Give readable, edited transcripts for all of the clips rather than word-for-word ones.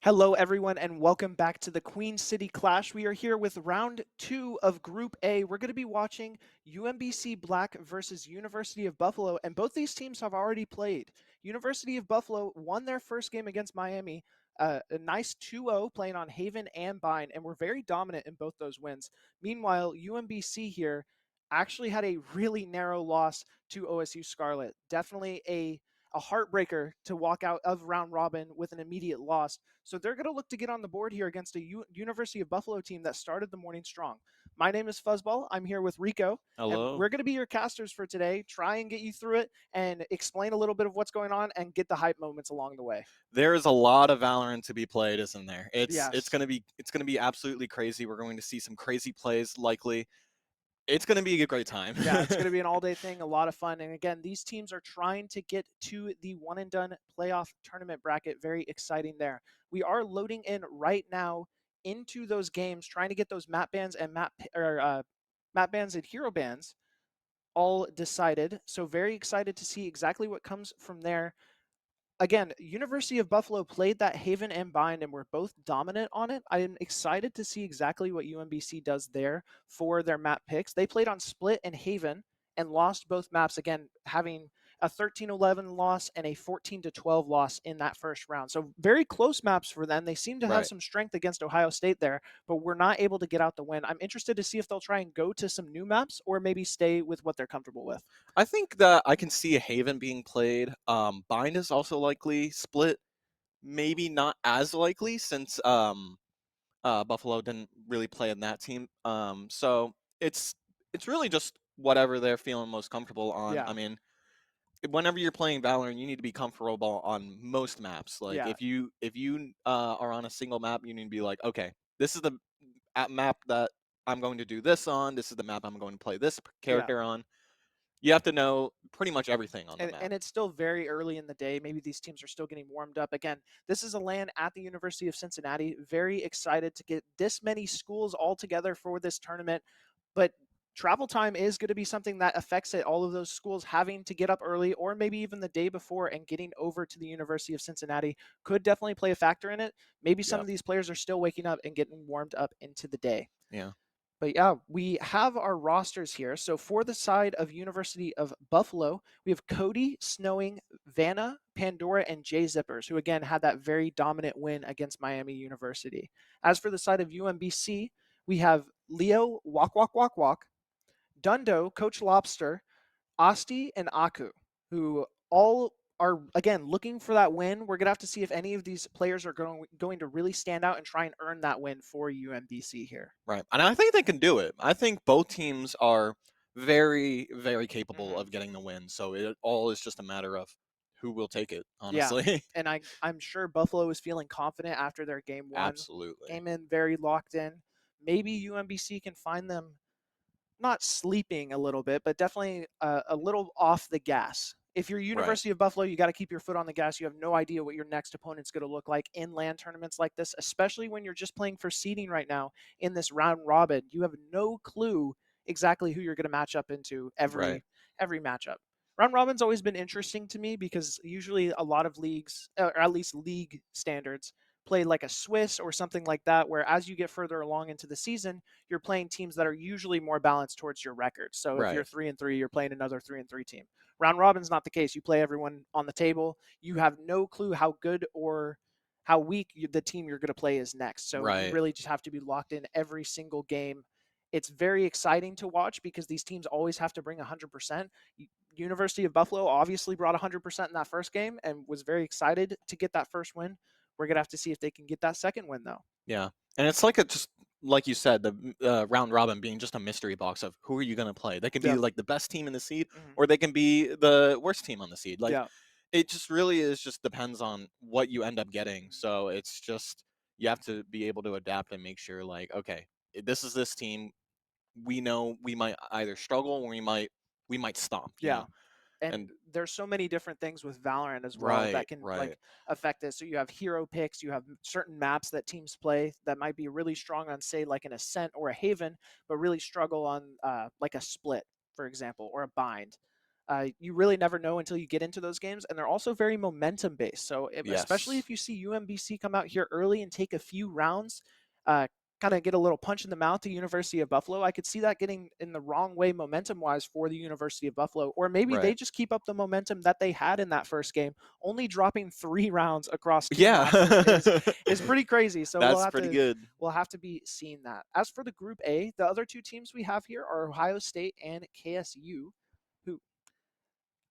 Hello, everyone, and welcome back to the Queen City Clash. We are here with round two of Group A. We're going to be watching UMBC Black versus University of Buffalo, and both these teams have already played. University of Buffalo won their first game against Miami, a nice 2-0 playing on Haven and Bind, and were very dominant in both those wins. Meanwhile, UMBC here actually had a really narrow loss to OSU Scarlet. Definitely a heartbreaker to walk out of round robin with an immediate loss. So they're going to look to get on the board here against a University of Buffalo team that started the morning strong. My name is Fuzzball. I'm here with Rico, and Hello. we're going to be your casters for today. Try and get you through it and explain a little bit of what's going on and get the hype moments along the way. There is a lot of Valorant to be played, isn't there? It's Yes. gonna be absolutely crazy. We're going to see some crazy plays likely. It's gonna be a great time. Yeah, it's going to be an all day thing, a lot of fun. And again, these teams are trying to get to the one and done playoff tournament bracket. Very exciting there. We are loading in right now into those games, trying to get those map bands and map bands and hero bands all decided. So very excited to see exactly what comes from there. Again, University of Buffalo played that Haven and Bind and were both dominant on it. I am excited to see exactly what UMBC does there for their map picks. They played on Split and Haven and lost both maps, again, having a 13-11 loss and a 14-12 loss in that first round. So very close maps for them. They seem to have Right. some strength against Ohio State there, but we're not able to get out the win. I'm interested to see if they'll try and go to some new maps or maybe stay with what they're comfortable with. I think that I can see a Haven being played. Bind is also likely. Split, maybe not as likely since Buffalo didn't really play in that team. So it's really just whatever they're feeling most comfortable on. Yeah. I mean, whenever you're playing Valorant, you need to be comfortable on most maps. Like Yeah. if you are on a single map, you need to be like, okay, this is the map that I'm going to do this on. This is the map I'm going to play this Yeah. character on. You have to know pretty much everything on the And map. it's still very early in the day. Maybe these teams are still getting warmed up. Again, this is a LAN at the University of Cincinnati. Very excited to get this many schools all together for this tournament. But travel time is going to be something that affects it. All of those schools having to get up early or maybe even the day before and getting over to the University of Cincinnati could definitely play a factor in it. Maybe some Yeah, of these players are still waking up and getting warmed up into the day. yeah. But yeah, we have our rosters here. So for the side of University of Buffalo, we have Cody, Snowing, Vanna, Pandora, and Jay Zippers, who again had that very dominant win against Miami University. As for the side of UMBC, we have Leo, Walk Walk Walk Walk, Dundo, Coach Lobster, Asti, and Aku, who all are again looking for that win. We're gonna have to see if any of these players are going to really stand out and try and earn that win for UMBC here. Right. And I think they can do it. I think both teams are very, very capable Mhm. of getting the win. So it all is just a matter of who will take it, Yeah, honestly. and I'm sure Buffalo is feeling confident after their game one. Absolutely. Came in very locked in. Maybe UMBC can find them not sleeping a little bit, but definitely a little off the gas. If you're Right. University of Buffalo, you got to keep your foot on the gas. You have no idea what your next opponent's going to look like in LAN tournaments like this, especially when you're just playing for seeding right now in this round robin. You have no clue exactly who you're going to match up into Right. every matchup. Round robin's always been interesting to me because usually a lot of leagues, or at least league standards, play like a Swiss or something like that, where as you get further along into the season, you're playing teams that are usually more balanced towards your record. So if you're Right. 3-3, you're playing another 3-3 team. Round robin's not the case. You play everyone on the table. You have no clue how good or how weak the team you're going to play is next. So you Right. really just have to be locked in every single game. It's very exciting to watch because these teams always have to bring 100%. University of Buffalo obviously brought 100% in that first game and was very excited to get that first win. We're going to have to see if they can get that second win, though. Yeah. And it's like just like you said, the round robin being just a mystery box of who are you going to play. They can be Yeah. like the best team in the seed, Mhm. or they can be the worst team on the seed. Like Yeah. it just really is just depends on what you end up getting. Mhm. So it's just you have to be able to adapt and make sure like, okay, this is this team. We know we might either struggle or we might stomp, Yeah. And And there's so many different things with Valorant as well that right, can right. like affect this. So you have hero picks, you have certain maps that teams play that might be really strong on, say, like an Ascent or a Haven, but really struggle on like a Split, for example, or a Bind. You really never know until you get into those games, and they're also very momentum based. So especially Yes. if you see UMBC come out here early and take a few rounds, uh, kind of get a little punch in the mouth to University of Buffalo, I could see that getting in the wrong way momentum wise for the University of Buffalo. Or maybe they Right. just keep up the momentum that they had in that first game, only dropping 3 rounds across 2 maps Yeah. is pretty crazy. So That's pretty good. we'll have to be seeing that. As for the Group A, the other two teams we have here are Ohio State and KSU. Who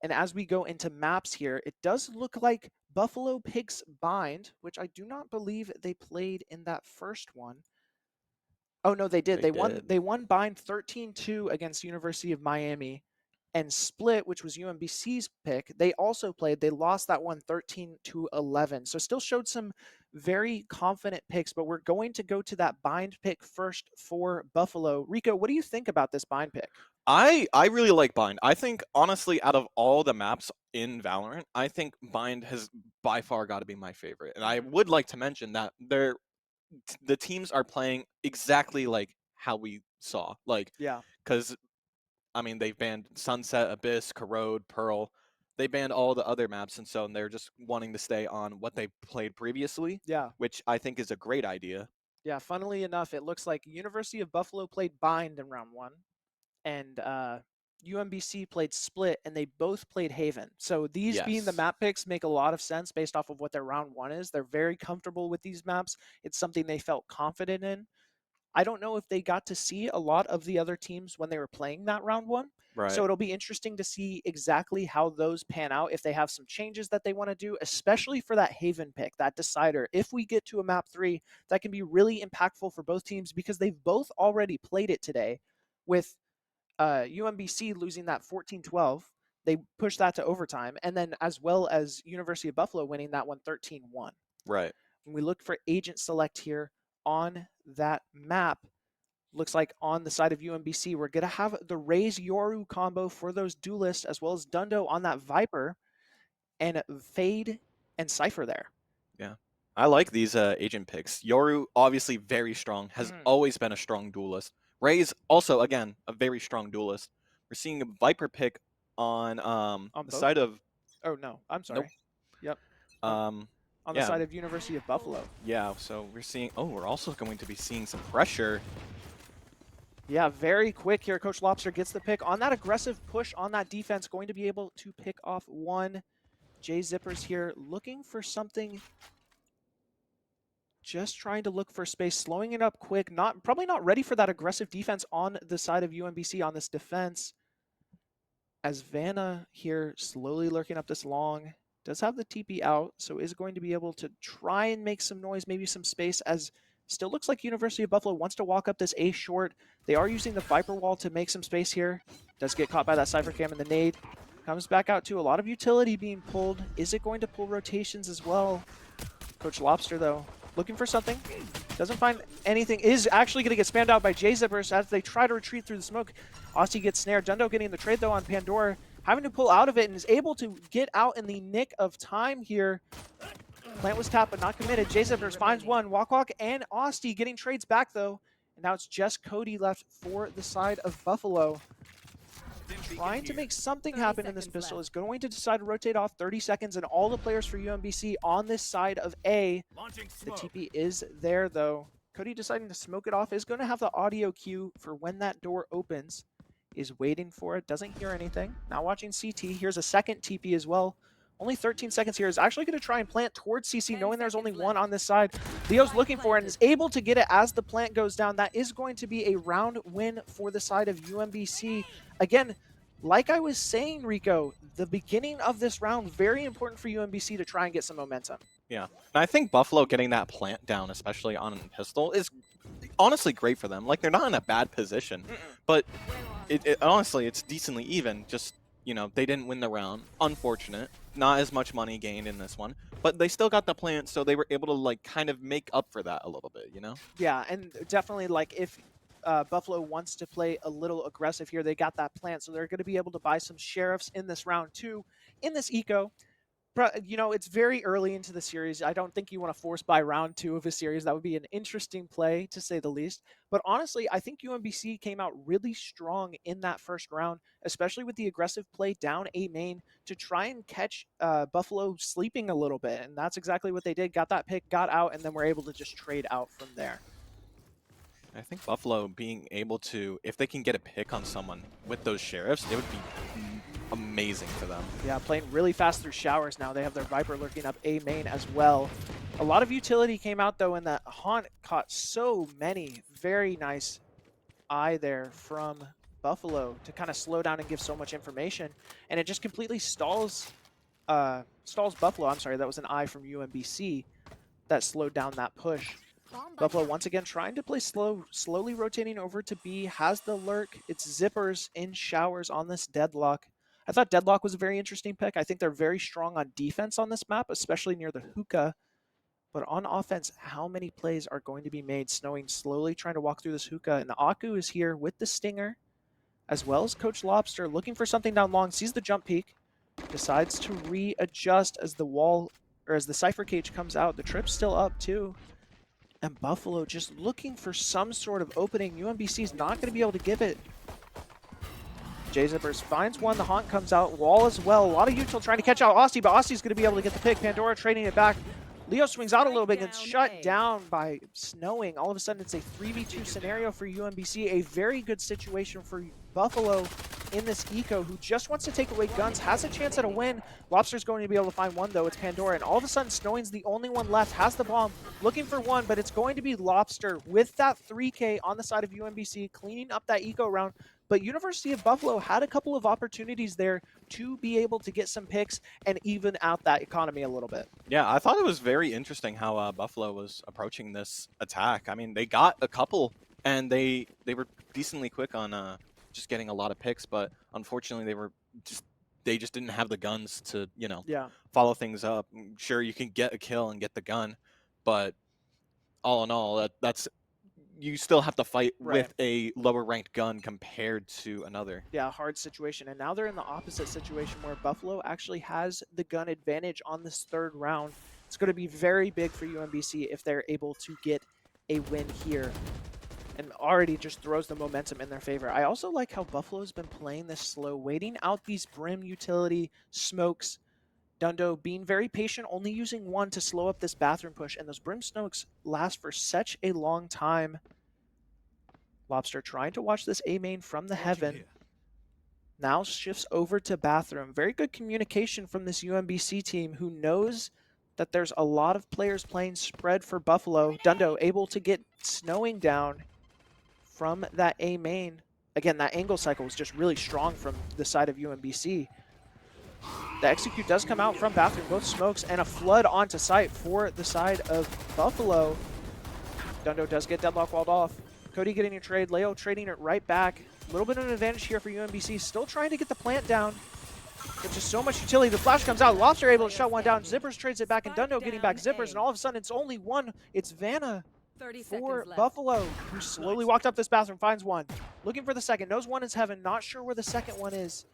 And as we go into maps here, it does look like Buffalo picks Bind, which I do not believe they played in that first one. Oh no, they did. They They won. did. They won Bind 13-2 against University of Miami, and Split, which was UMBC's pick. They also played. They lost that one 13-11. So still showed some very confident picks. But we're going to go to that Bind pick first for Buffalo. Rico, what do you think about this Bind pick? I really like Bind. I think honestly, out of all the maps in Valorant, I think Bind has by far got to be my favorite. And I would like to mention that the teams are playing exactly like how we saw. Like, Yeah, because I mean, they've banned Sunset, Abyss, Corrode, Pearl. They banned all the other maps, and so they're just wanting to stay on what they played previously, yeah. which I think is a great idea. Yeah, funnily enough, it looks like University of Buffalo played Bind in round one, and UMBC played Split, and they both played Haven. So these being the Yes. map picks make a lot of sense based off of what their round one is. They're very comfortable with these maps. It's something they felt confident in. I don't know if they got to see a lot of the other teams when they were playing that round one. So Right. it'll be interesting to see exactly how those pan out, if they have some changes that they want to do, especially for that Haven pick, that decider. If we get to a map 3, that can be really impactful for both teams because they've both already played it today with UMBC losing that 14-12. They pushed that to overtime, and then as well as University of Buffalo winning that one 13-1. Right. When we look for agent select here on that map, looks like on the side of UMBC, we're going to have the Raze Yoru combo for those duelists, as well as Dundo on that Viper, and Fade and Cypher there. Yeah. I like these agent picks. Yoru, obviously very strong, has Mhm. always been a strong duelist. Ray's also, again, a very strong duelist. We're seeing a Viper pick on On the both? side of. Oh, no. I'm Nope. sorry. Yep. On, Um, on the yeah. side of University of Buffalo. Yeah, so we're seeing. Oh, we're also going to be seeing some pressure. Yeah, very quick here. Coach Lobster gets the pick on that aggressive push on that defense, going to be able to pick off one. Jay Zippers here looking for something, just trying to look for space, slowing it up quick, probably not ready for that aggressive defense on the side of UMBC on this defense. As Vanna here slowly lurking up this long, does have the TP out, so is going to be able to try and make some noise, maybe some space, as still looks like University of Buffalo wants to walk up this A short. They are using the Viper wall to make some space here. Does get caught by that Cypher Cam and the nade. Comes back out to a lot of utility being pulled. Is it going to pull rotations as well? Coach Lobster, though, looking for something. Doesn't find anything. Is actually going to get spammed out by J-Zippers as they try to retreat through the smoke. Aussie gets snared. Dundo getting the trade, though, on Pandora. Having to pull out of it and is able to get out in the nick of time here. Plant was tapped but not committed. J-Zippers finds one. Walk Walk and Austin getting trades back, though. And now it's just Cody left for the side of Buffalo. Trying to make something happen in this pistol left. Is going to decide to rotate off 30 seconds, and all the players for UMBC on this side of A. The TP is there, though. Cody deciding to smoke it off, is going to have the audio cue for when that door opens. Is waiting for it, doesn't hear anything. Now watching CT, here's a second TP as well. Only 13 seconds here, is actually going to try and plant towards CC, knowing there's only one on this side. Leo's looking for it and is able to get it as the plant goes down. That is going to be a round win for the side of UMBC. Again, like I was saying, Rico, the beginning of this round, very important for UMBC to try and get some momentum. Yeah. And I think Buffalo getting that plant down, especially on a pistol, is honestly great for them. Like, they're not in a bad position, but honestly, it's decently even. Just, you know, they didn't win the round. Unfortunate. Not as much money gained in this one, but they still got the plant, so they were able to, like, kind of make up for that a little bit, you know? Yeah, and definitely, like, if Buffalo wants to play a little aggressive here, they got that plant, so they're going to be able to buy some sheriffs in this round too, in this eco. You know, it's very early into the series. I don't think you want to force buy round 2 of a series. That would be an interesting play, to say the least. But honestly, I think UMBC came out really strong in that first round, especially with the aggressive play down A main to try and catch Buffalo sleeping a little bit. And that's exactly what they did. Got that pick, got out, and then were able to just trade out from there. I think Buffalo being able to, if they can get a pick on someone with those sheriffs, it would be amazing for them. Yeah, playing really fast through showers now. They have their Viper lurking up A main as well. A lot of utility came out, though, and that Haunt caught so many. Very nice eye there from Buffalo to kind of slow down and give so much information. And it just completely stalls Buffalo. I'm sorry, that was an eye from UMBC that slowed down that push. Buffalo once again trying to play slow, slowly rotating over to B, has the lurk. It's Zippers in showers on this Deadlock. I thought Deadlock was a very interesting pick. I think they're very strong on defense on this map, especially near the hookah. But on offense, how many plays are going to be made? Snowing slowly trying to walk through this hookah. And the Aku is here with the Stinger, as well as Coach Lobster, looking for something down long, sees the jump peak, decides to readjust as the wall, or as the Cypher Cage comes out. The trip's still up too. And Buffalo just looking for some sort of opening. UMBC is not going to be able to give it. J-Zippers finds one. The Haunt comes out. Wall as well. A lot of util trying to catch out Aussie, but Aussie's going to be able to get the pick. Pandora trading it back. Leo swings out a little bit and gets shut down by Snowing. All of a sudden, it's a 3v2 scenario for UMBC. A very good situation for Buffalo in this eco, who just wants to take away guns, has a chance at a win. Lobster's going to be able to find one, though. It's Pandora, and all of a sudden, Snowing's the only one left, has the bomb, looking for one, but it's going to be Lobster with that 3K on the side of UMBC, cleaning up that eco round. But University of Buffalo had a couple of opportunities there to be able to get some picks and even out that economy a little bit. Yeah, I thought it was very interesting how Buffalo was approaching this attack. I mean, they got a couple, and they were decently quick on just getting a lot of picks, but unfortunately they just didn't have the guns to, follow things up. Sure, you can get a kill and get the gun, but all in all, that's you still have to fight with a lower ranked gun compared to another. Yeah, hard situation. And now they're in the opposite situation where Buffalo actually has the gun advantage on this third round. It's going to be very big for UMBC if they're able to get a win here. And already just throws the momentum in their favor. I also like how Buffalo's been playing this slow, waiting out these Brim utility smokes. Dundo being very patient, only using one to slow up this bathroom push, and those Brim smokes last for such a long time. Lobster trying to watch this A main from the heaven. Now shifts over to bathroom. Very good communication from this UMBC team, who knows that there's a lot of players playing spread for Buffalo. Dundo able to get Snowing down from that A main. Again, that angle cycle was just really strong from the side of UMBC. The execute does come out from bathroom, both smokes and a flood onto site for the side of Buffalo. Dundo does get Deadlock walled off. Cody getting a trade, Leo trading it right back. A little bit of an advantage here for UMBC, still trying to get the plant down. But just so much utility. The flash comes out, Lobster able to shut one down. Zippers trades it back, and Dundo getting back Zippers, and all of a sudden it's only one. It's Vanna for Buffalo, who slowly walked up this bathroom, finds one. Looking for the second, knows one is heaven, not sure where the second one is.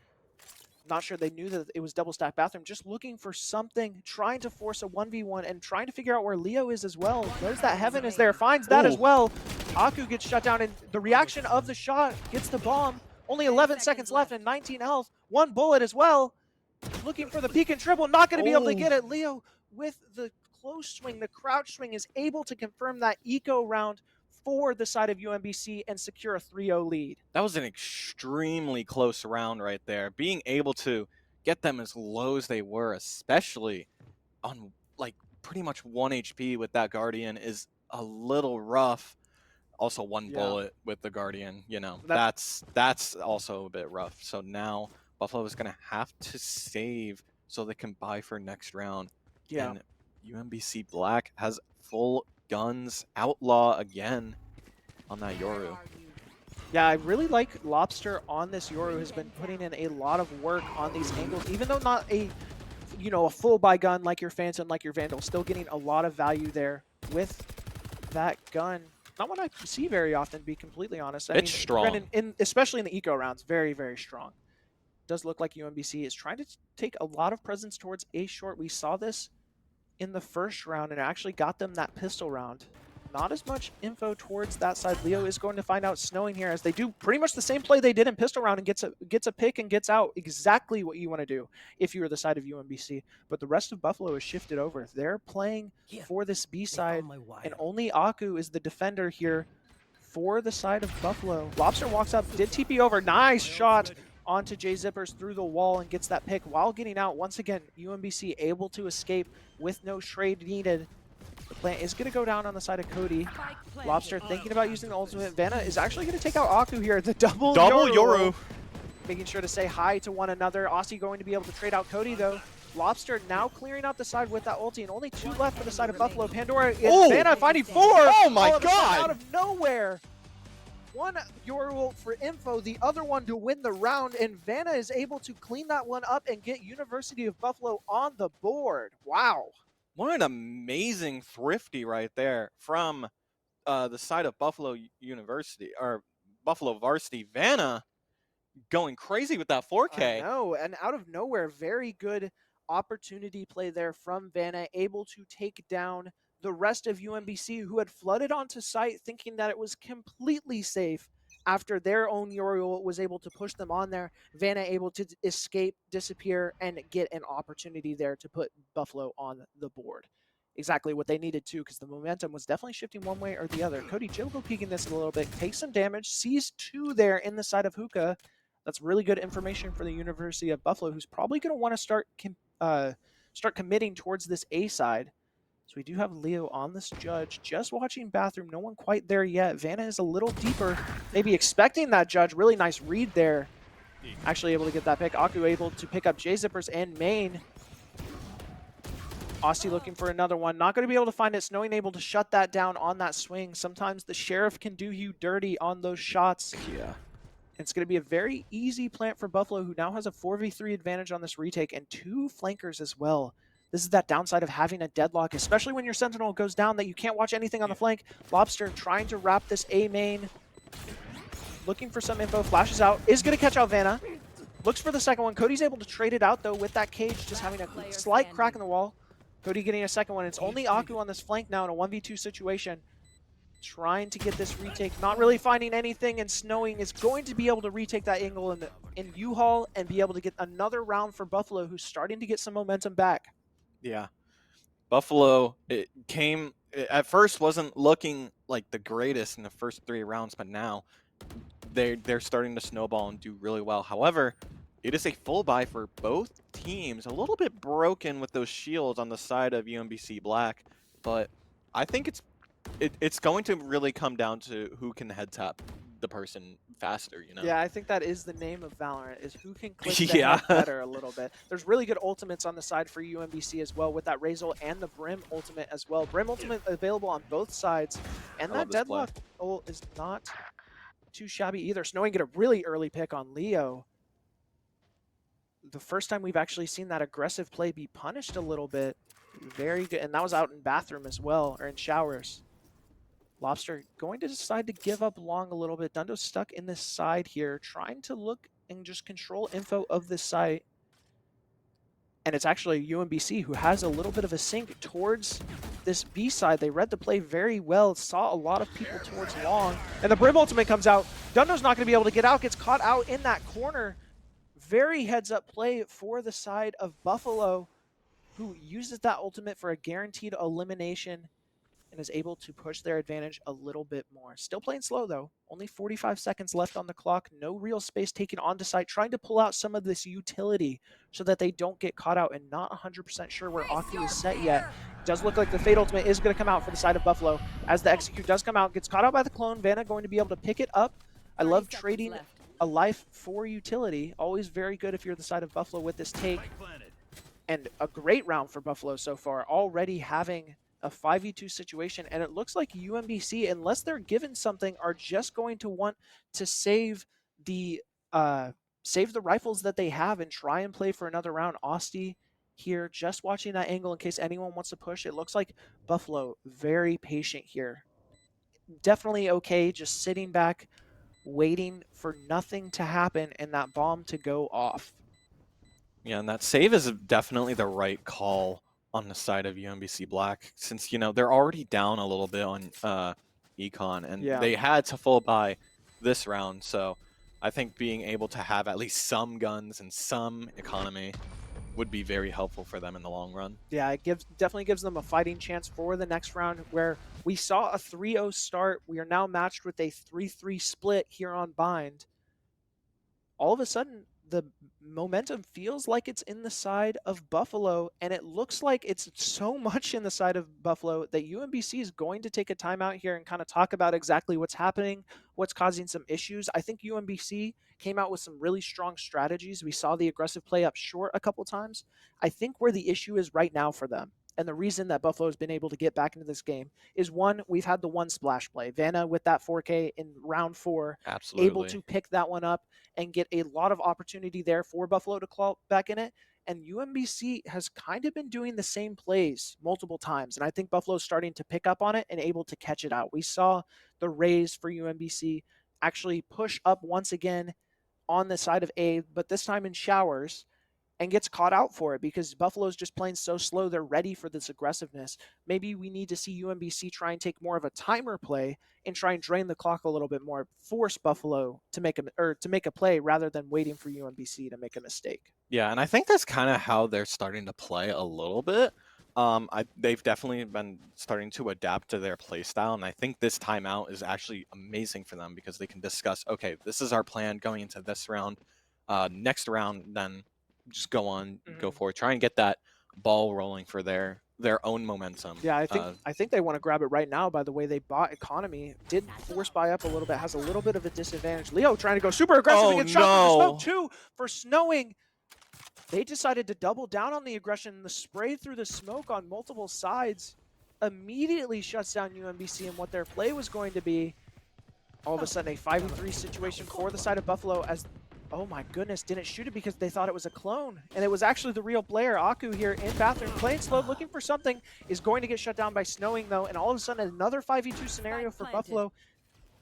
Not sure they knew that it was double stack bathroom, just looking for something, trying to force a 1v1 and trying to figure out where Leo is as well. There's that heaven is there, finds that as well. Aku gets shut down, and the reaction of the shot gets the bomb. Only 11 seconds left and 19 health. One bullet as well. Looking for the peek and triple, not going to be able to get it. Leo with the close swing, the crouch swing, is able to confirm that eco round for the side of UMBC and secure a 3-0 lead. That was an extremely close round right there. Being able to get them as low as they were, especially on like pretty much 1 HP with that Guardian, is a little rough. Also one bullet with the Guardian, that's also a bit rough. So now Buffalo is going to have to save so they can buy for next round. Yeah. And UMBC Black has full guns. Outlaw again on that Yoru. Yeah, I really like Lobster on this Yoru, has been putting in a lot of work on these angles, even though not a full buy gun like your Phantom, like your Vandal, still getting a lot of value there with that gun. Not one I see very often, to be completely honest. It's strong. Especially in the eco rounds, very, very strong. does look like UMBC is trying to take a lot of presence towards A short. We saw this in the first round and actually got them that pistol round. Not as much info towards that side. Leo is going to find out snowing here as they do pretty much the same play they did in pistol round and gets a pick and gets out exactly what you want to do if you're the side of UMBC. But the rest of Buffalo is shifted over. They're playing for this B side, and only Aku is the defender here for the side of Buffalo. Lobster walks up, did TP over. Nice shot onto Jay Zippers through the wall and gets that pick while getting out. Once again, UMBC able to escape with no trade needed. The plant is going to go down on the side of Cody. Lobster thinking about using the ultimate. Vanna is actually going to take out Aku here. The double Yoru. Making sure to say hi to one another. Aussie going to be able to trade out Cody though. Lobster now clearing out the side with that ulti, and only 2 left for the side of Buffalo. Pandora and Vanna finding 4. Oh my god! Out of nowhere. One Yoru for info, the other one to win the round, and Vanna is able to clean that one up and get University of Buffalo on the board. Wow. What an amazing thrifty right there from the side of Buffalo University, or Buffalo Varsity. Vanna going crazy with that 4K. I know, and out of nowhere, very good opportunity play there from Vanna, able to take down the rest of UMBC, who had flooded onto site thinking that it was completely safe after their own Yoru was able to push them on there. Vanna able to escape, disappear, and get an opportunity there to put Buffalo on the board. Exactly what they needed to, because the momentum was definitely shifting one way or the other. Cody Jimbo peeking this a little bit, takes some damage, sees 2 there in the side of Hookah. That's really good information for the University of Buffalo, who's probably going to want to start committing towards this A side. So we do have Leo on this judge, just watching bathroom. No one quite there yet. Vanna is a little deeper, maybe expecting that judge. Really nice read there. Actually able to get that pick. Aku able to pick up J-Zippers and Main. Aussie looking for another one. Not going to be able to find it. Snowing able to shut that down on that swing. Sometimes the Sheriff can do you dirty on those shots. Yeah. It's going to be a very easy plant for Buffalo, who now has a 4v3 advantage on this retake and 2 flankers as well. This is that downside of having a deadlock, especially when your Sentinel goes down that you can't watch anything on the flank. Lobster trying to wrap this A main. Looking for some info, flashes out, is going to catch out Vanna. Looks for the second one. Cody's able to trade it out though with that cage, just having a slight crack in the wall. Cody getting a second one. It's only Aku on this flank now in a 1v2 situation. Trying to get this retake, not really finding anything, and Snowing is going to be able to retake that angle in U-Haul and be able to get another round for Buffalo, who's starting to get some momentum back. Yeah. Buffalo, it came, at first wasn't looking like the greatest in the first 3 rounds, but now they're starting to snowball and do really well. However, it is a full buy for both teams. A little bit broken with those shields on the side of UMBC Black, but I think it's going to really come down to who can head tap the person faster, you know? Yeah, I think that is the name of Valorant, is who can click the Yeah. head better a little bit. There's really good ultimates on the side for UMBC as well, with that Razor and the Brim ultimate as well. Brim ultimate available on both sides, and I love that this play. deadlock ult is not too shabby either. Snowing get a really early pick on Leo. The first time we've actually seen that aggressive play be punished a little bit. Very good, and that was out in bathroom as well, or in showers. Lobster going to decide to give up long a little bit. Dundo's stuck in this side here, trying to look and just control info of this site. And it's actually UMBC who has a little bit of a sink towards this B side. They read the play very well, saw a lot of people towards long. And the Brim ultimate comes out. Dundo's not going to be able to get out, gets caught out in that corner. Very heads-up play for the side of Buffalo, who uses that ultimate for a guaranteed elimination and is able to push their advantage a little bit more. Still playing slow though. Only 45 seconds left on the clock. No real space taken onto site. Trying to pull out some of this utility so that they don't get caught out, and not 100% sure where Aku is set yet. Does look like the Fate ultimate is going to come out for the side of Buffalo. As the execute does come out, gets caught out by the clone. Vanna going to be able to pick it up. I love trading a life for utility. Always very good if you're the side of Buffalo with this take. And a great round for Buffalo so far. Already having a 5v2 situation, and it looks like UMBC, unless they're given something, are just going to want to save the rifles that they have and try and play for another round. Austie here just watching that angle in case anyone wants to push. It looks like Buffalo very patient here. Definitely okay just sitting back, waiting for nothing to happen and that bomb to go off. Yeah, and that save is definitely the right call on the side of UMBC Black, since they're already down a little bit on Econ, and Yeah. they had to full buy this round. So I think being able to have at least some guns and some economy would be very helpful for them in the long run. Yeah, it definitely gives them a fighting chance for the next round, where we saw a 3-0 start. We are now matched with a 3-3 split here on Bind. All of a sudden, the momentum feels like it's in the side of Buffalo, and it looks like it's so much in the side of Buffalo that UMBC is going to take a timeout here and kind of talk about exactly what's happening, what's causing some issues. I think UMBC came out with some really strong strategies. We saw the aggressive play up short a couple times. I think where the issue is right now for them, and the reason that Buffalo has been able to get back into this game, is one, we've had the one splash play. Vanna with that 4K in round 4, able Absolutely. to pick that one up and get a lot of opportunity there for Buffalo to claw back in it. And UMBC has kind of been doing the same plays multiple times. And I think Buffalo's starting to pick up on it and able to catch it out. We saw the Rays for UMBC actually push up once again on the side of A, but this time in showers, and gets caught out for it because Buffalo's just playing so slow. They're ready for this aggressiveness. Maybe we need to see UMBC try and take more of a timer play and try and drain the clock a little bit more, force Buffalo to make a play rather than waiting for UMBC to make a mistake. Yeah, and I think that's kind of how they're starting to play a little bit. They've definitely been starting to adapt to their play style, and I think this timeout is actually amazing for them because they can discuss, okay, this is our plan going into this round. Next round, then just go on, go forward, try and get that ball rolling for their own momentum. Yeah, I think they want to grab it right now by the way they bought economy. Did force buy up a little bit, has a little bit of a disadvantage. Leo trying to go super aggressive and get shot for the smoke too for snowing. They decided to double down on the aggression. The spray through the smoke on multiple sides immediately shuts down UMBC and what their play was going to be. All of a sudden, a 5v3 situation for the side of Buffalo as, oh my goodness, didn't shoot it because they thought it was a clone. And it was actually the real player, Aku here in bathroom, playing slow, looking for something, is going to get shut down by snowing though. And all of a sudden, another 5v2 scenario for Buffalo.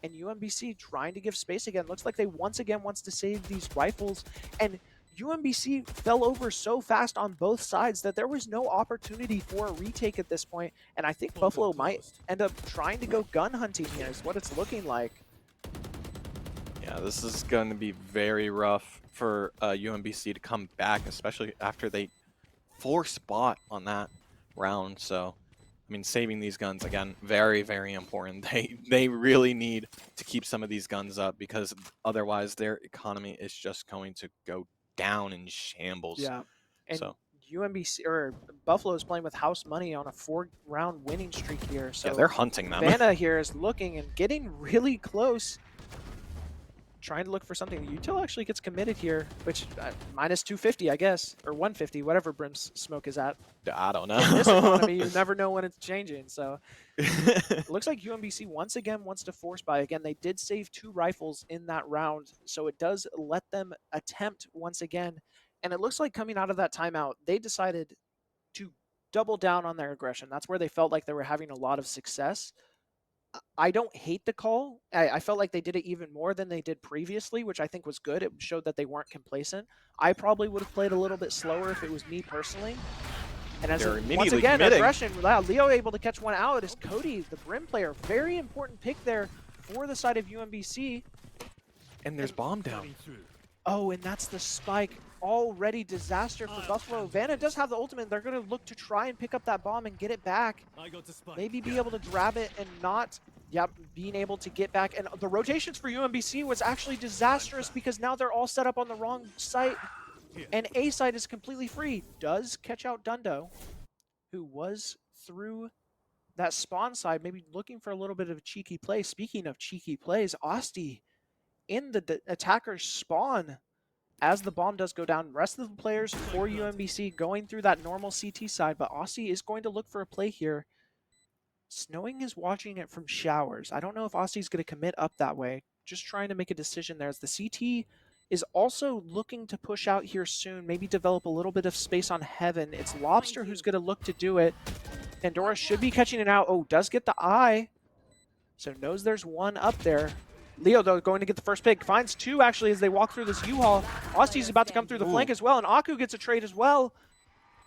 And UMBC trying to give space again. Looks like they once again wants to save these rifles. And UMBC fell over so fast on both sides that there was no opportunity for a retake at this point. And I think Buffalo might end up trying to go gun hunting here is what it's looking like. Yeah, this is going to be very rough for UMBC to come back, especially after they force bought on that round. So, I mean, saving these guns, again, very, very important. They really need to keep some of these guns up because otherwise their economy is just going to go down in shambles. Yeah. And so UMBC or Buffalo is playing with house money on a 4-round winning streak here. So yeah, they're hunting them. Vanna here is looking and getting really close. Trying to look for something. Util actually gets committed here, which minus 250, I guess, or 150, whatever Brim's smoke is at. I don't know. In this economy, you never know when it's changing. So it looks like UMBC once again wants to force buy. Again, they did save 2 rifles in that round, so it does let them attempt once again. And it looks like coming out of that timeout, they decided to double down on their aggression. That's where they felt like they were having a lot of success. I don't hate the call. I felt like they did it even more than they did previously, which I think was good. It showed that they weren't complacent. I probably would have played a little bit slower if it was me personally. And as once again, aggression, Leo able to catch one out is Cody, the Brim player. Very important pick there for the side of UMBC. And there's bomb down. Oh, and that's the spike. Already disaster for Buffalo. Vanna does have the ultimate. They're going to look to try and pick up that bomb and get it back. Maybe be able to grab it and not, being able to get back. And the rotations for UMBC was actually disastrous because now they're all set up on the wrong site. And A side is completely free. Does catch out Dundo, who was through that spawn side, maybe looking for a little bit of a cheeky play. Speaking of cheeky plays, Osti in the attacker's spawn as the bomb does go down. Rest of the players for UMBC going through that normal CT side, but Aussie is going to look for a play here. Snowing is watching it from showers. I don't know if Aussie's going to commit up that way. Just trying to make a decision there as the CT is also looking to push out here soon, maybe develop a little bit of space on Heaven. It's Lobster who's going to look to do it. Pandora should be catching it out. Oh, does get the eye. So knows there's one up there. Leo, though, going to get the first pick. Finds two, actually, as they walk through this U-Haul. Austy's about to come through the flank as well, and Aku gets a trade as well.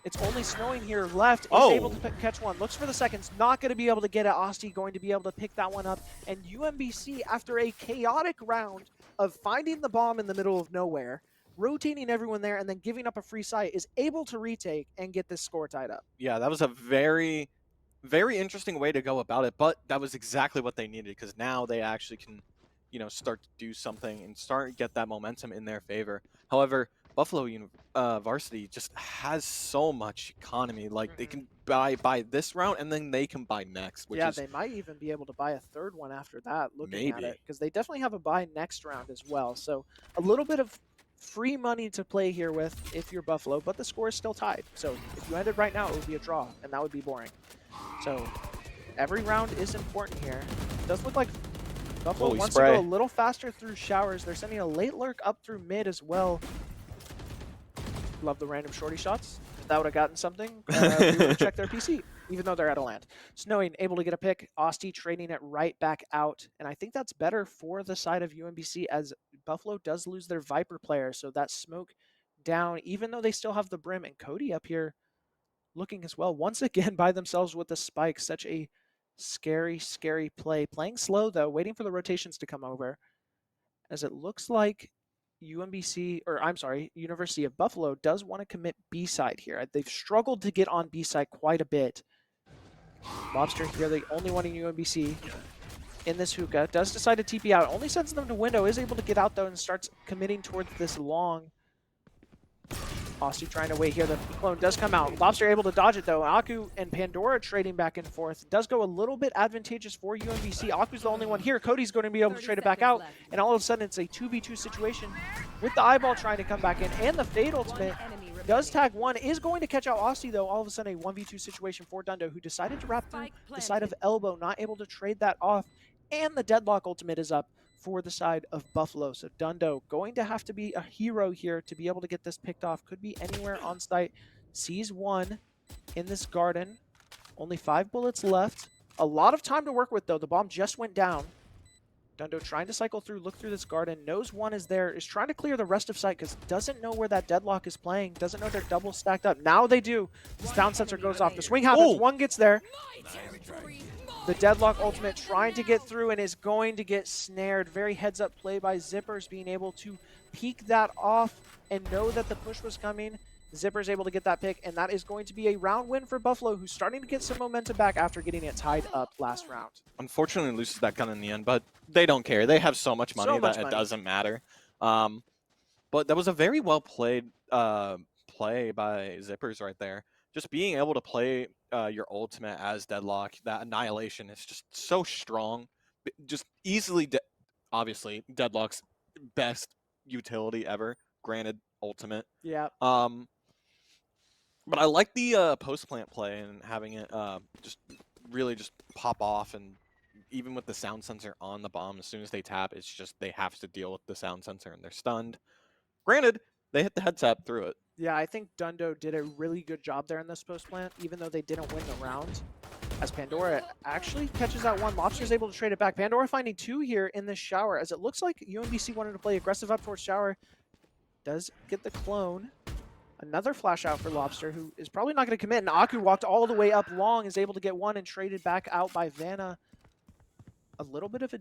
It's only Snowing here left. Is able to catch one. Looks for the seconds. Not going to be able to get it. Austy going to be able to pick that one up. And UMBC, after a chaotic round of finding the bomb in the middle of nowhere, rotating everyone there, and then giving up a free site, is able to retake and get this score tied up. Yeah, that was a very, very interesting way to go about it, but that was exactly what they needed, because now they actually can, you know, start to do something and start to get that momentum in their favor. However, Buffalo Varsity just has so much economy. Like, they can buy this round, and then they can buy next. Which is, they might even be able to buy a third one after that, looking at Maybe. it, because they definitely have a buy next round as well. So a little bit of free money to play here with if you're Buffalo, but the score is still tied. So if you ended right now, it would be a draw, and that would be boring. So every round is important here. It does look like Buffalo Holy wants spray. to go a little faster through showers. They're sending a late lurk up through mid as well. Love the random shorty shots. If that would have gotten something, we would have checked their PC, even though they're out of land. Snowing, able to get a pick. Austy trading it right back out. And I think that's better for the side of UMBC, as Buffalo does lose their Viper player. So that smoke down, even though they still have the Brim. And Cody up here looking as well, once again by themselves with the spike. Such a scary, scary play. Playing slow, though, waiting for the rotations to come over, as it looks like UMBC, or I'm sorry, University of Buffalo does want to commit B-side here. They've struggled to get on B-side quite a bit. Lobster here, the only one in UMBC in this hookah, does decide to TP out. Only sends them to window, is able to get out though, and starts committing towards this long. Austy trying to wait here. The clone does come out. Lobster able to dodge it though. Aku and Pandora trading back and forth. Does go a little bit advantageous for UMBC. Aku's the only one here. Cody's going to be able to trade it back out. And all of a sudden it's a 2v2 situation with the eyeball trying to come back in. And the Fade ultimate does tag one. Is going to catch out Austy though. All of a sudden a 1v2 situation for Dundo, who decided to wrap through the side of Elbow. Not able to trade that off. And the Deadlock ultimate is up for the side of Buffalo. So Dundo going to have to be a hero here to be able to get this picked off. Could be anywhere on site. Sees one in this garden. Only 5 bullets left. A lot of time to work with though. The bomb just went down. Dundo trying to cycle through, look through this garden. Knows one is there. Is trying to clear the rest of site because doesn't know where that Deadlock is playing. Doesn't know they're double stacked up. Now they do. The sound sensor goes off. The swing happens. One gets there. The Deadlock ultimate trying to get through and is going to get snared. Very heads up play by Zippers, being able to peek that off and know that the push was coming. Zippers able to get that pick, and that is going to be a round win for Buffalo, who's starting to get some momentum back after getting it tied up last round. Unfortunately loses that gun in the end, but they don't care. They have so much money that it doesn't matter. But that was a very well played play by Zippers right there. Just being able to play your ultimate as Deadlock, that Annihilation is just so strong. Just easily, obviously, Deadlock's best utility ever. Granted, ultimate. Yeah. But I like the post plant play and having it just really just pop off, and even with the sound sensor on the bomb, as soon as they tap, it's just they have to deal with the sound sensor and they're stunned. Granted, they hit the head tap through it. Yeah, I think Dundo did a really good job there in this post plant, even though they didn't win the round. As Pandora actually catches that one. Lobster's able to trade it back. Pandora finding 2 here in this shower, as it looks like UMBC wanted to play aggressive up towards shower. Does get the clone. Another flash out for Lobster, who is probably not going to commit. And Aku walked all the way up long, is able to get one and traded back out by Vanna. A little bit of a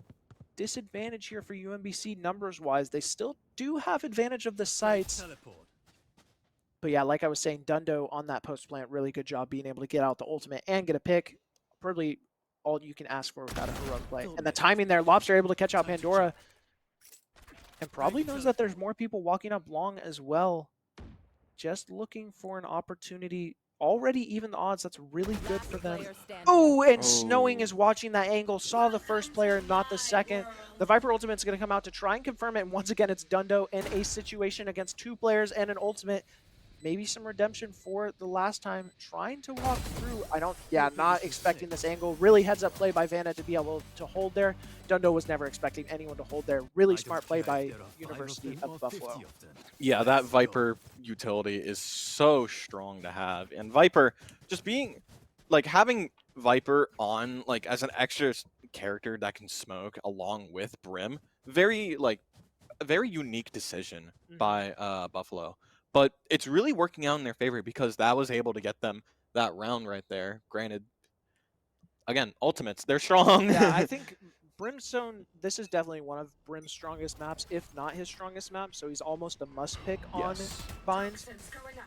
disadvantage here for UMBC numbers-wise. They still do have advantage of the sites. But yeah, like I was saying, Dundo on that post plant, really good job being able to get out the ultimate and get a pick. Probably all you can ask for without a heroic play. And the timing there, Lobster able to catch out Pandora. And probably knows that there's more people walking up long as well. Just looking for an opportunity. Already even the odds, that's really good for them. Oh, and Snowing is watching that angle. Saw the first player, not the second. The Viper ultimate is going to come out to try and confirm it. And once again, it's Dundo in a situation against 2 players and an ultimate. Maybe some redemption for the last time. Trying to walk through. Not expecting this angle. Really heads up play by Vanna to be able to hold there. Dundo was never expecting anyone to hold there. Really smart play by University of Buffalo. Yeah, that Viper utility is so strong to have. And Viper, just being, like, having Viper on, like, as an extra character that can smoke along with Brim very like a very unique decision Mhm. by Buffalo, but it's really working out in their favor because that was able to get them that round right there. Granted, again, ultimates, they're strong. Yeah, I think Brimstone, this is definitely one of Brim's strongest maps, if not his strongest map, so he's almost a must pick on Yes. Vines.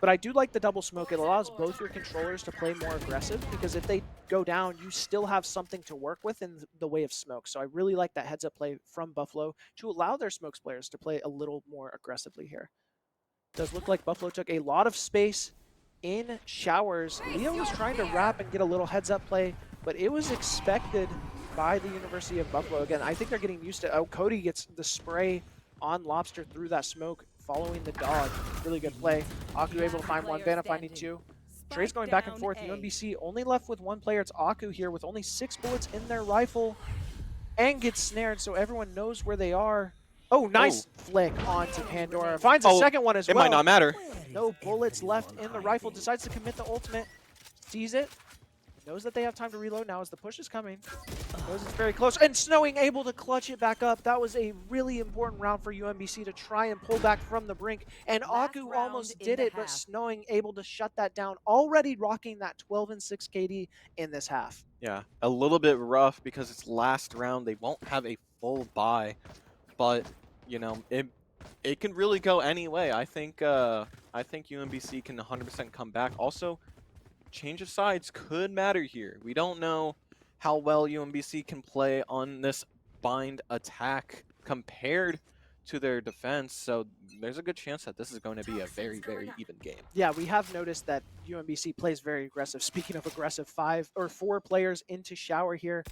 But I do like the double smoke. It allows both your controllers to play more aggressive because if they go down, you still have something to work with in the way of smoke. So I really like that heads up play from Buffalo to allow their smokes players to play a little more aggressively here. Does look like Buffalo took a lot of space in showers. Leo was trying to wrap and get a little heads up play, but it was expected by the University of Buffalo. Again, I think they're getting used to, oh, Cody gets the spray on Lobster through that smoke following the dodge. Really good play. Aku able to find one, Vanna finding two. Trades going back and forth. UMBC only left with one player. It's Aku here with only 6 bullets in their rifle and gets snared, so everyone knows where they are. Oh, nice flick onto Pandora. Finds a second one as It well. might not matter. No bullets left in the rifle. Decides to commit the ultimate. Sees it. Knows that they have time to reload now as the push is coming. Knows it's very close. And Snowing able to clutch it back up. That was a really important round for UMBC to try and pull back from the brink. And Aku almost did it, but Snowing able to shut that down. Already rocking that 12 and 6 KD in this half. Yeah, a little bit rough because it's last round. They won't have a full buy, but you know it can really go any way. I think UMBC can 100% come back. Also, change of sides could matter here. We don't know how well UMBC can play on this bind attack compared to their defense, so there's a good chance that this is going to be a very, very even game. Yeah, we have noticed that UMBC plays very aggressive. Speaking of aggressive, 4 players into shower here.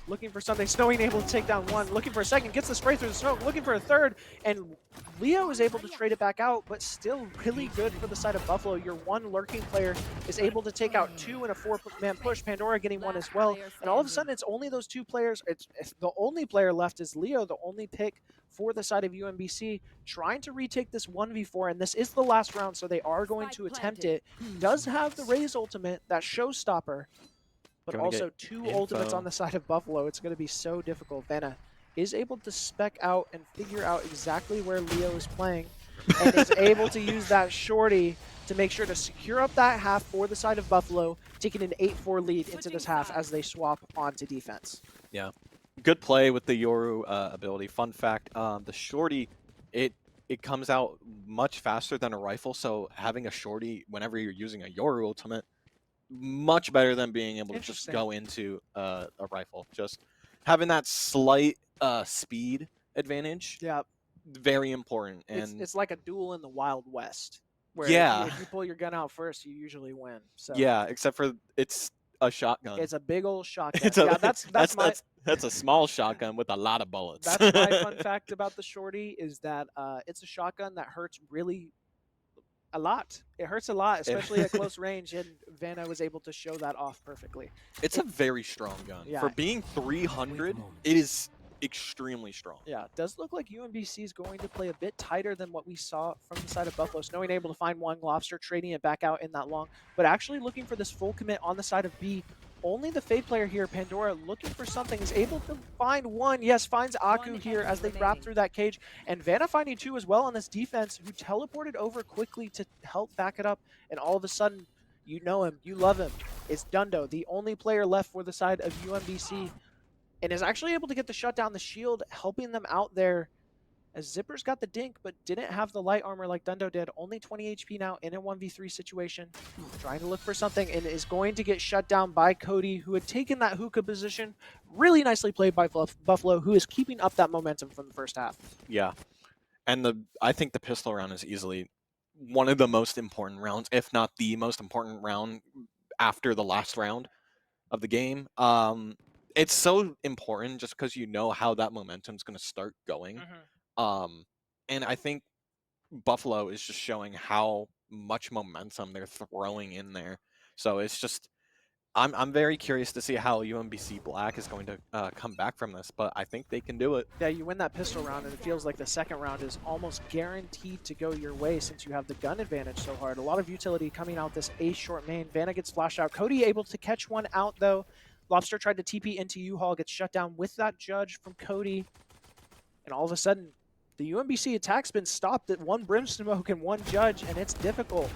Looking for something. Snowing able to take down one. Looking for a second. Gets the spray through the smoke. Looking for a third. And Leo is able to trade it back out, but still really good for the side of Buffalo. Your one lurking player is able to take out 2 in a 4-man push. Pandora getting one as well. And all of a sudden, it's only those 2 players. It's the only player left is Leo, the only pick for the side of UMBC, trying to retake this 1v4. And this is the last round, so they are going to attempt it. Does have the Raze ultimate, that showstopper. But also 2 ultimates on the side of Buffalo. It's going to be so difficult. Vanna is able to spec out and figure out exactly where Leo is playing and is able to use that shorty to make sure to secure up that half for the side of Buffalo, taking an 8-4 lead into this half as they swap onto defense. Yeah, good play with the Yoru ability. Fun fact, the shorty, it comes out much faster than a rifle, so having a shorty whenever you're using a Yoru ultimate, much better than being able to just go into a rifle. Just having that slight speed advantage, yeah, very important. And it's like a duel in the Wild West, where yeah, if you pull your gun out first, you usually win. So yeah, except for it's a shotgun. It's a big old shotgun. It's a, yeah, that's a small shotgun with a lot of bullets. That's my fun fact about the shorty is that it's a shotgun that hurts really a lot. It hurts a lot, especially at close range, and Vanna was able to show that off perfectly. It's a very strong gun. Yeah. For being 300, it is extremely strong. Yeah, it does look like UMBC is going to play a bit tighter than what we saw from the side of Buffalo. Snowing able to find one, Lobster trading it back out in that long, but actually looking for this full commit on the side of B. Only the Fade player here, Pandora, looking for something, is able to find one. Yes, finds Aku here as they wrap through that cage. And Vanna finding 2 as well on this defense, who teleported over quickly to help back it up. And all of a sudden, you know him, you love him. It's Dundo, the only player left for the side of UMBC. And is actually able to get the shutdown, the shield, helping them out there. As Zipper's got the dink, but didn't have the light armor like Dundo did. Only 20 HP now in a 1v3 situation. Trying to look for something and is going to get shut down by Cody, who had taken that hookah position. Really nicely played by Buffalo, who is keeping up that momentum from the first half. Yeah. And I think the pistol round is easily one of the most important rounds, if not the most important round after the last round of the game. It's so important just because you know how that momentum is going to start going. And I think Buffalo is just showing how much momentum they're throwing in there. So it's just, I'm very curious to see how UMBC Black is going to come back from this, but I think they can do it. Yeah, you win that pistol round, and it feels like the second round is almost guaranteed to go your way since you have the gun advantage so hard. A lot of utility coming out this A short main. Vanna gets flashed out. Cody able to catch one out, though. Lobster tried to TP into U-Haul, gets shut down with that judge from Cody. And all of a sudden, the UMBC attack's been stopped at one Brim Smoke and one Judge, and it's difficult.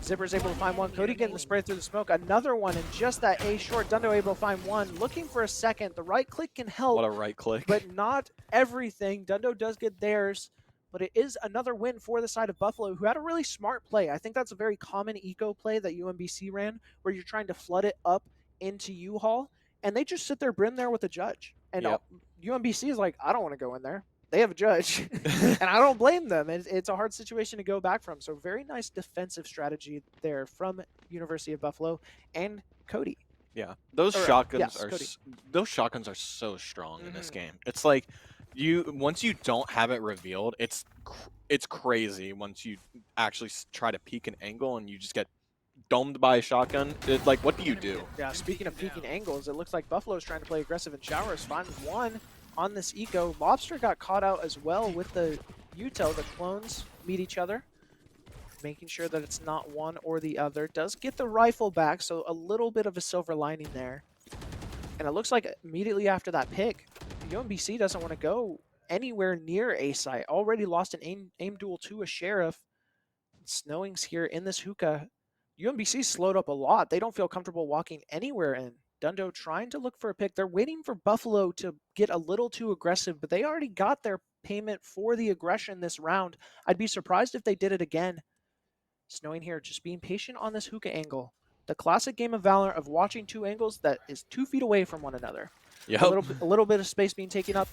Zipper's able to find one. Cody getting the spray through the smoke. Another one, and just that A short. Dundo able to find one. Looking for a second. The right click can help. What a right click. But not everything. Dundo does get theirs, but it is another win for the side of Buffalo, who had a really smart play. I think that's a very common eco play that UMBC ran, where you're trying to flood it up into U-Haul, and they just sit there Brim there with a Judge. And UMBC is like, I don't want to go in there. They have a Judge, and I don't blame them. It's a hard situation to go back from. So very nice defensive strategy there from University of Buffalo and Cody. Yeah, those shotguns are Cody. those shotguns are so strong in this game. It's like once you don't have it revealed, it's crazy once you actually try to peek an angle and you just get domed by a shotgun. Like, what do you do? Yeah, speaking of peeking angles, it looks like Buffalo's trying to play aggressive in showers. Finds one on this eco. Lobster got caught out as well with the util. The clones meet each other, making sure that it's not one or the other. Does get the rifle back, so a little bit of a silver lining there. And it looks like immediately after that pick, UMBC doesn't want to go anywhere near A site. Already lost an aim duel to a Sheriff. Snowing's here in this hookah. UMBC slowed up a lot. They don't feel comfortable walking anywhere in. Dundo trying to look for a pick. They're waiting for Buffalo to get a little too aggressive, but they already got their payment for the aggression this round. I'd be surprised if they did it again. Snowing here, just being patient on this hookah angle. The classic game of Valor of watching two angles that is 2 feet away from one another. Yep. A little bit of space being taken up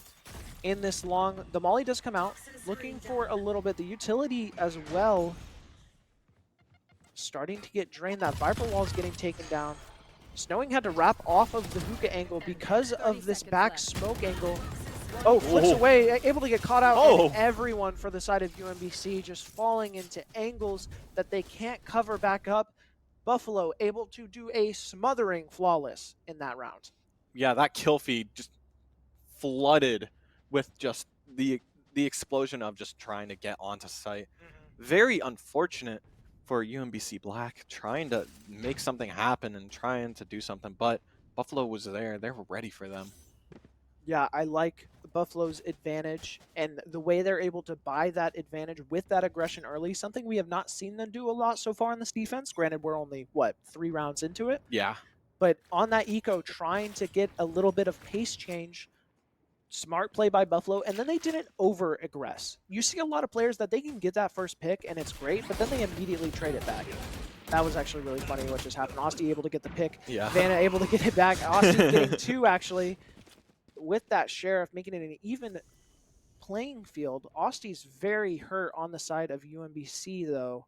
in this long. The Molly does come out, looking for a little bit. The utility as well starting to get drained. That Viper wall is getting taken down. Snowing had to wrap off of the hookah angle because of this back smoke angle. Oh, flicks away, able to get caught out. And everyone for the side of UMBC just falling into angles that they can't cover back up. Buffalo able to do a smothering flawless in that round. Yeah, that kill feed just flooded with just the explosion of just trying to get onto site. Very unfortunate for UMBC Black, trying to make something happen and trying to do something, but Buffalo was there. They were ready for them. Yeah, I like Buffalo's advantage and the way they're able to buy that advantage with that aggression early, something we have not seen them do a lot so far in this defense. Granted, we're only, 3 rounds into it? Yeah. But on that eco, trying to get a little bit of pace change, smart play by Buffalo, and then they didn't over-aggress. You see a lot of players that they can get that first pick, and it's great, but then they immediately trade it back. That was actually really funny what just happened. Osti able to get the pick. Yeah. Vanna able to get it back. Osti getting 2, actually, with that Sheriff, making it an even playing field. Osti's very hurt on the side of UMBC, though,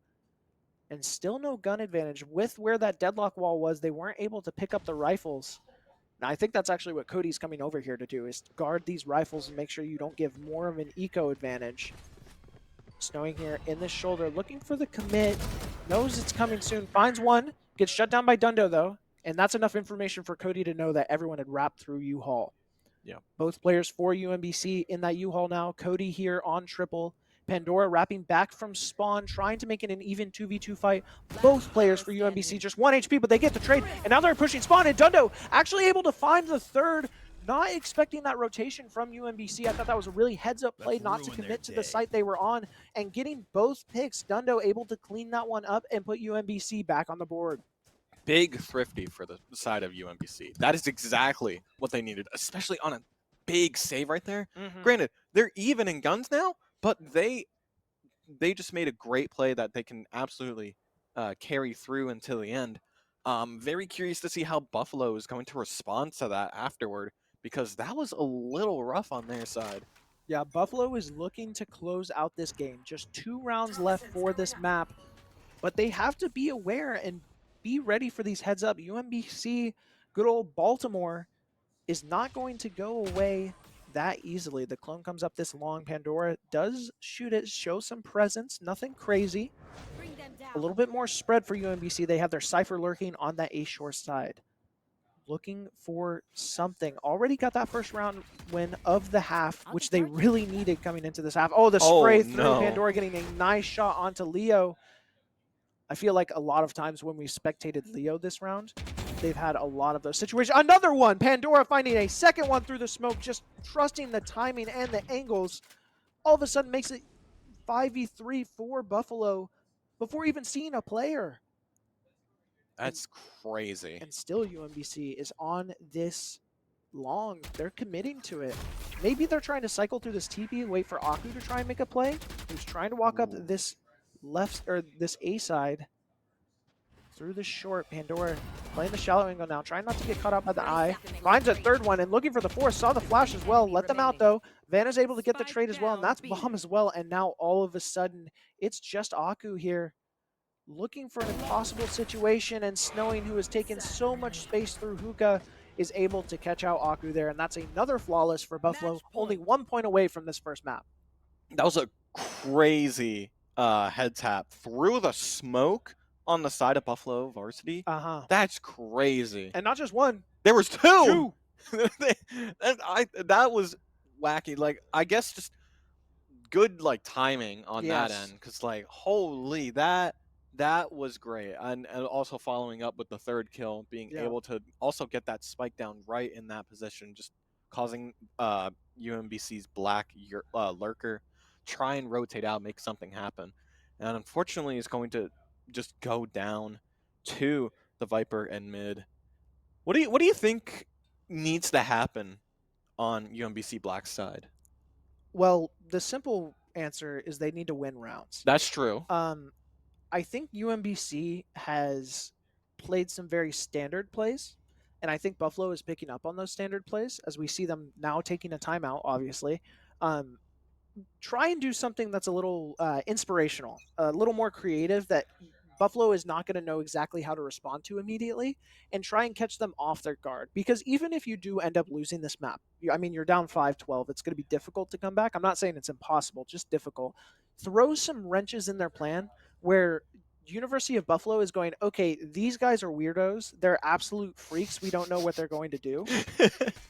and still no gun advantage. With where that deadlock wall was, they weren't able to pick up the rifles. Now, I think that's actually what Cody's coming over here to do, is guard these rifles and make sure you don't give more of an eco advantage. Snowing here in the shoulder, looking for the commit. Knows it's coming soon. Finds one. Gets shut down by Dundo, though. And that's enough information for Cody to know that everyone had wrapped through U-Haul. Yeah. Both players for UMBC in that U-Haul now. Cody here on triple. Pandora wrapping back from spawn, trying to make it an even 2v2 fight. Both players for UMBC just 1 HP, but they get the trade, and now they're pushing spawn, and Dundo actually able to find the third. Not expecting that rotation from UMBC. I thought that was a really heads-up play not to commit to the site they were on, and getting both picks. Dundo able to clean that one up and put UMBC back on the board. Big thrifty for the side of UMBC. That is exactly what they needed, especially on a big save right there. Granted, they're even in guns now, but they just made a great play that they can absolutely carry through until the end. Very curious to see how Buffalo is going to respond to that afterward, because that was a little rough on their side. Yeah, Buffalo is looking to close out this game. Just 2 rounds left for this map, but they have to be aware and be ready for these heads up. UMBC, good old Baltimore, is not going to go away that easily. The clone comes up this long. Pandora does shoot it, show some presence, nothing crazy. A little bit more spread for UMBC. They have their Cypher lurking on that A-Shore side. Looking for something. Already got that first round win of the half, which they really needed coming into this half. Oh, the spray through. No. Pandora getting a nice shot onto Leo. I feel like a lot of times when we spectated Leo this round, they've had a lot of those situations. Another one, Pandora finding a second one through the smoke, just trusting the timing and the angles. All of a sudden makes it 5v3 for Buffalo before even seeing a player. That's crazy. And still UMBC is on this long. They're committing to it. Maybe they're trying to cycle through this TP, wait for Aku to try and make a play. He's trying to walk up this left or this A side through the short. Pandora playing the shallow angle now, trying not to get caught out by the eye. Finds a third one and looking for the fourth. Saw the flash as well. Let them out though. Vanna's able to get the trade as well, and that's bomb as well. And now all of a sudden, it's just Aku here, looking for an impossible situation, and Snowing, who has taken so much space through Hookah, is able to catch out Aku there, and that's another flawless for Buffalo, only 1 point away from this first map. That was a crazy head tap through the smoke on the side of Buffalo Varsity. That's crazy. And not just one. There was two. That was wacky. Like, I guess just good like timing on that end, because like holy, that was great. And also following up with the third kill, being able to also get that spike down right in that position, just causing UMBC's black lurker try and rotate out, make something happen. And unfortunately it's going to just go down to the Viper and mid. What do you think needs to happen on UMBC Black's side? Well, the simple answer is they need to win rounds. That's true. I think UMBC has played some very standard plays, and I think Buffalo is picking up on those standard plays as we see them now taking a timeout, obviously. Try and do something that's a little inspirational, a little more creative, that Buffalo is not going to know exactly how to respond to immediately, and try and catch them off their guard. Because even if you do end up losing this map, I mean, you're down 5-12, it's going to be difficult to come back. I'm not saying it's impossible, just difficult. Throw some wrenches in their plan where University of Buffalo is going, okay, these guys are weirdos. They're absolute freaks. We don't know what they're going to do.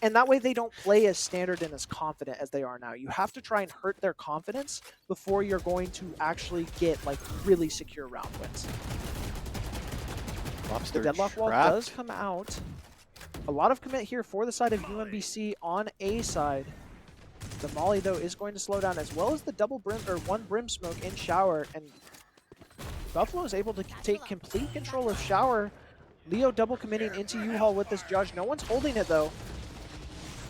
And that way they don't play as standard and as confident as they are now. You have to try and hurt their confidence before you're going to actually get like really secure round wins. Lobster the deadlock wall trapped. does come out. A lot of commit here for the side of UMBC on A side. The Molly, though, is going to slow down, as well as the double brim or one brim smoke in Shower, and Buffalo is able to take complete control of Shower. Leo double committing into U-Haul with this judge. No one's holding it though.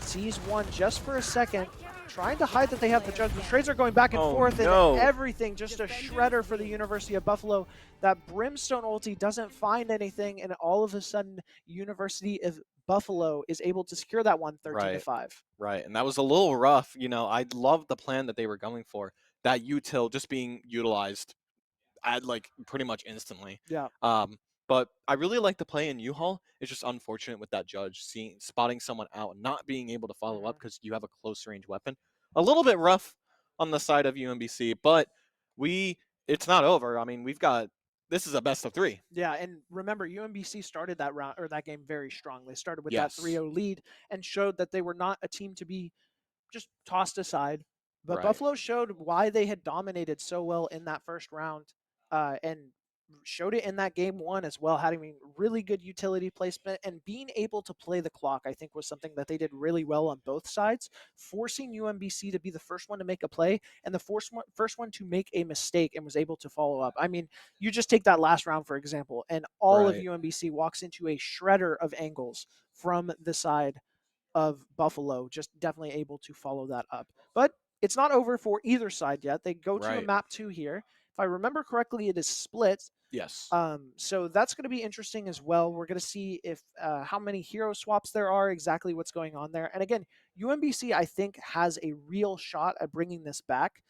Sees one just for a second, trying to hide that they have the judge. The trades are going back and forth, and everything just a shredder for the University of Buffalo. That Brimstone ulti doesn't find anything, and all of a sudden, University of Buffalo is able to secure that one 13-5. Right, and that was a little rough. You know, I love the plan that they were going for. That util just being utilized at like pretty much instantly. Yeah. But I really like the play in U-Haul. It's just unfortunate with that judge spotting someone out and not being able to follow up because you have a close range weapon. A little bit rough on the side of UMBC, but it's not over. I mean, this is a best of 3. Yeah, and remember, UMBC started that round or that game very strong. They started with that 3-0 lead and showed that they were not a team to be just tossed aside. But Buffalo showed why they had dominated so well in that first round, and showed it in that game 1 as well, having really good utility placement and being able to play the clock. I think was something that they did really well on both sides, forcing UMBC to be the first one to make a play and the first one to make a mistake and was able to follow up. I mean, you just take that last round, for example, and all of UMBC walks into a shredder of angles from the side of Buffalo, just definitely able to follow that up. But it's not over for either side yet. They go to a map 2 here. If I remember correctly, it is split. Yes. So that's going to be interesting as well. We're going to see if how many hero swaps there are, exactly what's going on there. And again, UMBC, I think, has a real shot at bringing this back.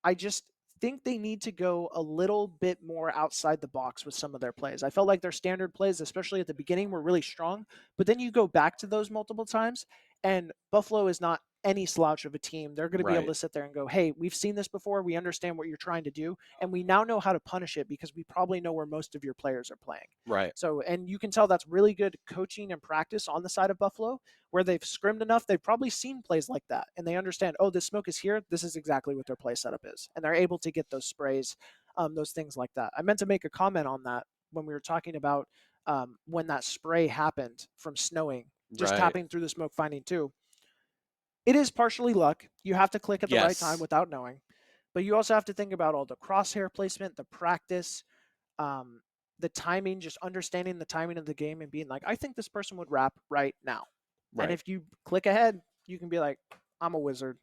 I just think they need to go a little bit more outside the box with some of their plays. I felt like their standard plays, especially at the beginning, were really strong. But then you go back to those multiple times, and Buffalo is not any slouch of a team. They're going to be able to sit there and go, hey, we've seen this before. We understand what you're trying to do. And we now know how to punish it because we probably know where most of your players are playing. Right. So, and you can tell that's really good coaching and practice on the side of Buffalo, where they've scrimmed enough. They've probably seen plays like that. And they understand, oh, this smoke is here. This is exactly what their play setup is. And they're able to get those sprays, those things like that. I meant to make a comment on that when we were talking about when that spray happened from snowing, just Right. tapping through the smoke, finding two. It is partially luck. You have to click at the right time Yes. without knowing, but you also have to think about all the crosshair placement, the practice, um, the timing, just understanding the timing of the game and being like, I think this person would wrap right now. And Right. if you click ahead, you can be like, I'm a wizard.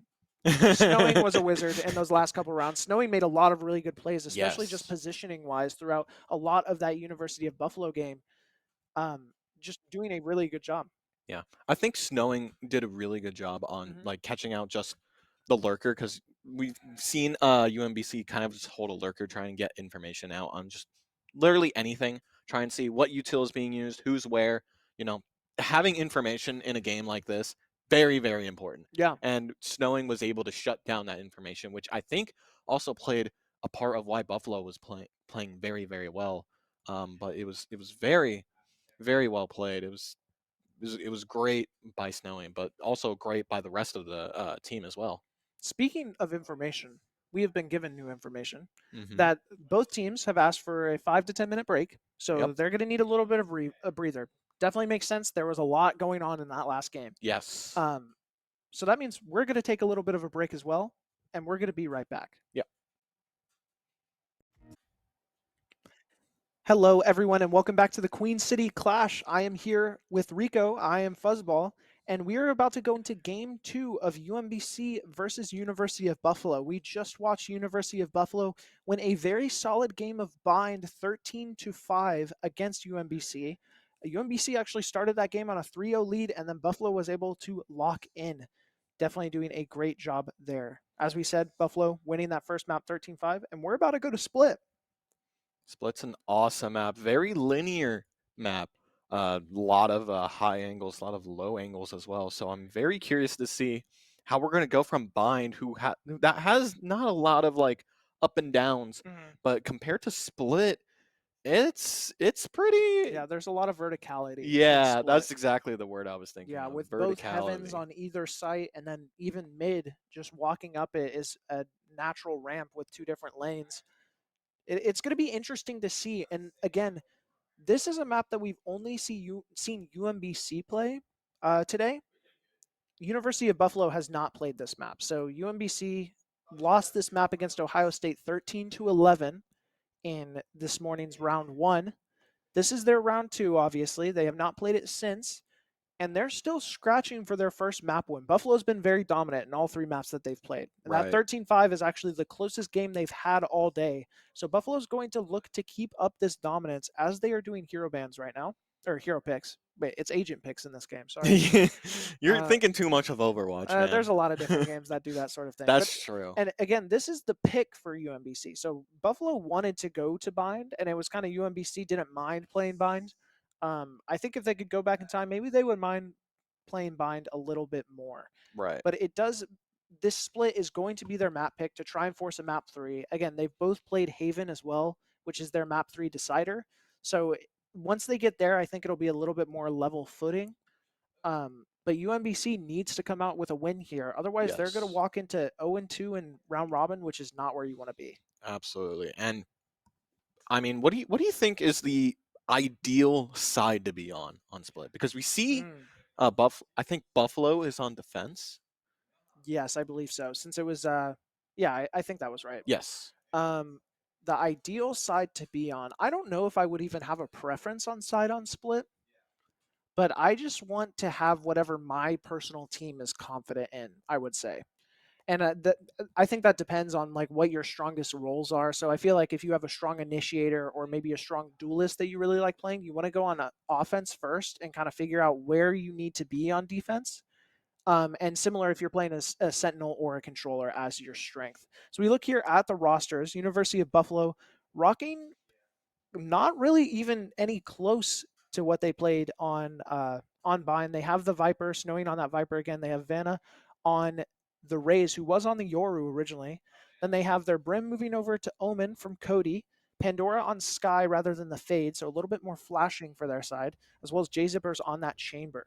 Snowing was a wizard in those last couple rounds. Snowing made a lot of really good plays, especially just Yes. positioning wise throughout a lot of that University of Buffalo game. Just doing a really good job. Yeah. I think Snowing did a really good job on Hmm. like catching out just the lurker because we've seen UMBC kind of just hold a lurker trying to get information out on just literally anything, try and see what util is being used, who's where, you know, having information in a game like this, very, very important. Yeah. And Snowing was able to shut down that information, which I think also played a part of why Buffalo was playing very, very well. But it was very, very well played. It was great by Snowing, but also great by the rest of the team as well. Speaking of information, we have been given new information Hmm. that both teams have asked for a 5 to 10 minute break. Yep. So they're going to need a little bit of a breather. Definitely makes sense. There was a lot going on in that last game. Yes. Um, so that means we're going to take a little bit of a break as well, and we're going to be right back. Yep. Hello, everyone, and welcome back to the Queen City Clash. I am here with Rico. I am Fuzzball, and we are about to go into Game 2 of UMBC versus University of Buffalo. We just watched University of Buffalo win a very solid game of bind 13-5 against UMBC. UMBC actually started that game on a 3-0 lead, and then Buffalo was able to lock in. Definitely doing a great job there. As we said, Buffalo winning that first map 13-5, and we're about to go to Split. Split's an awesome map, very linear map. A lot of high angles, a lot of low angles as well. So I'm very curious to see how we're gonna go from Bind, that has not a lot of like up and downs, Mhm. but compared to Split, it's pretty. Yeah, there's a lot of verticality in Yeah, Split. that's exactly the word I was thinking Yeah, of. with both heavens Verticality. on either site, and then even mid, just walking up it is a natural ramp with two different lanes. It's going to be interesting to see. And again, this is a map that we've only seen UMBC play today. University of Buffalo has not played this map. So UMBC lost this map against Ohio State 13-11 in this morning's round one. This is their round two, obviously. They have not played it since, and they're still scratching for their first map win. Buffalo's been very dominant in all three maps that they've played. And that Right. 13-5 is actually the closest game they've had all day. So Buffalo's going to look to keep up this dominance as they are doing hero bans right now, or hero picks. Wait, it's agent picks in this game. Sorry. You're Uh, thinking too much of Overwatch, there's man. a lot of different games that do that sort of thing. But That's true. and again, this is the pick for UMBC. So Buffalo wanted to go to bind, and it was kind of UMBC didn't mind playing bind. I think if they could go back in time, maybe they would mind playing bind a little bit more. Right. But it does. This split is going to be their map pick to try and force a map three. Again, they've both played Haven as well, which is their map three decider. So once they get there, I think it'll be a little bit more level footing. But UMBC needs to come out with a win here. Otherwise, they're going to Yes. walk into 0-2 in round robin, which is not where you want to be. Absolutely. And I mean, what do you think is the ideal side to be on Split? Because we see Mm, I think Buffalo is on defense. yes, I believe so. Since it was, yeah, I think that was right. Yes. Um, the ideal side to be on. I don't know if I would even have a preference on side on split, but I just want to have whatever my personal team is confident in. I would say, and I think that depends on like what your strongest roles are. So I feel like if you have a strong initiator or maybe a strong duelist that you really like playing, you want to go on offense first and kind of figure out where you need to be on defense. And similar if you're playing a sentinel or a controller as your strength. So we look here at the rosters. University of Buffalo rocking not really even any close to what they played on Bind. They have the Viper, snowing on that Viper again. They have Vanna on the Rays, who was on the Yoru originally. Then they have their Brim moving over to Omen from Cody. Pandora on Sky rather than the Fade, so a little bit more flashing for their side, as well as J Zippers on that Chamber.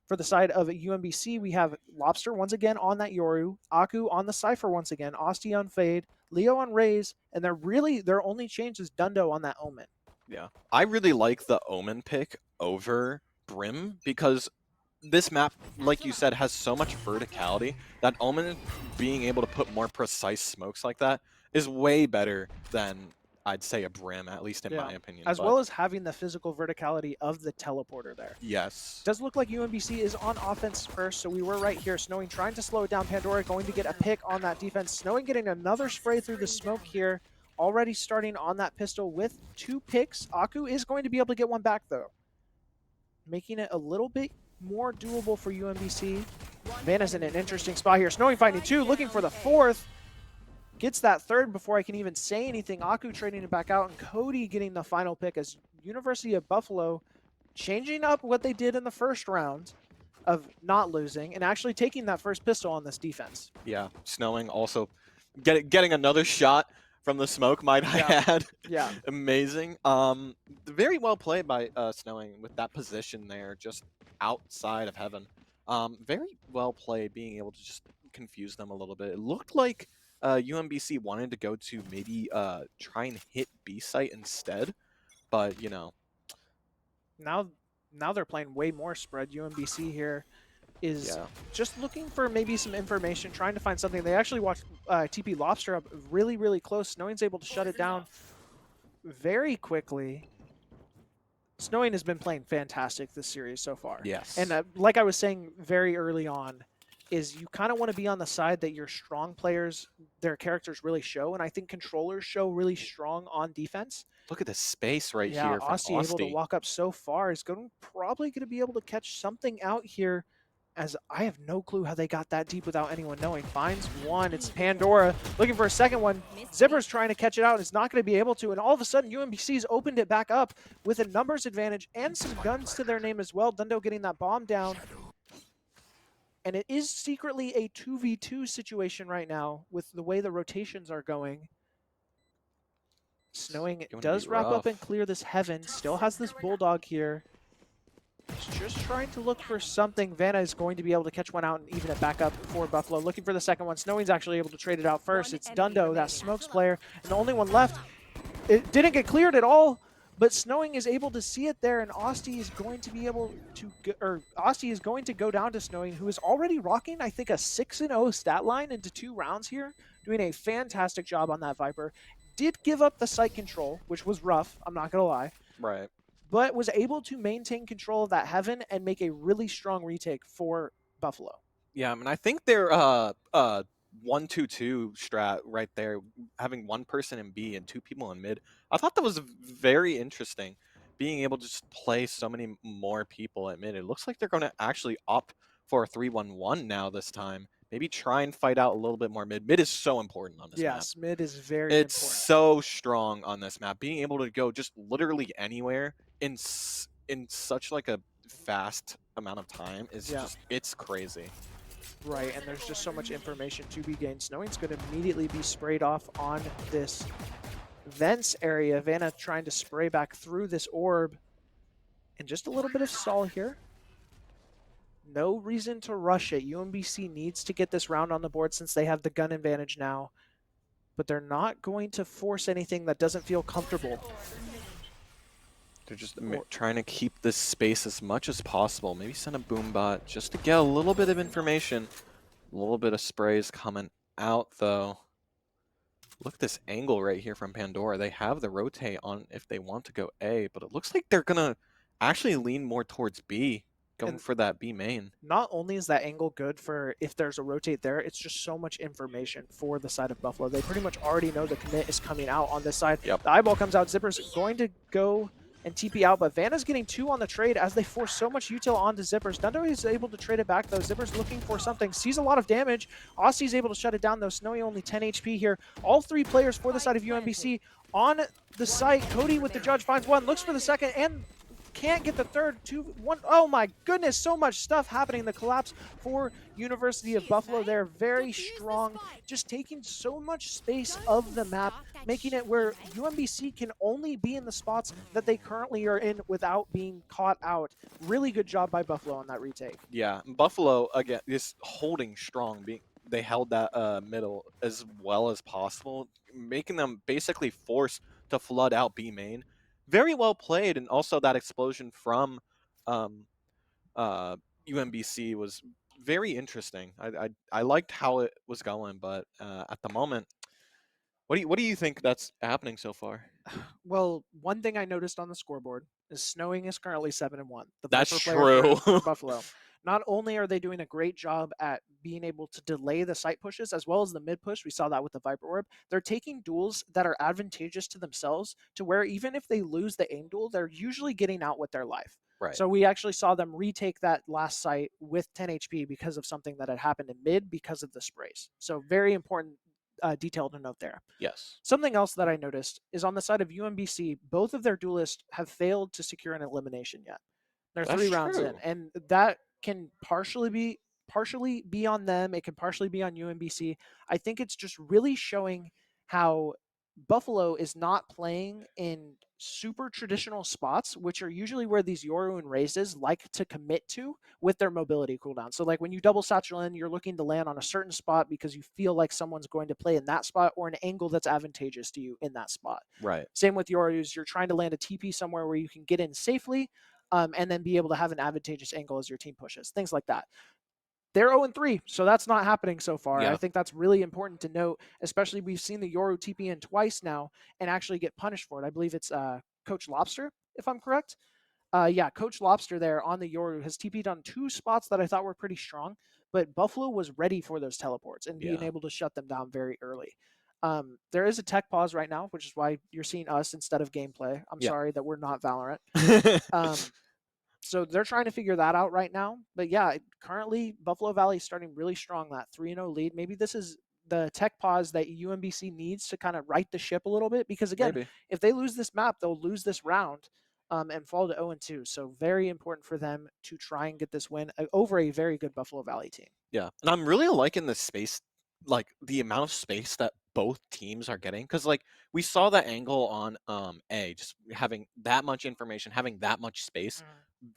For the side of UMBC, we have Lobster once again on that Yoru, Aku on the Cypher once again, Osti on Fade, Leo on Rays, and they're really their only change is Dundo on that Omen. Yeah. I really like the Omen pick over Brim because this map, like you said, has so much verticality that Omen being able to put more precise smokes like that is way better than I'd say a Brim, at least in Yeah. my opinion. As But well as having the physical verticality of the teleporter there. yes. Does look like UMBC is on offense first, so we were right here. Snowing trying to slow it down. Pandora going to get a pick on that defense. Snowing getting another spray through the smoke here. Already starting on that pistol with 2 picks. Aku is going to be able to get one back, though. Making it a little bit more doable for UMBC. Vanna's in an interesting spot here. Snowing finding 2, looking for the 4th. Gets that 3rd before I can even say anything. Aku trading it back out, and Cody getting the final pick as University of Buffalo changing up what they did in the first round of not losing and actually taking that first pistol on this defense. Yeah. Snowing also getting another shot from the smoke, might I Yeah. add. Yeah. Amazing. Very well played by Snowing with that position there, just outside of heaven. Very well played, being able to just confuse them a little bit. It looked like UMBC wanted to go to maybe try and hit B site instead, but you know. Now they're playing way more spread. UMBC here is Yeah. just looking for maybe some information, trying to find something. They actually watched TP Lobster up really, really close. Snowing's able to shut it down very quickly. Snowing has been playing fantastic this series so far. Yes. And like I was saying very early on, is you kind of want to be on the side that your strong players, their characters really show. And I think controllers show really strong on defense. Look at the space right Yeah, here from Austin able to Austin. walk up so far is probably going to be able to catch something out here, as I have no clue how they got that deep without anyone knowing. Finds one. It's Pandora looking for a second one. Zipper's trying to catch it out and is not going to be able to. And all of a sudden, UMBC's opened it back up with a numbers advantage and some guns to their name as well. Dundo getting that bomb down. And it is secretly a 2v2 situation right now with the way the rotations are going. Snowing does wrap up and clear this heaven. Still has this Bulldog here. He's just trying to look for something. Vanna is going to be able to catch one out and even it back up for Buffalo. Looking for the second one. Snowing's actually able to trade it out first. It's Dundo, that smokes player, and the only one left. It didn't get cleared at all, but Snowing is able to see it there, and Austin is going to be able to, Austin is going to go down to Snowing, who is already rocking, I think, a 6-0 stat line into 2 rounds here, doing a fantastic job on that Viper. Did give up the sight control, which was rough, I'm not going to lie. Right. But was able to maintain control of that heaven and make a really strong retake for Buffalo. Yeah, I mean, I think their 1-2-2 strat right there, having one person in B and 2 people in mid, I thought that was very interesting. Being able to just play so many more people at mid. It looks like they're going to actually opt for a 3-1-1 now this time. Maybe try and fight out a little bit more mid. Mid is so important on this map. Yes, mid is very It's important. so strong on this map. Being able to go just literally anywhere in such like a fast amount of time is just, it's crazy. Right, and there's just so much information to be gained. Snowing's going to immediately be sprayed off on this vents area. Vanna trying to spray back through this orb. And just a little bit of stall here. No reason to rush it. UMBC needs to get this round on the board since they have the gun advantage now. But they're not going to force anything that doesn't feel comfortable. They're just trying to keep this space as much as possible. Maybe send a boom bot just to get a little bit of information. A little bit of sprays coming out, though. Look at this angle right here from Pandora. They have the rotate on if they want to go A, but it looks like they're going to actually lean more towards B, going for that B main. Not only is that angle good for if there's a rotate there, it's just so much information for the side of Buffalo. They pretty much already know the commit is coming out on this side. Yep. The eyeball comes out. Zipper's going to go and TP out, but Vanna's getting 2 on the trade as they force so much util onto Zippers. Dundo is able to trade it back, though. Zippers looking for something, sees a lot of damage. Aussie's able to shut it down, though. Snowy only 10 HP here. All 3 players for the side of UMBC on the site. Cody with the judge finds one, looks for the second, and can't get the third. 2-1. Oh my goodness, so much stuff happening. The collapse for University of Buffalo there, very strong, just taking so much space of the map, making it where UMBC can only be in the spots that they currently are in without being caught out. Really good job by Buffalo on that retake. Yeah, Buffalo, again, is holding strong. They held that middle as well as possible, making them basically forced to flood out B main. very well played, and also that explosion from um, uh, UMBC was very interesting. I liked how it was going, but at the moment, what do you think that's happening so far? Well, one thing I noticed on the scoreboard is Snowing is currently 7-1, the That's Viper player true. for Buffalo. Not only are they doing a great job at being able to delay the site pushes as well as the mid push, we saw that with the Viper Orb, they're taking duels that are advantageous to themselves to where even if they lose the aim duel, they're usually getting out with their life. Right. So we actually saw them retake that last site with 10 HP because of something that had happened in mid because of the sprays. So very important detail to note there. Yes. Something else that I noticed is on the side of UMBC, both of their duelists have failed to secure an elimination yet. They're That's 3 rounds in, true. and that can partially be on them. It can partially be on UMBC. I think it's just really showing how Buffalo is not playing in super traditional spots, which are usually where these Yoru and Razes like to commit to with their mobility cooldown. So, like when you double satchel in, you're looking to land on a certain spot because you feel like someone's going to play in that spot or an angle that's advantageous to you in that spot. Right. Same with Yorus, you're trying to land a TP somewhere where you can get in safely, and then be able to have an advantageous angle as your team pushes, things like that. They're 0-3, so that's not happening so far. I Yeah. think that's really important to note, especially we've seen the Yoru TP in twice now and actually get punished for it. I believe it's Coach Lobster, if I'm correct. Yeah, Coach Lobster there on the Yoru has TP'd on 2 spots that I thought were pretty strong, but Buffalo was ready for those teleports and being Yeah. able to shut them down very early. There is a tech pause right now, which is why you're seeing us instead of gameplay. I'm Yeah. sorry that we're not Valorant. Um, so they're trying to figure that out right now. But yeah, currently Buffalo Valley is starting really strong, that 3-0 lead. Maybe this is the tech pause that UMBC needs to kind of right the ship a little bit because again, Maybe. if they lose this map, they'll lose this round and fall to 0-2. So very important for them to try and get this win over a very good Buffalo Valley team. Yeah. And I'm really liking the space, like the amount of space that both teams are getting. Cause like we saw that angle on A, just having that much information, having that much space.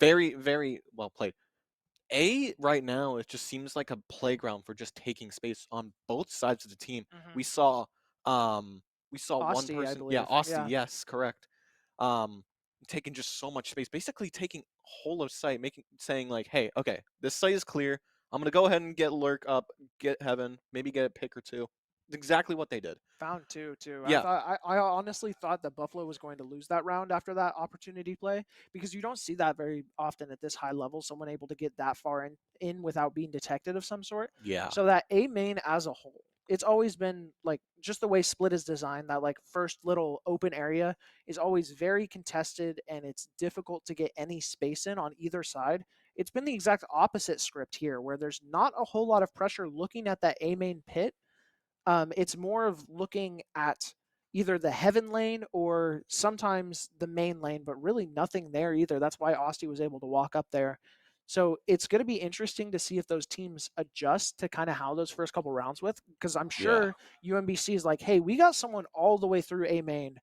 Very, very well played. A right now, it just seems like a playground for just taking space on both sides of the team. Mm-hmm. We saw one Asti, I person, yeah, believe. Austin, Yeah, yes, correct. Um taking just so much space, basically taking whole of site, making saying like, hey, okay, this site is clear. I'm gonna go ahead and get lurk up, get heaven, maybe get a pick or two. Exactly what they did. found two too. I Yeah, thought I honestly thought that Buffalo was going to lose that round after that opportunity play because you don't see that very often at this high level. Someone able to get that far in without being detected of some sort. yeah, So that A main as a whole, it's always been like just the way Split is designed. That like first little open area is always very contested and it's difficult to get any space in on either side. It's been the exact opposite script here, where there's not a whole lot of pressure looking at that A main pit. It's more of looking at either the heaven lane or sometimes the main lane, but really nothing there either. That's why Asti was able to walk up there. So it's going to be interesting to see if those teams adjust to kind of how those first couple rounds with, because I'm yeah, sure UMBC is like, hey, we got someone all the way through A main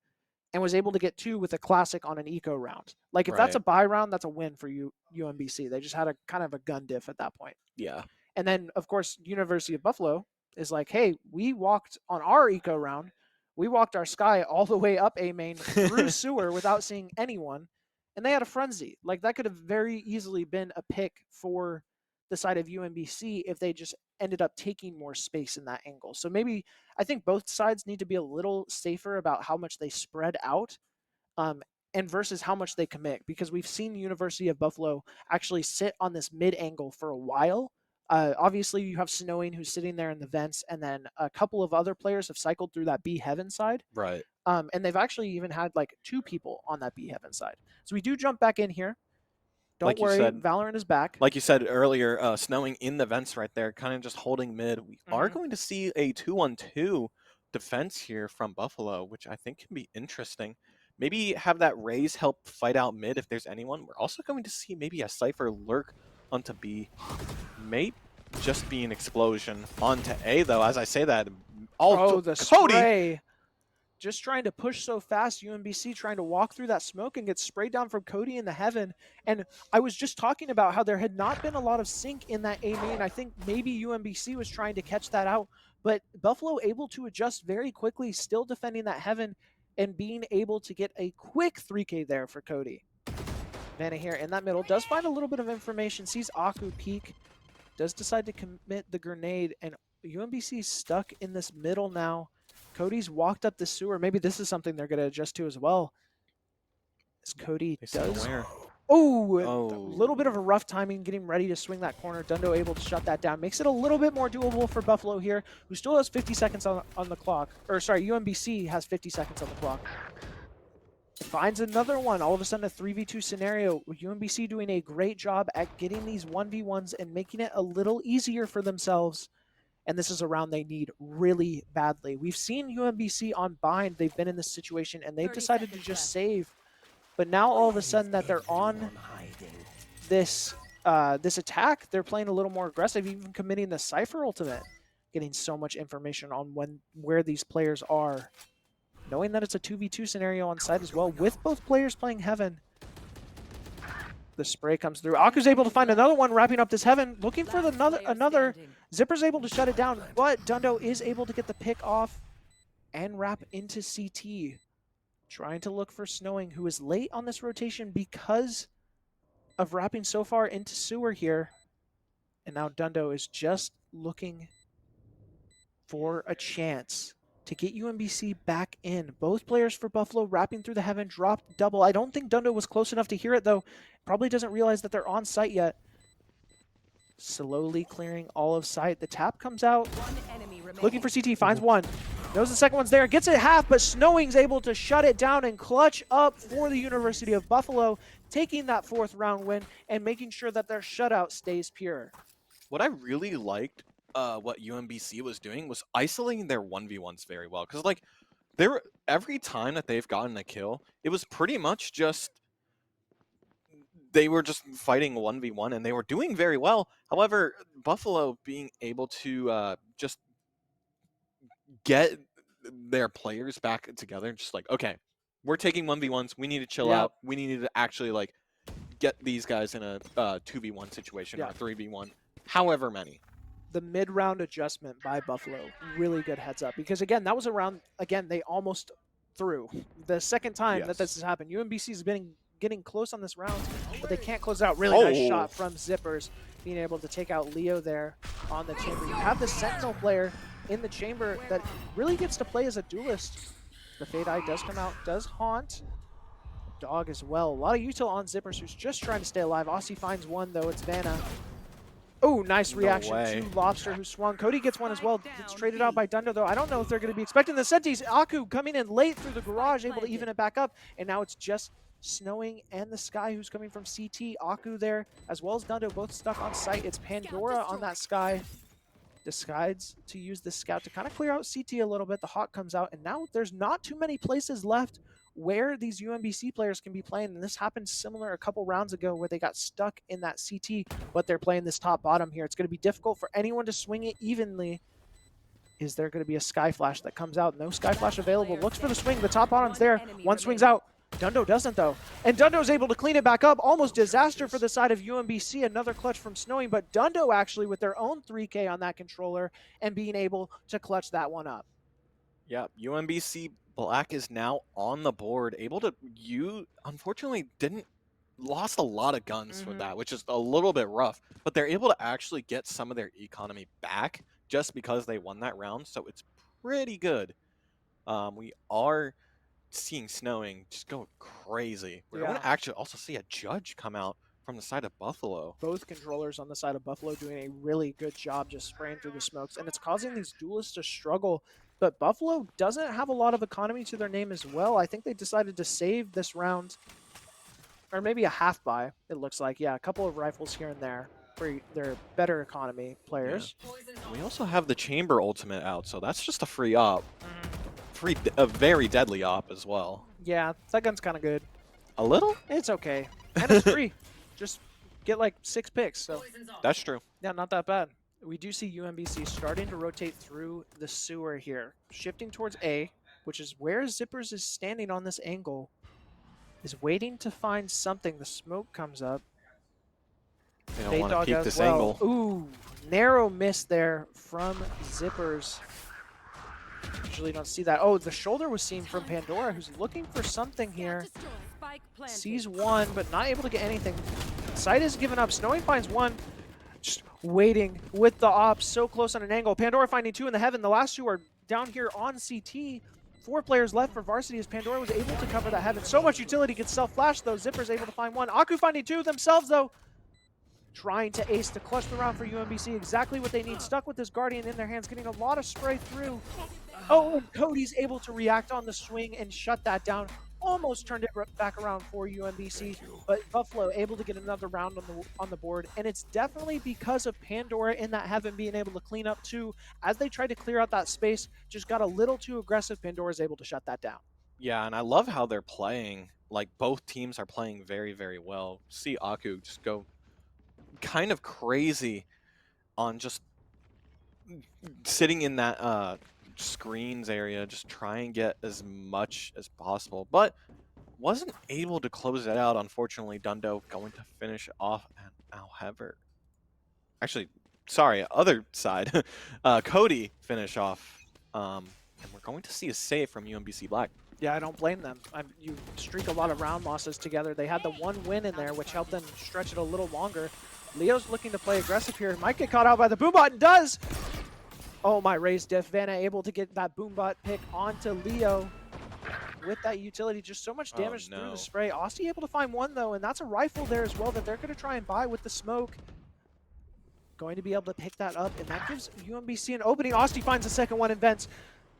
and was able to get 2 with a classic on an eco round. Like if that's right, a buy round, that's a win for UMBC. They just had a kind of a gun diff at that point. yeah, And then, of course, University of Buffalo is like, hey, we walked on our eco round. We walked our sky all the way up A main through sewer without seeing anyone. And they had a frenzy. Like that could have very easily been a pick for the side of UMBC if they just ended up taking more space in that angle. So maybe I think both sides need to be a little safer about how much they spread out um, and versus how much they commit because we've seen University of Buffalo actually sit on this mid angle for a while. Obviously, you have Snowing who's sitting there in the vents, and then a couple of other players have cycled through that B Heaven side. right. And they've actually even had like 2 people on that B Heaven side. So we do jump back in here. Don't Like you worry, said, Valorant is back. like you said earlier, snowing in the vents right there, kind of just holding mid. We are Mm-hmm. going to see a 2-on-2 defense here from Buffalo, which I think can be interesting. Maybe have that Raze help fight out mid if there's anyone. We're also going to see maybe a Cypher lurk onto B. May just be an explosion onto A, though. As I say that, Oh, all the Cody. spray. Just trying to push so fast, UMBC trying to walk through that smoke and get sprayed down from Cody in the heaven. And I was just talking about how there had not been a lot of sync in that A main. I think maybe UMBC was trying to catch that out, but Buffalo able to adjust very quickly, still defending that heaven. and being able to get a quick 3K there for Cody. Vanna here in that middle does find a little bit of information, sees Aku peek, does decide to commit the grenade, and UMBC stuck in this middle now. Cody's walked up the sewer. Maybe this is something they're going to adjust to as well. As Cody does. Oh, a little bit of a rough timing, getting ready to swing that corner. Dundo able to shut that down. Makes it a little bit more doable for Buffalo here, who still has 50 seconds on the clock. Or sorry, UMBC has 50 seconds on the clock. Finds another one. All of a sudden, a 3v2 scenario. UMBC doing a great job at getting these 1v1s and making it a little easier for themselves. And this is a round they need really badly. We've seen UMBC on bind. They've been in this situation, and they've decided to just save. But now all of a sudden that they're on this this attack, they're playing a little more aggressive, even committing the Cypher ultimate, getting so much information on where these players are. Knowing that it's a 2v2 scenario on site as well, with both players playing Heaven. The spray comes through. Aku's able to find another one, wrapping up this Heaven, looking for another. Zipper's able to shut it down, but Dundo is able to get the pick off and wrap into CT. Trying to look for Snowing, who is late on this rotation because of wrapping so far into sewer here. And now Dundo is just looking for a chance to get UMBC back in. Both players for Buffalo wrapping through the Heaven, dropped double. I don't think Dundo was close enough to hear it, though. Probably doesn't realize that they're on site yet. Slowly clearing all of sight. The tap comes out. Looking for CT, finds one. Knows the second one's there, gets it half, but Snowing's able to shut it down and clutch up for the University of Buffalo, taking that 4th round win and making sure that their shutout stays pure. What I really liked what UMBC was doing was isolating their 1v1s very well. Because, like, every time that they've gotten a kill, it was pretty much just they were just fighting 1v1 and they were doing very well. However, Buffalo being able to just get their players back together, just like, okay, we're taking 1v1s, we need to chill out, we need to actually like get these guys in a 2v1 situation or a 3v1, however many. The mid-round adjustment by Buffalo, really good heads up, because again, that was a round, again, they almost threw. The second time that this has happened, UMBC's been getting close on this round, but they can't close out. Really nice shot from Zippers, being able to take out Leo there on the chamber. You have the Sentinel player in the chamber that really gets to play as a duelist. The Fade Eye does come out, does haunt. Dog as well. A lot of util on Zippers, who's just trying to stay alive. Aussie finds one, though. It's Vanna. Oh, nice reaction to Lobster, who swung. Cody gets one as well. It's traded out by Dundo, though. I don't know if they're going to be expecting the Sentis. Aku coming in late through the garage, able to even it back up. And now it's just Snowing and the Sky who's coming from CT. Aku there, as well as Dundo, both stuck on site. It's Pandora on that Sky. Decides to use the Scout to kind of clear out CT a little bit. The Hawk comes out, and now there's not too many places left where these UMBC players can be playing. And this happened similar a couple rounds ago where they got stuck in that CT, but they're playing this top-bottom here. It's going to be difficult for anyone to swing it evenly. Is there going to be a Sky Flash that comes out? No Sky Flash available. Looks for the swing. The top-bottom's there. One swings out. Dundo doesn't, though. And Dundo's able to clean it back up. Almost disaster for the side of UMBC. Another clutch from Snowing, but Dundo actually with their own 3K on that controller and being able to clutch that one up. Yeah, UMBC Black is now on the board, able to unfortunately lost a lot of guns for that, which is a little bit rough, but they're able to actually get some of their economy back just because they won that round, so it's pretty good. We are seeing Snowing just go crazy. We're going to actually also see a judge come out from the side of Buffalo. Both controllers on the side of Buffalo doing a really good job just spraying through the smokes, and it's causing these duelists to struggle. But Buffalo doesn't have a lot of economy to their name as well. I think they decided to save this round, or maybe a half buy, it looks like. Yeah, a couple of rifles here and there for their better economy players. Yeah. We also have the Chamber ultimate out, so that's just a free op. A very deadly op as well. Yeah, that gun's kind of good. A little? It's okay. And it's free. Just get like 6 picks. So that's true. Yeah, not that bad. We do see UMBC starting to rotate through the sewer here. Shifting towards A, which is where Zippers is standing on this angle. Is waiting to find something. The smoke comes up. They don't want to keep this angle. Ooh, narrow miss there from Zippers. Usually don't see that. Oh, the shoulder was seen from Pandora, who's looking for something here. Sees one, but not able to get anything. Sight is given up. Snowy finds one. Just waiting with the ops, so close on an angle. Pandora finding two in the heaven. The last two are down here on CT. 4 players left for Varsity as Pandora was able to cover that heaven. So much utility gets self-flashed though. Zipper's able to find one. Aku finding two themselves though. Trying to ace to clutch the round for UMBC. Exactly what they need. Stuck with this Guardian in their hands, getting a lot of spray through. Oh, and Cody's able to react on the swing and shut that down. Almost turned it back around for UMBC, but Buffalo able to get another round on the board, and it's definitely because of Pandora in that heaven being able to clean up too. As they tried to clear out that space, just got a little too aggressive. Pandora's able to shut that down. Yeah, and I love how they're playing. Like, both teams are playing very, very well. See Aku just go kind of crazy on just sitting in that screens area, just try and get as much as possible, but wasn't able to close it out. Unfortunately, Dundo going to finish off, and however, actually, sorry, other side, Cody finish off, and we're going to see a save from UMBC Black. Yeah, I don't blame them. You streak a lot of round losses together. They had the one win in there, which helped them stretch it a little longer. Leo's looking to play aggressive here. Might get caught out by the Boombot, and does! Oh my, raised diff. Vanna able to get that Boombot pick onto Leo with that utility. Just so much damage through the spray. Aussie able to find one though, and that's a rifle there as well that they're going to try and buy with the smoke. Going to be able to pick that up, and that gives UMBC an opening. Aussie finds the second one and vents.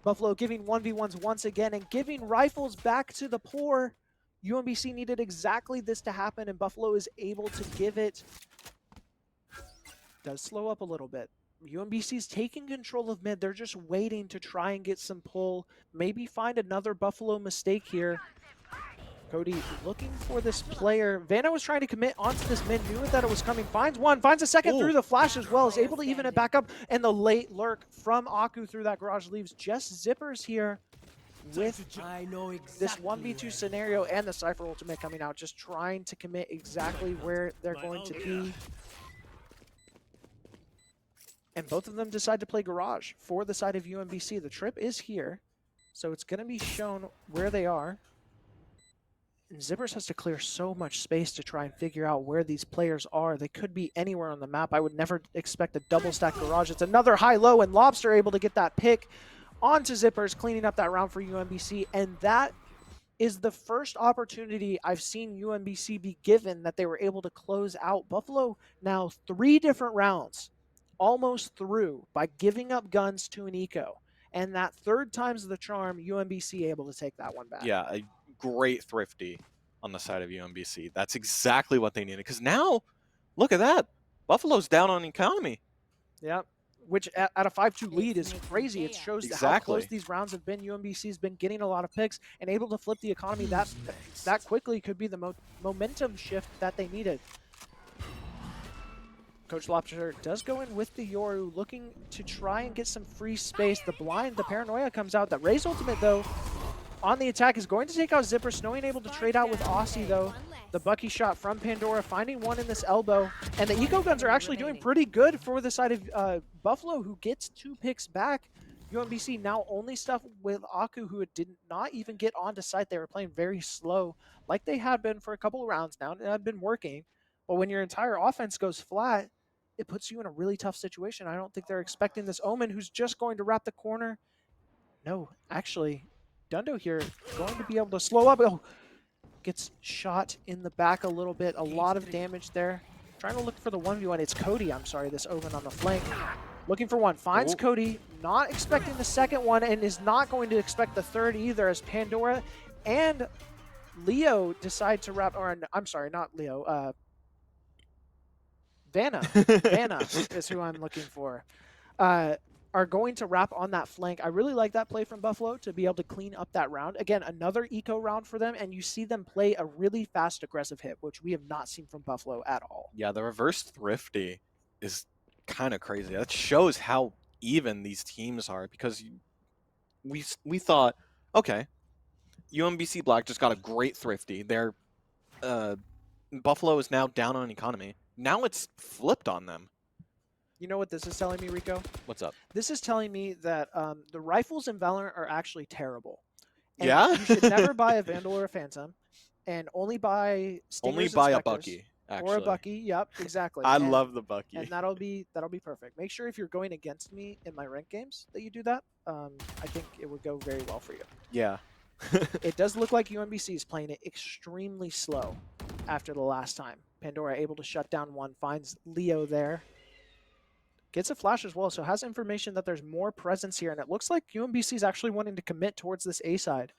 Buffalo giving 1v1s once again and giving rifles back to the poor. UMBC needed exactly this to happen, and Buffalo is able to give it. Does slow up a little bit. UMBC's taking control of mid. They're just waiting to try and get some pull. Maybe find another Buffalo mistake here. Cody looking for this player. Vanna was trying to commit onto this mid, knew that it was coming. Finds one, finds a second through the flash as well. Is able to even it back up. And the late lurk from Aku through that garage leaves just Zippers here with this 1v2 scenario and the Cypher ultimate coming out. Just trying to commit exactly where they're going to be. And both of them decide to play garage for the side of UMBC. The trip is here, so it's going to be shown where they are. And Zippers has to clear so much space to try and figure out where these players are. They could be anywhere on the map. I would never expect a double stack garage. It's another high-low, and Lobster able to get that pick onto Zippers, cleaning up that round for UMBC. And that is the first opportunity I've seen UMBC be given that they were able to close out. Buffalo now 3 different rounds almost through by giving up guns to an eco. And that third time's the charm, UMBC able to take that one back. Yeah, a great thrifty on the side of UMBC. That's exactly what they needed. Because now, look at that. Buffalo's down on economy. Yeah, which at a 5-2 lead is crazy. It shows how close these rounds have been. UMBC's been getting a lot of picks and able to flip the economy that quickly could be the momentum shift that they needed. Coach Lobster does go in with the Yoru, looking to try and get some free space. The blind, the paranoia comes out. That Ray's ultimate, though, on the attack is going to take out Zipper. Snowing able to trade out with Aussie, though. The Bucky shot from Pandora, finding one in this elbow. And the eco guns are actually doing pretty good for the side of Buffalo, who gets 2 picks back. UMBC now only stuff with Aku, who did not even get onto site. They were playing very slow, like they had been for a couple of rounds now. It had been working. But when your entire offense goes flat, it puts you in a really tough situation. I don't think they're expecting this Omen, who's just going to wrap the corner. No, actually, Dundo here going to be able to slow up. Oh, gets shot in the back a little bit. A lot of damage there. Trying to look for the 1v1. It's Cody, I'm sorry, this Omen on the flank. Looking for one. Finds Cody, not expecting the second one, and is not going to expect the third either, as Pandora and Leo decide to wrap, or I'm sorry, not Leo, Vanna is who I'm looking for, are going to wrap on that flank. I really like that play from Buffalo to be able to clean up that round. Again, another eco round for them, and you see them play a really fast, aggressive hit, which we have not seen from Buffalo at all. Yeah, the reverse thrifty is kind of crazy. That shows how even these teams are, because we thought, okay, UMBC Black just got a great thrifty. Their Buffalo is now down on economy. Now it's flipped on them. You know what this is telling me, Rico? What's up? This is telling me that the rifles in Valorant are actually terrible. And Yeah? you should never buy a Vandal or a Phantom, and only buy Only Stingers and buy a Spectres. Bucky, Or a actually. Bucky, yep, exactly. I and, love the Bucky. And that'll be perfect. Make sure if you're going against me in my ranked games that you do that. I think it would go very well for you. Yeah. It does look like UMBC is playing it extremely slow after the last time. Pandora able to shut down one, finds Leo there. Gets a flash as well, so has information that there's more presence here, and it looks like UMBC is actually wanting to commit towards this A side.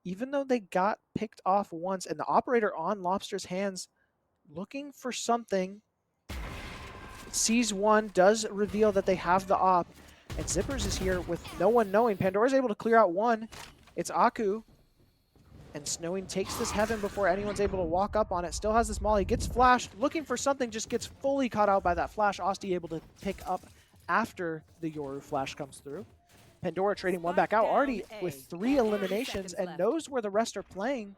Even though they got picked off once, and the operator on Lobster's hands looking for something. Sees one, does reveal that they have the op, and Zippers is here with no one knowing. Pandora's able to clear out one. It's Aku, and Snowing takes this heaven before anyone's able to walk up on it. Still has this molly, gets flashed, looking for something, just gets fully caught out by that flash. Osti able to pick up after the Yoru flash comes through. Pandora trading one back out, already with 3 eliminations, and knows where the rest are playing.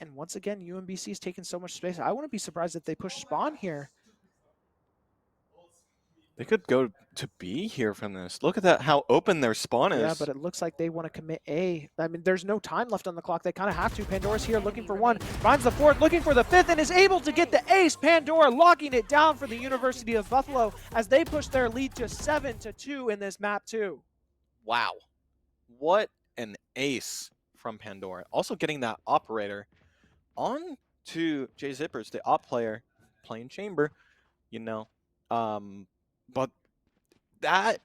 And once again, UMBC is taking so much space. I wouldn't be surprised if they push spawn here. They could go to B here from this. Look at that, how open their spawn is. Yeah, but it looks like they want to commit A. I mean, there's no time left on the clock. They kind of have to. Pandora's here looking for one. Finds the fourth, looking for the fifth, and is able to get the ace. Pandora locking it down for the University of Buffalo as they push their lead to 7-2 in this map 2. Wow. What an ace from Pandora. Also getting that operator on to Jay Zippers, the op player, playing chamber, you know. But that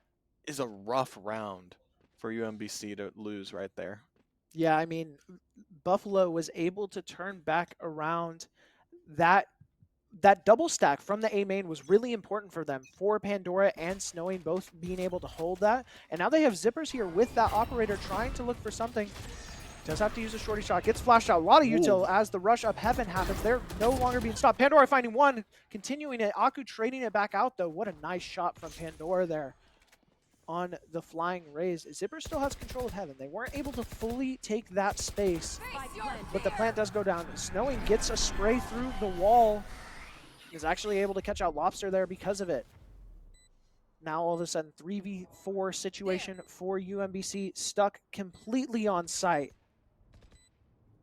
is a rough round for UMBC to lose right there. Yeah, I mean, Buffalo was able to turn back around. That double stack from the A main was really important for them, for Pandora and Snowing both being able to hold that. And now they have Zippers here with that operator trying to look for something. Does have to use a shorty shot. Gets flashed out. A lot of util as the rush up heaven happens. They're no longer being stopped. Pandora finding one, continuing it. Aku trading it back out, though. What a nice shot from Pandora there on the flying raise. Zipper still has control of heaven. They weren't able to fully take that space, but the plant does go down. Snowing gets a spray through the wall. Is actually able to catch out Lobster there because of it. Now all of a sudden, 3v4 situation for UMBC, stuck completely on site.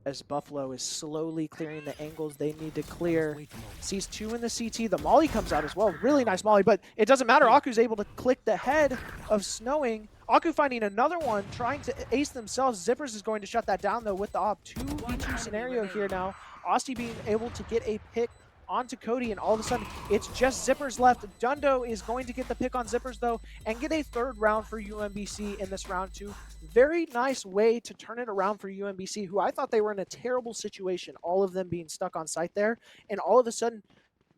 As Buffalo is slowly clearing the angles they need to clear. Sees 2 in the CT. The molly comes out as well. Really nice molly, but it doesn't matter. Aku's able to click the head of Snowing. Aku finding another one, trying to ace themselves. Zippers is going to shut that down, though, with the op. 2v2 scenario here now. Osti being able to get a pick onto Cody, and all of a sudden, it's just Zippers left. Dundo is going to get the pick on Zippers, though, and get a 3rd round for UMBC in this round 2. Very nice way to turn it around for UMBC, who I thought they were in a terrible situation, all of them being stuck on site there, and all of a sudden,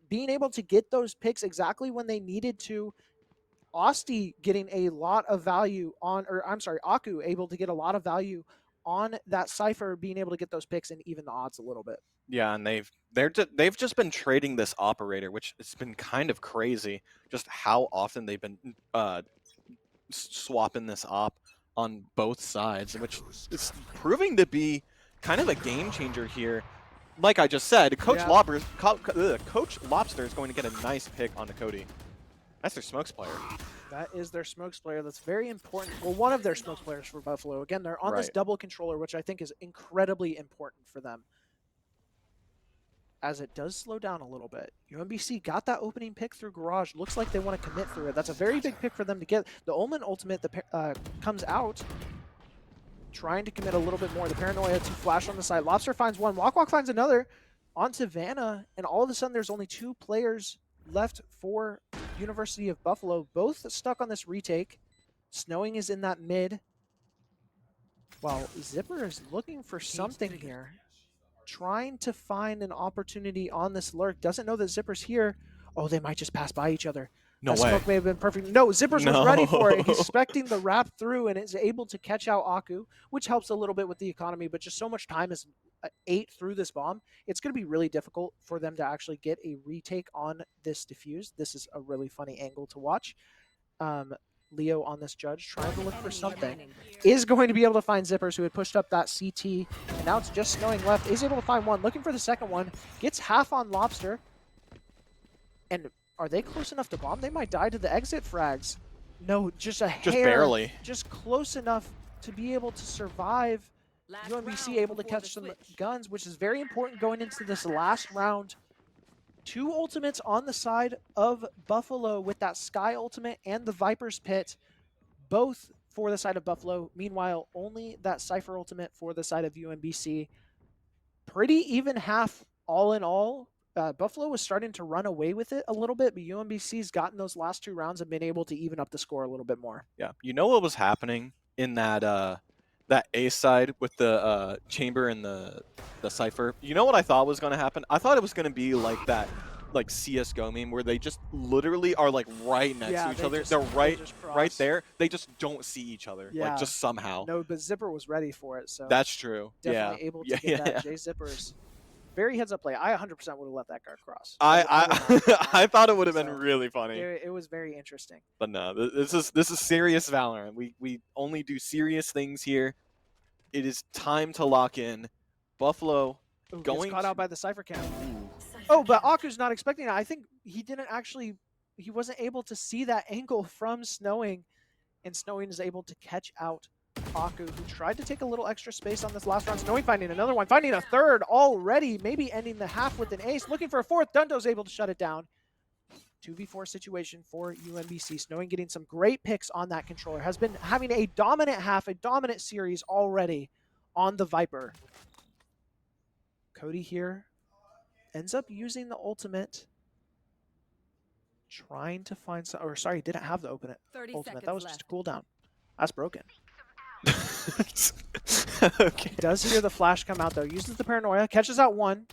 being able to get those picks exactly when they needed to. Osti getting a lot of value on, or I'm sorry, Aku able to get a lot of value on that Cypher, being able to get those picks and even the odds a little bit. Yeah, and they've just been trading this operator, which it's been kind of crazy, just how often they've been swapping this op on both sides, which is proving to be kind of a game changer here. Like I just said, Coach Lobster is going to get a nice pick on the Cody. That's their smokes player. That is their smokes player. That's very important. Well, one of their smokes players for Buffalo. Again, they're on this double controller, which I think is incredibly important for them. As it does slow down a little bit. UMBC got that opening pick through Garage. Looks like they want to commit through it. That's a very big pick for them to get. The Omen ultimate comes out, trying to commit a little bit more. The Paranoia to flash on the side. Lobster finds one. Walk finds another onto Vanna, and all of a sudden there's only 2 players left for University of Buffalo, both stuck on this retake. Snowing is in that mid, while Zipper is looking for something here. Trying to find an opportunity on this lurk. Doesn't know that Zipper's here. Oh, they might just pass by each other. No way. Smoke may have been perfect. No, Zippers was ready for it. He's expecting the wrap through and is able to catch out Aku, which helps a little bit with the economy, but just so much time is ate through this bomb. It's going to be really difficult for them to actually get a retake on this defuse. This is a really funny angle to watch. Leo on this judge trying to look for something. Is going to be able to find Zippers, who had pushed up that CT. And now it's just Snowing left. Is able to find one. Looking for the second one. Gets half on Lobster. And Are they close enough to bomb? They might die to the exit frags. No, just a Just hair. barely. Just close enough to be able to survive. Last UMBC round able to before catch the some switch. guns, which is very important going into this last round. 2 ultimates on the side of Buffalo with that Sky ultimate and the Viper's Pit, both for the side of Buffalo. Meanwhile, only that Cypher ultimate for the side of UMBC. Pretty even half all in all. Buffalo was starting to run away with it a little bit, but UMBC's gotten those last 2 rounds and been able to even up the score a little bit more. Yeah, you know what was happening in that that A side with the chamber and the Cypher? You know what I thought was going to happen? I thought it was going to be like that, like CS:GO meme where they just literally are like right next to each other. They're right there. They just don't see each other, like just somehow. No, but Zipper was ready for it, so that's true. definitely able to get that. Jay Zipper's very heads up play. I 100% would have let that guard cross. I thought it would have been really funny. It was very interesting. But no, this is serious Valorant. We only do serious things here. It is time to lock in. Buffalo going caught out by the Cypher cam. Oh, but Aku's not expecting that. I think he didn't actually. He wasn't able to see that angle from Snowing, and Snowing is able to catch out Aku, who tried to take a little extra space on this last round. Snowing finding another one, finding a third already, maybe ending the half with an ace, looking for a fourth. Dundo's able to shut it down. 2v4 situation for UMBC. Snowing getting some great picks on that controller. Has been having a dominant half, a dominant series already on the Viper. Cody here ends up using the ultimate. Trying to find some, or sorry, didn't have the ultimate. That was just a cooldown. That's broken. Okay. Does hear the flash come out though. Uses the paranoia, catches out one.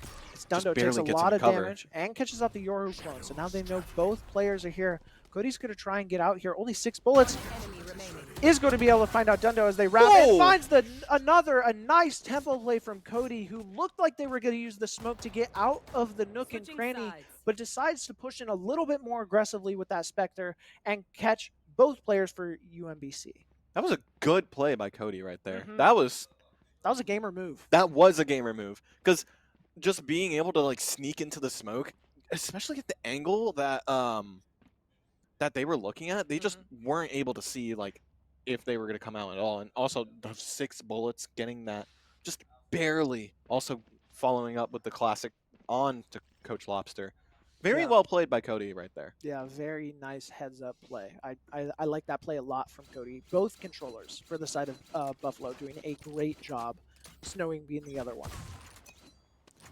Dundo takes a lot of damage and catches out the Yoru clone. So now they know both players are here. Cody's going to try and get out here. Only 6 bullets. Is going to be able to find out Dundo as they wrap in. Finds a nice tempo play from Cody, who looked like they were going to use the smoke to get out of the nook and cranny, but decides to push in a little bit more aggressively with that Spectre and catch both players for UMBC. That was a good play by Cody right there. Mm-hmm. That was a gamer move. That was a gamer move. Because just being able to like sneak into the smoke, especially at the angle that that they were looking at, they just weren't able to see like if they were going to come out at all. And also the 6 bullets, getting that just barely. Also following up with the classic on to Coach Lobster. Very well played by Cody right there. Yeah, very nice heads-up play. I like that play a lot from Cody. Both controllers for the side of Buffalo doing a great job, Snowing being the other one.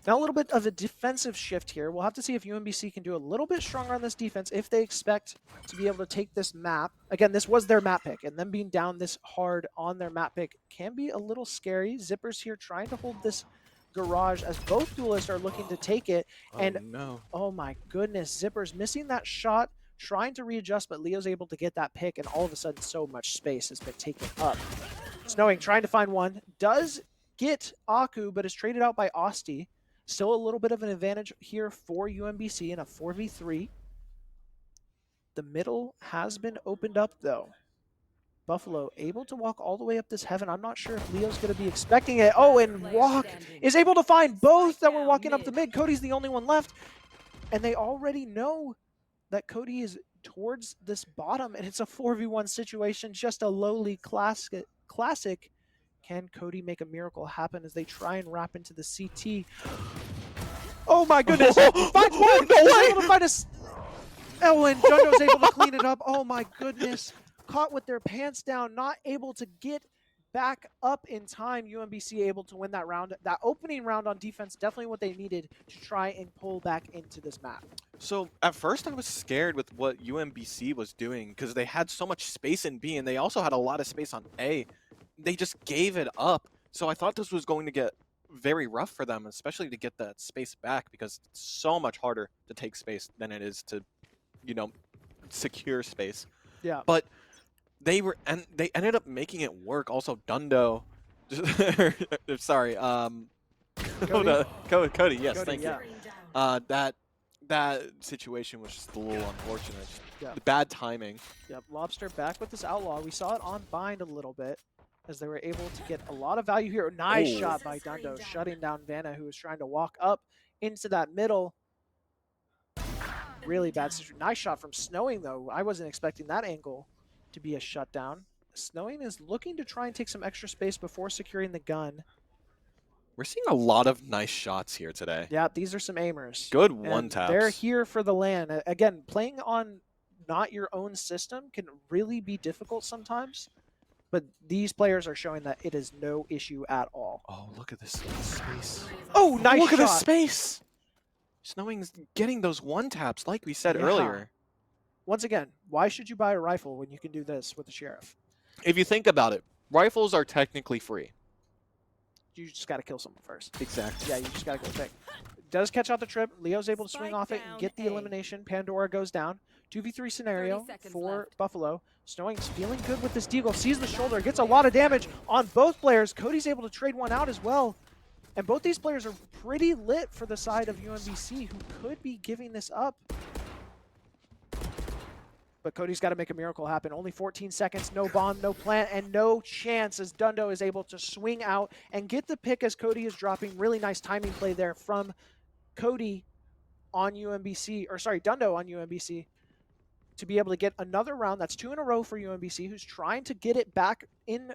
Now a little bit of a defensive shift here. We'll have to see if UMBC can do a little bit stronger on this defense if they expect to be able to take this map. Again, this was their map pick, and them being down this hard on their map pick can be a little scary. Zipper's here trying to hold this garage as both duelists are looking to take it. And oh my goodness, Zipper's missing that shot, trying to readjust, but Leo's able to get that pick, and all of a sudden so much space has been taken up. Snowing trying to find one, does get Aku, but is traded out by Osti. Still a little bit of an advantage here for UMBC in a 4v3. The middle has been opened up though. Buffalo able to walk all the way up this heaven. I'm not sure if Leo's going to be expecting it. Oh, and Walk is able to find both that were walking up the mid. Cody's the only one left. And they already know that Cody is towards this bottom, and it's a 4v1 situation, just a lowly classic. Can Cody make a miracle happen as they try and wrap into the CT? Oh my goodness! Finds one! Able to find oh, and Jundo's able to clean it up. Oh my goodness! Caught with their pants down, not able to get back up in time. UMBC able to win that round. That opening round on defense, definitely what they needed to try and pull back into this map. So at first I was scared with what UMBC was doing because they had so much space in B and they also had a lot of space on A. They just gave it up. So I thought this was going to get very rough for them, especially to get that space back, because it's so much harder to take space than it is to, you know, secure space. Yeah. But they ended up making it work. Also, Dundo, sorry, Cody, yes, Cody, thank you. That situation was just a little unfortunate. Yeah. Bad timing. Yep, Lobster back with this Outlaw. We saw it on Bind a little bit as they were able to get a lot of value here. Nice shot by Dundo, shutting down Vanna, who was trying to walk up into that middle. Really bad situation. Nice shot from Snowing, though. I wasn't expecting that angle to be a shutdown. Snowing is looking to try and take some extra space before securing the gun. We're seeing a lot of nice shots here today. Yeah, these are some aimers. Good And one-taps. they're here for the LAN. Again, playing on not your own system can really be difficult sometimes, but these players are showing that it is no issue at all. Oh, look at this space. Oh, nice Look shot. at this space. Snowing's getting those one-taps like we said earlier. Once again, why should you buy a rifle when you can do this with the Sheriff? If you think about it, rifles are technically free. You just got to kill someone first. Exactly. Yeah, you just got to go quick. Does catch out the trip. Leo's able to swing off it and get the elimination. Pandora goes down. 2v3 scenario for Buffalo. Snowing's feeling good with this deagle. Sees the shoulder. Gets a lot of damage on both players. Cody's able to trade one out as well. And both these players are pretty lit for the side of UMBC, who could be giving this up. But Cody's got to make a miracle happen. Only 14 seconds, no bomb, no plant, and no chance as Dundo is able to swing out and get the pick as Cody is dropping. Really nice timing play there from Cody on UMBC, or sorry, Dundo on UMBC, to be able to get another round. That's 2 in a row for UMBC, who's trying to get it back in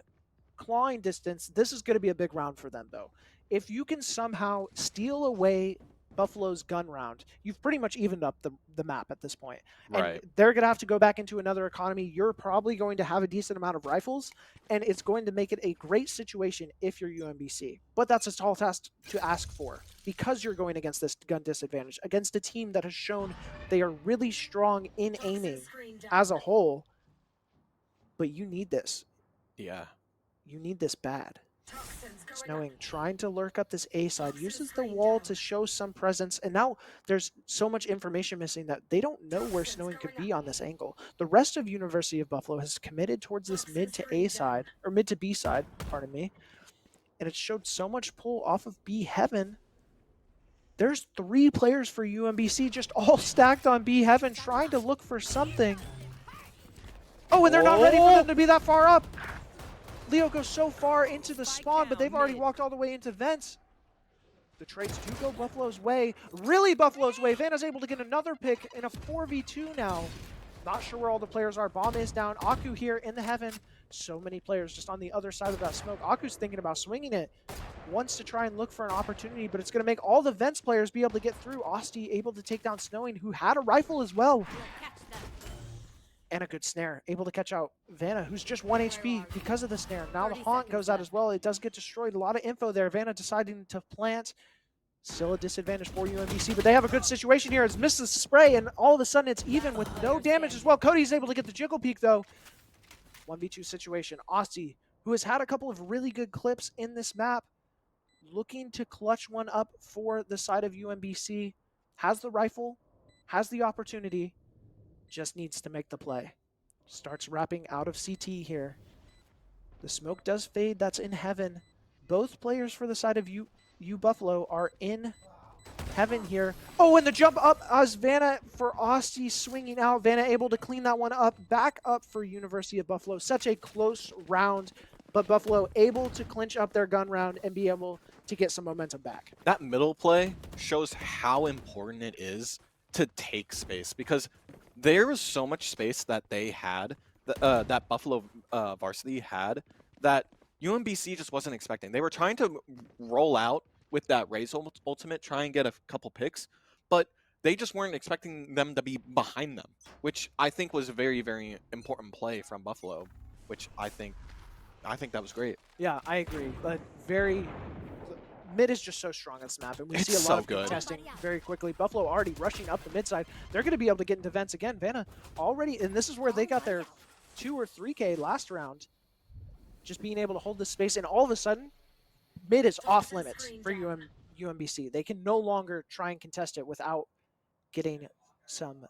clawing distance. This is going to be a big round for them, though. If you can somehow steal away Buffalo's gun round, you've pretty much evened up the map at this point. Right. And they're going to have to go back into another economy. You're probably going to have a decent amount of rifles, and it's going to make it a great situation if you're UMBC. But that's a tall task to ask for, because you're going against this gun disadvantage, against a team that has shown they are really strong in aiming as a whole. But you need this. Yeah. You need this bad. Snowing, trying to lurk up this A side, uses the wall to show some presence, and now there's so much information missing that they don't know where Snowing could be on this angle. The rest of University of Buffalo has committed towards this mid to A side, or mid to B side, pardon me, and it showed so much pull off of B Heaven. There's 3 players for UMBC just all stacked on B Heaven, trying to look for something. Oh, and they're not ready for them to be that far up. Leo goes so far into the spawn, but they've already walked all the way into vents. The trades do go Buffalo's way. Really Buffalo's way. Vanna's able to get another pick in a 4v2 now. Not sure where all the players are. Bomb is down. Aku here in the heaven. So many players just on the other side of that smoke. Aku's thinking about swinging it. Wants to try and look for an opportunity, but it's going to make all the Vents players be able to get through. Osti able to take down Snowing, who had a rifle as well. And a good snare, able to catch out Vanna, who's just 1 HP because of the snare. Now the Haunt goes out as well. It does get destroyed. A lot of info there. Vanna deciding to plant. Still a disadvantage for UMBC, but they have a good situation here. It's misses the spray, and all of a sudden it's even with no damage as well. Cody's able to get the jiggle peek, though. 1v2 situation. Osti, who has had a couple of really good clips in this map, looking to clutch one up for the side of UMBC. Has the rifle, has the opportunity, just needs to make the play. Starts wrapping out of CT here. The smoke does fade. That's in heaven. Both players for the side of U Buffalo are in heaven here. Oh, and the jump up as Vanna for Osti swinging out. Vanna able to clean that one up. Back up for University of Buffalo. Such a close round, but Buffalo able to clinch up their gun round and be able to get some momentum back. That middle play shows how important it is to take space, because there was so much space that they had, that Buffalo varsity had, that UMBC just wasn't expecting. They were trying to roll out with that Raze ultimate, try and get a couple picks, but they just weren't expecting them to be behind them, which I think was a very, very important play from Buffalo, which I think that was great. Yeah, I agree. But mid is just so strong on this map, and we see a lot of contesting very quickly. Buffalo already rushing up the mid side. They're going to be able to get into vents again. Vanna already, and this is where they got their 2 or 3K last round, just being able to hold this space, and all of a sudden, mid is off limits for UMBC. They can no longer try and contest it without getting some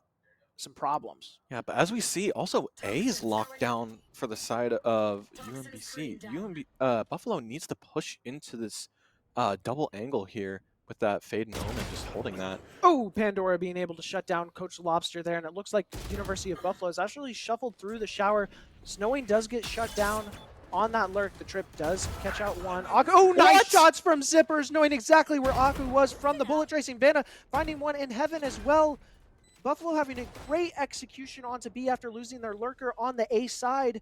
problems. Yeah, but as we see, also A is locked down for the side of UMBC. Buffalo needs to push into this double angle here with that Fade Gnome and just holding that. Oh, Pandora being able to shut down Coach Lobster there, and it looks like University of Buffalo has actually shuffled through the shower. Snowing does get shut down on that lurk. The trip does catch out one. Aku, oh, nice shots from Zippers, knowing exactly where Aku was from the bullet tracing. Vanna finding one in heaven as well. Buffalo having a great execution onto B after losing their lurker on the A side.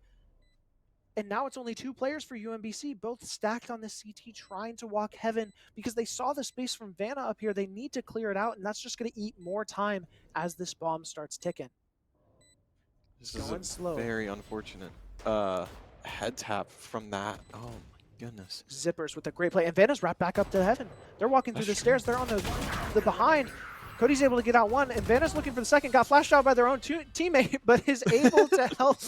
And now it's only 2 players for UMBC, both stacked on the CT, trying to walk heaven because they saw the space from Vanna up here. They need to clear it out, and that's just going to eat more time as this bomb starts ticking. This Going is slow. very unfortunate head tap from that. Oh my goodness. Zippers with a great play, and Vanna's wrapped back up to heaven. They're walking through the stairs. They're on the behind. Cody's able to get out one, and Vanna's looking for the second. Got flashed out by their own teammate, but is able to help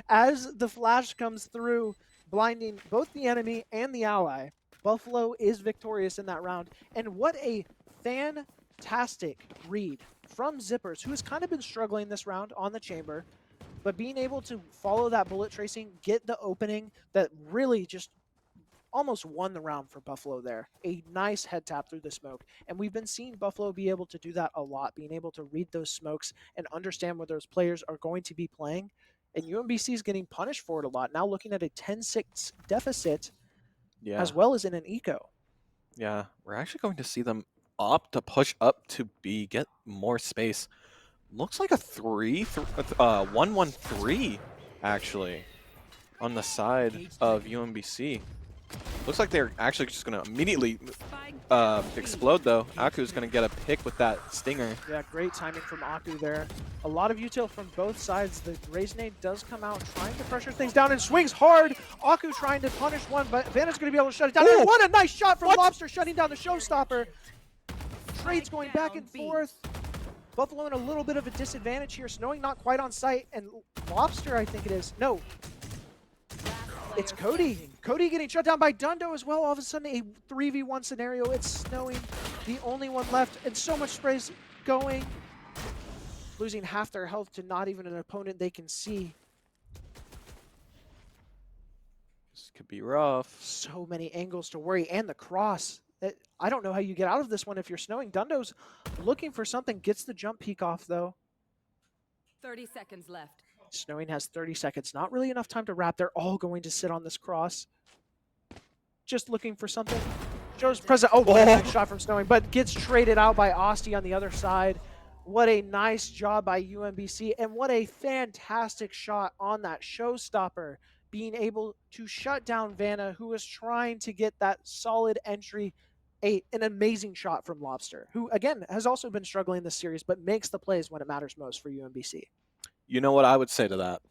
as the flash comes through, blinding both the enemy and the ally. Buffalo is victorious in that round, and what a fantastic read from Zippers, who has kind of been struggling this round on the chamber, but being able to follow that bullet tracing, get the opening that really just almost won the round for Buffalo there. A nice head tap through the smoke. And we've been seeing Buffalo be able to do that a lot, being able to read those smokes and understand where those players are going to be playing. And UMBC is getting punished for it a lot. Now looking at a 10-6 deficit, as well as in an eco. Yeah, we're actually going to see them opt to push up to B, get more space. Looks like a 1-1-3, actually, on the side of UMBC. Looks like they're actually just going to immediately explode, though. Aku's going to get a pick with that stinger. Yeah, great timing from Aku there. A lot of util from both sides. The Raise Nade does come out trying to pressure things down and swings hard. Aku trying to punish one, but Vanna's going to be able to shut it down. Ooh. And what a nice shot from Lobster, shutting down the showstopper. Trades going back and forth. Buffalo in a little bit of a disadvantage here. Snowing not quite on site, and Lobster, I think it is. No, it's Cody. Cody getting shut down by Dundo as well. All of a sudden, a 3v1 scenario. It's Snowing, the only one left, and so much sprays going. Losing half their health to not even an opponent they can see. This could be rough. So many angles to worry, and the cross. I don't know how you get out of this one if you're Snowing. Dundo's looking for something, gets the jump peek off though. 30 seconds left. Snowing has 30 seconds. Not really enough time to wrap. They're all going to sit on this cross. Just looking for something. Joe's present. Oh, what a nice shot from Snowing, but gets traded out by Osti on the other side. What a nice job by UMBC, and what a fantastic shot on that showstopper, being able to shut down Vanna, who was trying to get that solid entry. An amazing shot from Lobster, who, again, has also been struggling this series, but makes the plays when it matters most for UMBC. You know what I would say to that?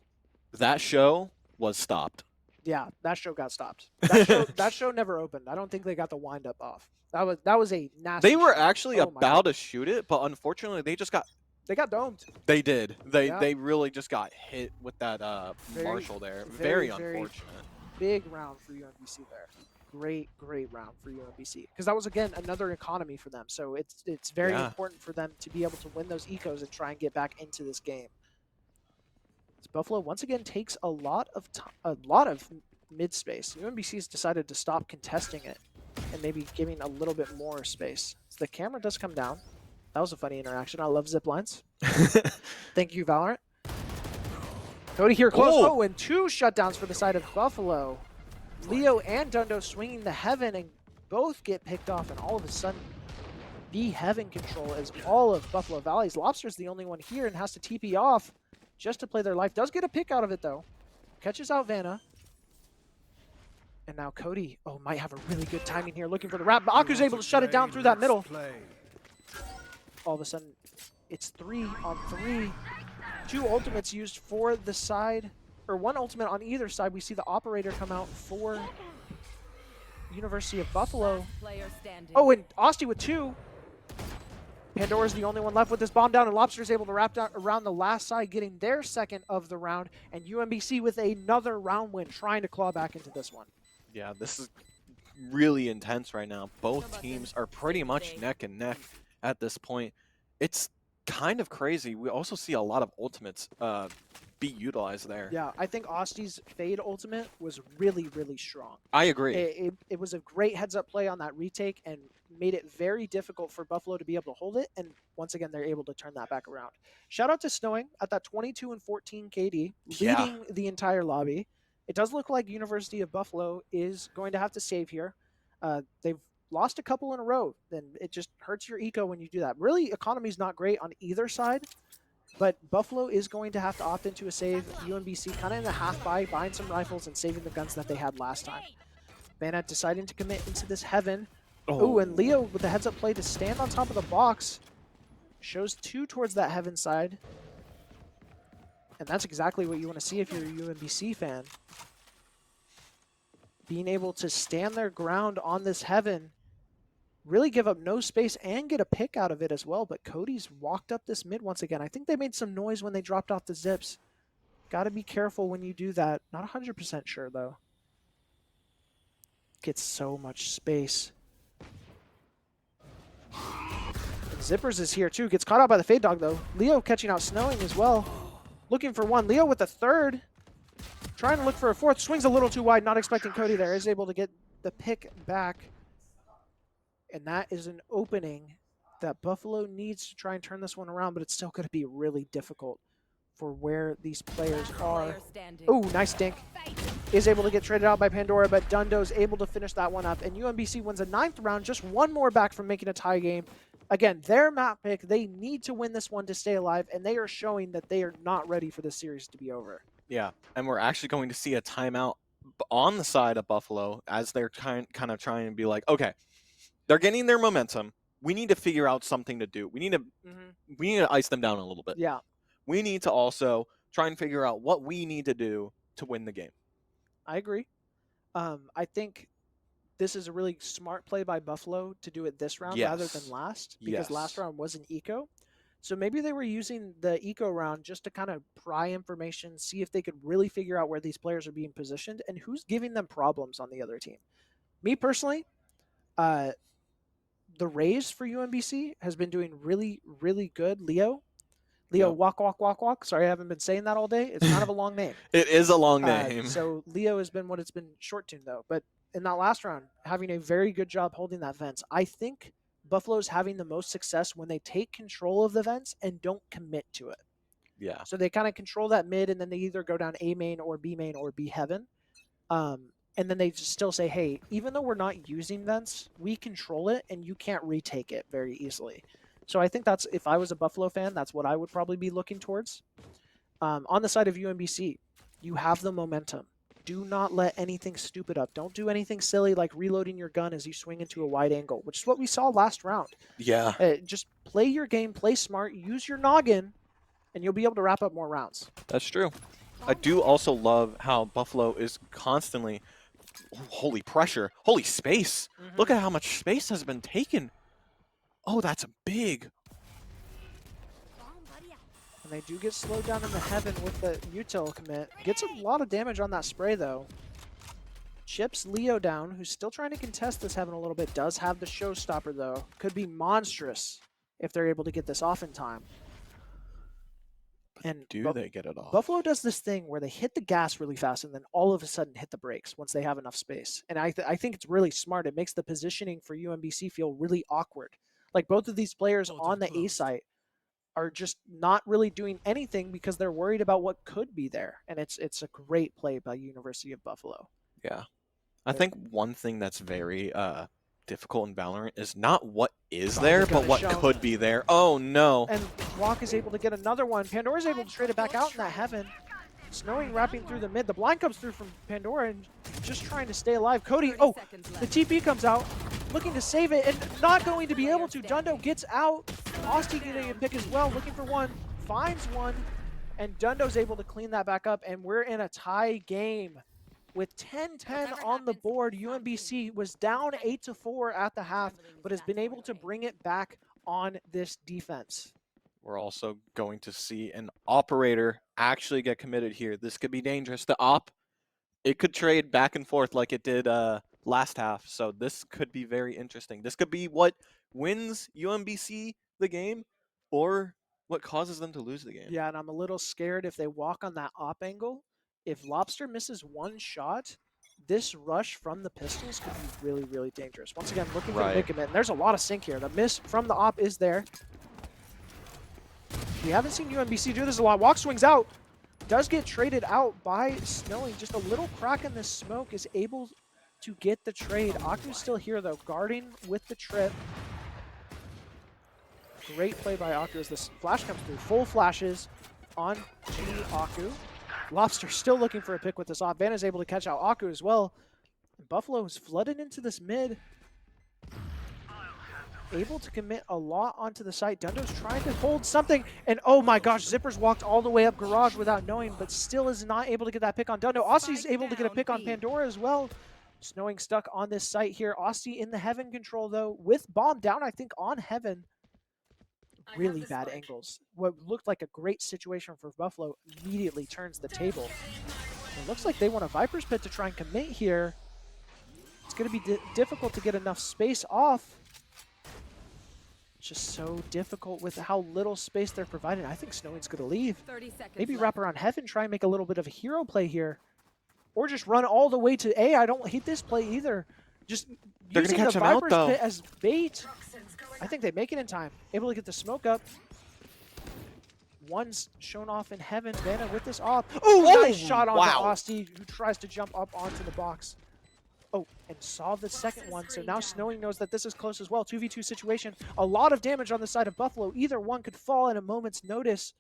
That show was stopped. Yeah, that show got stopped. That show never opened. I don't think they got the wind up off. That was a nasty. They were shot. actually about to shoot it, but unfortunately they just got. They got domed. They did. They really just got hit with that Marshall there. Very unfortunate. Big round for UMBC there. Great round for UMBC, because that was, again, another economy for them. So it's very important for them to be able to win those ecos and try and get back into this game. Buffalo once again takes a lot of mid space. UMBC has decided to stop contesting it and maybe giving a little bit more space. So the camera does come down. That was a funny interaction. I love zip lines. Thank you, Valorant. Cody here close. Oh, and 2 shutdowns for the side of Buffalo. Leo and Dundo swinging the heaven, and both get picked off, and all of a sudden the heaven control is all of Buffalo Valley's. Lobster's the only one here and has to TP off just to play their life. Does get a pick out of it, though. Catches out Vanna. And now Cody, might have a really good timing here, looking for the wrap. But Aku's able to shut it down through that middle. All of a sudden, it's 3-on-3. 2 ultimates used for the side, or 1 ultimate on either side. We see the operator come out for University of Buffalo. Oh, and Osti with 2. Pandora's the only one left with this bomb down, and Lobster's able to wrap down around the last side, getting their second of the round, and UMBC with another round win, trying to claw back into this one. Yeah, this is really intense right now. Both teams are pretty much neck and neck at this point. It's kind of crazy. We also see a lot of ultimates be utilized there. Yeah, I think Osti's Fade ultimate was really strong. I agree. It was a great heads-up play on that retake and made it very difficult for Buffalo to be able to hold it, and once again, they're able to turn that back around. Shout out to Snowing at that 22-14 KD, leading the entire lobby. It does look like University of Buffalo is going to have to save here. They've lost a couple in a row, then it just hurts your eco when you do that. Really, economy's not great on either side, but Buffalo is going to have to opt into a save. UMBC kind of in the half buy, buying some rifles and saving the guns that they had last time. Banet deciding to commit into this heaven. Oh, and Leo with the heads-up play to stand on top of the box. Shows 2 towards that heaven side. And that's exactly what you want to see if you're a UMBC fan. Being able to stand their ground on this heaven, really give up no space and get a pick out of it as well. But Cody's walked up this mid once again. I think they made some noise when they dropped off the zips. Got to be careful when you do that. Not 100% sure, though. Gets so much space. And Zippers is here, too. Gets caught out by the Fade Dog, though. Leo catching out Snowing as well. Looking for one. Leo with the third. Trying to look for a fourth. Swings a little too wide. Not expecting Cody there. Is able to get the pick back. And that is an opening that Buffalo needs to try and turn this one around, but it's still going to be really difficult for where these players are. Oh, nice dink. Is able to get traded out by Pandora, but Dundo's able to finish that one up. And UMBC wins a 9th round, just one more back from making a tie game. Again, their map pick, they need to win this one to stay alive, and they are showing that they are not ready for this series to be over. Yeah, and we're actually going to see a timeout on the side of Buffalo as they're kind of trying to be like, okay, they're getting their momentum. We need to figure out something to do. We need to ice them down a little bit. Yeah. We need to also try and figure out what we need to do to win the game. I agree. I think this is a really smart play by Buffalo to do it this round rather than last, because last round was an eco. So maybe they were using the eco round just to kind of pry information, see if they could really figure out where these players are being positioned and who's giving them problems on the other team. Me personally, the Rays for UMBC has been doing really, really good. Leo, walk, walk, walk, walk. Sorry, I haven't been saying that all day. It's kind of a long name. It is a long name. So Leo has been what it's been short tuned, though. But in that last round, having a very good job holding that vents. I think Buffalo's having the most success when they take control of the vents and don't commit to it. Yeah. So they kind of control that mid, and then they either go down A main or B heaven. And then they just still say, hey, even though we're not using vents, we control it, and you can't retake it very easily. So I think that's, if I was a Buffalo fan, that's what I would probably be looking towards. On the side of UMBC, you have the momentum. Do not let anything stupid up. Don't do anything silly like reloading your gun as you swing into a wide angle, which is what we saw last round. Yeah. Just play your game, play smart, use your noggin, and you'll be able to wrap up more rounds. That's true. I do also love how Buffalo is constantly, holy pressure, holy space. Look at how much space has been taken. Oh, that's a big. And they do get slowed down in the heaven with the util commit. Gets a lot of damage on that spray, though. Chips Leo down, who's still trying to contest this heaven a little bit. Does have the showstopper, though. Could be monstrous if they're able to get this off in time. And do they get it off? Buffalo does this thing where they hit the gas really fast and then all of a sudden hit the brakes once they have enough space. And I think it's really smart. It makes the positioning for UMBC feel really awkward. Like both of these players on the A site are just not really doing anything because they're worried about what could be there. And it's a great play by University of Buffalo. Yeah. I think one thing that's very difficult in Valorant is not what is there, but what could be there. Oh, no. And Walk is able to get another one. Pandora's able to trade it back out in that heaven. Snowing wrapping through the mid. The blind comes through from Pandora and just trying to stay alive. Cody, oh, the TP comes out, looking to save it and not going to be able to. Dundo gets out. Austin getting a pick as well, looking for one, finds one, and Dundo's able to clean that back up, and we're in a tie game. With 10-10 on the board, UMBC was down 8-4 at the half, but has been able to bring it back on this defense. We're also going to see an operator actually get committed here. This could be dangerous. The op, it could trade back and forth like it did last half, so this could be very interesting. This could be what wins UMBC the game or what causes them to lose the game. Yeah, and I'm a little scared if they walk on that op angle. If Lobster misses one shot, this rush from the pistols could be really, really dangerous. Once again, looking for the big commit. And there's a lot of sync here. The miss from the op is there. We haven't seen UMBC do this a lot. Walk swings out. Does get traded out by Snowing. Just a little crack in the smoke is able to get the trade. Aku's still here, though, guarding with the trip. Great play by Aku as this flash comes through. Full flashes on G Aku. Lobster still looking for a pick with this off. Van is able to catch out Aku as well. Buffalo is flooded into this mid. Able to commit a lot onto the site. Dundo's trying to hold something, and oh my gosh, Zippers walked all the way up Garage without knowing, but still is not able to get that pick on Dundo. Aussie's able to get a pick on Pandora as well. Snowing stuck on this site here. Aussie in the Heaven control, though, with bomb down, I think, on Heaven. Really bad angles. What looked like a great situation for Buffalo immediately turns the table. It looks like they want a Viper's Pit to try and commit here. It's going to be difficult to get enough space off. It's just so difficult with how little space they're providing. I think Snowing's going to leave. 30 seconds Maybe left. wrap around Heaven, try and make a little bit of a hero play here. Or just run all the way to A. I don't hate this play either. Just They're using gonna catch the him out, Viper's though. Pit as bait. I think they make it in time. Able to get the smoke up. One's shown off in Heaven. Vanna with this off. Oh, nice shot onto wow. Asti, who tries to jump up onto the box. Oh, and saw the second one. So now Snowing knows that this is close as well. 2v2 situation. A lot of damage on the side of Buffalo. Either one could fall at a moment's notice.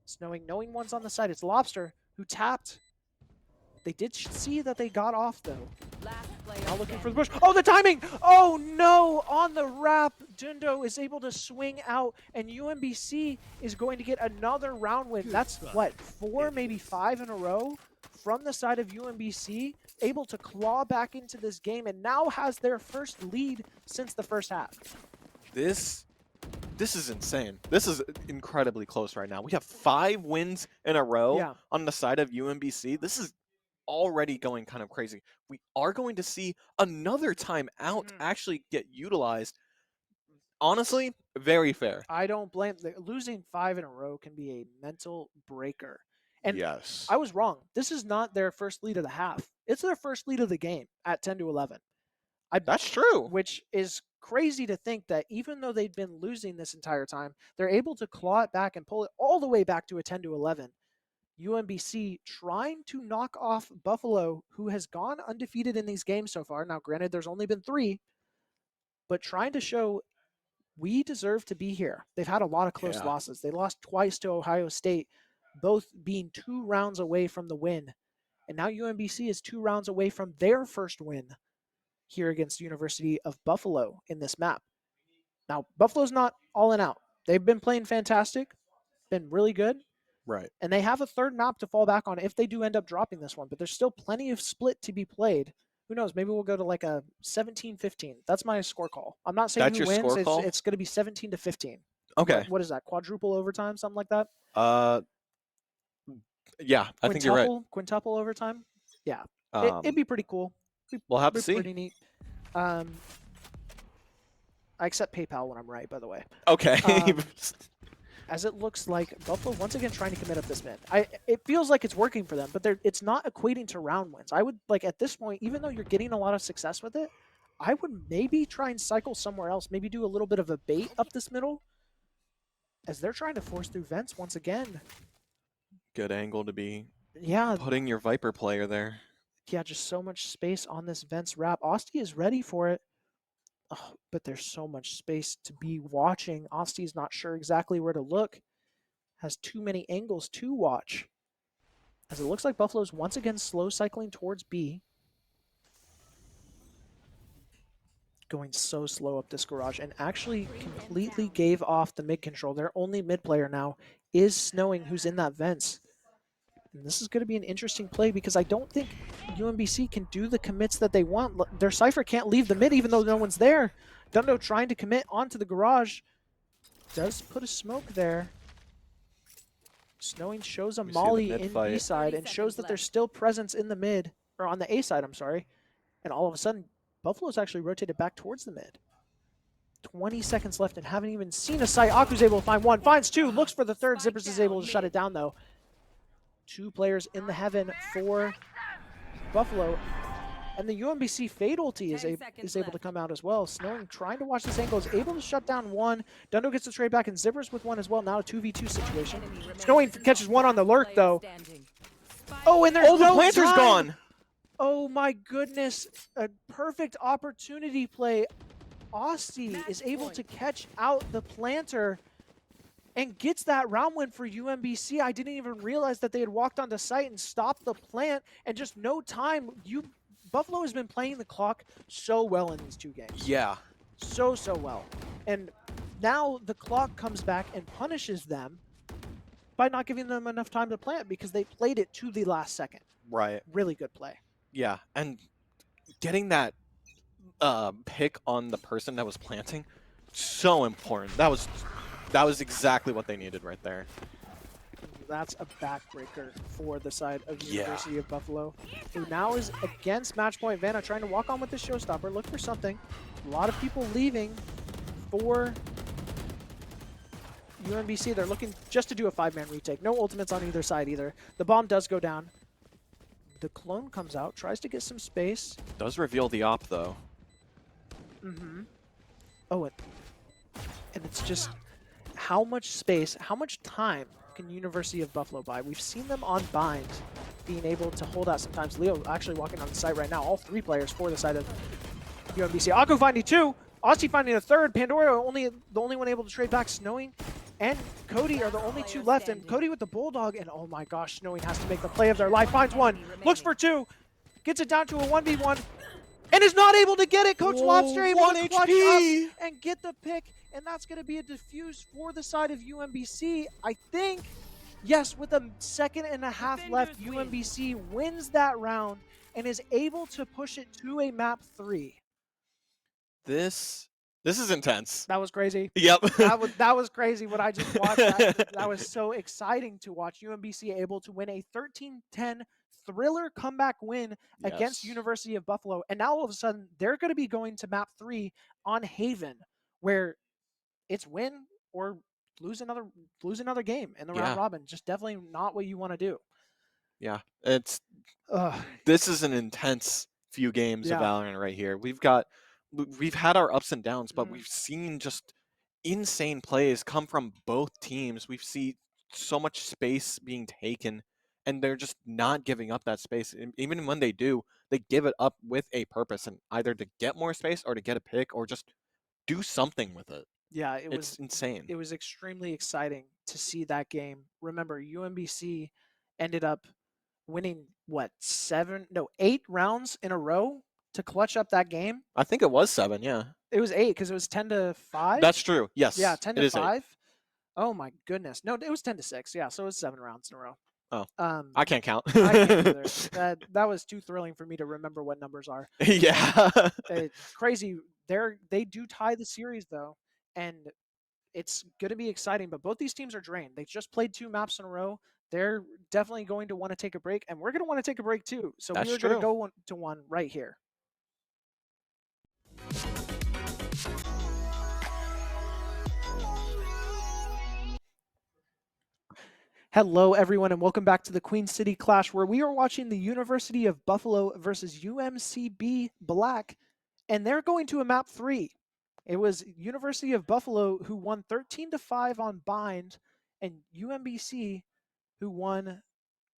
Snowing, knowing one's on the side. It's Lobster, who tapped. They did see that they got off, though. Last player Now looking for standing. the push. Oh, the timing! Oh, no! On the wrap, Dundo is able to swing out, and UMBC is going to get another round win. That's, what, 4, maybe 5 in a row from the side of UMBC, able to claw back into this game, and now has their first lead since the first half. This is insane. This is incredibly close right now. We have 5 wins in a row Yeah. on the side of UMBC. This is already going kind of crazy. We are going to see another timeout actually get utilized. Honestly, very fair. I don't blame them. Losing 5 in a row can be a mental breaker. And yes. I was wrong. This is not their first lead of the half. It's their first lead of the game at 10-11. That's true. Which is crazy to think that even though they've been losing this entire time, they're able to claw it back and pull it all the way back to a 10-11. UMBC trying to knock off Buffalo, who has gone undefeated in these games so far. Now, granted, there's only been 3, but trying to show we deserve to be here. They've had a lot of close losses. They lost twice to Ohio State, both being 2 rounds away from the win. And now UMBC is 2 rounds away from their first win here against University of Buffalo in this map. Now, Buffalo's not all in out. They've been playing fantastic, been really good. Right. And they have a third map to fall back on if they do end up dropping this one. But there's still plenty of split to be played. Who knows? Maybe we'll go to like a 17-15. That's my score call. I'm not saying That's who your wins. score call? It's going to be 17-15. Okay. What is that? Quadruple overtime? Something like that? Yeah, I think you're right. Quintuple overtime? Yeah. It'd be pretty cool. We'll have to Be see. pretty neat. I accept PayPal when I'm right, by the way. Okay. As it looks like Buffalo once again trying to commit up this mid. It feels like it's working for them, but it's not equating to round wins. I would, like, at this point, even though you're getting a lot of success with it, I would maybe try and cycle somewhere else. Maybe do a little bit of a bait up this middle as they're trying to force through vents once again. Good angle to be Yeah, putting your Viper player there. yeah, just so much space on this vents wrap. Asti is ready for it. Oh, but there's so much space to be watching. Osti's not sure exactly where to look. Has too many angles to watch. As it looks like Buffalo's once again slow cycling towards B. Going so slow up this garage and actually completely gave off the mid control. Their only mid player now is Snowing, who's in that vents. And this is going to be an interesting play because I don't think UMBC can do the commits that they want. Their Cypher can't leave the mid even though no one's there. Dundo trying to commit onto the garage. Does put a smoke there. Snowing shows a We see the molly mid in fight. B side and shows that there's still presence in the mid, or on the A side, I'm sorry. And all of a sudden, Buffalo's actually rotated back towards the mid. 20 seconds left and haven't even seen a sight. Aku's able to find one, finds 2, looks for the third. Zippers is able to shut it down though. 2 players in the heaven for Buffalo. And the UMBC Fatality is able to come out as well. Snowing trying to watch this angle, is able to shut down 1. Dundo gets the trade back and Zippers with 1 as well. Now a 2v2 situation. Snowing catches 1 on the lurk though. Oh, and there's Oh, the no planter's time. gone. Oh my goodness, a perfect opportunity play. Aussie is able to catch out the planter and gets that round win for UMBC. I didn't even realize that they had walked onto site and stopped the plant, and just no time. Buffalo has been playing the clock so well in these two games. Yeah. So well. And now the clock comes back and punishes them by not giving them enough time to plant because they played it to the last second. Right. Really good play. Yeah. And getting that pick on the person that was planting, so important. That was exactly what they needed right there. That's a backbreaker for the side of Yeah. University of Buffalo, who now is against Matchpoint Vanna, trying to walk on with the showstopper, look for something. A lot of people leaving for UMBC. They're looking just to do a 5-man retake. No ultimates on either side either. The bomb does go down. The clone comes out, tries to get some space. Does reveal the op though. Oh, and it's just how much space, how much time can University of Buffalo buy? We've seen them on Bind being able to hold out sometimes. Leo actually walking on the site right now. All 3 players for the side of UMBC. Akko finding 2. Aussie finding a 3rd. Pandora the only one able to trade back. Snowing and Cody are the only 2 left. And Cody with the Bulldog. And oh my gosh, Snowing has to make the play of their life. Finds 1. Looks for 2. Gets it down to a 1v1. And is not able to get it. Coach Lobster able to clutch up and get the pick. And that's going to be a defuse for the side of UMBC. I think, yes, with a second and a half left, UMBC wins that round and is able to push it to a map 3. This is intense. That was crazy. Yep. that was crazy what I just watched. That was so exciting to watch. UMBC able to win a 13-10 thriller comeback win against University of Buffalo. And now all of a sudden, they're going to be going to map 3 on Haven, where it's win or lose another game in the round robin. Just definitely not what you want to do. Yeah. This is an intense few games of Valorant right here. We've had our ups and downs, but we've seen just insane plays come from both teams. We've seen so much space being taken, and they're just not giving up that space. And even when they do, they give it up with a purpose, and either to get more space or to get a pick or just do something with it. Yeah, It's insane. It was extremely exciting to see that game. Remember, UMBC ended up winning 8 rounds in a row to clutch up that game. I think it was 7, yeah. It was 8 because it was 10-5. That's true. Yes. Yeah, 10-5. 8. Oh my goodness. No, it was 10-6. Yeah, so it was 7 rounds in a row. Oh. I can't count. I can't either. That was too thrilling for me to remember what numbers are. Yeah. It's crazy. They do tie the series though, and it's going to be exciting. But both these teams are drained. They just played 2 maps in a row. They're definitely going to want to take a break, and we're going to want to take a break too. So we're going to go to one right here. Hello, everyone, and welcome back to the Queen City Clash, where we are watching the University of Buffalo versus UMCB Black, and they're going to a map 3. It was University of Buffalo who won 13-5 on Bind, and UMBC who won,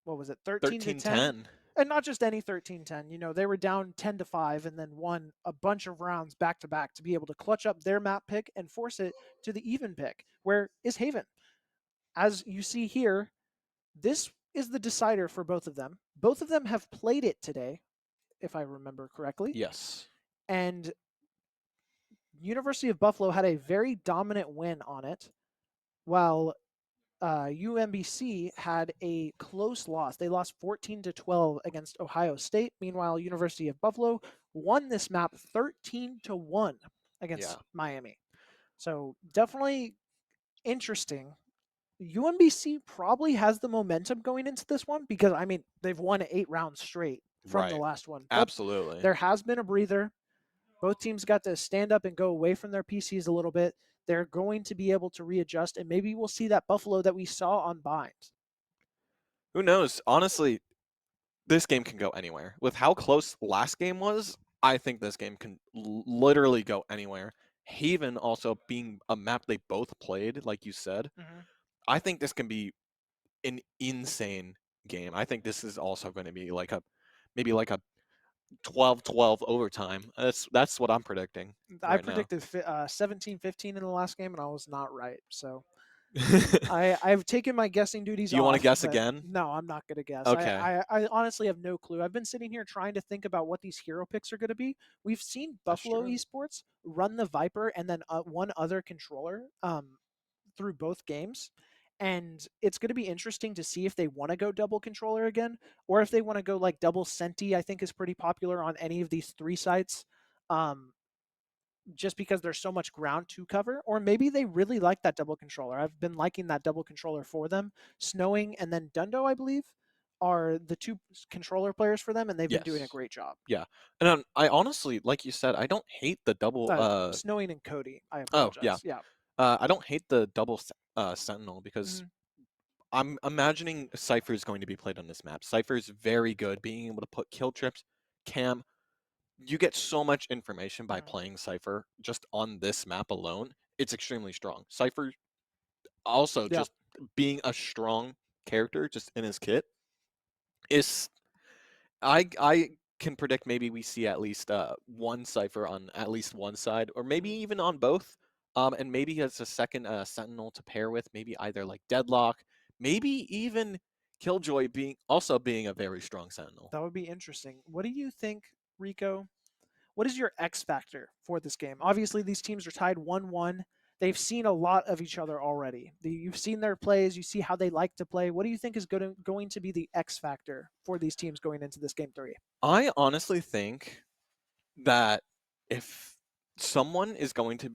13-10? And not just any 13-10. You know, they were down 10-5 and then won a bunch of rounds back-to-back to be able to clutch up their map pick and force it to the even pick, where is Haven. As you see here, this is the decider for both of them. Both of them have played it today, if I remember correctly. Yes. And University of Buffalo had a very dominant win on it, while UMBC had a close loss. They lost 14-12 against Ohio State. Meanwhile, University of Buffalo won this map 13-1 against Miami. So definitely interesting. UMBC probably has the momentum going into this one because, I mean, they've won 8 rounds straight from the last one. But absolutely. There has been a breather. Both teams got to stand up and go away from their PCs a little bit. They're going to be able to readjust, and maybe we'll see that Buffalo that we saw on Bind. Who knows? Honestly, this game can go anywhere. With how close last game was, I think this game can literally go anywhere. Haven also being a map they both played, like you said. I think this can be an insane game. I think this is also going to be maybe like a 12-12 overtime. That's what I'm predicting I right now. predicted 17-15 in the last game, and I was not right. So I've taken my guessing duties Do you want to off, guess but again? no, I'm not going to guess. Okay. I honestly have no clue. I've been sitting here trying to think about what these hero picks are going to be. We've seen That's Buffalo true. Esports run the Viper and then one other controller through both games. And it's going to be interesting to see if they want to go double controller again, or if they want to go like double Senti. I think is pretty popular on any of these 3 sites. Just because there's so much ground to cover, or maybe they really like that double controller. I've been liking that double controller for them. Snowing and then Dundo, I believe, are the 2 controller players for them, and they've been doing a Yes. great job. Yeah. And I honestly, like you said, I don't hate the double. Snowing and Cody, I Oh yeah. apologize. Yeah. I don't hate the double Sentinel because Mhm. I'm imagining Cypher is going to be played on this map. Cypher is very good being able to put kill trips. Cam, you get so much information by Mhm. playing Cypher just on this map alone. It's extremely strong. Cypher also Yeah. just being a strong character just in his kit is I can predict maybe we see at least one Cypher on at least one side, or maybe even on both. And maybe he has a second Sentinel to pair with, maybe either like Deadlock, maybe even Killjoy being a very strong Sentinel. That would be interesting. What do you think, Rico? What is your X factor for this game? Obviously, these teams are tied 1-1. They've seen a lot of each other already. You've seen their plays. You see how they like to play. What do you think is going to be the X factor for these teams going into this game 3? I honestly think that if someone is going to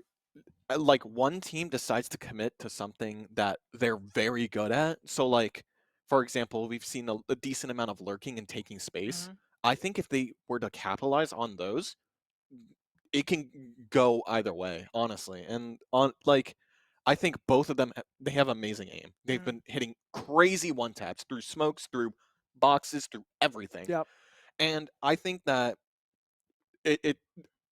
like one team decides to commit to something that they're very good at. So like for example, we've seen a decent amount of lurking and taking space. Mhm. I think if they were to capitalize on those, it can go either way, honestly. And on like I think both of them they have amazing aim. They've Mhm. been hitting crazy one taps through smokes, through boxes, through everything. Yep. And I think that it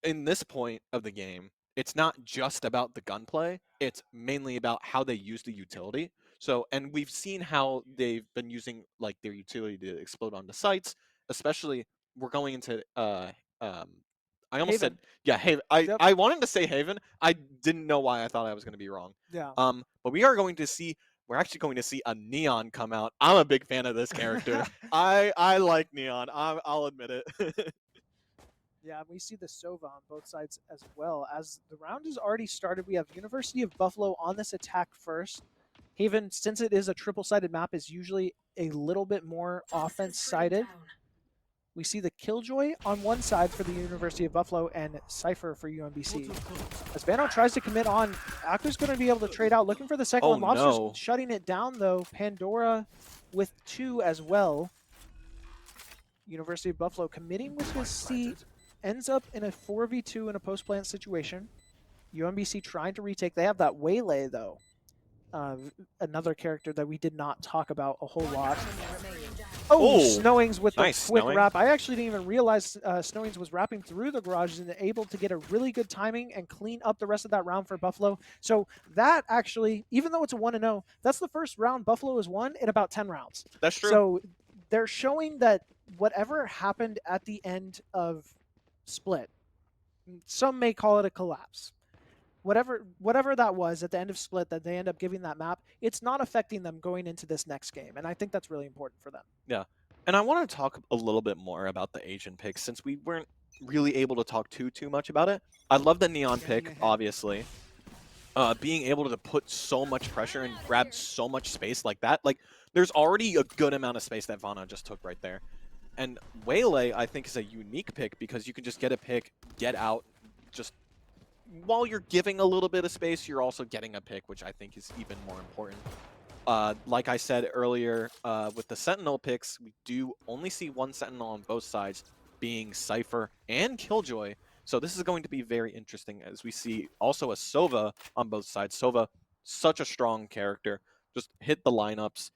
in this point of the game, it's not just about the gunplay. It's mainly about how they use the utility. So, and we've seen how they've been using like their utility to explode onto sites. Especially, we're going into um, I almost said Haven. yeah, Haven. I Yep. I wanted to say Haven. I didn't know why I thought I was going to be wrong. Yeah. But we are going to see. We're actually going to see a Neon come out. I'm a big fan of this character. I like Neon. I'll admit it. Yeah, we see the Sova on both sides as well. As the round has already started, we have University of Buffalo on this attack first. Haven, since it is a triple-sided map, is usually a little bit more offense-sided. We see the Killjoy on one side for the University of Buffalo and Cypher for UMBC. As Vano tries to commit on, Actor's going to be able to trade out, looking for the second Oh one. Lobster's no. shutting it down, though. Pandora with 2 as well. University of Buffalo committing with his seat, ends up in a 4v2 in a post-plant situation. UMBC trying to retake. They have that Waylay, though. Another character that we did not talk about a whole lot. Oh, Oh, Snowings with the nice, quick Snowing. wrap. I actually didn't even realize Snowings was wrapping through the garages and able to get a really good timing and clean up the rest of that round for Buffalo. So that actually, even though it's a 1-0, that's the first round Buffalo has won in about 10 rounds. That's true. So they're showing that whatever happened at the end of Split, some may call it a collapse. Whatever that was at the end of Split that they end up giving that map, it's not affecting them going into this next game, and I think that's really important for them. Yeah. And I want to talk a little bit more about the Asian pick since we weren't really able to talk too much about it. I love the Neon pick, obviously. Being able to put so much pressure and grab so much space like that. Like, there's already a good amount of space that Vana just took right there. And Waylay, I think, is a unique pick because you can just get a pick, get out, just while you're giving a little bit of space, you're also getting a pick, which I think is even more important. Like I said earlier, with the Sentinel picks, we do only see one Sentinel on both sides, being Cypher and Killjoy. So this is going to be very interesting as we see also a Sova on both sides. Sova, such a strong character. Just hit the lineups,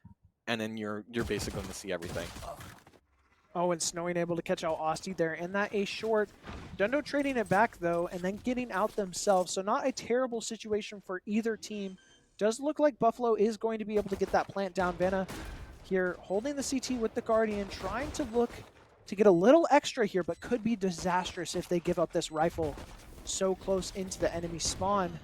and then you're basically going to see everything. Oh, and Snowing able to catch out Osti there in that A short. Dundo trading it back, though, and then getting out themselves. So not a terrible situation for either team. Does look like Buffalo is going to be able to get that plant down. Vanna here holding the CT with the Guardian, trying to look to get a little extra here, but could be disastrous if they give up this rifle so close into the enemy spawn.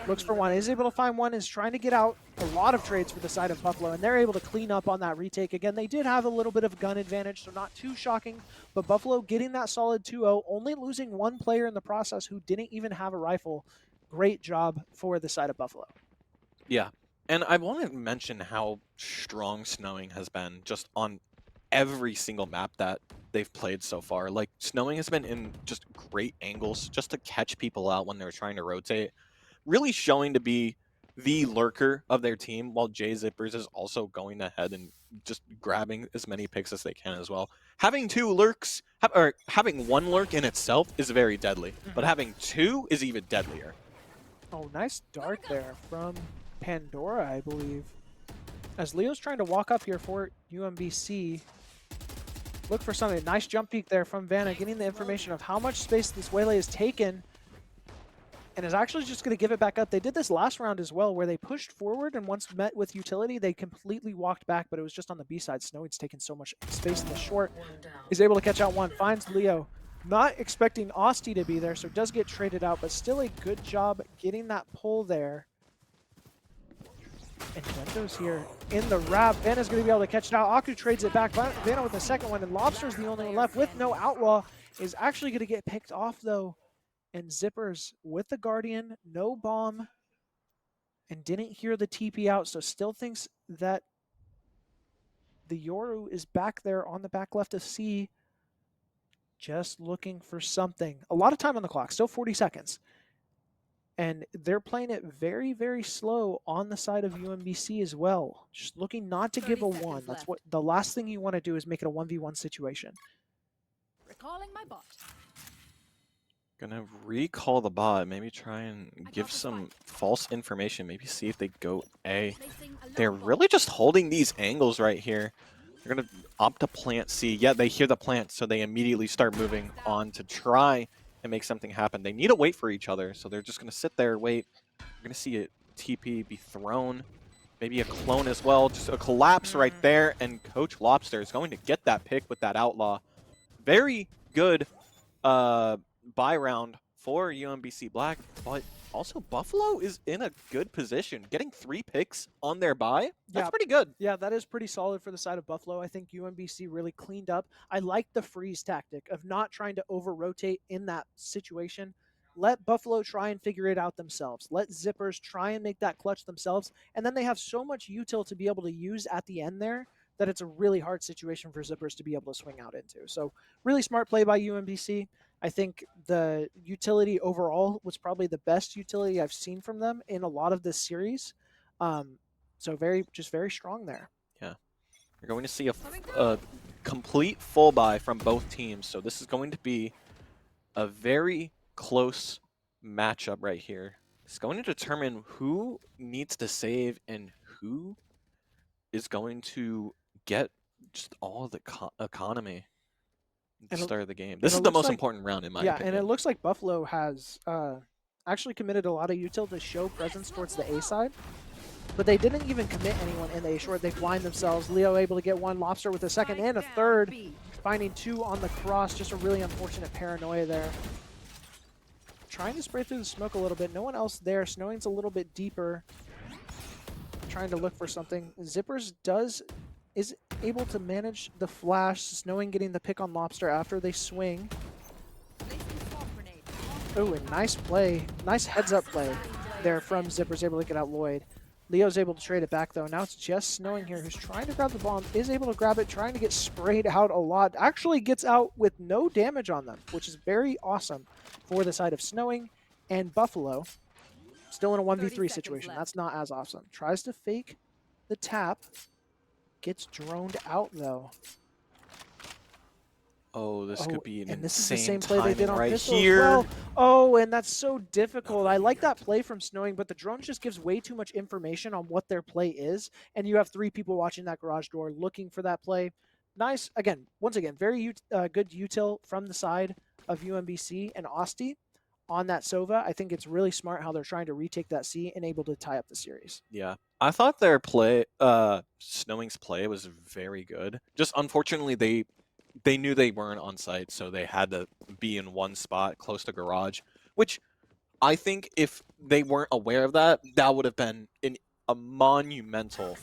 Looks for one, is able to find one, is trying to get out. A lot of trades for the side of Buffalo, and they're able to clean up on that retake. Again, they did have a little bit of gun advantage, so not too shocking, but Buffalo getting that solid 2-0, only losing one player in the process who didn't even have a rifle. Great job for the side of Buffalo. Yeah, and I want to mention how strong Snowing has been just on every single map that they've played so far. Like, Snowing has been in just great angles just to catch people out when they're trying to rotate. Really showing to be the lurker of their team, while Jay Zippers is also going ahead and just grabbing as many picks as they can as well. Having two lurks, or having one lurk in itself is very deadly, but having two is even deadlier. Oh, nice dart there from Pandora, I believe. As Leo's trying to walk up here for UMBC. Look for something. Nice jump peek there from Vanna, getting the information of how much space this Waylay has taken. And is actually just going to give it back up. They did this last round as well, where they pushed forward, and once met with utility, they completely walked back, but it was just on the B side. Snowing's taken so much space in the short. He's able to catch out one, finds Leo. Not expecting Osti to be there, so does get traded out, but still a good job getting that pull there. And Gento's here in the wrap. Vanna's going to be able to catch it out. Aku trades it back. Vanna with the second one, and Lobster's the only one left with no Outlaw. Is actually going to get picked off, though. And Zippers with the Guardian, no bomb, and didn't hear the TP out, so still thinks that the Yoru is back there on the back left of C, just looking for something. A lot of time on the clock, still 40 seconds. And they're playing it very, very slow on the side of UMBC as well. Just looking not to give a 1. That's what the last thing you want to do, is make it a 1v1 situation. Recalling my bot. Gonna recall the bot, maybe try and give some false information, maybe see if they go A. They're really just holding these angles right here. They're gonna opt to plant C. Yeah, they hear the plant, so they immediately start moving on to try and make something happen. They need to wait for each other, so they're just gonna sit there, wait. We're gonna see a TP be thrown, maybe a clone as well, just a collapse right there, and Coach Lobster is going to get that pick with that Outlaw. Very good buy round for UMBC Black, but also Buffalo is in a good position. Getting 3 picks on their buy, that's pretty good. Yeah, that is pretty solid for the side of Buffalo. I think UMBC really cleaned up. I like the freeze tactic of not trying to over-rotate in that situation. Let Buffalo try and figure it out themselves. Let Zippers try and make that clutch themselves, and then they have so much util to be able to use at the end there that it's a really hard situation for Zippers to be able to swing out into. So really smart play by UMBC. I think the utility overall was probably the best utility I've seen from them in a lot of this series. So very strong there. Yeah. You're going to see a complete full buy from both teams. So this is going to be a very close matchup right here. It's going to determine who needs to save and who is going to get just all of the economy at the start of the game. This is the most important round in my opinion. Yeah, and it looks like Buffalo has actually committed a lot of util to show presence towards the A side, but they didn't even commit anyone in the A short. They blind themselves. Leo able to get one, Lobster with a second and a third, finding 2 on the cross. Just a really unfortunate paranoia there. Trying to spray through the smoke a little bit. No one else there. Snowing's a little bit deeper. Trying to look for something. Zippers is able to manage the flash. Snowing getting the pick on Lobster after they swing. Oh, and nice play. Nice heads-up play there from Zippers, able to get out Lloyd. Leo's able to trade it back, though. Now it's just Snowing here, who's trying to grab the bomb, is able to grab it, trying to get sprayed out a lot. Actually gets out with no damage on them, which is very awesome for the side of Snowing and Buffalo. Still in a 1v3 situation. That's not as awesome. Tries to fake the tap. Gets droned out, though. Oh, this could be an and this is the insane same play they did on right Pistol here. as well. Oh, and that's so difficult. I like that play from Snowing, but the drone just gives way too much information on what their play is, and you have 3 people watching that garage door looking for that play. Nice. Again, once again, very good util from the side of UMBC and Osti on that Sova. I think it's really smart how they're trying to retake that C and able to tie up the series. Yeah. I thought their play, Snowing's play was very good. Just unfortunately, they they knew they weren't on site, so they had to be in one spot close to garage, which I think if they weren't aware of that, that would have been a monumental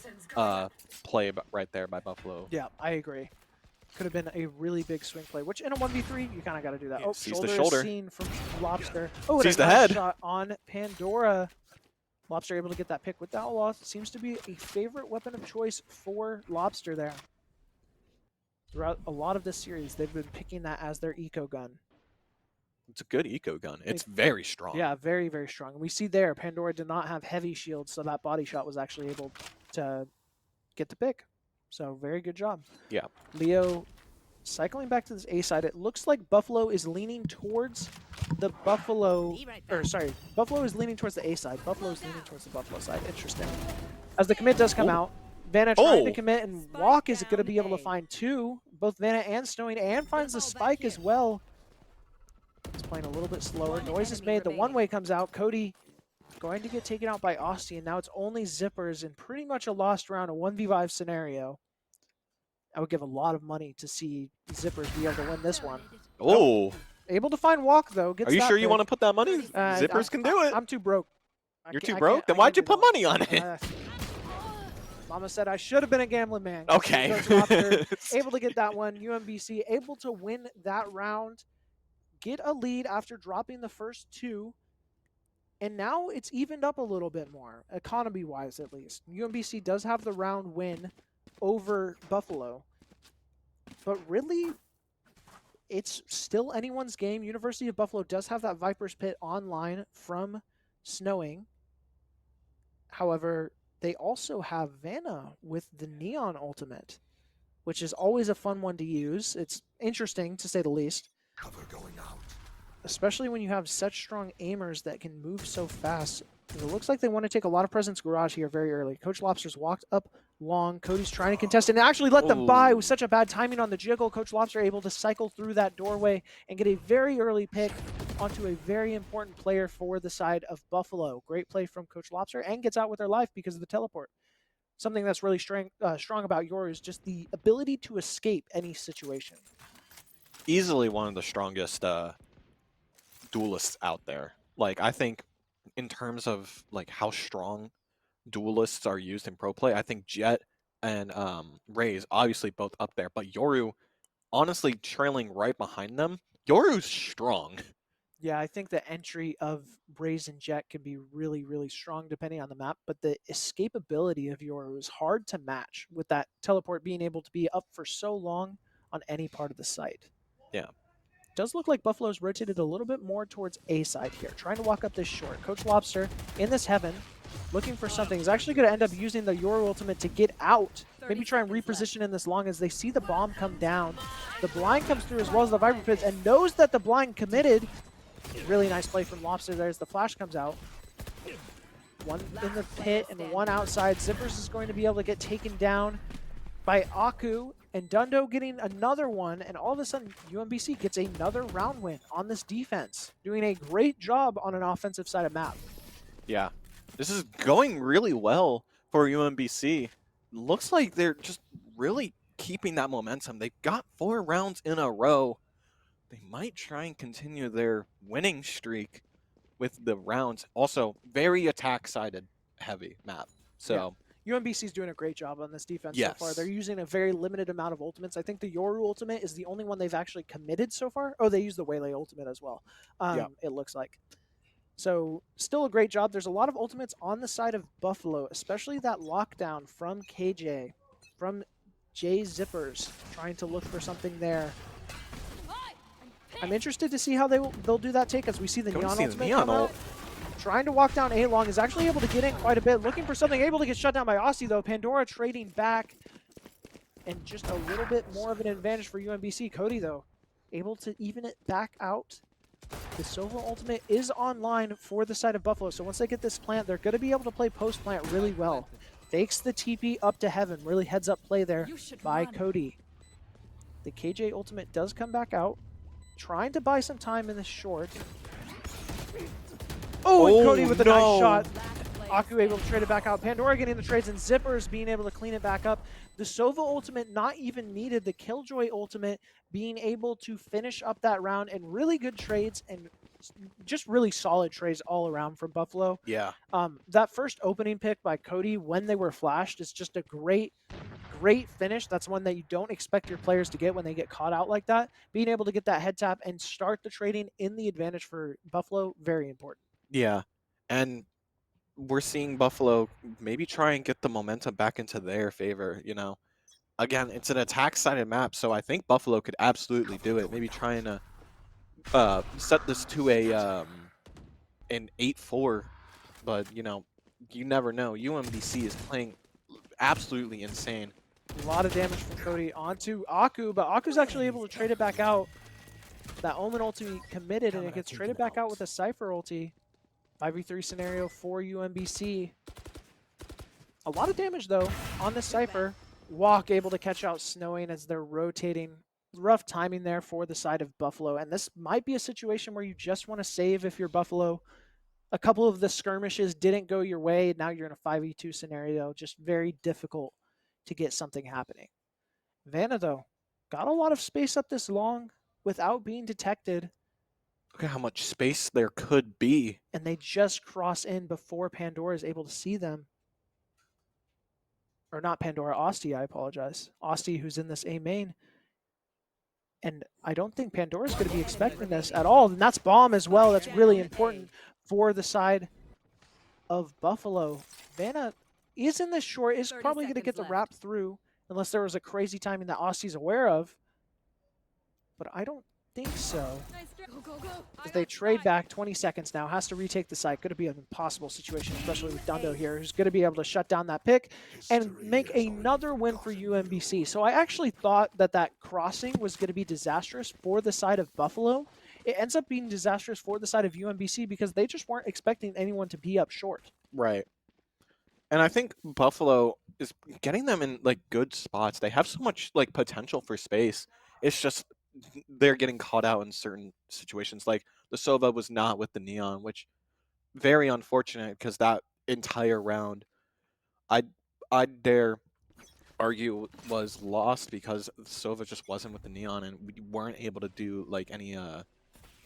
play right there by Buffalo. Yeah, I agree. Could have been a really big swing play, which in a 1v3, you kind of got to do that. Yeah, Oh, sees the shoulder shoulder. is seen from Lobster. Oh, and Sees a the nice head. shot on Pandora. Lobster able to get that pick with the Outlaw. Seems to be a favorite weapon of choice for Lobster there. Throughout a lot of this series, they've been picking that as their eco gun. It's a good eco gun. It's very strong. Yeah, very, very strong. And we see there, Pandora did not have heavy shields, so that body shot was actually able to get the pick. So very good job. Yeah. Leo cycling back to this A side. It looks like Buffalo is leaning towards the Buffalo, Be right or back. sorry, Buffalo is leaning towards the A side. Buffalo is leaning towards the Buffalo side. Interesting. As the commit does come Oh. out, Vanna trying to Oh. commit, and Spike Walk is going to down be able to A. find two, both Vanna and Snowing, and finds the ball back spike as here. well. It's playing a little bit slower. One Noise is enemy made. The remaining. one-way comes out. Cody going to get taken out by Austin. Now it's only Zippers in pretty much a lost round, a 1v5 scenario. I would give a lot of money to see Zippers be able to win this one. Oh, Able to find Walk, though. Gets are you that sure you pick. want to put that money? Uh, Zippers can do it. I'm too broke. You're I too broke? Then why'd you put money on it? Mama said I should have been a gambling man. Okay. Coach Lobster able to get that one. UMBC able to win that round, get a lead after dropping the first two, and now it's evened up a little bit more, economy-wise at least. UMBC does have the round win over Buffalo, but really, it's still anyone's game. University of Buffalo does have that Viper's Pit online from Snowing. However, they also have Vanna with the Neon Ultimate, which is always a fun one to use. It's interesting, to say the least. Especially when you have such strong aimers that can move so fast. It looks like they want to take a lot of presence garage here very early. Coach Lobster's walked up long. Cody's trying to contest and actually let them by with such a bad timing on the jiggle. Coach Lobster able to cycle through that doorway and get a very early pick onto a very important player for the side of Buffalo. Great play from Coach Lobster and gets out with their life because of the teleport. Something that's really strong about Yoru is just the ability to escape any situation. Easily one of the strongest duelists out there. Like, I think in terms of like how strong duelists are used in pro play, I think Jet and Raze obviously both up there, but Yoru honestly trailing right behind them. Yoru's strong. Yeah, I think the entry of Raze and Jet can be really, really strong depending on the map, but the escapability of Yoru is hard to match with that teleport being able to be up for so long on any part of the site. Yeah. Does look like Buffalo's rotated a little bit more towards A side here, trying to walk up this short. Coach Lobster in this heaven, looking for something. He's actually going to end up using the Yoru ultimate to get out. Maybe try and reposition in this long as they see the bomb come down. The blind comes through as well as the Viper Pits and knows that the blind committed. Really nice play from Lobster there as the flash comes out. One in the pit and one outside. Zippers is going to be able to get taken down by Aku, and Dundo getting another one, and all of a sudden UMBC gets another round win on this defense, doing a great job on an offensive side of map. Yeah. This is going really well for UMBC. Looks like they're just really keeping that momentum. They've got 4 rounds in a row. They might try and continue their winning streak with the rounds. Also, very attack-sided heavy map. So UMBC's doing a great job on this defense so Yes. far. They're using a very limited amount of ultimates. I think the Yoru ultimate is the only one they've actually committed so far. Oh, they use the Waylay ultimate as well, it looks like. So still a great job. There's a lot of ultimates on the side of Buffalo, especially that lockdown from KJ, from Jay Zippers, trying to look for something there. I'm interested to see how they'll do that take as we see the Go Neon see the ultimate Neon come out. ult. Trying to walk down A long, is actually able to get in quite a bit, looking for something, able to get shut down by Aussie though. Pandora trading back, and just a little bit more of an advantage for UMBC. Cody though, able to even it back out. The Sova ultimate is online for the side of Buffalo, so once they get this plant, they're going to be able to play post plant really well. Fakes the TP up to heaven, really heads up play there You should by run. Cody. The KJ ultimate does come back out, trying to buy some time in this short. Oh, and Cody with a nice shot. Last Aku able to trade it back out. Pandora getting the trades, and Zippers being able to clean it back up. The Sova ultimate not even needed. The Killjoy ultimate being able to finish up that round, and really good trades and just really solid trades all around from Buffalo. Yeah. That first opening pick by Cody when they were flashed is just a great finish. That's one that you don't expect your players to get when they get caught out like that. Being able to get that head tap and start the trading in the advantage for Buffalo, very important. Yeah. And we're seeing Buffalo maybe try and get the momentum back into their favor, you know. Again, it's an attack-sided map, so I think Buffalo could absolutely do it. Maybe trying to set this to an 8-4, but you know, you never know. UMBC is playing absolutely insane. A lot of damage from Cody onto Aku, but Aku's actually able to trade it back out. That Omen ulti committed, and it gets traded back out with a Cypher ulti. 5v3 scenario for UMBC. A lot of damage, though, on the Cypher. Walk able to catch out Snowing as they're rotating. Rough timing there for the side of Buffalo, and this might be a situation where you just want to save if you're Buffalo. A couple of the skirmishes didn't go your way. Now you're in a 5v2 scenario. Just very difficult to get something happening. Vanna, though, got a lot of space up this long without being detected. Look at how much space there could be. And they just cross in before Pandora is able to see them. Or not Pandora, Asti, I apologize. Asti, who's in this A main. And I don't think Pandora's going to be expecting this at all. And that's Bomb as well. That's really important for the side of Buffalo. Vanna is in this short, is probably going to get the wrap through, unless there was a crazy timing that Aussie's aware of. But I don't think so. As they trade back 20 seconds now, has to retake the site. Going to be an impossible situation, especially with Dundo here, who's going to be able to shut down that pick and make another win for UMBC. So I actually thought that that crossing was going to be disastrous for the side of Buffalo. It ends up being disastrous for the side of UMBC because they just weren't expecting anyone to be up short. Right. And I think Buffalo is getting them in like good spots. They have so much like potential for space. It's just they're getting caught out in certain situations. Like the Sova was not with the Neon, which very unfortunate because that entire round, I'd dare argue was lost because Sova just wasn't with the Neon and we weren't able to do like any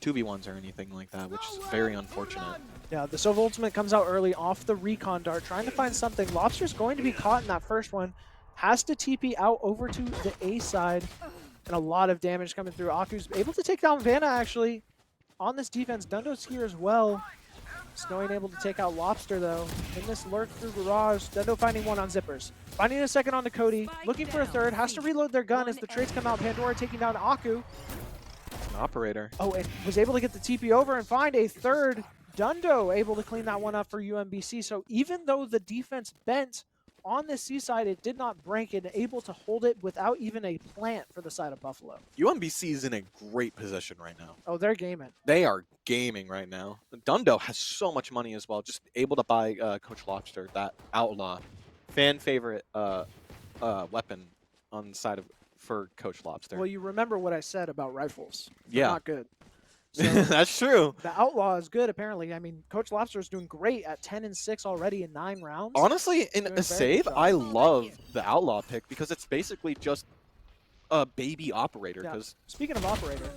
2v1s or anything like that, which is very unfortunate. Yeah, the Sova ultimate comes out early off the recon dart, trying to find something. Lobster's going to be caught in that first one. Has to TP out over to the A side. And a lot of damage coming through. Aku's able to take down Vanna, actually, on this defense. Dundo's here as well. Snowing able to take out Lobster, though. In this lurk through Garage. Dundo finding one on Zippers. Finding a second on the Cody. Looking for a third. Has to reload their gun as the trades come out. Pandora taking down Aku. An operator. Oh, and was able to get the TP over and find a third. Dundo able to clean that one up for UMBC. So even though the defense bent on the seaside, it did not break and able to hold it without even a plant for the side of Buffalo. UMBC is in a great position right now. Oh, they're gaming. They are gaming right now. Dundo has so much money as well, just able to buy Coach Lobster, that outlaw, fan favorite weapon on the side of for Coach Lobster. Well, you remember what I said about rifles. They're Yeah. not good. So That's true. the outlaw is good, apparently. I mean, Coach Lobster is doing great at 10-6 already in 9 rounds. Honestly, in Doing a very save, good job. I love the outlaw pick because it's basically just a baby operator. Yeah. Because Speaking of operator,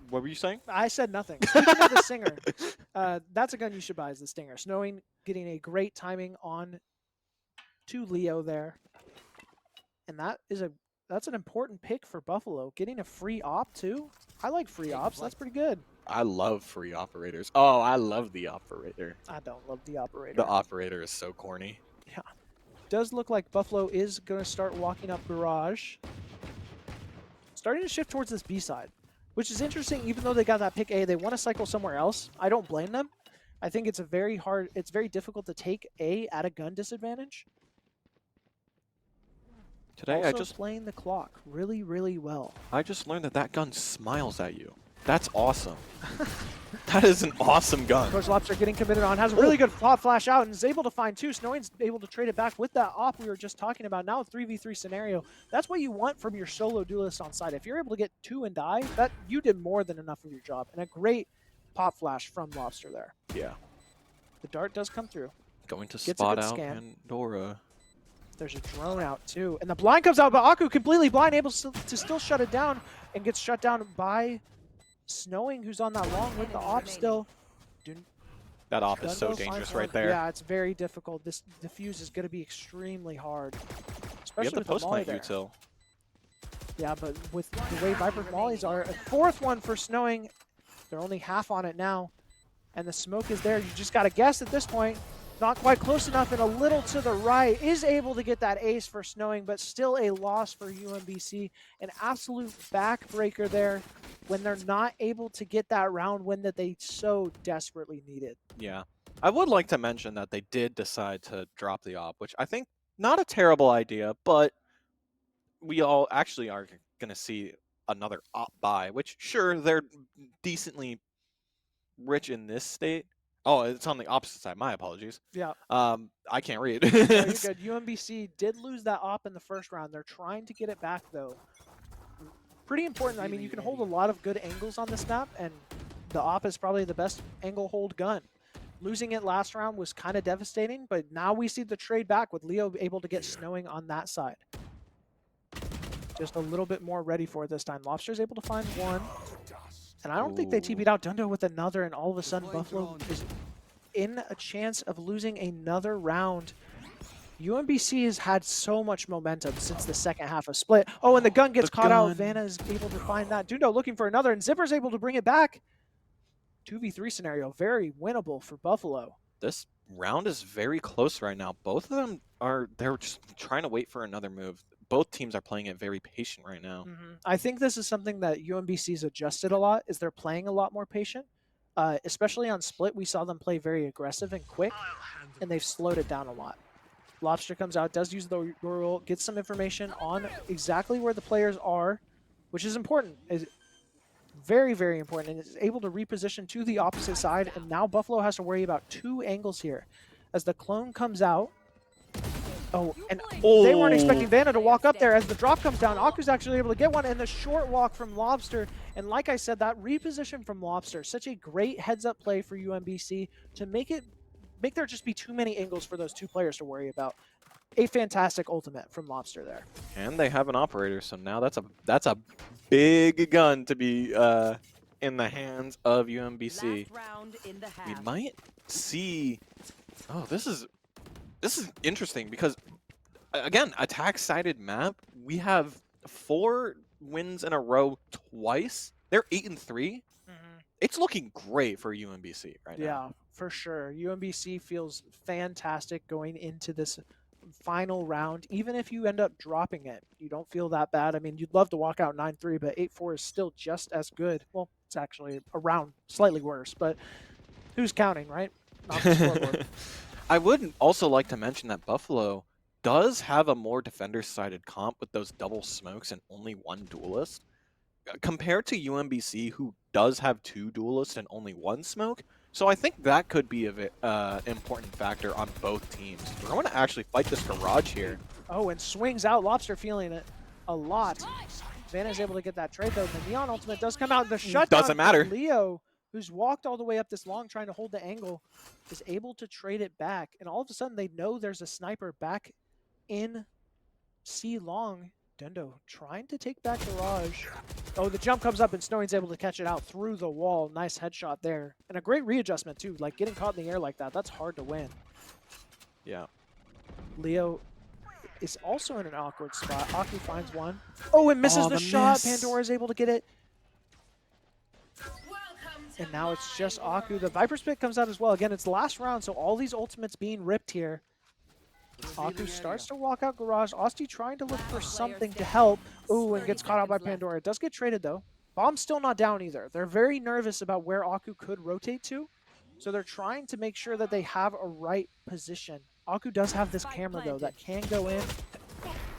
what were you saying? I said nothing. Speaking of the Stinger, that's a gun you should buy, is the Stinger. Snowing getting a great timing on to Leo there. And that's an important pick for Buffalo. Getting a free op, too. I like free ops. That's pretty good. I love free operators. Oh, I love the operator. I don't love the operator. The operator is so corny. Does look like Buffalo is going to start walking up Garage. Starting to shift towards this B side, which is interesting. Even though they got that pick A, they want to cycle somewhere else. I don't blame them. I think it's very difficult to take A at a gun disadvantage. Today, Also playing the clock really, really well. I just learned that gun smiles at you. That's awesome. That is an awesome gun. Coach Lobster getting committed on, has a really good flop flash out and is able to find 2. Snowing's able to trade it back with that op we were just talking about. Now a 3v3 scenario. That's what you want from your solo duelist on side. If you're able to get 2 and die, that you did more than enough of your job. And a great pop flash from Lobster there. Yeah. The dart does come through. Going to Gets a spot good out scan. Pandora. There's a drone out too. And the blind comes out, but Aku completely blind, able to still shut it down, and gets shut down by Snowing, who's on that long with the op still. That op is so Dundo dangerous finds right one. there. Yeah, it's very difficult. This defuse is going to be extremely hard. We Especially have the with the post Molly plant there. util. Yeah, but with the way Viper's Mollies are, a fourth one for Snowing. They're only half on it now. And the smoke is there. You just got to guess at this point. Not quite close enough, and a little to the right. Is able to get that ace for Snowing, but still a loss for UMBC. An absolute backbreaker there when they're not able to get that round win that they so desperately needed. Yeah. I would like to mention that they did decide to drop the op, which I think not a terrible idea, but we all actually are going to see another op buy, which sure, they're decently rich in this state. Oh, it's on the opposite side. My apologies. Yeah. I can't read. No, you're good. UMBC did lose that op in the first round. They're trying to get it back, though. Pretty important. I mean, you can hold a lot of good angles on this map, and the op is probably the best angle hold gun. Losing it last round was kind of devastating, but now we see the trade back with Leo able to get Snowing on that side. Just a little bit more ready for it this time. Lobster's able to find one. And I don't think they TP'd out Dundo with another, and all of a sudden Buffalo is in a chance of losing another round. UMBC has had so much momentum since the second half of Split. Oh, and the gun gets caught out. Vanna is able to find that. Dundo looking for another, and Zipper's able to bring it back. 2v3 scenario, very winnable for Buffalo. This round is very close right now. Both of them they're just trying to wait for another move. Both teams are playing it very patient right now. I think this is something that UMBC's adjusted a lot, is they're playing a lot more patient. Especially on Split, we saw them play very aggressive and quick, and they've slowed it down a lot. Lobster comes out, does use the rule, gets some information on exactly where the players are, which is important. Is very, very important, and is able to reposition to the opposite side, and now Buffalo has to worry about two angles here. As the clone comes out, they weren't expecting Vanna to walk up there. As the drop comes down, Aku's actually able to get one, and the short walk from Lobster. And like I said, that reposition from Lobster, such a great heads-up play for UMBC to make there just be too many angles for those two players to worry about. A fantastic ultimate from Lobster there. And they have an operator, so now that's a big gun to be in the hands of UMBC. We might see. Oh, this is interesting because again, attack-sided map. We have 4 wins in a row twice. They're 8-3. It's looking great for UMBC right now. Yeah, for sure. UMBC feels fantastic going into this final round. Even if you end up dropping it, you don't feel that bad. I mean, you'd love to walk out 9-3, but 8-4 is still just as good. Well, it's actually around slightly worse, but who's counting, right? Not the scoreboard. I would also like to mention that Buffalo does have a more defender-sided comp with those double smokes and only 1 duelist. Compared to UMBC, who does have 2 duelists and only 1 smoke. So I think that could be an important factor on both teams. We're going to actually fight this garage here. Oh, and swings out. Lobster feeling it a lot. Vanna's able to get that trade, though. The Neon ultimate does come out. The shutdown. Doesn't matter. Leo, who's walked all the way up this long trying to hold the angle, is able to trade it back. And all of a sudden, they know there's a sniper back in C long. Dundo trying to take back Garage. Oh, the jump comes up and Snowing's able to catch it out through the wall. Nice headshot there. And a great readjustment, too. Like, getting caught in the air like that, that's hard to win. Yeah. Leo is also in an awkward spot. Aku finds one. Oh, and misses the shot. Pandora is able to get it. And now it's just Aku. The Viper Spit comes out as well. Again, it's the last round, so all these ultimates being ripped here. Aku starts to walk out Garage. Osti trying to look for something to help. Ooh, and gets caught out by Pandora. It does get traded, though. Bomb's still not down either. They're very nervous about where Aku could rotate to, so they're trying to make sure that they have a right position. Aku does have this camera, though, that can go in.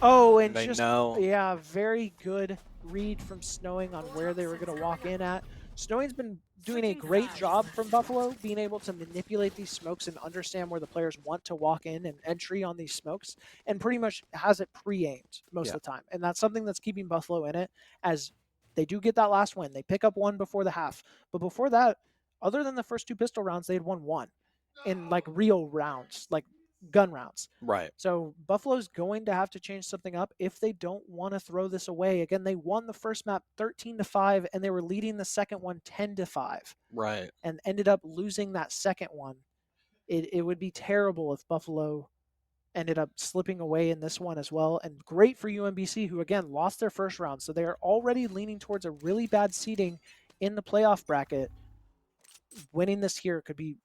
Oh, and They just, know. yeah, very good read from Snowing on where they were going to walk in at. Snowing's been doing a great job from Buffalo, being able to manipulate these smokes and understand where the players want to walk in and entry on these smokes, and pretty much has it pre-aimed most of the time. And that's something that's keeping Buffalo in it, as they do get that last win. They pick up one before the half. But before that, other than the first 2 pistol rounds, they had won 1. in like real rounds, like gun rounds. Right. So Buffalo's going to have to change something up if they don't want to throw this away. Again, they won the first map 13-5, and they were leading the second one 10-5, Right. and ended up losing that second one. It would be terrible if Buffalo ended up slipping away in this one as well. And great for UMBC, who again lost their first round. So they are already leaning towards a really bad seeding in the playoff bracket. Winning this here could be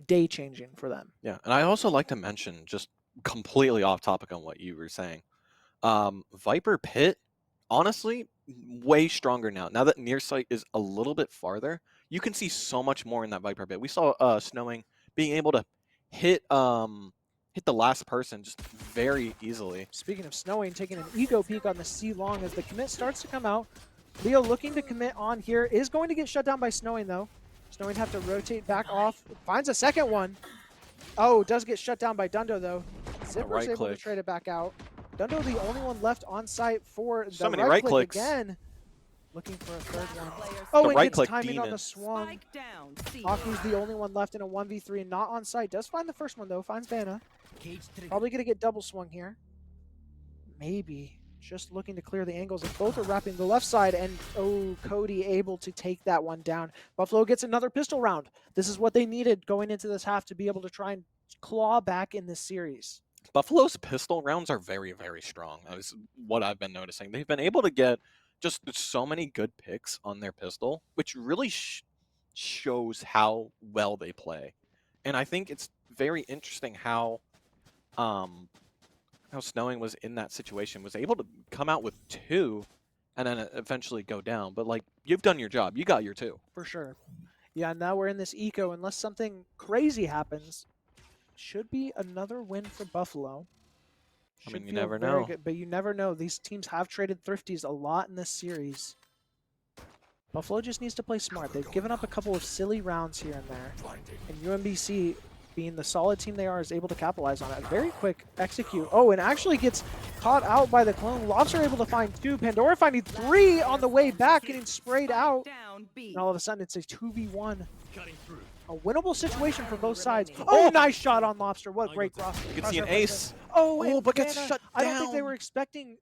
day changing for them. Yeah, and I also like to mention, just completely off topic on what you were saying, Viper Pit, honestly, way stronger now. Now that Nearsight is a little bit farther, you can see so much more in that Viper Pit. We saw Snowing being able to hit the last person just very easily. Speaking of Snowing, taking an ego peek on the C long as the commit starts to come out. Leo looking to commit on here, is going to get shut down by Snowing though. Snowing have to rotate back off, finds a second one. Oh, does get shut down by Dundo though. Zipper's able to trade it back out. Dundo the only one left on site for the So many right right click clicks. again. Looking for a third one. Oh, and right gets click timing on demon. the swung. Spike down. C. Aku's the only one left in a 1v3, not on site. Does find the first one though, finds Vanna. Probably gonna get double swung here. Maybe. Just looking to clear the angles, and both are wrapping the left side, and oh, Cody able to take that one down. Buffalo gets another pistol round. This is what they needed going into this half to be able to try and claw back in this series. Buffalo's pistol rounds are very, very strong. That is what I've been noticing. They've been able to get just so many good picks on their pistol, which really shows how well they play. And I think it's very interesting how Snowing was in that situation, was able to come out with 2 and then eventually go down. But like, you've done your job. You got your 2. For sure. Yeah, now we're in this eco. Unless something crazy happens, should be another win for Buffalo. I mean, you feel never very know. good, but you never know. These teams have traded Thrifties a lot in this series. Buffalo just needs to play smart. They've given up a couple of silly rounds here and there. And UMBC, being the solid team they are, is able to capitalize on it. Very quick execute. Oh, and actually gets caught out by the clone. Lobster able to find 2. Pandora finding 3 on the way back, getting sprayed out. Down B. And all of a sudden, it's a 2v1. A winnable situation for both sides. Oh, nice shot on Lobster. What a great cross. You can see an ace. Oh, and but gets Vanna, shut I don't think they down. were expecting.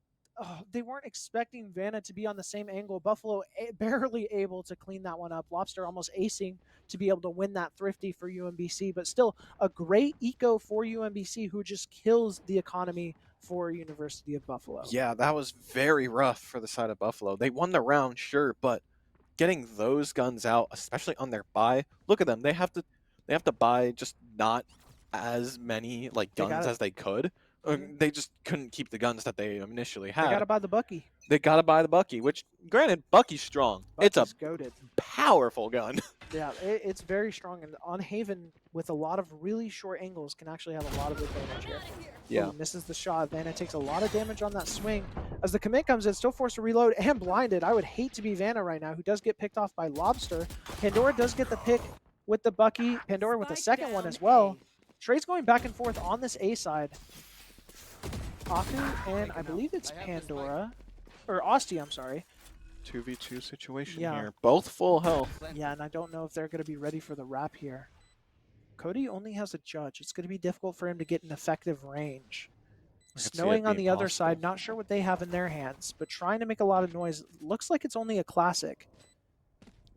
They weren't expecting Vanna to be on the same angle. Buffalo barely able to clean that one up. Lobster almost acing to be able to win that Thrifty for UMBC, but still a great eco for UMBC, who just kills the economy for University of Buffalo. Yeah, that was very rough for the side of Buffalo. They won the round, sure, but getting those guns out, especially on their buy, look at them. They have to buy just not as many like guns as they could. They just couldn't keep the guns that they initially had. They gotta buy the Bucky. They gotta buy the Bucky, which, granted, Bucky's strong. It's a goated. powerful gun. Yeah, it's very strong, and on Haven with a lot of really short angles can actually have a lot of advantage here. Yeah. Ooh, misses the shot. Vanna takes a lot of damage on that swing. As the commit comes in, still forced to reload and blinded. I would hate to be Vanna right now, who does get picked off by Lobster. Pandora does get the pick with the Bucky. Pandora with the second one as well. Trade's going back and forth on this A side. Aku and I believe it's Pandora, or Asti, I'm sorry. 2v2 situation Yeah. here. Both full health. Yeah, and I don't know if they're going to be ready for the wrap here. Cody only has a judge. It's going to be difficult for him to get an effective range. I could see it Snowing on being the other possible. side, not sure what they have in their hands, but trying to make a lot of noise. Looks like it's only a classic.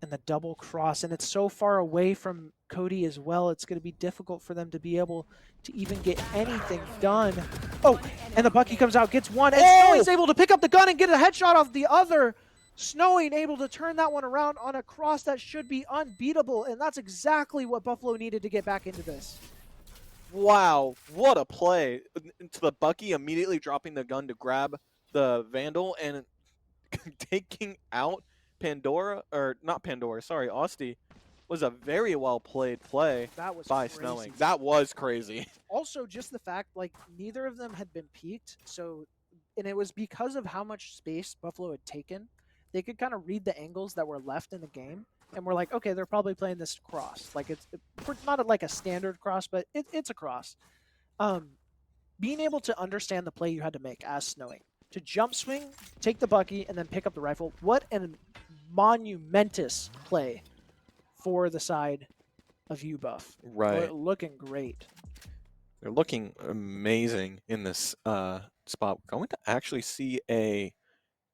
And the double cross, and it's so far away from Cody as well, it's going to be difficult for them to be able to even get anything done. Oh, and the Bucky comes out, gets one, and Snowing's able to pick up the gun and get a headshot off the other. Snowing able to turn that one around on a cross that should be unbeatable, and that's exactly what Buffalo needed to get back into this. Wow, what a play. To the Bucky, immediately dropping the gun to grab the Vandal and taking out Pandora, or not Pandora, sorry, Asti, was a very well played play That was by crazy. Snowing. That was crazy. Also, just the fact, like, neither of them had been peaked, so, and it was because of how much space Buffalo had taken, they could kind of read the angles that were left in the game, and we're like, okay, they're probably playing this cross. Like, it's not like a standard cross, but it's a cross. Being able to understand the play you had to make as Snowing, to jump swing, take the Bucky, and then pick up the rifle, what an monumentous play for the side of UBuff. Right. Looking great. They're looking amazing in this spot. We're going to actually see a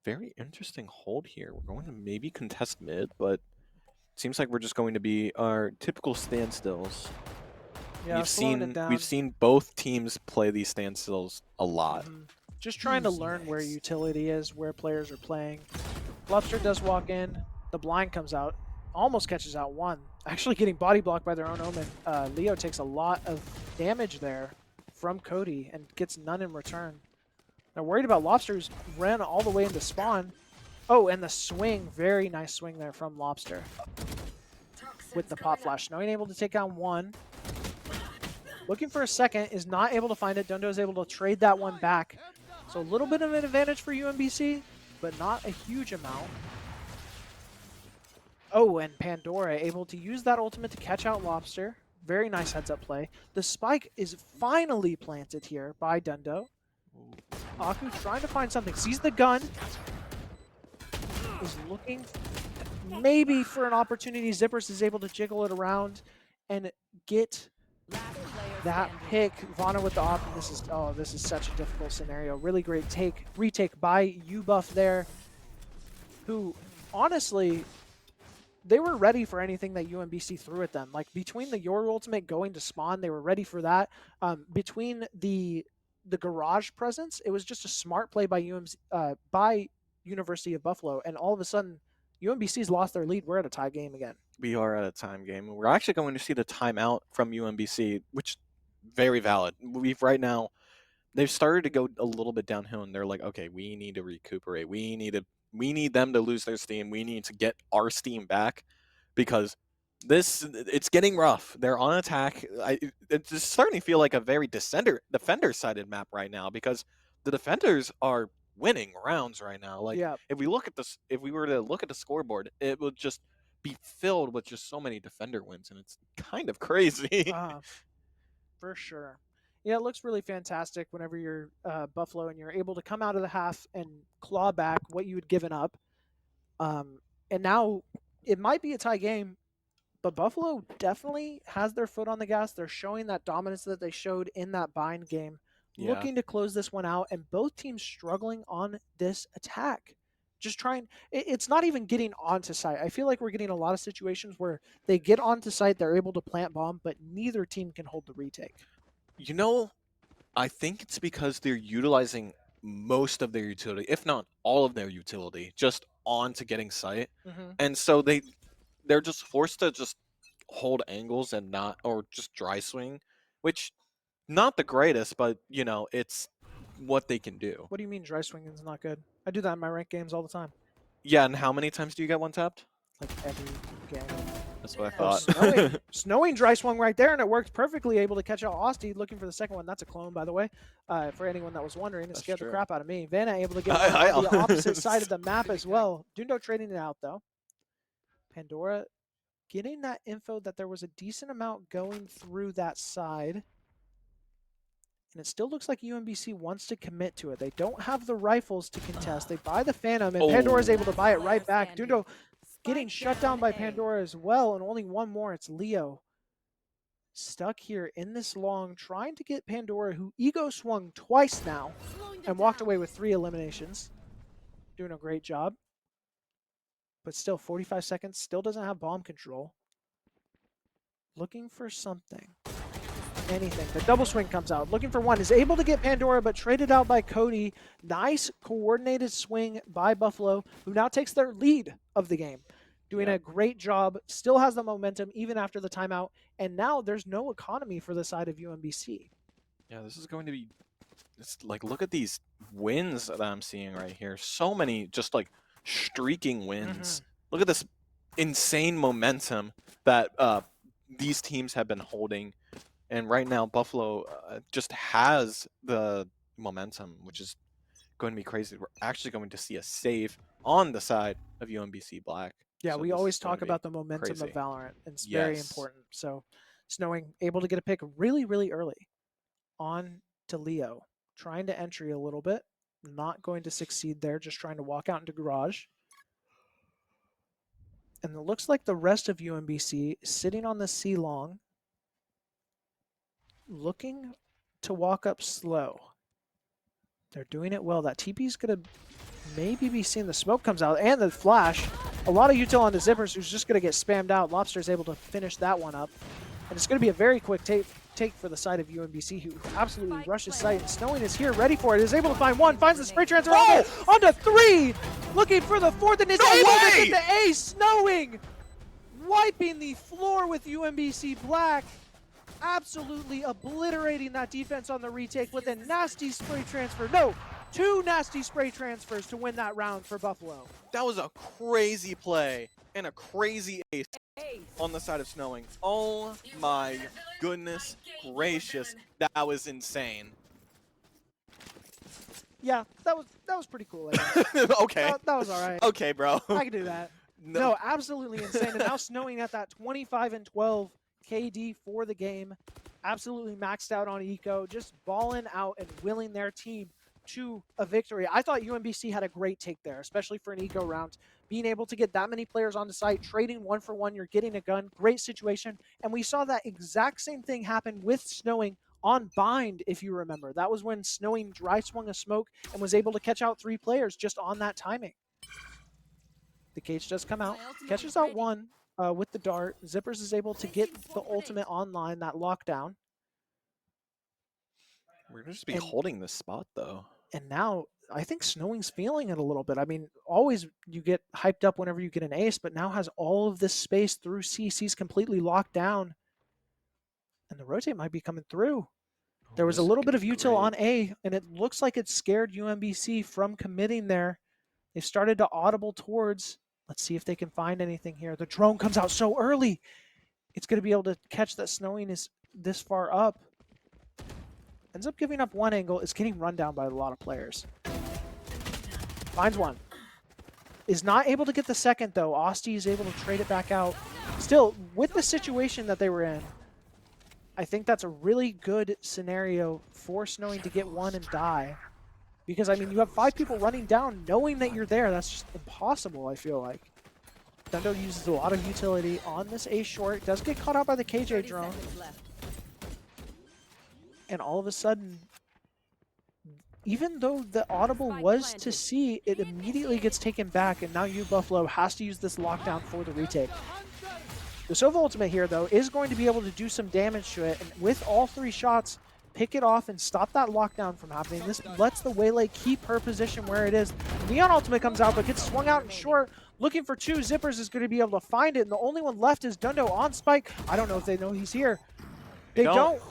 very interesting hold here. We're going to maybe contest mid, but it seems like we're just going to be our typical standstills. Yeah, slowing it down. We've seen both teams play these standstills a lot. Just trying to learn where utility is, where players are playing. Lobster does walk in. The blind comes out. Almost catches out one. Actually getting body blocked by their own Omen. Leo takes a lot of damage there from Cody and gets none in return. They're worried about Lobster's ran all the way into spawn. Oh, and the swing. Very nice swing there from Lobster. With the pop flash. Knowing able to take down one. Looking for a second, is not able to find it. Dundo is able to trade that one back. So a little bit of an advantage for UMBC, but not a huge amount. Oh, and Pandora able to use that ultimate to catch out Lobster. Very nice heads-up play. The spike is finally planted here by Dundo. Aku trying to find something. Sees the gun. Is looking maybe for an opportunity. Zippers is able to jiggle it around and get that pick. Vana with the op. This is such a difficult scenario. Really great retake by UBuff there, who honestly, they were ready for anything that UMBC threw at them. Like between the Your Ultimate going to spawn, they were ready for that. Between the garage presence, it was just a smart play by University of Buffalo, and all of a sudden, UMBC's lost their lead. We're at a tie game again. We are at a time game. We're actually going to see the timeout from UMBC, which very valid. They've started to go a little bit downhill, and they're like, okay, we need to recuperate. We need them to lose their steam. We need to get our steam back because it's getting rough. They're on attack. It's just starting to feel like a very defender-sided map right now because the defenders are winning rounds right now. Like if we were to look at the scoreboard, it would just be filled with just so many defender wins, and it's kind of crazy. For sure. Yeah, it looks really fantastic whenever you're Buffalo and you're able to come out of the half and claw back what you had given up. And now it might be a tie game, but Buffalo definitely has their foot on the gas. They're showing that dominance that they showed in that bind game, looking to close this one out, and both teams struggling on this attack. Just trying, it's not even getting onto site. I feel like we're getting a lot of situations where they get onto site, they're able to plant bomb, but neither team can hold the retake. You know, I think it's because they're utilizing most of their utility, if not all of their utility, just onto getting site. And so they're just forced to just hold angles and or just dry swing, which not the greatest, but you know, it's what they can do. What do you mean dry swinging is not good? I do that in my ranked games all the time. Yeah, and how many times do you get one tapped? Like every game. That's what I thought. Snowing dry swung right there, and it worked perfectly, able to catch out Austin. Looking for the second one. That's a clone, by the way. For anyone that was wondering, it scared the crap out of me. Vanna able to get on the opposite side of the map as well. Dundo trading it out, though. Pandora getting that info that there was a decent amount going through that side. And it still looks like UMBC wants to commit to it. They don't have the rifles to contest. They buy the Phantom, and Pandora's able to buy it right back. Dundo getting shut down by Pandora as well, and only one more. It's Leo. Stuck here in this long, trying to get Pandora, who ego swung twice now, and walked away with 3 eliminations. Doing a great job. But still, 45 seconds, still doesn't have bomb control. Looking for something. Anything. The double swing comes out. Looking for one. Is able to get Pandora, but traded out by Cody. Nice coordinated swing by Buffalo, who now takes their lead of the game. Doing a great job. Still has the momentum even after the timeout. And now there's no economy for the side of UMBC. Yeah, this is going to be... It's like, look at these wins that I'm seeing right here. So many just like streaking wins. Look at this insane momentum that these teams have been holding. And right now, Buffalo just has the momentum, which is going to be crazy. We're actually going to see a save on the side of UMBC Black. Yeah, so we always talk about the momentum of Valorant. It's very important. So Snowing able to get a pick really, really early on to Leo. Trying to entry a little bit. Not going to succeed there. Just trying to walk out into garage. And it looks like the rest of UMBC is sitting on the C long, looking to walk up slow. They're doing it well. That TP's going to maybe be seeing the smoke comes out and the flash. A lot of util on the Zippers, who's just going to get spammed out. Lobster's able to finish that one up. And it's going to be a very quick take for the side of UMBC, who absolutely rushes site. And Snowing is here, ready for it. Is able to find one, finds the spray transfer onto 3, looking for the 4th, and is able to get the ace. Snowing wiping the floor with UMBC Black, absolutely obliterating that defense on the retake with a nasty spray transfer. No, 2 nasty spray transfers to win that round for Buffalo. That was a crazy play and a crazy ace on the side of Snowing. Oh my goodness gracious, that was insane. Yeah, that was pretty cool. Okay. That was all right. Okay, bro. I can do that. No, absolutely insane. And now Snowing at that 25-12 KD for the game. Absolutely maxed out on eco, just balling out and willing their team to a victory. I thought UMBC had a great take there, especially for an eco round. Being able to get that many players on the site, trading 1 for 1, you're getting a gun, great situation. And we saw that exact same thing happen with Snowing on Bind, if you remember. That was when Snowing dry swung a smoke and was able to catch out 3 players just on that timing. The cage does come out, catches out 1 with the dart. Zippers is able to get the ultimate online, that lockdown. We're going to just be holding this spot, though. And now I think Snowing's feeling it a little bit. I mean, always you get hyped up whenever you get an ace, but now has all of this space through C. C's completely locked down. And the rotate might be coming through. There was a little bit of util on A, and it looks like it scared UMBC from committing there. They've started to audible towards. Let's see if they can find anything here. The drone comes out so early. It's going to be able to catch that Snowing is this far up. Ends up giving up 1 angle. Is getting run down by a lot of players. Finds 1. Is not able to get the second, though. Osti is able to trade it back out. Still, with the situation that they were in, I think that's a really good scenario for Snowing to get 1 and die. Because, I mean, you have 5 people running down knowing that you're there. That's just impossible, I feel like. Dundo uses a lot of utility on this A short. Does get caught out by the KJ drone. And all of a sudden, even though the audible was to C, it immediately gets taken back. And now U Buffalo has to use this lockdown for the retake. The Sova ultimate here, though, is going to be able to do some damage to it. And with all 3 shots, pick it off and stop that lockdown from happening. This lets the Waylay keep her position where it is. Neon ultimate comes out, but gets swung out and short. Looking for 2. Zippers is going to be able to find it. And the only one left is Dundo on Spike. I don't know if they know he's here. They don't.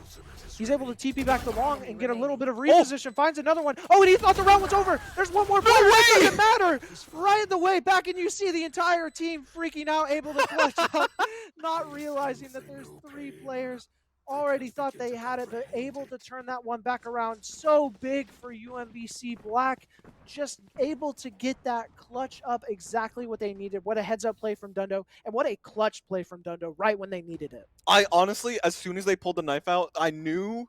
He's able to TP back the long and get a little bit of reposition. Finds another one. Oh, and he thought the round was over. There's one more player. It doesn't matter. Right in the way. Back, and you see the entire team freaking out, able to clutch up, not realizing that there's 3 players. Already thought they had it, but able to turn that one back around. So big for UMBC Black. Just able to get that clutch up exactly what they needed. What a heads-up play from Dundo, and what a clutch play from Dundo right when they needed it. I honestly, as soon as they pulled the knife out, I knew,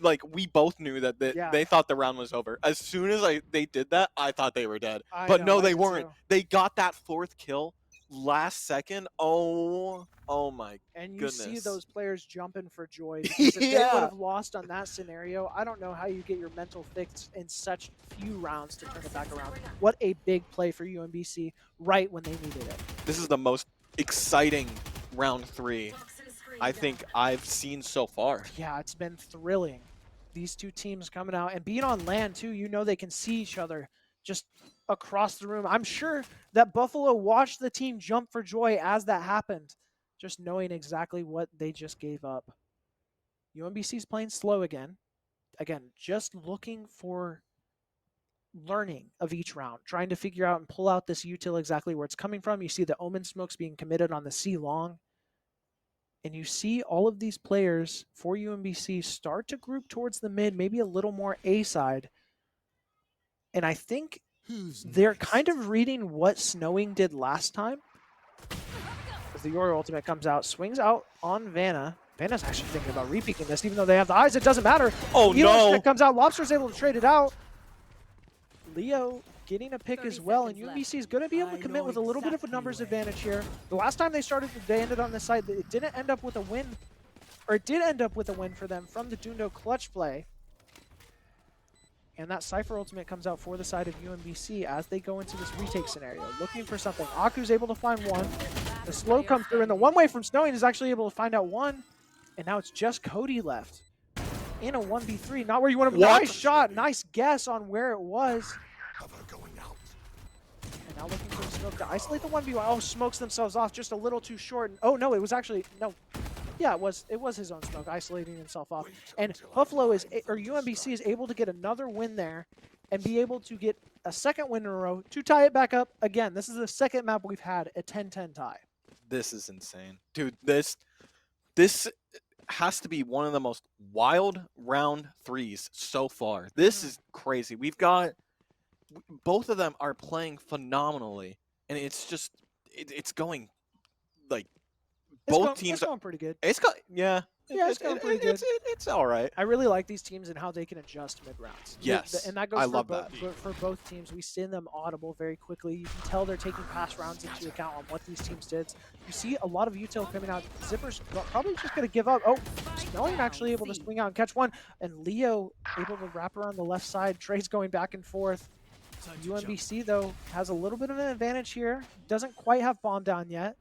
like, we both knew that they thought the round was over. As soon as they did that, I thought they were dead. But no, they weren't. They got that 4th kill last second. Oh my and you goodness. See those players jumping for joy. If they would have lost on that scenario, I don't know how you get your mental fix in such few rounds to turn it back around. What a big play for UMBC right when they needed it. This is the most exciting round 3 I think I've seen so far. Yeah, it's been thrilling. These 2 teams coming out and being on land too, you know they can see each other just across the room. I'm sure that Buffalo watched the team jump for joy as that happened, just knowing exactly what they just gave up. UMBC's playing slow again. Again, just looking for learning of each round, trying to figure out and pull out this util exactly where it's coming from. You see the Omen smokes being committed on the C long. And you see all of these players for UMBC start to group towards the mid, maybe a little more A side. And I think they're kind of reading what Snowing did last time. As the Yoru ultimate comes out, swings out on Vanna. Vanna's actually thinking about repeaking this, even though they have the eyes, it doesn't matter. Oh, Elo no. stick comes out, Lobster's able to trade it out. Leo getting a pick 30 as well, and seconds UMBC left. is going to be able to I commit know with a little bit of a exactly numbers where. advantage here. The last time they ended on this side, it didn't end up with a win, or it did end up with a win for them from the Dundo clutch play. And that Cypher ultimate comes out for the side of UMBC as they go into this retake scenario, looking for something. Aku's able to find one. The slow comes through, and the one way from Snowing is actually able to find out one. And now it's just Cody left in a 1v3. Not where you want to. What? Nice shot, nice guess on where it was. And now looking for Smoke to isolate the 1v1. Oh, smokes themselves off just a little too short. Oh no, it was actually no. Yeah, it was his own Smoke isolating himself off. And Buffalo is, or UMBC is able to get another win there and be able to get a second win in a row to tie it back up. Again, this is the second map we've had a 10-10 tie. This is insane. Dude, this has to be one of the most wild round 3s so far. This is crazy. We've got both of them are playing phenomenally, and it's just it's going like both teams It's going pretty good. It's got yeah. Yeah, it's going pretty good. It's all right. I really like these teams and how they can adjust mid-rounds. Yes, and that goes I for, love that. For both teams. We see them audible very quickly. You can tell they're taking past rounds into account on what these teams did. You see a lot of util coming out. Zipper's probably just going to give up. Oh, Snowing actually able to swing out and catch one. And Leo able to wrap around the left side. Trey's going back and forth. UMBC, though, has a little bit of an advantage here. Doesn't quite have bomb down yet.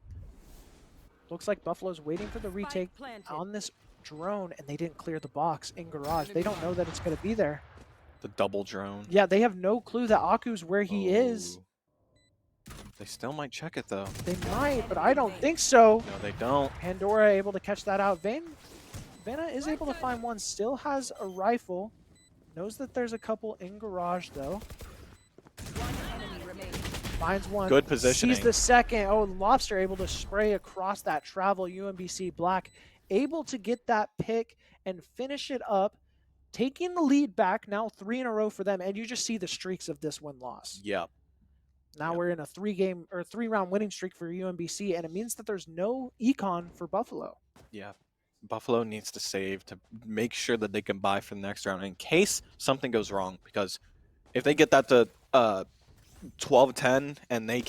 Looks like Buffalo's waiting for the retake on this drone, and they didn't clear the box in garage. They don't know that it's going to be there. The double drone. Yeah, they have no clue that Aku's where he is. They still might check it, though. They might, but I don't think so. No, they don't. Pandora able to catch that out. Vanna is able to find one, still has a rifle. Knows that there's a couple in garage, though. Finds one. Good positioning. Sees the second. Oh, Lobster able to spray across that travel. UMBC Black able to get that pick and finish it up, taking the lead back. Now 3 in a row for them, and you just see the streaks of this win-loss. Yeah. Now we're in a 3-round winning streak for UMBC, and it means that there's no econ for Buffalo. Yeah. Buffalo needs to save to make sure that they can buy for the next round in case something goes wrong, because if they get that to 12-10 and they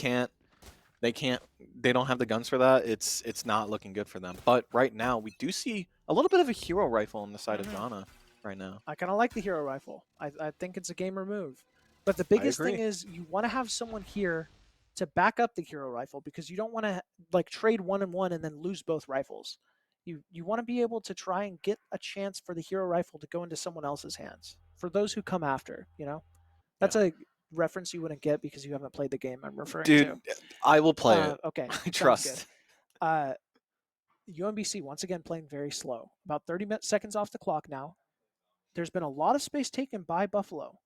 don't have the guns for that, it's not looking good for them. But right now we do see a little bit of a hero rifle on the side of Jana right now. I kind of like the hero rifle. I think it's a gamer move. But the biggest thing is you want to have someone here to back up the hero rifle, because you don't want to like trade 1-1 and then lose both rifles. You want to be able to try and get a chance for the hero rifle to go into someone else's hands for those who come after, you know? That's a reference you wouldn't get because you haven't played the game I'm referring to. Dude, I will play it. Okay. I trust. UMBC once again playing very slow. About 30 seconds off the clock now. There's been a lot of space taken by Buffalo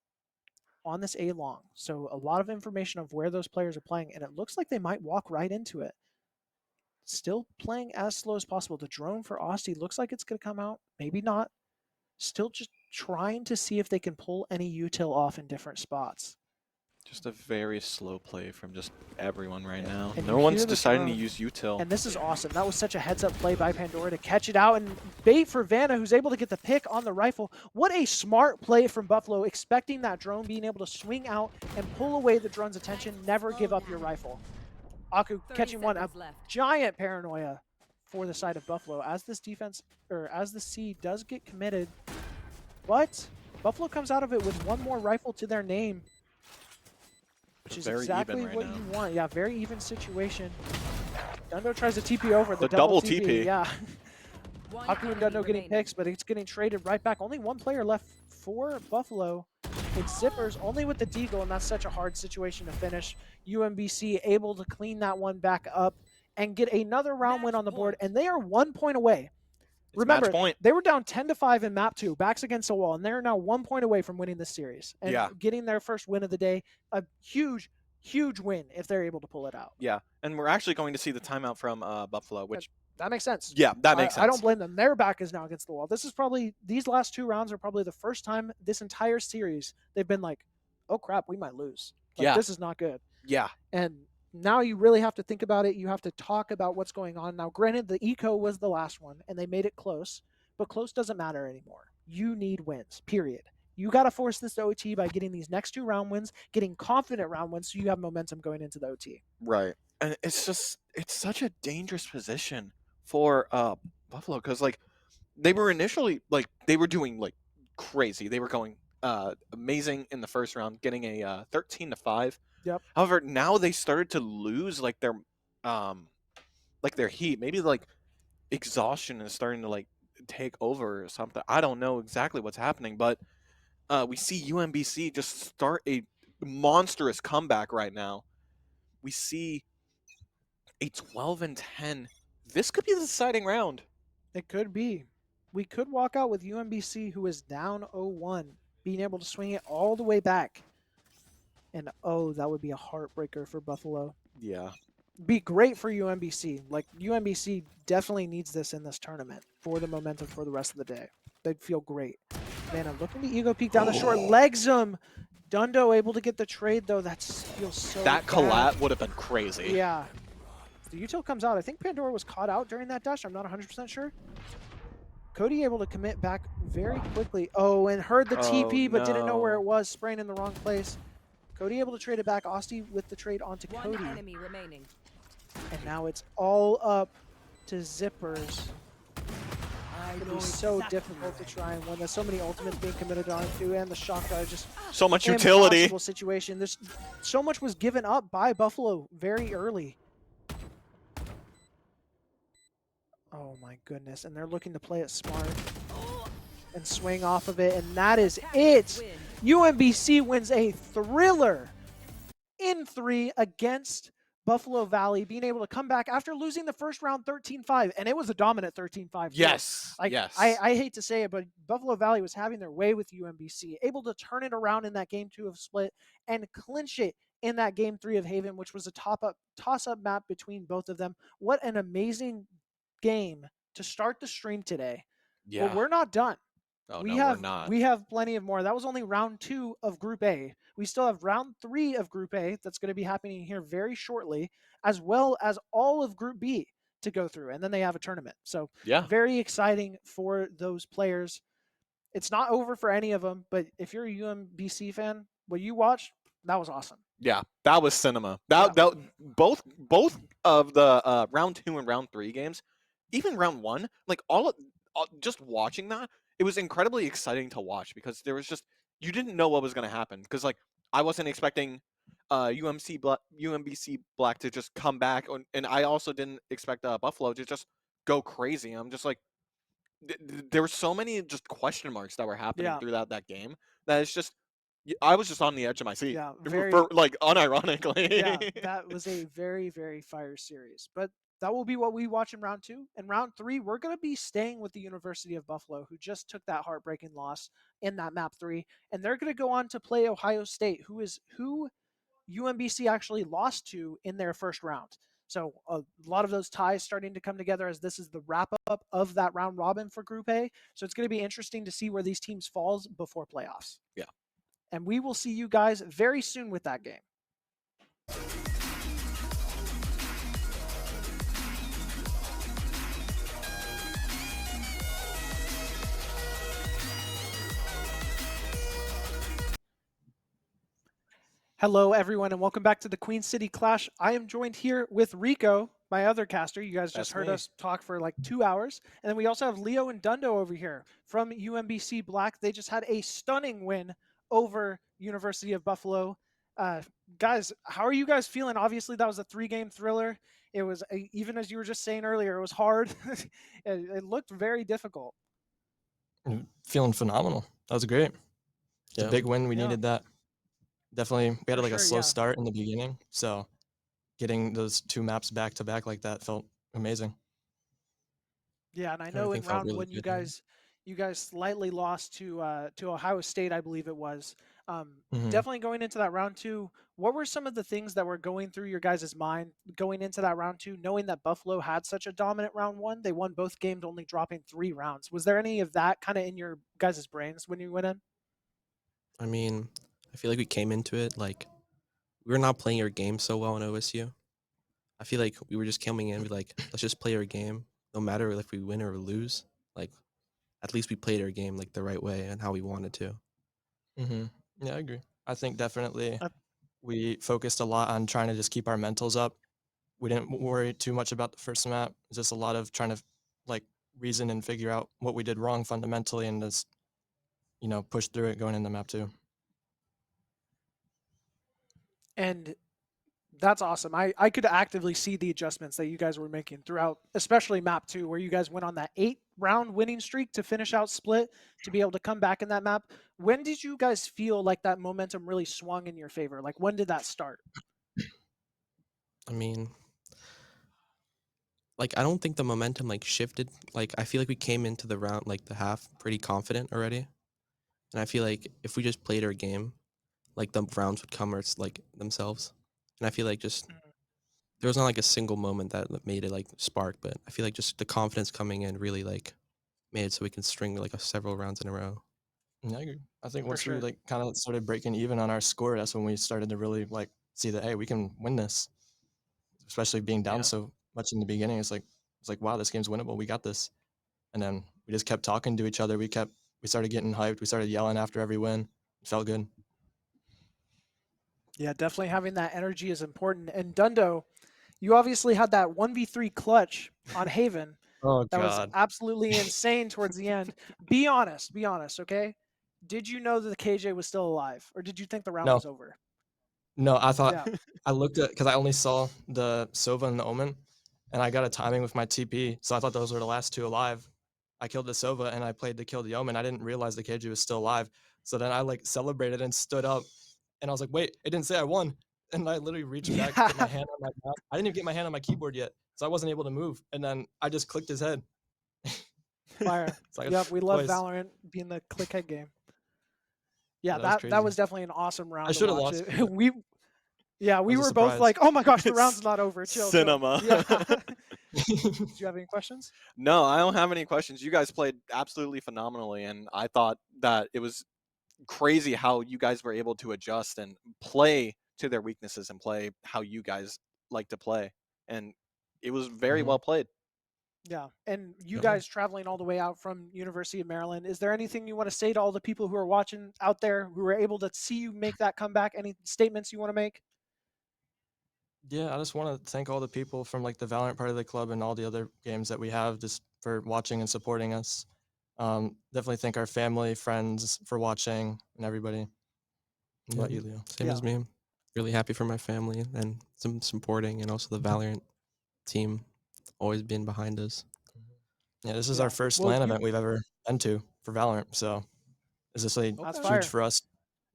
on this A-long. So a lot of information of where those players are playing, and it looks like they might walk right into it. Still playing as slow as possible. The drone for Austin looks like it's going to come out. Maybe not. Still just trying to see if they can pull any util off in different spots. Just a very slow play from just everyone right now. And No one's deciding to use util. And this is awesome. That was such a heads-up play by Pandora to catch it out and bait for Vanna, who's able to get the pick on the rifle. What a smart play from Buffalo, expecting that drone, being able to swing out and pull away the drone's attention. Never give up your rifle. Aku catching one. A giant paranoia for the side of Buffalo as this defense, or as the C does get committed. But Buffalo comes out of it with one more rifle to their name, which is exactly what you want. Yeah, very even situation. Dundo tries to TP over. The double TP. Yeah. Aku and Dundo getting picks, but it's getting traded right back. Only one player left for Buffalo. It's Zippers, only with the Deagle, and that's such a hard situation to finish. UMBC able to clean that one back up and get another round win on the board, and they are 1 point away. Remember, they were down 10-5 in map 2, backs against the wall, and they're now 1 point away from winning this series and getting their first win of the day. A huge, huge win if they're able to pull it out. Yeah, and we're actually going to see the timeout from Buffalo, which that makes sense. Yeah, that makes sense. I don't blame them. Their back is now against the wall. This is probably, these last 2 rounds are probably the first time this entire series they've been like, oh crap, we might lose. Like, this is not good. Yeah. And now you really have to think about it. You have to talk about what's going on. Now, granted, the eco was the last one, and they made it close, but close doesn't matter anymore. You need wins, period. You got to force this to OT by getting these next 2 round wins, getting confident round wins, so you have momentum going into the OT. Right. And it's such a dangerous position for Buffalo, because like they were initially like they were doing like crazy. They were going amazing in the first round, getting a 13-5. Yep. However, now they started to lose like their heat. Maybe like exhaustion is starting to like take over or something. I don't know exactly what's happening, but we see UMBC just start a monstrous comeback right now. We see a 12-10. This could be the deciding round. It could be. We could walk out with UMBC, who is down 0-1, being able to swing it all the way back. And that would be a heartbreaker for Buffalo. Yeah. Be great for UMBC. Like, UMBC definitely needs this in this tournament for the momentum for the rest of the day. They'd feel great. Man, I'm looking to ego peek down the short. Legs him. Dundo able to get the trade, though. That feels so That bad. collab would have been crazy. Yeah. The util comes out. I think Pandora was caught out during that dash. I'm not 100% sure. Cody able to commit back very quickly. Oh, and heard the TP, but didn't know where it was, spraying in the wrong place. Cody able to trade it back. Osti with the trade onto Cody. One enemy remaining. And now it's all up to Zippers. It'd be so difficult to try and win. There's so many ultimates being committed onto, and the shock guard just So much utility. impossible situation. There's so much was given up by Buffalo very early. Oh my goodness, and they're looking to play it smart and swing off of it, and that is it. UMBC wins a thriller in 3 against Buffalo Valley, being able to come back after losing the first round 13-5, and it was a dominant 13-5. Yes. Like, yes. I hate to say it, but Buffalo Valley was having their way with UMBC, able to turn it around in that game 2 of Split and clinch it in that game 3 of Haven, which was a toss-up map between both of them. What an amazing game to start the stream today. Yeah. But we're not done. Oh, we no, have we're not. we have plenty of more. That was only round 2 of Group A. We still have round 3 of Group A that's going to be happening here very shortly, as well as all of Group B to go through, and then they have a tournament. So Yeah. very exciting for those players. It's not over for any of them, but if you're a UMBC fan, what you watched, that was awesome. Yeah, that was cinema. That both of the round 2 and round 3 games, even round 1, like all just watching that, it was incredibly exciting to watch, because there was just, you didn't know what was going to happen, because like I wasn't expecting UMBC Black to just come back, and I also didn't expect Buffalo to just go crazy. I'm just like, there were so many just question marks that were happening throughout that game that it's just, I was just on the edge of my seat. Yeah, like unironically. Yeah, that was a very, very fire series. But that will be what we watch in round 2. In round 3, we're going to be staying with the University of Buffalo, who just took that heartbreaking loss in that map 3. And they're going to go on to play Ohio State, who UMBC actually lost to in their first round. So a lot of those ties starting to come together, as this is the wrap-up of that round robin for Group A. So it's going to be interesting to see where these teams falls before playoffs. Yeah. And we will see you guys very soon with that game. Hello, everyone, and welcome back to the Queen City Clash. I am joined here with Rico, my other caster. You guys just heard us talk for like 2 hours. And then we also have Leo and Dundo over here from UMBC Black. They just had a stunning win over University of Buffalo. Guys, how are you guys feeling? Obviously, that was a 3-game thriller. It was, even as you were just saying earlier, it was hard. it looked very difficult. Feeling phenomenal. That was great. It's a big win. We needed that. Definitely, we had like a slow start in the beginning, so getting those 2 maps back to back like that felt amazing. Yeah, and I know in round 1 you guys slightly lost to Ohio State, I believe it was. Definitely going into that round 2, what were some of the things that were going through your guys' mind going into that round 2, knowing that Buffalo had such a dominant round 1? They won both games, only dropping 3 rounds. Was there any of that kind of in your guys' brains when you went in? I mean, I feel like we came into it like we were not playing our game so well in OSU. I feel like we were just coming in, like, let's just play our game, no matter if we win or lose. Like, at least we played our game like the right way and how we wanted to. Yeah, I agree. I think definitely Uh, we focused a lot on trying to just keep our mentals up. We didn't worry too much about the first map. It's just a lot of trying to like reason and figure out what we did wrong fundamentally and just, push through it going into map 2. And that's awesome. I could actively see the adjustments that you guys were making throughout, especially map 2, where you guys went on that 8-round winning streak to finish out Split, to be able to come back in that map. When did you guys feel like that momentum really swung in your favor? Like, when did that start? I mean, like I don't think the momentum like shifted. Like I feel like we came into the round like the half pretty confident already, and I feel like if we just played our game, like the rounds would come or it's like themselves. And I feel like just Mhm. there was not like a single moment that made it like spark, but I feel like just the confidence coming in really like made it so we can string like several rounds in a row. Yeah, I agree. I think For once we sure. kind of started breaking even on our score, that's when we started to really see that, hey, we can win this. Especially being down Yeah. so much in the beginning, it's like wow, this game's winnable. We got this. And then we just kept talking to each other. We started getting hyped. We started yelling after every win. It felt good. Yeah, definitely having that energy is important. And Dundo, you obviously had that 1v3 clutch on Haven Oh that was God. absolutely insane towards the end. Be honest, okay? Did you know that the KJ was still alive, or did you think the round No, was over? no, I thought Yeah. I looked at because I only saw the Sova and the Omen, and I got a timing with my TP, so I thought those were the last two alive. I killed the Sova and I played to kill the Omen. I didn't realize the KJ was still alive. So then I celebrated and stood up, and I was like, "Wait, it didn't say I won." And I literally reached back, put my Yeah. hand on my mouse. I didn't even get my hand on my keyboard yet, so I wasn't able to move. And then I just clicked his head. Fire. So I got Yep, we love twice. Valorant being the click head game. Yeah, Yeah, that was that crazy. was definitely an awesome I round to should have watch. lost, but that We was a were both surprise. like, "Oh my gosh, the round's It's not over. Chill, chill." cinema. Yeah. Did you have any questions? No, I don't have any questions. You guys played absolutely phenomenally, and I thought that it was crazy how you guys were able to adjust and play to their weaknesses and play how you guys like to play. And it was very Mhm. well played. Yeah. And you Yep. guys traveling all the way out from University of Maryland, is there anything you want to say to all the people who are watching out there who were able to see you make that comeback? Any statements you want to make? Yeah, I just want to thank all the people from the Valorant part of the club and all the other games that we have just for watching and supporting us. Definitely thank our family, friends for watching, and everybody. What Yeah, about you, Leo? same Yeah. as me. Really happy for my family and some supporting and also the Valorant team always been behind us. Yeah, this is our Yeah. first Well, LAN you event we've ever been to for Valorant, so it's just that's Okay. huge fire. for us.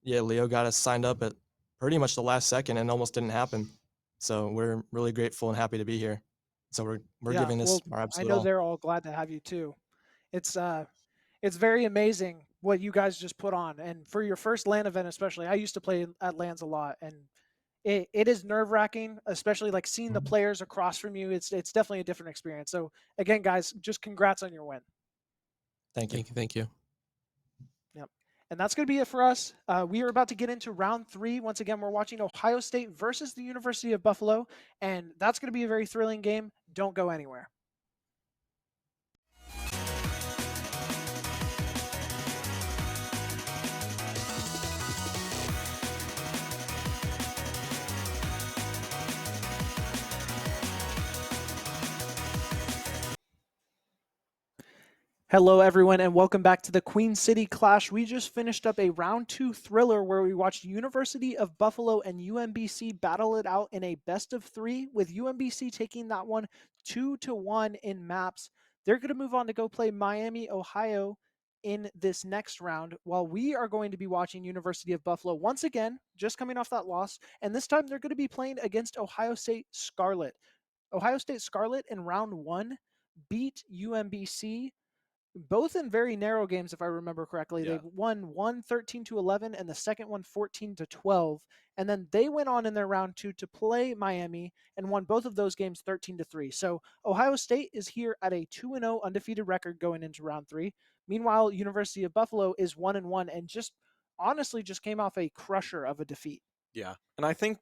Yeah, Leo got us signed up at pretty much the last second and almost didn't happen. So we're really grateful and happy to be here. So we're Yeah. giving this Well, our I absolute know all. they're all glad to have you too. It's it's very amazing what you guys just put on. And for your first LAN event especially, I used to play at LANs a lot, and it is nerve-wracking, especially like seeing the Mhm. players across from you. It's definitely a different experience. So again, guys, just congrats on your win. Thank you. Thank you, thank you. Yep. And that's going to be it for us. We are about to get into round 3. Once again, we're watching Ohio State versus the University of Buffalo, and that's going to be a very thrilling game. Don't go anywhere. Hello, everyone, and welcome back to the Queen City Clash. We just finished up a round 2 thriller where we watched University of Buffalo and UMBC battle it out in a best of 3, with UMBC taking that one 2-1 in maps. They're going to move on to go play Miami, Ohio in this next round, while we are going to be watching University of Buffalo once again, just coming off that loss, and this time they're going to be playing against Ohio State Scarlet. Ohio State Scarlet in round 1 beat UMBC both in very narrow games, if I remember correctly. Yeah. They won one 13-11 and the second one 14-12. And then they went on in their round 2 to play Miami and won both of those games 13-3. So Ohio State is here at a 2-0 undefeated record going into round 3. Meanwhile, University of Buffalo is 1-1 and just honestly just came off a crusher of a defeat. Yeah. And I think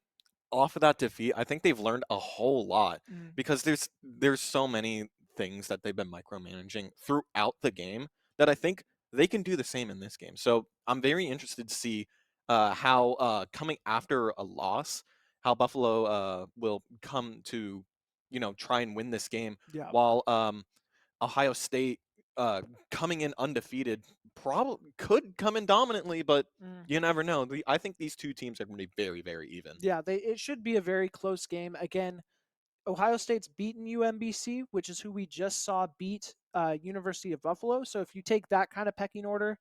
off of that defeat, I think they've learned a whole lot Mm. because there's so many things that they've been micromanaging throughout the game that I think they can do the same in this game. So I'm very interested to see how coming after a loss, how Buffalo will come to, try and win this game, Yeah. while Ohio State coming in undefeated probably could come in dominantly, but Mm. you never know. I think these two teams are going to be very, very even. Yeah, it should be a very close game. Again, Ohio State's beaten UMBC, which is who we just saw beat University of Buffalo. So if you take that kind of pecking order,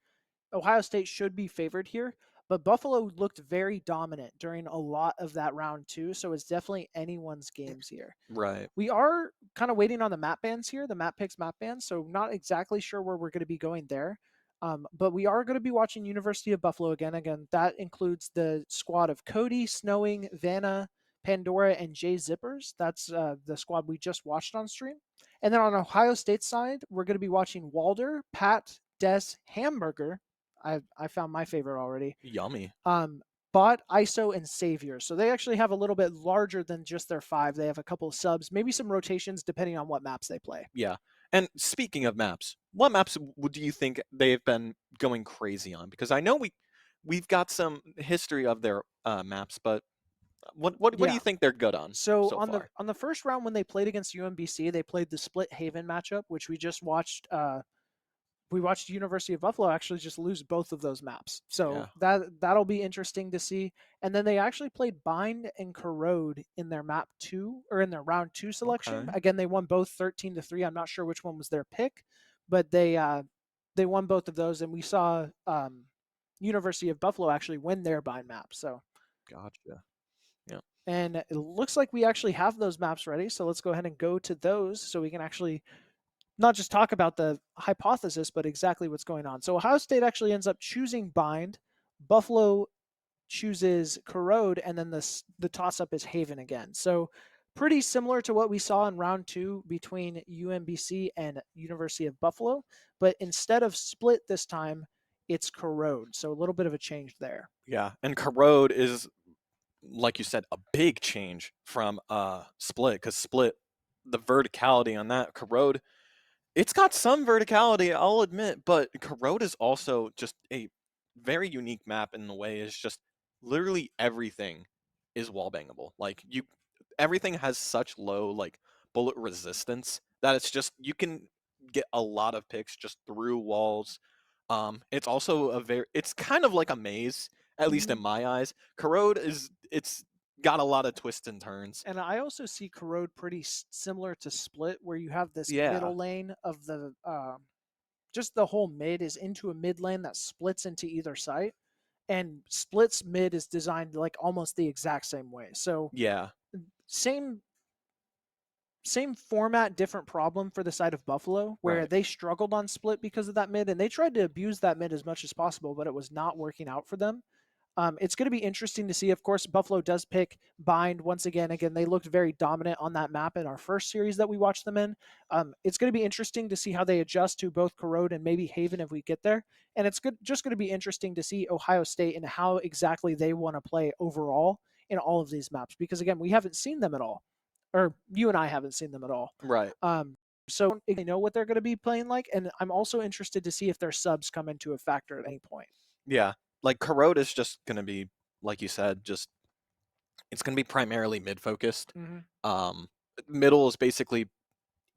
Ohio State should be favored here. But Buffalo looked very dominant during a lot of that round too. So it's definitely anyone's games here. Right. We are kind of waiting on the map bans here, the map picks map bans. So not exactly sure where we're going to be going there. But we are going to be watching University of Buffalo again. Again, that includes the squad of Cody, Snowing, Vanna, Pandora, and Jay Zippers. That's the squad we just watched on stream. And then on Ohio State side, we're going to be watching Walder, Pat, Des, Hamburger. I found my favorite already. Yummy. Bot, ISO, and Savior. So they actually have a little bit larger than just their 5. They have a couple of subs, maybe some rotations depending on what maps they play. Yeah. And speaking of maps, what maps do you think they've been going crazy on? Because I know we've got some history of their maps, but what do Yeah. you think they're good on So so far? on the first round when they played against UMBC, they played the Split Haven matchup, which we just watched. We watched University of Buffalo actually just lose both of those maps. So that'll be interesting to see. And then they actually played Bind and Corrode in their map 2 or in their round 2 selection. Okay. Again, they won both 13-3. I'm not sure which one was their pick, but they won both of those, and we saw University of Buffalo actually win their Bind map. So Gotcha. Yeah. and it looks like we actually have those maps ready. So let's go ahead and go to those so we can actually not just talk about the hypothesis, but exactly what's going on. So Ohio State actually ends up choosing Bind. Buffalo chooses Corrode, and then the toss-up is Haven again. So pretty similar to what we saw in round 2 between UMBC and University of Buffalo, but instead of Split this time, it's Corrode. So a little bit of a change there. Yeah, and Corrode is, like you said, a big change from Split, because Split, the verticality on that, Corrode, it's got some verticality, I'll admit, but Corrode is also just a very unique map in the way is just literally everything is wall bangable. Like everything has such low like bullet resistance that it's just you can get a lot of picks just through walls. It's also it's kind of like a maze, at least in my eyes. Corrode it's got a lot of twists and turns. And I also see Corrode pretty similar to Split, where you have this Yeah. middle lane of the just the whole mid is into a mid lane that splits into either side, and Split's mid is designed like almost the exact same way. So Yeah. same format, different problem for the side of Buffalo, where Right. they struggled on Split because of that mid, and they tried to abuse that mid as much as possible, but it was not working out for them. It's going to be interesting to see. Of course, Buffalo does pick Bind once again. Again, they looked very dominant on that map in our first series that we watched them in. It's going to be interesting to see how they adjust to both Corrode and maybe Haven if we get there. And it's just going to be interesting to see Ohio State and how exactly they want to play overall in all of these maps. Because again, we haven't seen them at all, or you and I haven't seen them at all. Right. So they know what they're going to be playing like, and I'm also interested to see if their subs come into a factor at any point. Yeah. Like Corrode is just gonna be, like you said, just it's gonna be primarily mid focused. Middle is basically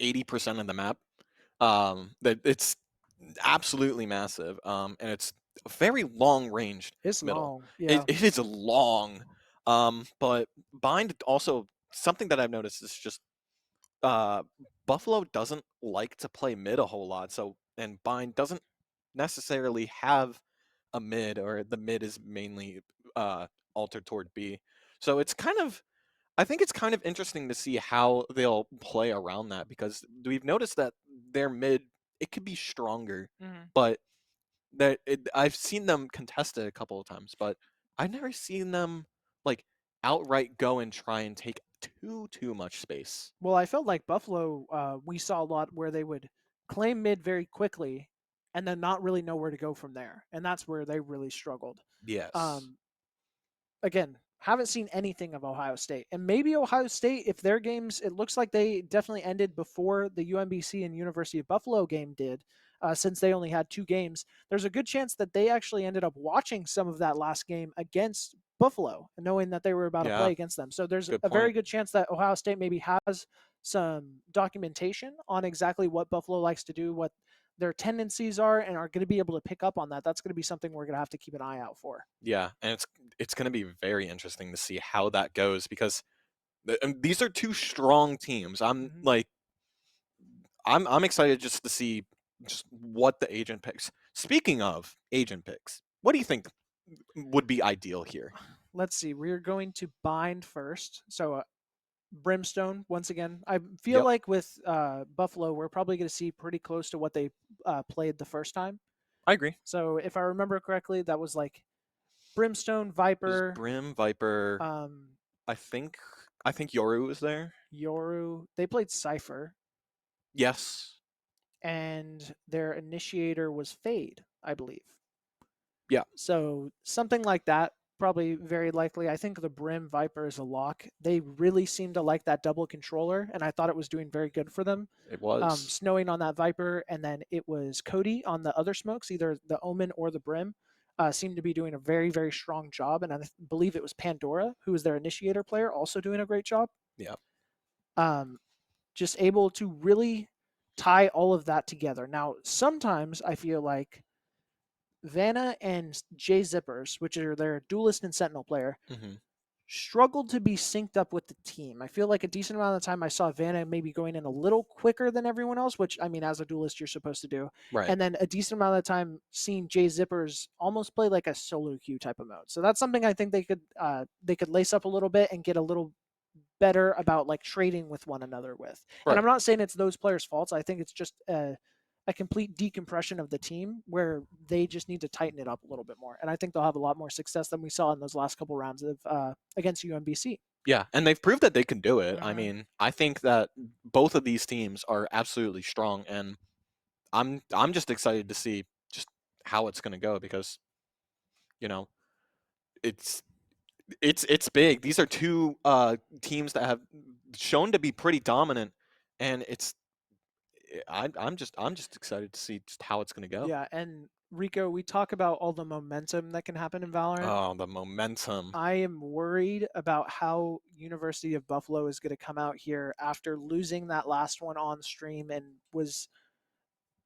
80% of the map. That it's absolutely massive. And it's a very long ranged It's middle. long. Yeah. It is long. But Bind also something that I've noticed is just Buffalo doesn't like to play mid a whole lot. So and Bind doesn't necessarily have a mid, or the mid is mainly altered toward B. So it's kind of, I think it's kind of interesting to see how they'll play around that, because we've noticed that their mid, it could be stronger, but I've seen them contest it a couple of times, but I've never seen them like outright go and try and take too much space. Well, I felt like Buffalo, we saw a lot where they would claim mid very quickly and then not really know where to go from there. And that's where they really struggled. Yes. Again, haven't seen anything of Ohio State. And maybe Ohio State, if their games, it looks like they definitely ended before the UMBC and University of Buffalo game did. since they only had 2 games. There's a good chance that they actually ended up watching some of that last game against Buffalo, knowing that they were about to Yeah, play against them. So there's good a very point. good chance that Ohio State maybe has some documentation on exactly what Buffalo likes to do, what their tendencies are, and are going to be able to pick up on that. That's going to be something we're going to have to keep an eye out for. Yeah, and it's going to be very interesting to see how that goes because these are 2 strong teams. Mhm. I'm excited just to see just what the agent picks. Speaking of agent picks, what do you think would be ideal here? Let's see. We're going to bind first. So Brimstone once again. I feel Yep, like with Buffalo, we're probably going to see pretty close to what they played the first time. I agree. So if I remember correctly, that was like Brimstone, It was Viper, Brim, Viper. um, I think Yoru was there. Yoru. They played Cypher, Yes. and their initiator was Fade, I believe. Yeah. So something like that, probably very likely. I think the Brim Viper is a lock. They really seem to like that double controller, and I thought it was doing very good for them. It was. Snowing on that Viper, and then it was Cody on the other smokes, either the Omen or the Brim. Seemed to be doing a very, very strong job, and I believe it was Pandora, who was their initiator player, also doing a great job. Yeah. Just able to really tie all of that together. Now, sometimes I feel like Vanna and Jay Zippers, which are their duelist and sentinel player, Hmm. struggled to be synced up with the team. I feel like a decent amount of the time I saw Vanna maybe going in a little quicker than everyone else, which I mean, as a duelist, you're supposed to do. Right. And then a decent amount of the time seeing Jay Zippers almost play like a solo queue type of mode. So that's something I think they could lace up a little bit and get a little better about like trading with one another with. And I'm Right. not saying it's those players' faults. I think it's just a complete decompression of the team where they just need to tighten it up a little bit more. And I think they'll have a lot more success than we saw in those last couple rounds of against UMBC. Yeah, and they've proved that they can do it. I Mhm. mean, I think that both of these teams are absolutely strong, and I'm just excited to see just how it's going to go because you know it's it's big. These are 2 teams that have shown to be pretty dominant, and I'm just excited to see just how it's going to go. Yeah, and Rico, we talk about all the momentum that can happen in Valorant. Oh, the momentum. I am worried about how University of Buffalo is going to come out here after losing that last one on stream and was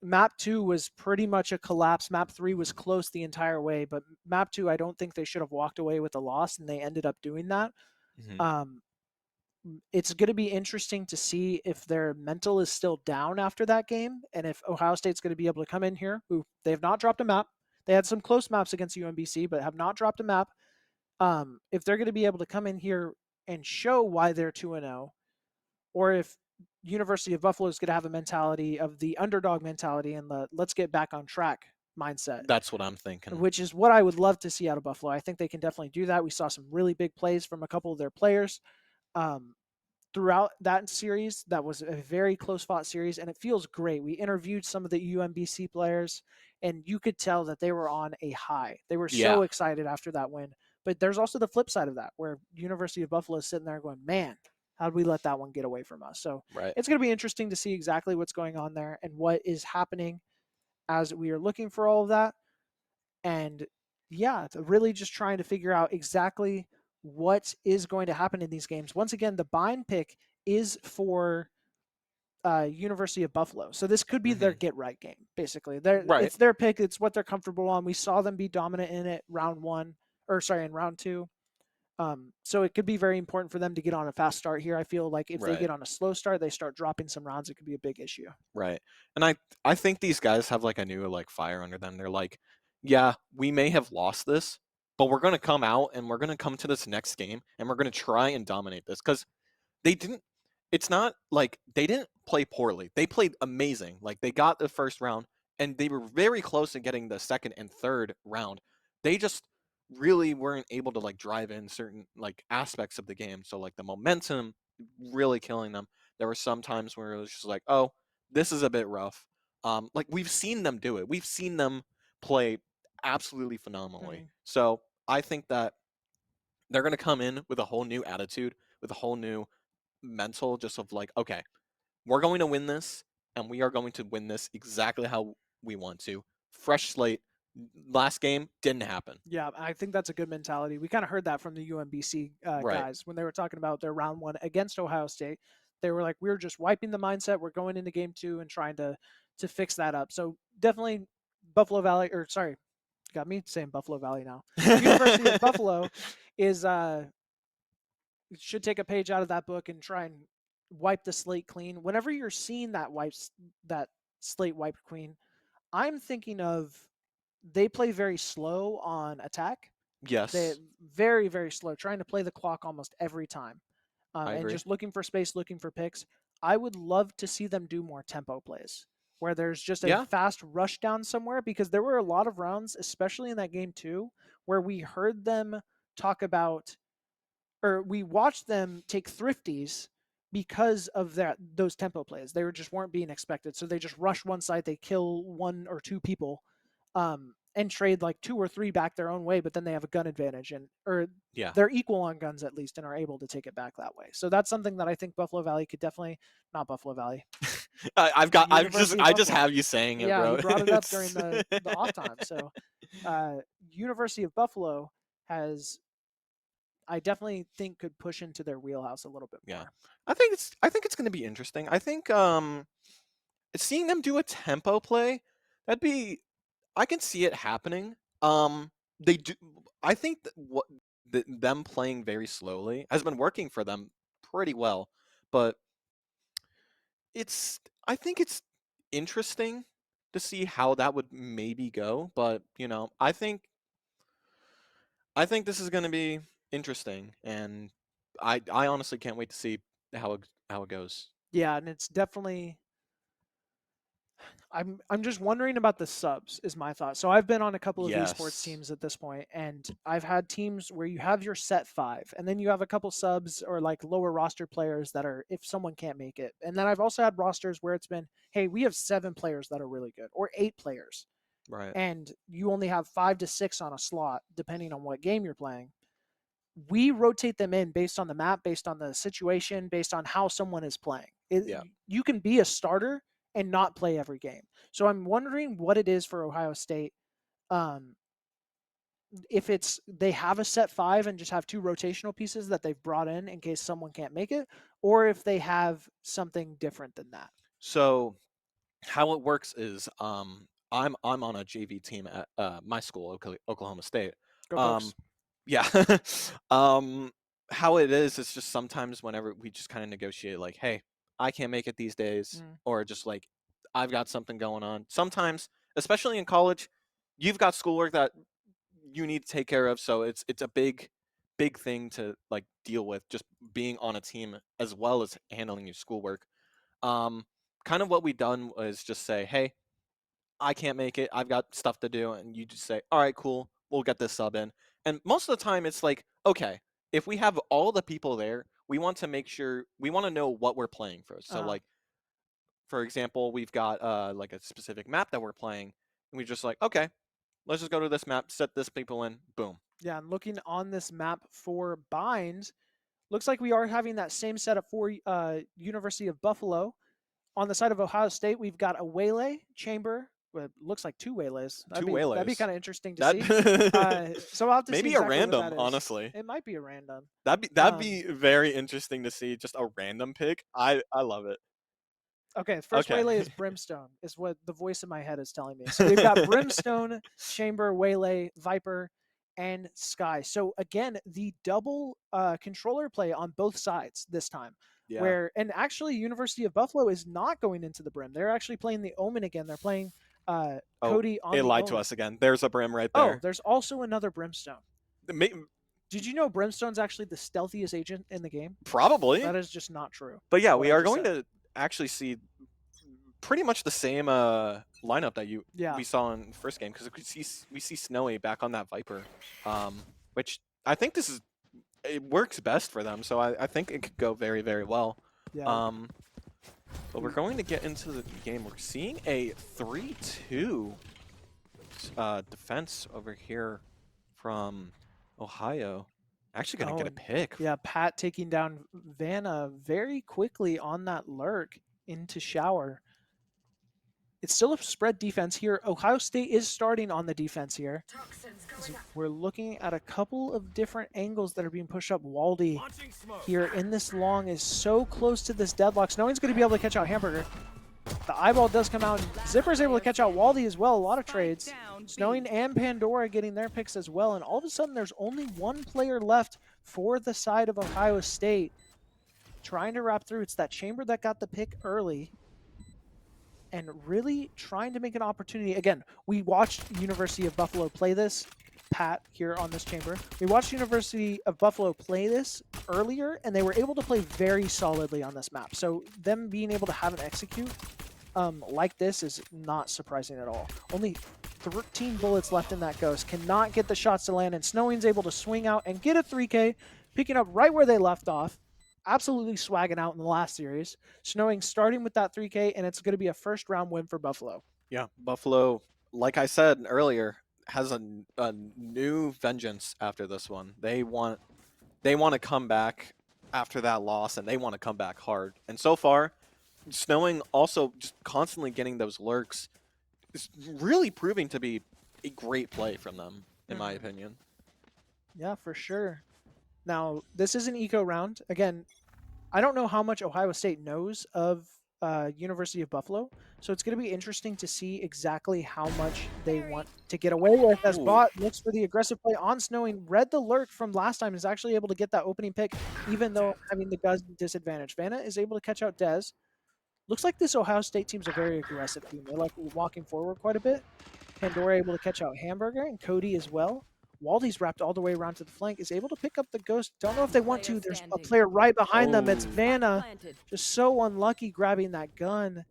map 2 was pretty much a collapse. Map 3 was close the entire way, but map 2 I don't think they should have walked away with a loss, and they ended up doing that. Hmm. Um, it's going to be interesting to see if their mental is still down after that game, and if Ohio State's going to be able to come in here, who they have not dropped a map. They had some close maps against UMBC, but have not dropped a map. If they're going to be able to come in here and show why they're 2-0, or if University of Buffalo is going to have a mentality of the underdog mentality and the let's get back on track mindset, That's what I'm thinking. which is what I would love to see out of Buffalo. I think they can definitely do that. We saw some really big plays from a couple of their players throughout that series. That was a very close fought series, and it feels great. We interviewed some of the UMBC players, and you could tell that they were on a high. They were Yeah. so excited after that win. But there's also the flip side of that, where University of Buffalo is sitting there going, man, how did we let that one get away from us? So Right. it's going to be interesting to see exactly what's going on there and what is happening as we are looking for all of that. And yeah, it's really just trying to figure out exactly what is going to happen in these games. Once again, the bind pick is for University of Buffalo. So this could be their Mhm. get right game, basically. Right. It's their pick. It's what they're comfortable on. We saw them be dominant in it in round 2. So it could be very important for them to get on a fast start here. I feel like if they Right. get on a slow start, they start dropping some rounds, it could be a big issue. Right. And I think these guys have like a new like fire under them. They're like, yeah, we may have lost this, but we're going to come out and we're going to come to this next game and we're going to try and dominate this cuz they didn't it's not like they didn't play poorly. They played amazing. Like they got the first round and they were very close to getting the second and third round. They just really weren't able to like drive in certain like aspects of the game. So like the momentum really killing them. There were some times where it was just like, "Oh, this is a bit rough." Like we've seen them do it. We've seen them play absolutely phenomenally. Mhm. So, I think that they're going to come in with a whole new attitude, with a whole new mental just of like, okay, we're going to win this and we are going to win this exactly how we want to. Fresh slate. Last game didn't happen. Yeah, I think that's a good mentality. We kind of heard that from the UMBC Right. guys when they were talking about their round 1 against Ohio State. They were like, we're just wiping the mindset. We're going into game 2 and trying to fix that up. So definitely Buffalo Valley, or sorry, got me saying Buffalo Valley now. University of Buffalo is should take a page out of that book and try and wipe the slate clean. Whenever you're seeing that slate wiped clean, I'm thinking of they play very slow on attack. Yes. They very, very slow, trying to play the clock almost every time, I and agree. just looking for space, looking for picks. I would love to see them do more tempo plays where there's just a Yeah. fast rush down somewhere, because there were a lot of rounds, especially in that game 2, where we heard them talk about, or we watched them take thrifties because of those tempo plays. They weren't being expected, so they just rush one side, they kill 1 or 2 people, and trade like 2 or 3 back their own way, but then they have a gun advantage, or Yeah. they're equal on guns at least and are able to take it back that way. So that's something that I think Buffalo Valley could definitely, not Buffalo Valley. I just Buffalo. have you saying it, Yeah, bro. you brought it up during the off time. So University of Buffalo I definitely think could push into their wheelhouse a little bit more. Yeah. I think it's going to be interesting. I think seeing them do a tempo play, I can see it happening. They do. I think them playing very slowly has been working for them pretty well, but I think it's interesting to see how that would maybe go. But I think this is going to be interesting, and I honestly can't wait to see how it goes. Yeah, and it's definitely. I'm just wondering about the subs is my thought. So I've been on a couple of esports Yes. teams at this point, and I've had teams where you have your set 5, and then you have a couple subs or like lower roster players that are if someone can't make it. And then I've also had rosters where it's been, hey, we have 7 players that are really good, or 8 players, Right. and you only have 5 to 6 on a slot depending on what game you're playing. We rotate them in based on the map, based on the situation, based on how someone is playing. Yeah. You can be a starter and not play every game. So I'm wondering what it is for Ohio State. If they have a set 5 and just have 2 rotational pieces that they've brought in case someone can't make it, or if they have something different than that. So how it works is I'm on a JV team at my school, Oklahoma State. Go Pokes. Yeah. How it is, it's just sometimes whenever we just kind of negotiate, like, hey, I can't make it these days, or just like, I've got something going on. Sometimes, especially in college, you've got schoolwork that you need to take care of, so it's a big thing to like deal with, just being on a team as well as handling your schoolwork. Kind of what we done was just say, hey, I can't make it, I've got stuff to do, and you just say, all right, cool, we'll get this sub in. And most of the time it's like, okay, if we have all the people there, we want to make sure, we want to know what we're playing first. So like, for example, we've got like a specific map that we're playing, and we just like, okay, let's just go to this map, set this people in, boom. Yeah, and looking on this map for Bind, looks like we are having that same setup for University of Buffalo. On the side of Ohio State, we've got a Waylay, Chamber. It looks like 2 Waylays. Waylays. That'd be kind of interesting to see. So I'll have to maybe see exactly a random, what that is. honestly. It might be a random. That'd be very interesting to see, just a random pick. I love it. Okay, first Waylay is Brimstone, is what the voice in my head is telling me. So we've got Brimstone, Chamber, Waylay, Viper, and Sky. So again, the double controller play on both sides this time. Yeah. And actually University of Buffalo is not going into the Brim. They're actually playing the Omen again. They're playing Cody on the It lied Omen. to us again. There's a Brim right there. Oh, there's also another Brimstone. Did you know Brimstone's actually the stealthiest agent in the game? Probably. That is just not true. But yeah, we are going to actually see pretty much the same lineup that we saw in the first game, because we see Snowy back on that Viper, which I think it works best for them. So I think it could go very, very well. Yeah. But we're going to get into the game. We're seeing a 3-2 defense over here from Ohio. Actually going to get a pick. Yeah, Pat taking down Vanna very quickly on that lurk into shower. It's still a spread defense here. Ohio State is starting on the defense here. So we're looking at a couple of different angles that are being pushed up. Waldy here in this long is so close to this deadlock. Snowing's going to be able to catch out Hamburger. The eyeball does come out. Zipper's able to catch out Waldy as well. A lot of trades. Snowing and Pandora getting their picks as well. And all of a sudden, there's only one player left for the side of Ohio State. Trying to wrap through. It's that Chamber that got the pick early. And really trying to make an opportunity. Again, we watched University of Buffalo play this. Pat here on this Chamber. We watched University of Buffalo play this earlier, and they were able to play very solidly on this map. So them being able to have an execute like this is not surprising at all. Only 13 bullets left in that Ghost. Cannot get the shots to land, and Snowing's able to swing out and get a 3K, picking up right where they left off. Absolutely swagging out in the last series. Snowing starting with that 3K, and it's going to be a first round win for Buffalo. Yeah, Buffalo, like I said earlier, has a new vengeance after this one. They want to come back after that loss, and they want to come back hard. And so far, Snowing also just constantly getting those lurks is really proving to be a great play from them, in my opinion. Yeah, for sure. Now, this is an eco round. Again, I don't know how much Ohio State knows of University of Buffalo, so it's going to be interesting to see exactly how much they want to get away with as Bot looks for the aggressive play on Snowing. Read the lurk from last time, is actually able to get that opening pick, even though having the gun disadvantage. Vanna is able to catch out Dez. Looks like this Ohio State team's a very aggressive team. They like walking forward quite a bit. Pandora able to catch out Hamburger and Cody as well. Waldy's wrapped all the way around to the flank, is able to pick up the Ghost. Don't know if they want to. There's a player right behind them. It's Vanna. Just so unlucky grabbing that gun.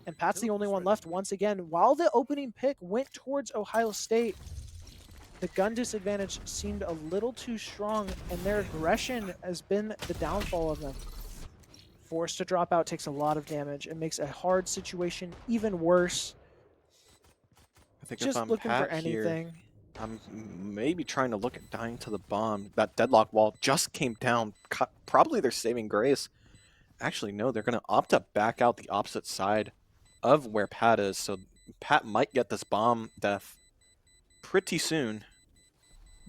And Pat's the only one left once again. While the opening pick went towards Ohio State, the gun disadvantage seemed a little too strong, and their aggression has been the downfall of them. Forced to drop out takes a lot of damage. It makes a hard situation even worse. I think Just if I'm looking Pat for anything. Here, I'm maybe trying to look at dying to the bomb. That deadlock wall just came down. Probably they're saving grace. Actually, no, they're going to opt to back out the opposite side of where Pat is. So Pat might get this bomb death pretty soon.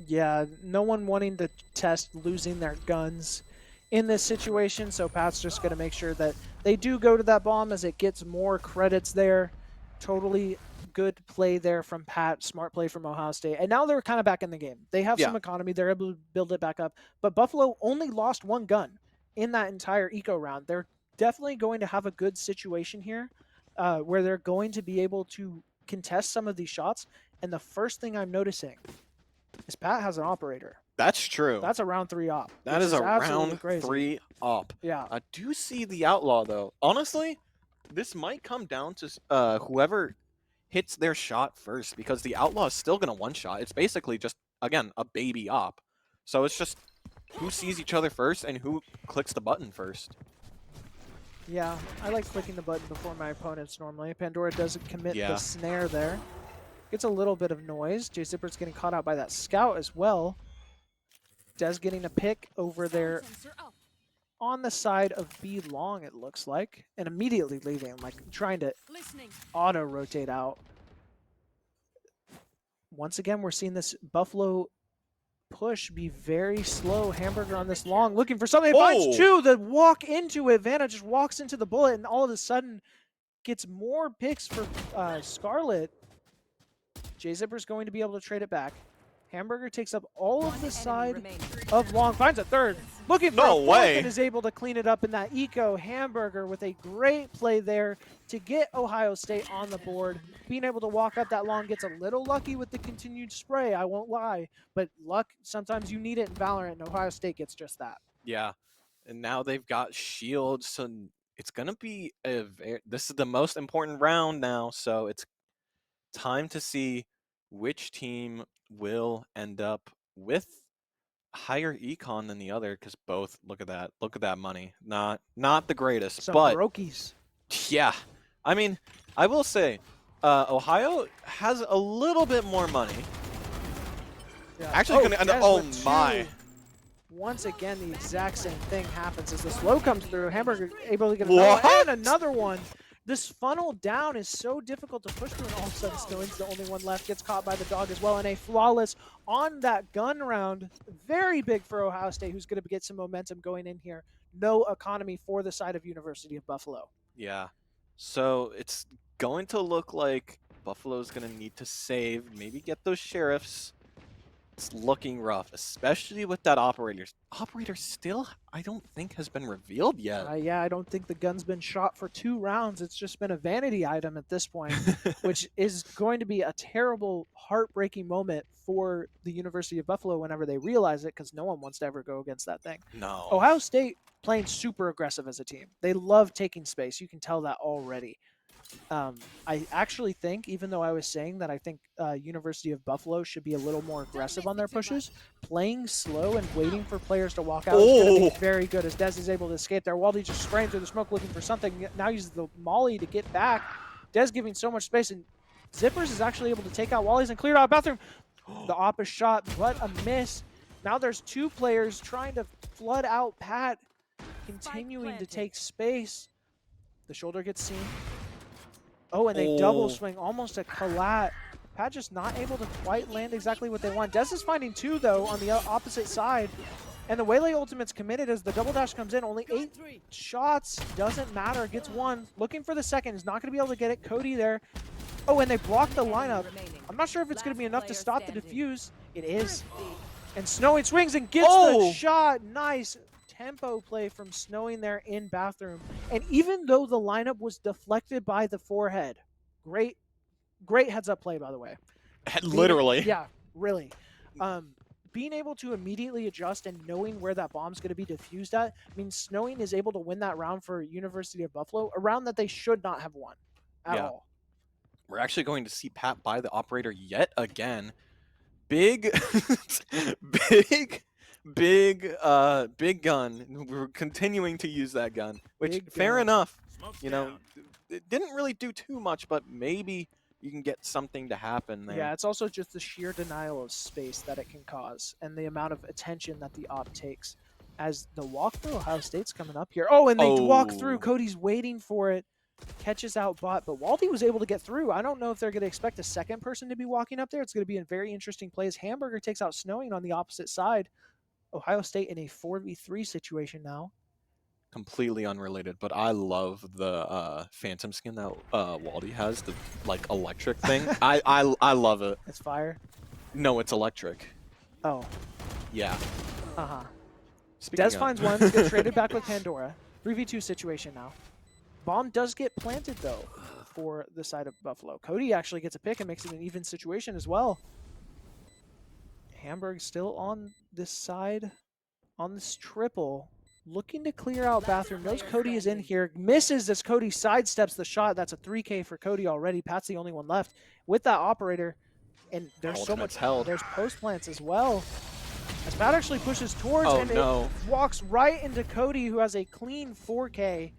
Yeah, no one wanting to test losing their guns in this situation, so Pat's just going to make sure that they do go to that bomb as it gets more credits there. Totally good play there from Pat, smart play from Ohio State. And now they're kind of back in the game. They have some economy, they're able to build it back up. But Buffalo only lost one gun in that entire eco round. They're definitely going to have a good situation here where they're going to be able to contest some of these shots. And the first thing I'm noticing is Pat has an operator. That's true. That's a round 3 op. That is a round crazy. 3 op. Yeah. I do see the outlaw, though. Honestly, this might come down to whoever hits their shot first, because the outlaw is still going to one-shot. It's basically just, again, a baby op. So it's just who sees each other first and who clicks the button first. Yeah, I like clicking the button before my opponents normally. Pandora doesn't commit the snare there. Gets a little bit of noise. J-Zipper's getting caught out by that scout as well. Dez getting a pick over there on the side of B long, it looks like, and immediately leaving, like trying to auto-rotate out. Once again, we're seeing this Buffalo push be very slow. Hamburger on this long, looking for something. Finds two, the walk into it. Vanna just walks into the bullet, and all of a sudden gets more picks for Scarlet. J-Zipper's going to be able to trade it back. Hamburger takes up all of the side of long, finds a third. Looking for a fourth and is able to clean it up in that eco. Hamburger with a great play there to get Ohio State on the board. Being able to walk up that long, gets a little lucky with the continued spray, I won't lie. But luck, sometimes you need it in Valorant, and Ohio State gets just that. Yeah, and now they've got shields, so it's going to be this is the most important round now, so it's time to see which team will end up with higher econ than the other, because both, look at that money, not the greatest. Some but brokies. Yeah, I mean, I will say Ohio has a little bit more money. Yeah. Actually, oh my. Once again, the exact same thing happens as the slow comes through. Hamburger able to get another one, and another one. This funnel down is so difficult to push through, and all of a sudden Snowing's the only one left, gets caught by the dog as well, and a flawless on that gun round. Very big for Ohio State, who's going to get some momentum going in here. No economy for the side of University of Buffalo. Yeah. So it's going to look like Buffalo's going to need to save, maybe get those sheriffs. It's looking rough, especially with that operator. Operator still, I don't think, has been revealed yet. Yeah, I don't think the gun's been shot for 2 rounds. It's just been a vanity item at this point, which is going to be a terrible, heartbreaking moment for the University of Buffalo whenever they realize it, because no one wants to ever go against that thing. No. Ohio State playing super aggressive as a team. They love taking space. You can tell that already. I actually think, even though I was saying that I think University of Buffalo should be a little more aggressive on their pushes, playing slow and waiting for players to walk out is going to be very good, as Dez is able to escape there. Waldy just spraying through the smoke looking for something. Now uses the molly to get back. Dez giving so much space, and Zippers is actually able to take out Wally's and clear out Bathroom. The op is shot, but a miss. Now there's 2 players trying to flood out Pat, continuing to take space. The shoulder gets seen. Oh, and they double swing, almost a collat. Pat just not able to quite land exactly what they want. Dez is finding 2, though, on the opposite side. And the Waylay ultimate's committed as the double dash comes in. Only 8 shots, doesn't matter, gets 1. Looking for the second, is not going to be able to get it. Cody there. Oh, and they blocked the lineup. I'm not sure if it's going to be enough to stop the defuse. It is. And Snowing swings and gets the shot. Nice tempo play from Snowing there in Bathroom. And even though the lineup was deflected by the forehead, great heads up play, by the way. Literally. Yeah, really. Being able to immediately adjust and knowing where that bomb's going to be diffused at means Snowing is able to win that round for University of Buffalo, a round that they should not have won at all. We're actually going to see Pat buy the operator yet again. Big, big gun. We're continuing to use that gun, which fair enough. You know, it didn't really do too much, but maybe you can get something to happen there. Yeah, it's also just the sheer denial of space that it can cause and the amount of attention that the op takes. As the walk through Ohio State's coming up here. Oh, and they walk through. Cody's waiting for it. Catches out bot, but Waldy was able to get through. I don't know if they're going to expect a second person to be walking up there. It's going to be a very interesting play as Hamburger takes out Snowing on the opposite side. Ohio State in a 4v3 situation now. Completely unrelated, but I love the Phantom skin that Waldy has, the like electric thing. I love it. It's fire? No, it's electric. Oh. Yeah. Uh-huh. Speaking Dez of- finds one, gets traded back with Pandora. 3v2 situation now. Bomb does get planted, though, for the side of Buffalo. Cody actually gets a pick and makes it an even situation as well. Hamburg still on this side, on this triple, looking to clear out Bathroom. Knows Cody is in here. Misses as Cody sidesteps the shot. That's a 3K for Cody already. Pat's the only one left with that operator. And there's so much held. There's post plants as well. As Pat actually pushes towards and no. it walks right into Cody, who has a clean 4K.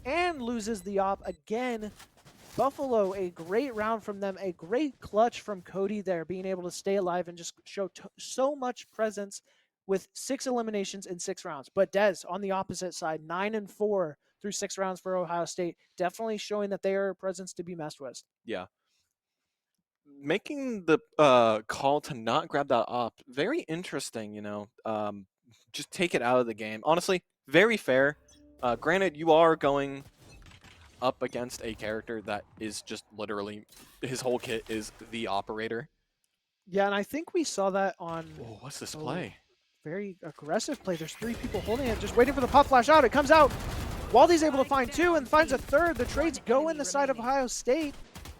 And loses the op again. Buffalo, a great round from them, a great clutch from Cody there, being able to stay alive and just show so much presence with 6 eliminations in 6 rounds. But Dez on the opposite side, 9-4 through 6 rounds for Ohio State, definitely showing that they are a presence to be messed with. Yeah. Making the call to not grab that op, very interesting, you know. Just take it out of the game. Honestly, very fair. Granted, you are going up against a character that is just literally, his whole kit is the operator. Yeah, and I think we saw that on... Oh, what's this play? Very aggressive play. There's 3 people holding it, just waiting for the pop flash out. It comes out. Waldy's able to find 2 and finds a 3rd. The trades go in the side of Ohio State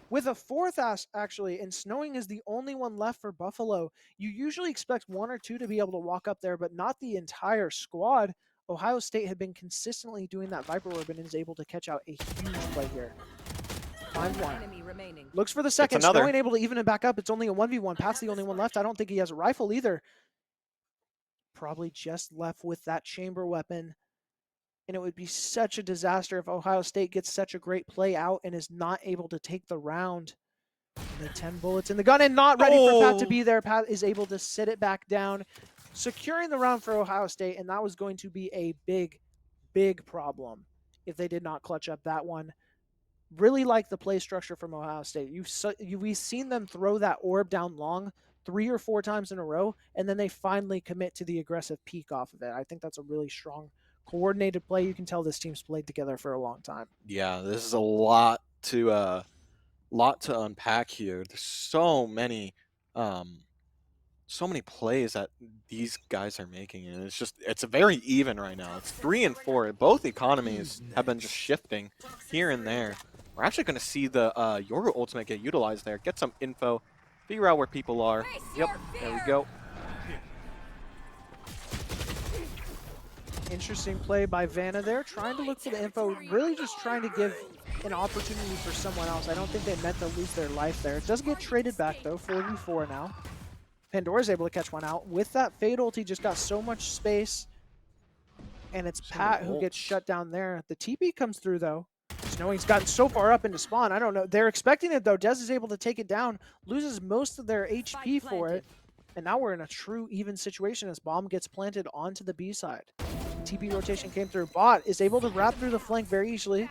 with a 4th, actually, and Snowing is the only one left for Buffalo. You usually expect 1 or 2 to be able to walk up there, but not the entire squad. Ohio State had been consistently doing that Viper Orb and is able to catch out a huge play here. Finds 1. Looks for the second. Snowing able to even it back up. It's only a 1v1. Pat's the only one left. I don't think he has a rifle either. Probably just left with that chamber weapon. And it would be such a disaster if Ohio State gets such a great play out and is not able to take the round. The 10 bullets in the gun and not ready for Pat to be there. Pat is able to sit it back down, securing the round for Ohio State, and that was going to be a big, big problem if they did not clutch up that one. really like the play structure from Ohio State. We've seen them throw that orb down long 3 or 4 times in a row, and then they finally commit to the aggressive peak off of it. I think that's a really strong coordinated play. You can tell this team's played together for a long time. Yeah, this is a lot to unpack here. There's so many plays that these guys are making, and it's very even right now. It's 3 and 4. Both economies have been just shifting here and there. We're actually going to see the Yoru ultimate get utilized there. Get some info, figure out where people are. Yep, there we go. Interesting play by Vanna there, trying to look for the info, really just trying to give an opportunity for someone else. I don't think they meant to lose their life there. It does get traded back though, 4v4 now. Pandora's able to catch one out. With that Fade ult, he just got so much space, and it's Pat who gets shut down there. The TP comes through though. Just knowing he's gotten so far up into spawn, I don't know. They're expecting it though. Dez is able to take it down, loses most of their HP for it, and now we're in a true even situation as bomb gets planted onto the B side. TP rotation came through. Bot is able to wrap through the flank very easily.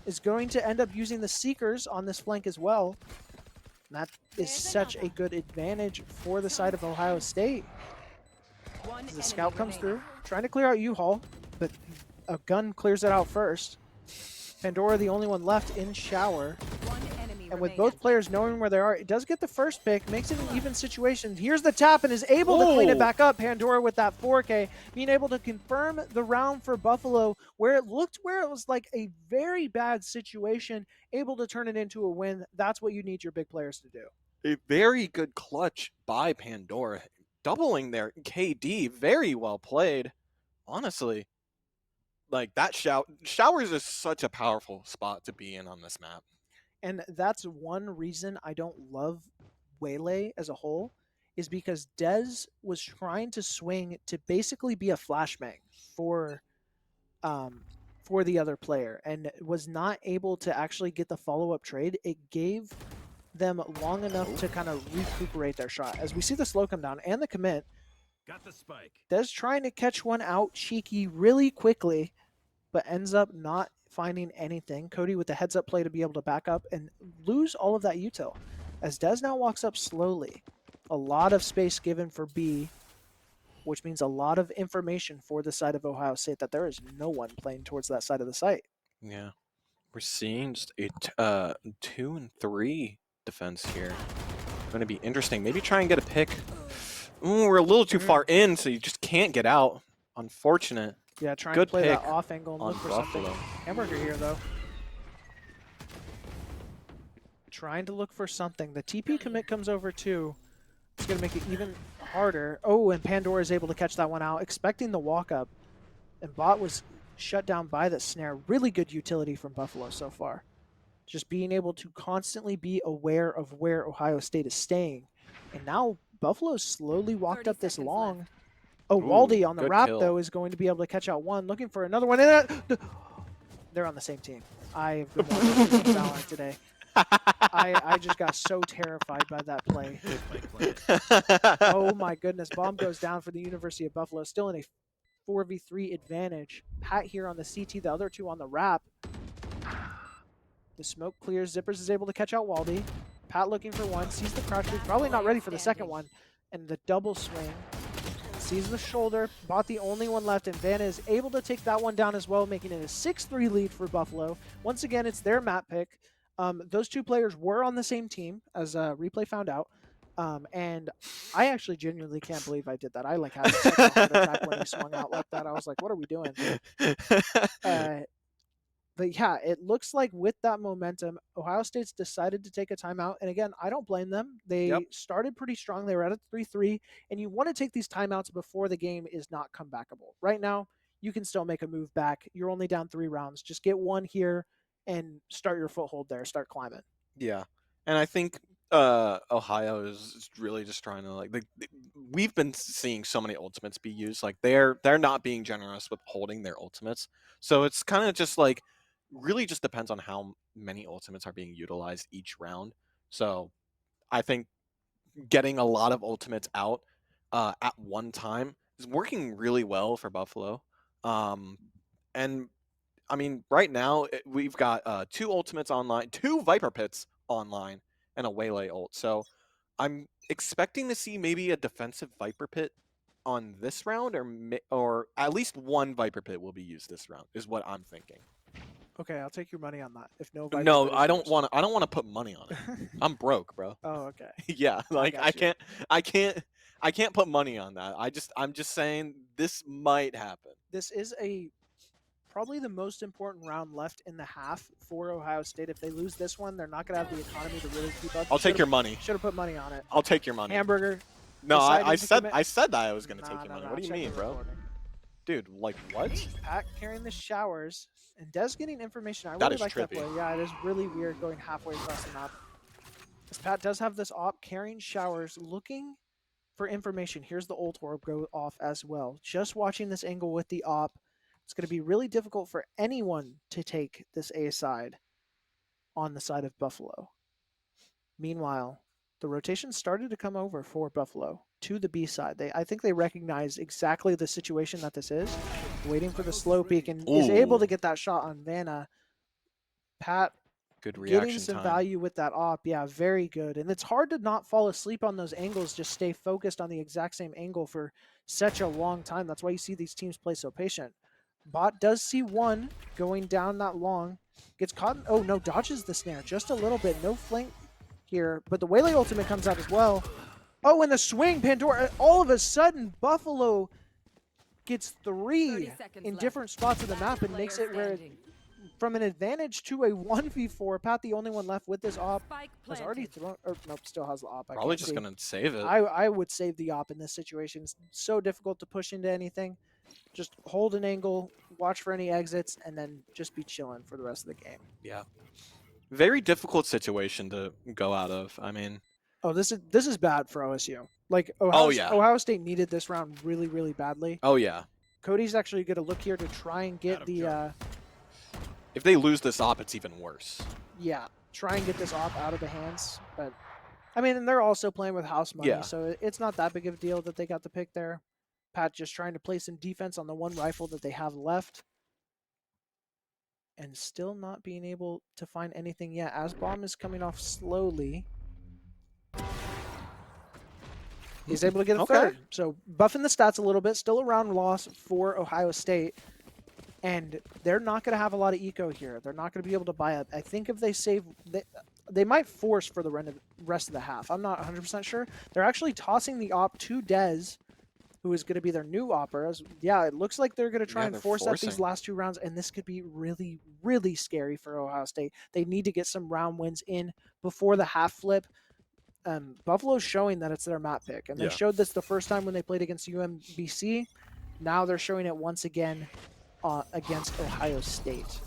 Is going to end up using the Seekers on this flank as well. And that is such a good advantage for the side of Ohio State. As the scout comes through, trying to clear out U-Haul, but a gun clears it out first. Pandora the only one left in shower. And with both players knowing where they are, it does get the first pick, makes it an even situation. Here's the tap and is able to clean it back up. Pandora with that 4K, being able to confirm the round for Buffalo, where it was like a very bad situation, able to turn it into a win. That's what you need your big players to do. A very good clutch by Pandora, doubling their KD. Very well played, honestly. Like that showers is such a powerful spot to be in on this map. And that's one reason I don't love Waylay as a whole, is because Dez was trying to swing to basically be a flashbang for the other player and was not able to actually get the follow-up trade. It gave them long enough to kind of recuperate their shot. As we see the slow come down and the commit, got the spike. Dez trying to catch one out cheeky really quickly, but ends up not finding anything. Cody with the heads up play to be able to back up and lose all of that util. As Dez now walks up slowly, a lot of space given for B, which means a lot of information for the side of Ohio State that there is no one playing towards that side of the site. Yeah, we're seeing just a 2 and 3 defense here. Going to be interesting. Maybe try and get a pick. Ooh, we're a little too far in, so you just can't get out. Unfortunate. Yeah, trying Good to play pick that off angle and look for Buffalo. something. Hamburger here, though. Trying to look for something. The TP commit comes over, too. It's going to make it even harder. Oh, and Pandora is able to catch that one out, expecting the walk-up. And Bot was shut down by the snare. Really good utility from Buffalo so far. Just being able to constantly be aware of where Ohio State is staying. And now Buffalo's slowly walked up this long. Left. Oh, Waldy on the good wrap, kill. though, is going to be able to catch out one. Looking for another one. And they're on the same team. I've been watching Valorant today. I just got so terrified by that play. Oh, my goodness. Bomb goes down for the University of Buffalo. Still in a 4v3 advantage. Pat here on the CT, the other two on the wrap. The smoke clears. Zippers is able to catch out Waldy. Pat looking for one. Sees the crouch. Probably not ready for the second one. And the double swing. Sees the shoulder, Bot the only one left, and Vanna is able to take that one down as well, making it a 6-3 lead for Buffalo. Once again, it's their map pick. Those two players were on the same team, as Replay found out. And I actually genuinely can't believe I did that. I like had such a heart attack when he swung out like that. I was like, what are we doing? But yeah, it looks like with that momentum, Ohio State's decided to take a timeout. And again, I don't blame them. They started pretty strong. They were at a 3-3. And you want to take these timeouts before the game is not comebackable. Right now, you can still make a move back. You're only down 3 rounds. Just get one here and start your foothold there. Start climbing. Yeah. And I think Ohio is really just trying to we've been seeing so many ultimates be used. Like they're not being generous with holding their ultimates. So it's kind of just like really just depends on how many ultimates are being utilized each round. So I think getting a lot of ultimates out at one time is working really well for Buffalo. And I mean, right now we've got 2 ultimates online, 2 Viper Pits online, and a Waylay ult. So I'm expecting to see maybe a defensive Viper Pit on this round, or at least 1 Viper Pit will be used this round, is what I'm thinking. Okay, I'll take your money on that. If no Viper No, Pit is I don't used. want to. I don't want to put money on it. I'm broke, bro. Oh, okay. Yeah, like got I you. can't put money on that. I'm just saying this might happen. This is probably the most important round left in the half for Ohio State. If they lose this one, they're not going to have the economy to really keep up. I'll take your money. Should have put money on it. I'll take your money. Hamburger. No, I deciding to commit- said that I was gonna Nah, take your money. nah, What do you check the mean, bro? recording. Dude, like what? Pat carrying the showers and Des getting information. I That really is like that trippy. play. Yeah, it is really weird going halfway across the map. As Pat does have this op carrying showers, looking for information. Here's the ult orb go off as well. Just watching this angle with the op, it's going to be really difficult for anyone to take this A side on the side of Buffalo. Meanwhile, the rotation started to come over for Buffalo to the B side. I think they recognize exactly the situation that this is, waiting for the slow peek, and is able Ooh. to get that shot on Vanna. Pat Good getting reaction some time. value with that op. Yeah, very good. And it's hard to not fall asleep on those angles, just stay focused on the exact same angle for such a long time. That's why you see these teams play so patient. Bot does see one going down that long. Gets caught. Oh, no, dodges the snare just a little bit. No flank here, but the Waylay ultimate comes out as well. Oh, and the swing, Pandora. All of a sudden, Buffalo gets 3 in different spots of the map and makes it where, from an advantage to a 1v4, Pat, the only one left with this op, has already thrown, or nope, still has the op. Probably just gonna save it. I would save the op in this situation. It's so difficult to push into anything. Just hold an angle, watch for any exits, and then just be chilling for the rest of the game. Yeah. Very difficult situation to go out of. I mean, oh, this is bad for OSU. Like Ohio State needed this round really, really badly. Oh yeah. Cody's actually going to look here to try and get if they lose this op, it's even worse. Yeah, try and get this op out of the hands. But I mean, and they're also playing with house money, so it's not that big of a deal that they got the pick there. Pat just trying to play some defense on the one rifle that they have left. And still not being able to find anything yet, as bomb is coming off slowly. He's able to get a third. So buffing the stats a little bit, still a round loss for Ohio State. And they're not going to have a lot of eco here. They're not going to be able to buy up. I think if they save, they might force for the rest of the half. I'm not 100% sure. They're actually tossing the op to Dez, who is going to be their new opper. Yeah, it looks like they're going to try and force up these last 2 rounds, and this could be really, really scary for Ohio State. They need to get some round wins in before the half flip. Buffalo's showing that it's their map pick, and they showed this the first time when they played against UMBC. Now they're showing it once again against Ohio State.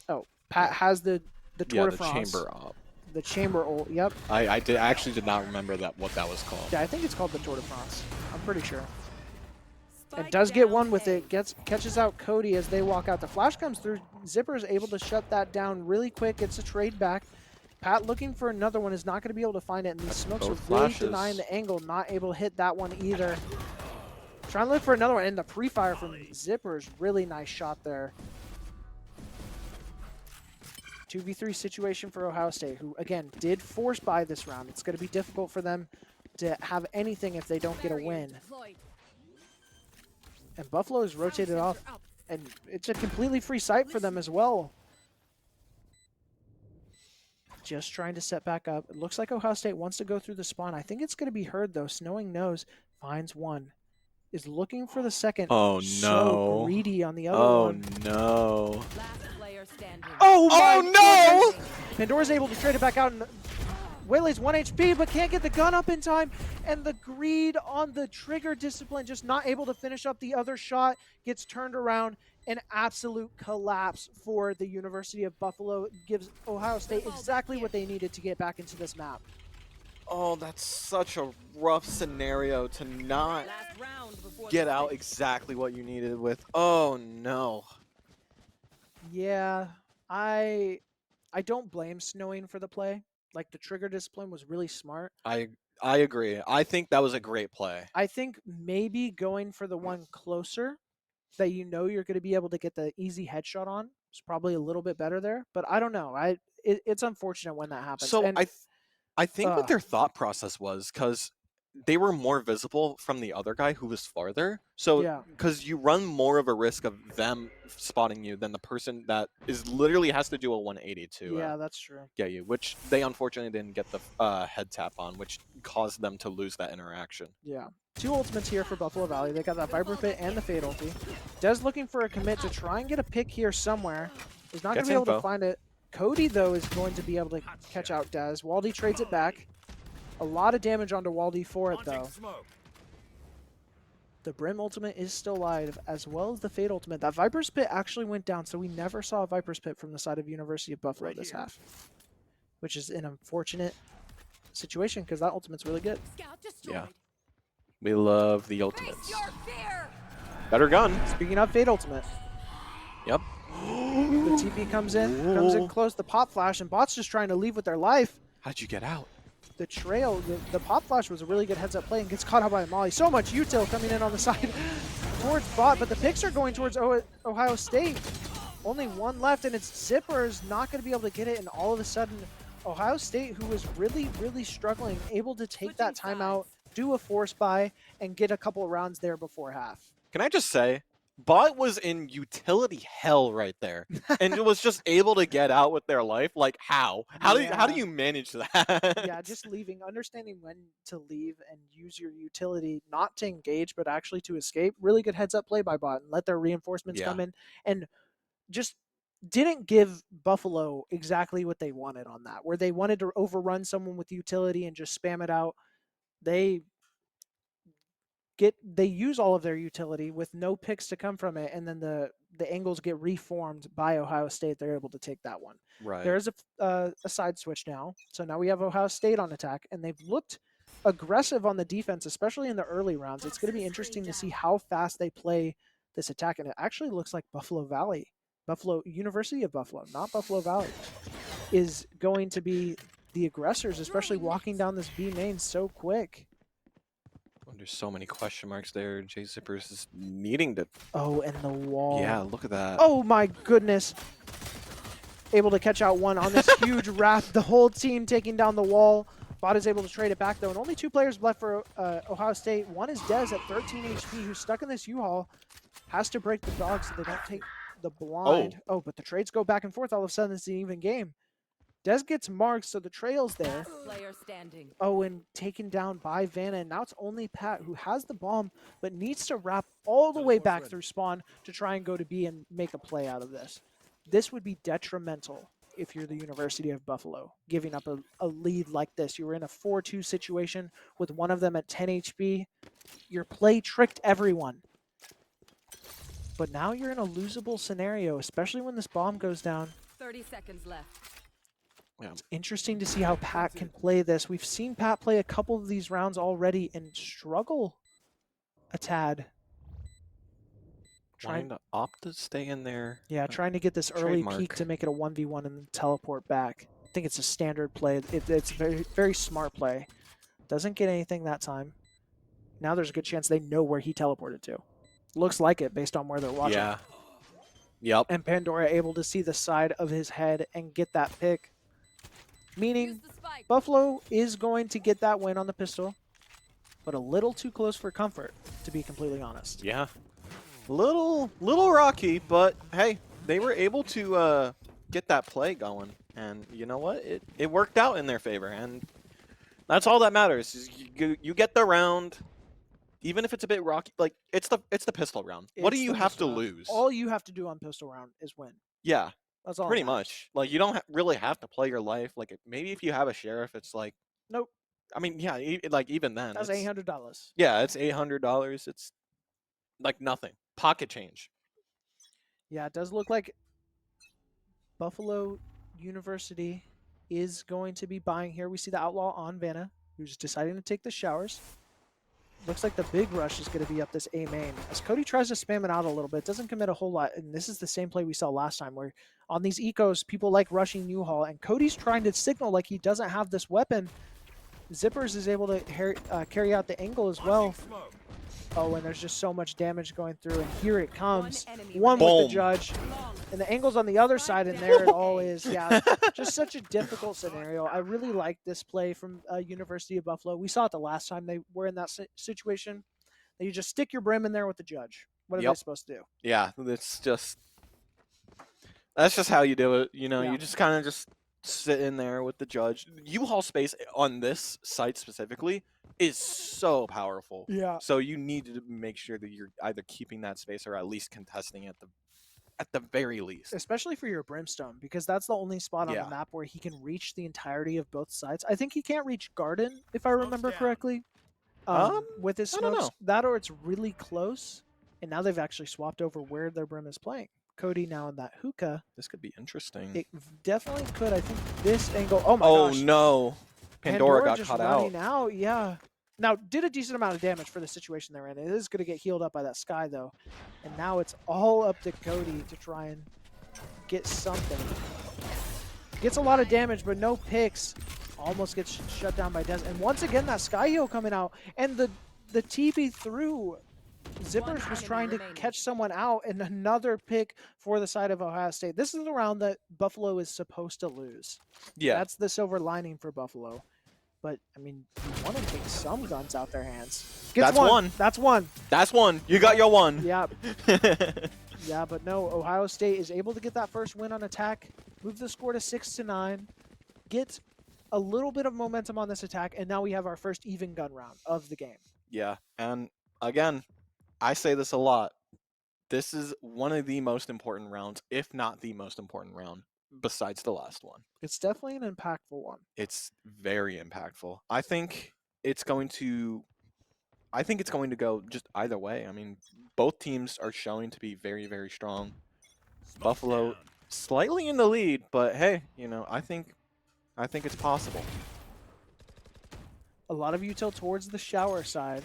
Oh, Pat has the Tour de France. Chamber op. The chamber ult, yep. I actually did not remember what that was called. Yeah, I think it's called the Tour de France. I'm pretty sure. And does get one with it, catches out Cody as they walk out. The flash comes through. Zipper is able to shut that down really quick. Gets a trade back. Pat looking for another one is not going to be able to find it. And these smokes are really denying the angle. Not able to hit that one either. Trying to look for another one. And the pre-fire from Zipper is really nice shot there. 2v3 situation for Ohio State, who, again, did force buy this round. It's going to be difficult for them to have anything if they don't get a win. And Buffalo is rotated off, and it's a completely free site for them as well. Just trying to set back up. It looks like Ohio State wants to go through the spawn. I think it's going to be Herd, though. Snowing knows, finds one. Is looking for the second. Oh, no. So greedy on the other one. No. Oh, no! Goodness. Pandora's able to trade it back out, and Waylay's 1 HP, but can't get the gun up in time. And the greed on the trigger discipline, just not able to finish up the other shot, gets turned around. An absolute collapse for the University of Buffalo. Gives Ohio State exactly what they needed to get back into this map. Oh, that's such a rough scenario to not get out exactly what you needed with. Oh, no. Yeah, I don't blame Snowing for the play. Like, the trigger discipline was really smart. I agree. I think that was a great play. I think maybe going for the one closer that you know you're going to be able to get the easy headshot on is probably a little bit better there. But I don't know. It's unfortunate when that happens. So And I think what uh, their thought process was, because they were more visible from the other guy who was farther. So yeah, because you run more of a risk of them spotting you than the person that is literally has to do a 180 to yeah, that's true. get you, which they unfortunately didn't get the head tap on, which caused them to lose that interaction. Yeah. 2 ultimates here for Buffalo Valley. They got that Viper Pit and the Fade ulti. Dez looking for a commit to try and get a pick here somewhere. He's not going to Gets be able to info. find it. Cody, though, is going to be able to catch out Dez. Waldy trades it back. A lot of damage onto Waldy for it, though. The Brim ultimate is still live, as well as the Fade ultimate. That Viper's Pit actually went down, so we never saw a Viper's Pit from the side of University of Buffalo this half, which is an unfortunate situation because that ultimate's really good. Scout destroyed. Yeah. We love the Face ultimates. your fear. Better gun. Speaking of Fade ultimate, Yep. the TP comes in close, the pop flash, and Bot's just trying to leave with their life. How'd you get out? The trail, the pop flash was a really good heads-up play and gets caught out by Molly. So much util coming in on the side towards Bot, but the picks are going towards Ohio State. Only one left, and it's Zippers not going to be able to get it, and all of a sudden, Ohio State, who was really, really struggling, able to take that timeout, do a force buy, and get a couple rounds there before half. Can I just say, Bot was in utility hell right there, and was just able to get out with their life. Like how? How do Yeah. you manage that? Yeah, just leaving, understanding when to leave and use your utility, not to engage, but actually to escape. Really good heads-up play by Bot, and let their reinforcements come in, and just didn't give Buffalo exactly what they wanted on that, where they wanted to overrun someone with utility and just spam it out. They use all of their utility with no picks to come from it, and then the angles get reformed by Ohio State. They're able to take that one. Right. There's a side switch now, so now we have Ohio State on attack, and they've looked aggressive on the defense, especially in the early rounds. It's going to be interesting to see how fast they play this attack, and it actually looks like University of Buffalo, not Buffalo Valley, is going to be the aggressors, especially walking down this B main so quick. There's so many question marks there. Jay Zippers is needing to. Oh, and the wall. Yeah, look at that. Oh my goodness. Able to catch out one on this huge wrap. The whole team taking down the wall. Bot is able to trade it back though, and only 2 players left for Ohio State. One is Dez at 13 HP, who's stuck in this U-Haul. Has to break the dog so they don't take the blind. Oh, but the trades go back and forth. All of a sudden, it's an even game. Dez gets marked, so the trail's there. Player standing. Oh, and taken down by Vanna, and now it's only Pat who has the bomb, but needs to wrap all the way back through spawn to try and go to B and make a play out of this. This would be detrimental if you're the University of Buffalo, giving up a lead like this. You were in a 4-2 situation with one of them at 10 HP. Your play tricked everyone. But now you're in a losable scenario, especially when this bomb goes down. 30 seconds left. Yeah. It's interesting to see how Pat can play this. We've seen Pat play a couple of these rounds already and struggle a tad. Trying to opt to stay in there. Yeah, trying to get this early Trademark. peek to make it a 1v1 and then teleport back. I think it's a standard play. It's very, very smart play. Doesn't get anything that time. Now there's a good chance they know where he teleported to. Looks like it based on where they're watching. Yeah. Yep. And Pandora able to see the side of his head and get that pick. Meaning Use the spike. Buffalo is going to get that win on the pistol, but a little too close for comfort, to be completely honest. Yeah. Little rocky, but hey, they were able to get that play going, and you know what? It worked out in their favor, and that's all that matters. Is you get the round, even if it's a bit rocky. Like it's the pistol round. What do It's you the have to pistol round. lose? All you have to do on pistol round is win. Yeah, That's all. pretty that matters. much. Like you don't really have to play your life. Like maybe if you have a sheriff, it's like Nope. I mean, yeah, like even then, That's it's- $800. Yeah, it's $800. It's like nothing. Pocket change. Yeah, it does look like Buffalo University is going to be buying here. We see the Outlaw on Vanna, who's deciding to take the showers. Looks like the big rush is going to be up this A main. As Cody tries to spam it out a little bit, doesn't commit a whole lot. And this is the same play we saw last time, where on these ecos, people like rushing U-Haul, and Cody's trying to signal like he doesn't have this weapon. Zippers is able to carry out the angle as well. Oh, and there's just so much damage going through, and here it comes. enemy One with the Boom. judge, Long. and the angle's on the other side, and there it all is. Yeah, just such a difficult scenario. I really like this play from University of Buffalo. We saw it the last time they were in that situation. That you just stick your brim in there with the judge. What are they Yep. supposed to do? Yeah, that's just how you do it. You know, Yeah. you just kind of just sit in there with the judge. U-Haul space on this site specifically is so powerful. Yeah. So you need to make sure that you're either keeping that space or at least contesting it at the very least. Especially for your Brimstone, because that's the only spot on Yeah. the map where he can reach the entirety of both sides. I think he can't reach Garden, if I remember correctly. With his I don't smokes, that or it's really close. And now they've actually swapped over where their Brim is playing. Cody now in that hookah. This could be interesting. It definitely could. I think this angle. Oh my Oh gosh. no, Pandora got just caught out. running out. Yeah. Now did a decent amount of damage for the situation they're in. It is going to get healed up by that Sky though, and now it's all up to Cody to try and get something. Gets a lot of damage, but no picks. Almost gets shut down by Des. And once again, that Sky Heal coming out, and the TP through. Zippers was trying to catch someone out, and another pick for the side of Ohio State. This is the round that Buffalo is supposed to lose. Yeah, That's the silver lining for Buffalo. But, I mean, you want to take some guns out their hands. Gets That's one. That's one. that's one. You got your one. Yeah, yeah, but no, Ohio State is able to get that first win on attack, move the score to 6-9, get a little bit of momentum on this attack, and now we have our first even gun round of the game. Yeah, and again, I say this a lot. This is one of the most important rounds, if not the most important round, besides the last one. It's definitely an impactful one. It's very impactful. I think it's going to go just either way. I mean, both teams are showing to be very, very strong. Buffalo slightly in the lead, but hey, you know, I think it's possible. A lot of util towards the shower side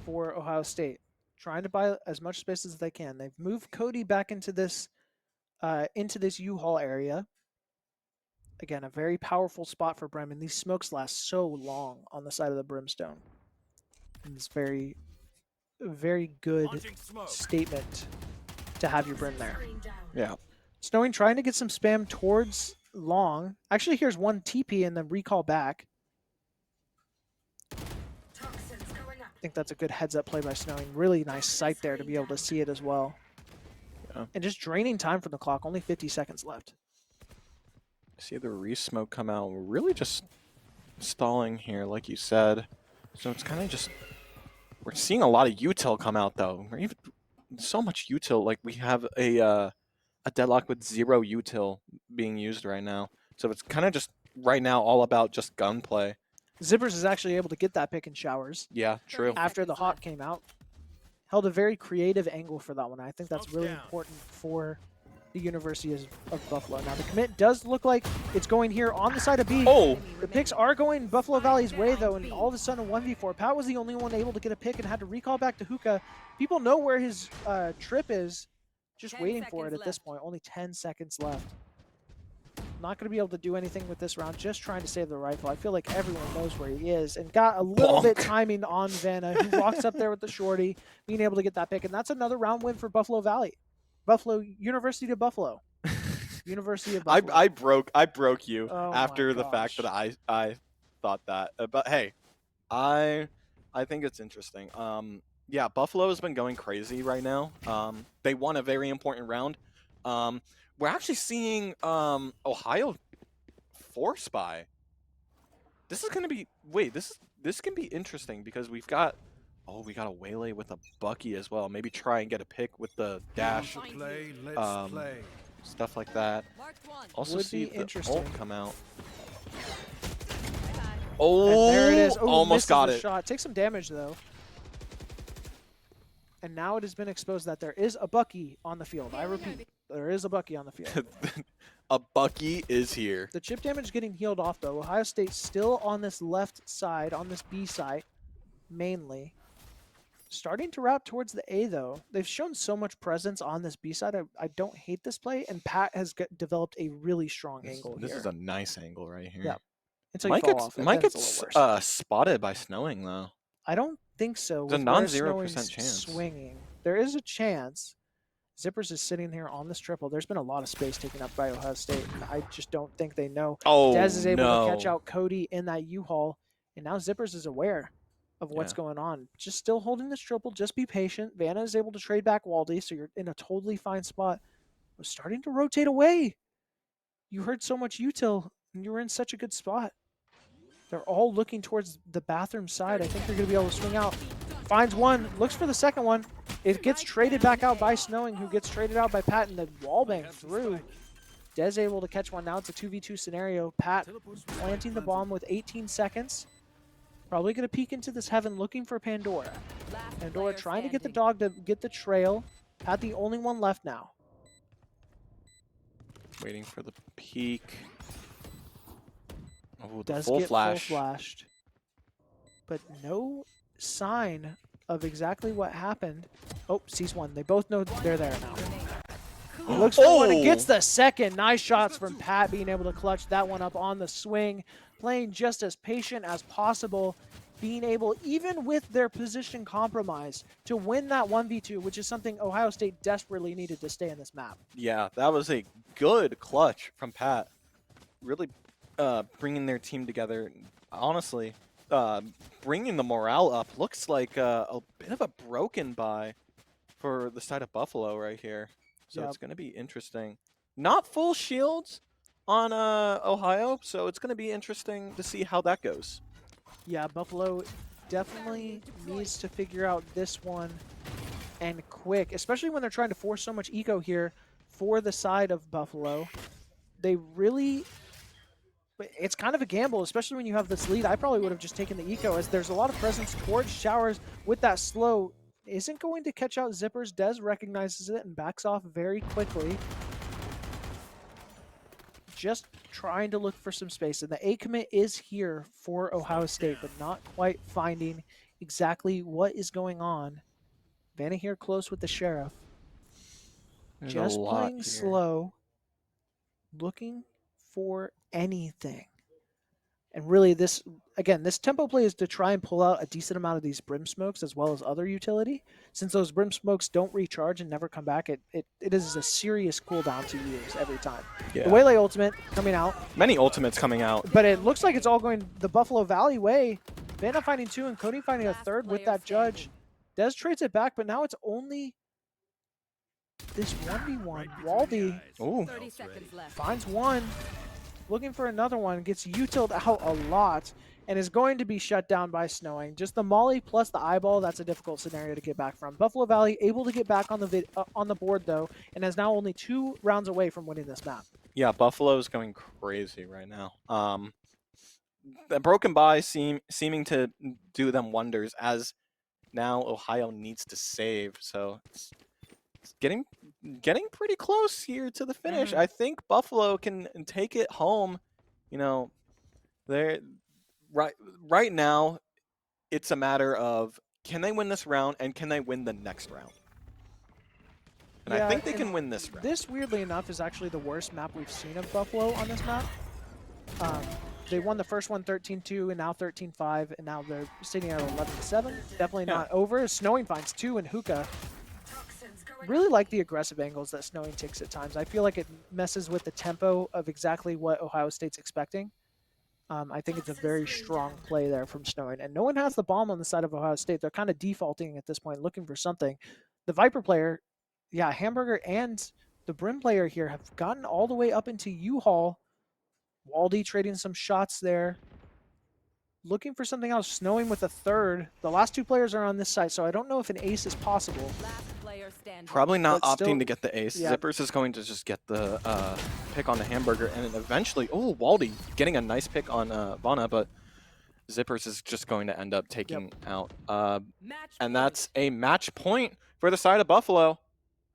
for Ohio State, trying to buy as much space as they can. They've moved Cody back into this U-Haul area. Again, a very powerful spot for Brim, and these smokes last so long on the side of the Brimstone. And it's very, very good statement to have your Brim there. Yeah. Snowing trying to get some spam towards long. Actually, here's one TP and then recall back. I think that's a good heads-up play by Snowing. Really nice sight there to be able to see it as well. Yeah. And just draining time from the clock. Only 50 seconds left. See the re-smoke come out. We're really just stalling here, like you said. So it's kind of just... We're seeing a lot of util come out, though. We're even so much util. Like, we have a deadlock with 0 util being used right now. So it's kind of just, right now, all about just gunplay. Zippers is actually able to get that pick in showers Yeah, true. after the hawk came out. Held a very creative angle for that one. I think that's really important for the University of Buffalo. Now, the commit does look like it's going here on the side of B. Oh! The picks are going Buffalo Valley's way, though, and all of a sudden a 1v4. Pat was the only one able to get a pick and had to recall back to Hookah. People know where his trip is, just 10 waiting for it seconds at this left. point. Only 10 seconds left. Not going to be able to do anything with this round, just trying to save the rifle. I feel like everyone knows where he is, and got a little bit timing on Vanna, who walks up there with the shorty, being able to get that pick, and that's another round win for Buffalo Valley. University of Buffalo. University of Buffalo. I broke you Oh my after the fact that I thought that. But hey, I think it's interesting. Yeah, Buffalo has been going crazy right now. They won a very important round. We're actually seeing Ohio 4 spy. This is gonna be this can be interesting because we got a Waylay with a Bucky as well. Maybe try and get a pick with the dash. Stuff like that. Marked one. Also Would see be the interesting. ult come out. Bye-bye. Oh, And there it is. Ooh, almost misses got the it. shot. Take some damage, though. And now it has been exposed that there is a Bucky on the field. I repeat, there is a Bucky on the field. A Bucky is here. The chip damage getting healed off, though. Ohio State still on this left side, on this B site, mainly. Starting to route towards the A, though. They've shown so much presence on this B side. I don't hate this play, and Pat has developed a really strong angle This here. is a nice angle right here. Yeah. Until you Might fall get off, and might then get it's a little worse. spotted by Snowing though. I don't think so. It's a With where non-0% Snowing's chance. swinging, there is a chance. Zippers is sitting here on this triple. There's been a lot of space taken up by Ohio State. I just don't think they know. Oh, Dez is able to catch no. out Cody in that U-Haul, and now Zippers is aware of what's Yeah. going on. Just still holding this triple. Just be patient. Vanna is able to trade back Waldy, so you're in a totally fine spot. We're starting to rotate away. You heard so much util, and you were in such a good spot. They're all looking towards the bathroom side. I think they're going to be able to swing out. Finds one, looks for the second one. It gets traded back out by Snowing, who gets traded out by Pat, and the wallbang through. Dez able to catch one. Now it's a 2v2 scenario. Pat planting the bomb with 18 seconds. Probably going to peek into this heaven looking for Pandora. Pandora trying to get the dog to get the trail. Pat the only one left now. Waiting for the peak. Oh, the Does full get flash. full flashed. But no sign of exactly what happened. Oh, sees one. They both know they're there now. Looks for one and gets the second. Nice shots from Pat, being able to clutch that one up on the swing. Playing just as patient as possible. Being able, even with their position compromise, to win that 1v2, which is something Ohio State desperately needed to stay in this map. Yeah, that was a good clutch from Pat. Really bringing their team together. Honestly, bringing the morale up. Looks like a bit of a broken buy for the side of Buffalo right here. So Yep. it's going to be interesting. Not full shields on Ohio, so it's going to be interesting to see how that goes. Yeah, Buffalo definitely needs to figure out this one and quick, especially when they're trying to force so much eco here for the side of Buffalo. They really, it's kind of a gamble, especially when you have this lead. I probably would have just taken the eco, as there's a lot of presence towards Showers with that slow. Isn't going to catch out Zippers. Dez recognizes it and backs off very quickly. Just trying to look for some space, and the A commit is here for Ohio State, but not quite finding exactly what is going on. Vanna here close with the Sheriff. There's Just a lot playing here. slow, looking for anything. And really this, again, this tempo play is to try and pull out a decent amount of these Brim Smokes as well as other utility. Since those Brim Smokes don't recharge and never come back, it is a serious cooldown to use every time. Yeah. The Waylay ultimate coming out, Many ultimates coming out. but it looks like it's all going the Buffalo Valley way. Vanna finding two and Cody finding a third with that judge. Dez trades it back, but now it's only this 1v1. Waldy Ooh. 30 seconds left. finds one, looking for another one, gets utiled out a lot, and is going to be shut down by Snowing. Just the molly plus the eyeball, that's a difficult scenario to get back from. Buffalo Valley able to get back on the board though, and is now only 2 rounds away from winning this map. Yeah, Buffalo's going crazy right now. The broken buy seeming to do them wonders, as now Ohio needs to save. So it's getting pretty close here to the finish. I think Buffalo can take it home. You know, they're right now. It's a matter of, can they win this round and can they win the next round? And Yeah, I think they and can win this round. This, weirdly enough, is actually the worst map we've seen of Buffalo on this map. They won the first one 13-2 and now 13-5, and now they're sitting at 11-7. Definitely not over. Snowing finds 2 and Hookah. Really like the aggressive angles that Snowing takes at times. I feel like it messes with the tempo of exactly what Ohio State's expecting. I think it's a very strong play there from Snowing. And no one has the bomb on the side of Ohio State. They're kind of defaulting at this point, looking for something. The Viper player, yeah, Hamburger and the Brim player here have gotten all the way up into U-Haul. Waldy trading some shots there. Looking for something else. Snowing with a third. The last 2 players are on this side, so I don't know if an ace is possible. Last player standing. Probably not But opting still- to get the ace. yeah. Zippers is going to just get the pick on the Hamburger, and then eventually, oh, Waldy getting a nice pick on Vanna, but Zippers is just going to end up taking out. Match And point. that's a match point for the side of Buffalo.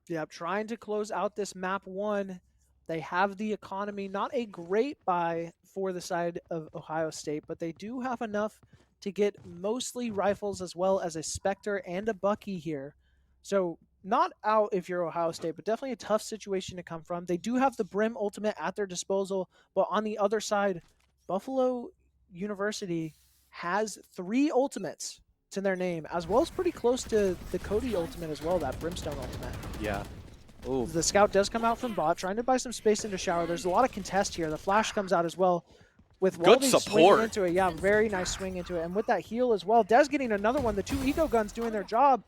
Yep, trying to close out this map 1. They have the economy, not a great buy for the side of Ohio State, but they do have enough to get mostly rifles as well as a Spectre and a Bucky here. So not out if you're Ohio State, but definitely a tough situation to come from. They do have the Brim ultimate at their disposal, but on the other side, Buffalo University has 3 ultimates. It's in their name, as well as pretty close to the Cody ultimate as well, that Brimstone ultimate. Yeah. Ooh. The scout does come out from bot, trying to buy some space into shower. There's a lot of contest here. The flash comes out as well. With Good Waldy swinging support. into it. Yeah, very nice swing into it. And with that heal as well, Dez getting another one. The two Eco Guns doing their job.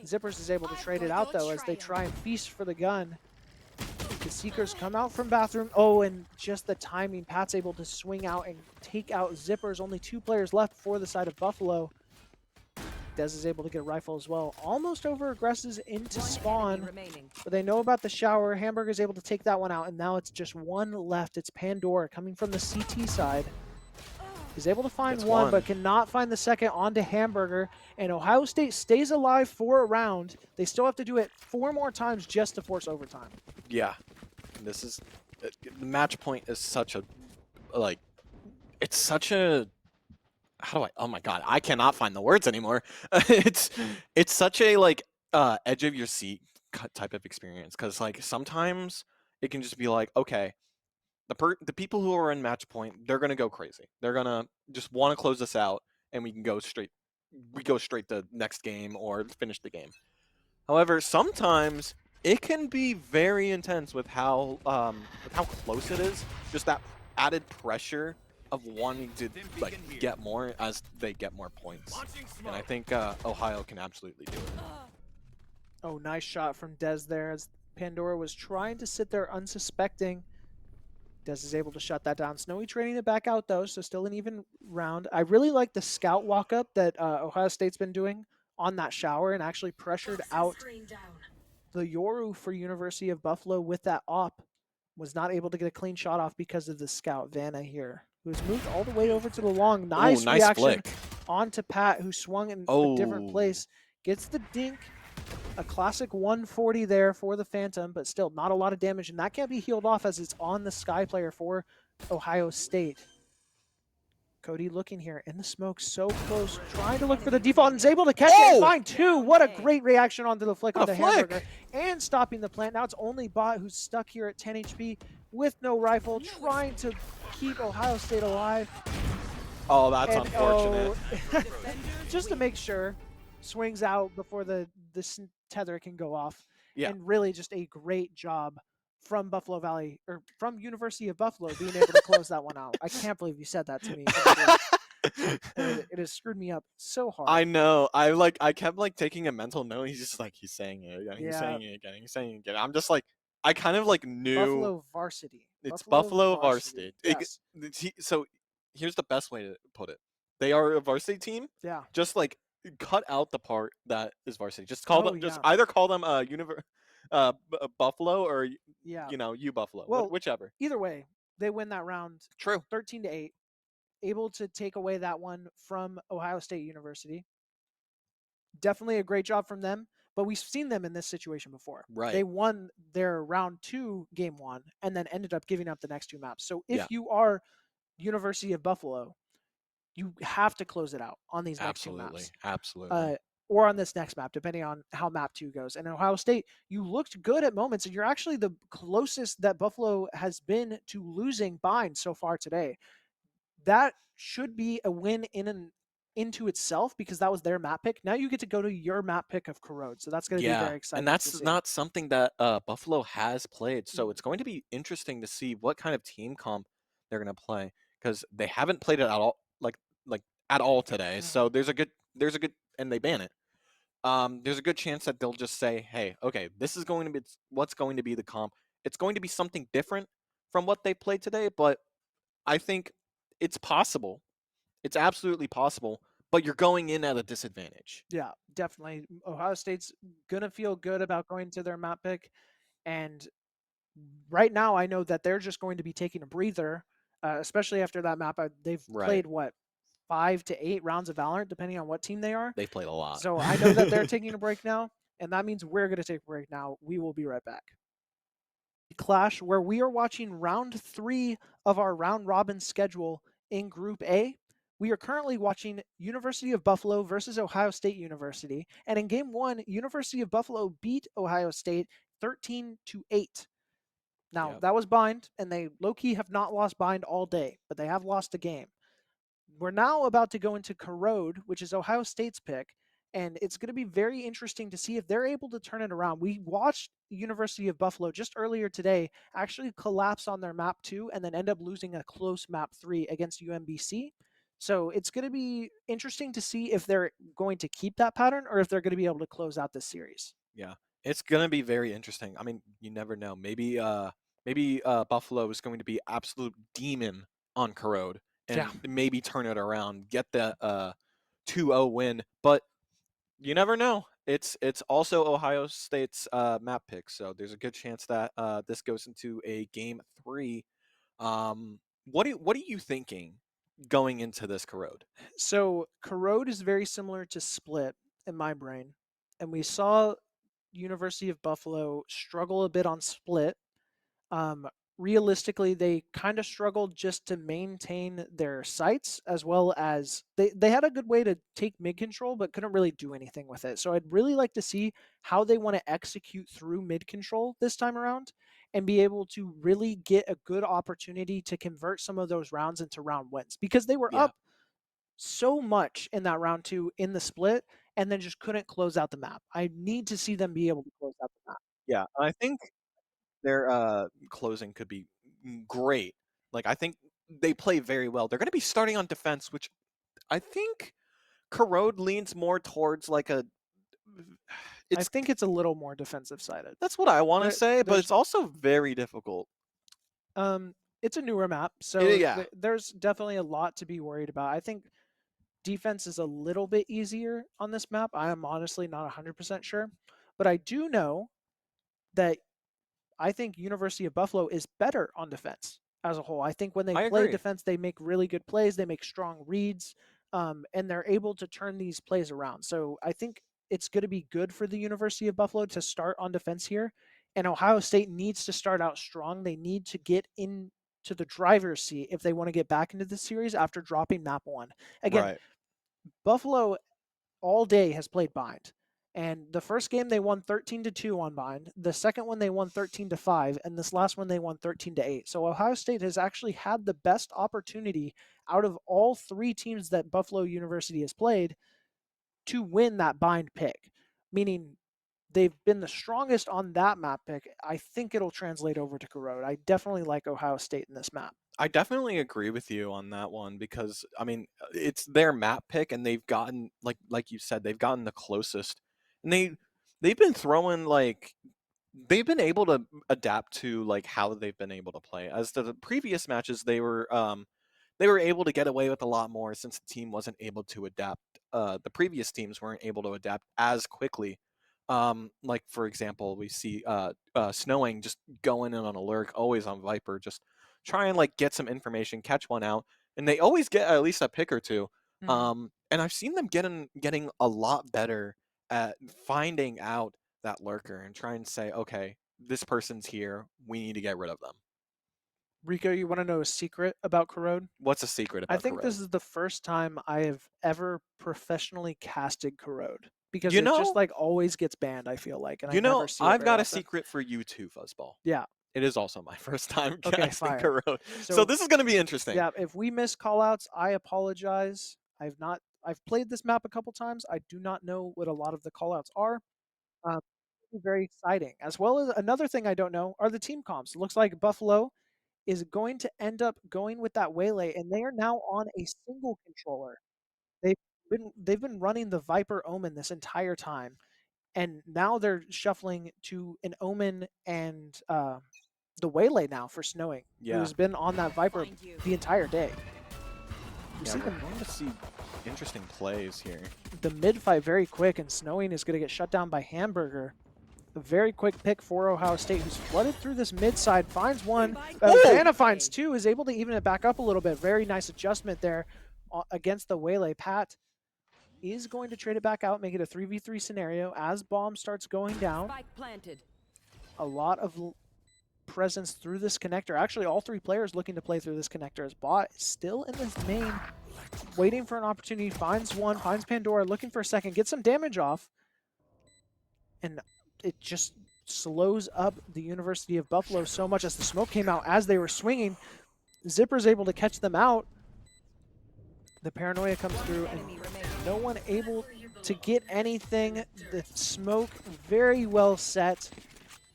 Zippers is able to trade it out, though, as they try and feast for the gun. The Seekers come out from bathroom. Oh, and just the timing. Pat's able to swing out and take out Zippers. Only 2 players left for the side of Buffalo. Dez is able to get a rifle as well. Almost over-aggresses into spawn. But they know about the shower. Hamburger is able to take that one out, and now it's just one left. It's Pandora coming from the CT side. He's able to find That's one, one. but cannot find the second onto Hamburger. And Ohio State stays alive for a round. They still have to do it 4 more times just to force overtime. Yeah. This is the match point is such a like it's such a how do I oh my god, I cannot find the words anymore. it's such a like edge of your seat type of experience, cuz like sometimes it can just be like, okay, the people who are in match point, they're going to go crazy. They're going to just want to close this out and we go straight to next game or finish the game. However, sometimes it can be very intense with how close it is. Just that added pressure of wanting to like get more as they get more points. And I think Ohio can absolutely do it. Oh, nice shot from Dez there as Pandora was trying to sit there unsuspecting. Dez is able to shut that down. Snowy trading it back out, though, so still an even round. I really like the scout walk-up that Ohio State's been doing on that shower and actually pressured out the Yoru for University of Buffalo with that op. Was not able to get a clean shot off because of the scout, Vanna here, who's moved all the way over to the long. Nice, nice reaction flick. onto Pat, who swung in a different place. Gets the dink. A classic 140 there for the Phantom, but still not a lot of damage, and that can't be healed off as it's on the Sky player for Ohio State. Cody looking here in the smoke, so close, trying to look for the default, and is able to catch it and find 2. What a great reaction onto the flick on the Hamburger, and stopping the plant. Now it's only Bot who's stuck here at 10 HP with no rifle, trying to keep Ohio State alive. Oh, that's And, unfortunate. Just to make sure, swings out before the tether can go off. Yeah. And really just a great job from Buffalo Valley, or from University of Buffalo, being able to close that one out. I can't believe you said that to me. It has screwed me up so hard. I know. I kept like taking a mental note. He's just like, he's saying it again. He's saying it again. He's saying it again. I'm just like, I kind of like knew. Buffalo Varsity. It's Buffalo Varsity. Yes. So here's the best way to put it. They are a varsity team. Yeah. Just like cut out the part that is varsity. Just call them. Just yeah. either call them Buffalo or Yeah. U Buffalo. Well, whichever. Either way, they win that round. True. 13-8. Able to take away that one from Ohio State University. Definitely a great job from them, but we've seen them in this situation before. Right. They won their round 2 game 1 and then ended up giving up the next 2 maps. So if Yeah. you are University of Buffalo, you have to close it out on these next 2 maps. Absolutely. Or on this next map, depending on how map 2 goes. And Ohio State, you looked good at moments, and you're actually the closest that Buffalo has been to losing Bind so far today. That should be a win into itself, because that was their map pick. Now you get to go to your map pick of Corrode, so that's going to be very exciting. And that's not something that Buffalo has played, so it's going to be interesting to see what kind of team comp they're going to play, because they haven't played it at all, like at all today. So there's a good, and they ban it. There's a good chance that they'll just say, hey, okay, this is going to be what's going to be the comp. It's going to be something different from what they played today, but I think it's possible. It's absolutely possible, but you're going in at a disadvantage. Yeah, definitely. Ohio State's going to feel good about going to their map pick. And right now, I know that they're just going to be taking a breather, especially after that map. They've played, 5 to 8 rounds of Valorant, depending on what team they are. They've played a lot. So I know that they're taking a break now, and that means we're going to take a break now. We will be right back. Clash, where we are watching round 3 of our round robin schedule in Group A. We are currently watching University of Buffalo versus Ohio State University. And in Game 1, University of Buffalo beat Ohio State 13-8. Now, that was Bind, and they low-key have not lost Bind all day, but they have lost a game. we're now about to go into Corrode, which is Ohio State's pick, and it's going to be very interesting to see if they're able to turn it around. We watched University of Buffalo just earlier today actually collapse on their map 2 and then end up losing a close map 3 against UMBC. So it's going to be interesting to see if they're going to keep that pattern or if they're going to be able to close out this series. Yeah, it's gonna be very interesting. I mean, you never know. Maybe Buffalo is going to be absolute demon on Corrode and Yeah. maybe turn it around, get the 2-0 win. But you never know. It's also Ohio State's map pick, so there's a good chance that this goes into a game 3. What are you thinking going into this Corrode? So Corrode is very similar to Split in my brain, and we saw University of Buffalo struggle a bit on Split. Realistically, they kind of struggled just to maintain their sights, as well as they had a good way to take mid control, but couldn't really do anything with it. So I'd really like to see how they want to execute through mid control this time around and be able to really get a good opportunity to convert some of those rounds into round wins, because they were Yeah. up so much in that round 2 in the split and then just couldn't close out the map. I need to see them be able to close out the map. Yeah, I think their closing could be great. Like, I think they play very well. They're going to be starting on defense, which I think Corrode leans more towards like a. I think it's a little more defensive sided. That's what I want to There- say, but there's- it's also very difficult. It's a newer map, so Yeah. there's definitely a lot to be worried about. I think defense is a little bit easier on this map. I am honestly not 100% sure, but I do know that I think University of Buffalo is better on defense as a whole. I think when they I play agree. defense, they make really good plays, they make strong reads, and they're able to turn these plays around. So I think it's going to be good for the University of Buffalo to start on defense here. And Ohio State needs to start out strong. They need to get into the driver's seat if they want to get back into the series after dropping map 1. Again, Right. Buffalo all day has played Bind. And the first game they won 13-2 on Bind. The second one they won 13-5, and this last one they won 13-8. So Ohio State has actually had the best opportunity out of all 3 teams that Buffalo University has played to win that Bind pick, meaning they've been the strongest on that map pick. I think it'll translate over to Corrode. I definitely like Ohio State in this map. I definitely agree with you on that one because I mean it's their map pick and they've gotten like you said they've gotten the closest and they've been throwing like they've been able to adapt to like how they've been able to play. As to the previous matches, they were able to get away with a lot more since the team wasn't able to adapt. The previous teams weren't able to adapt as quickly. Like for example, we see Snowing just going in on a lurk, always on Viper, just try and like get some information, catch one out, and they always get at least a pick or 2. And I've seen them getting a lot better at finding out that lurker and try and say, okay, this person's here, we need to get rid of them. Rico, you want to know a secret about Corrode? What's a secret about I think Corrode? this is the first time I have ever professionally casted Corrode, because You it just know- like always gets banned, I feel like. And You I know, never see it I've very got a often. secret for you too, Fuzzball. Yeah. It is also my first time Okay, casting fire. Corrode. So this is going to be interesting. Yeah, if we miss callouts, I apologize. I've played this map a couple times. I do not know what a lot of the callouts are. Very exciting. As well as another thing I don't know are the team comps. It looks like Buffalo is going to end up going with that Waylay, and they are now on a single controller. They've been running the Viper Omen this entire time, and now they're shuffling to an Omen and the Waylay now for Snowing, Yeah. who's been on that Viper Find you. the entire day. You Yeah, see we're them, going to see interesting plays here. the mid fight very quick, and Snowing is going to get shut down by Hamburger. A very quick pick for Ohio State, who's flooded through this mid side, finds one. Vanna finds 2, is able to even it back up a little bit. Very nice adjustment there against the Waylay. Pat is going to trade it back out, make it a 3v3 scenario as bomb starts going down. Spike planted. A lot of presence through this connector. Actually, all 3 players looking to play through this connector, as Bot is still in this main, waiting for an opportunity, finds one, finds Pandora, looking for a second, gets some damage off, and it just slows up the University of Buffalo so much as the smoke came out as they were swinging. Zipper's able to catch them out. The paranoia comes through, and no one able to get anything. The smoke very well set,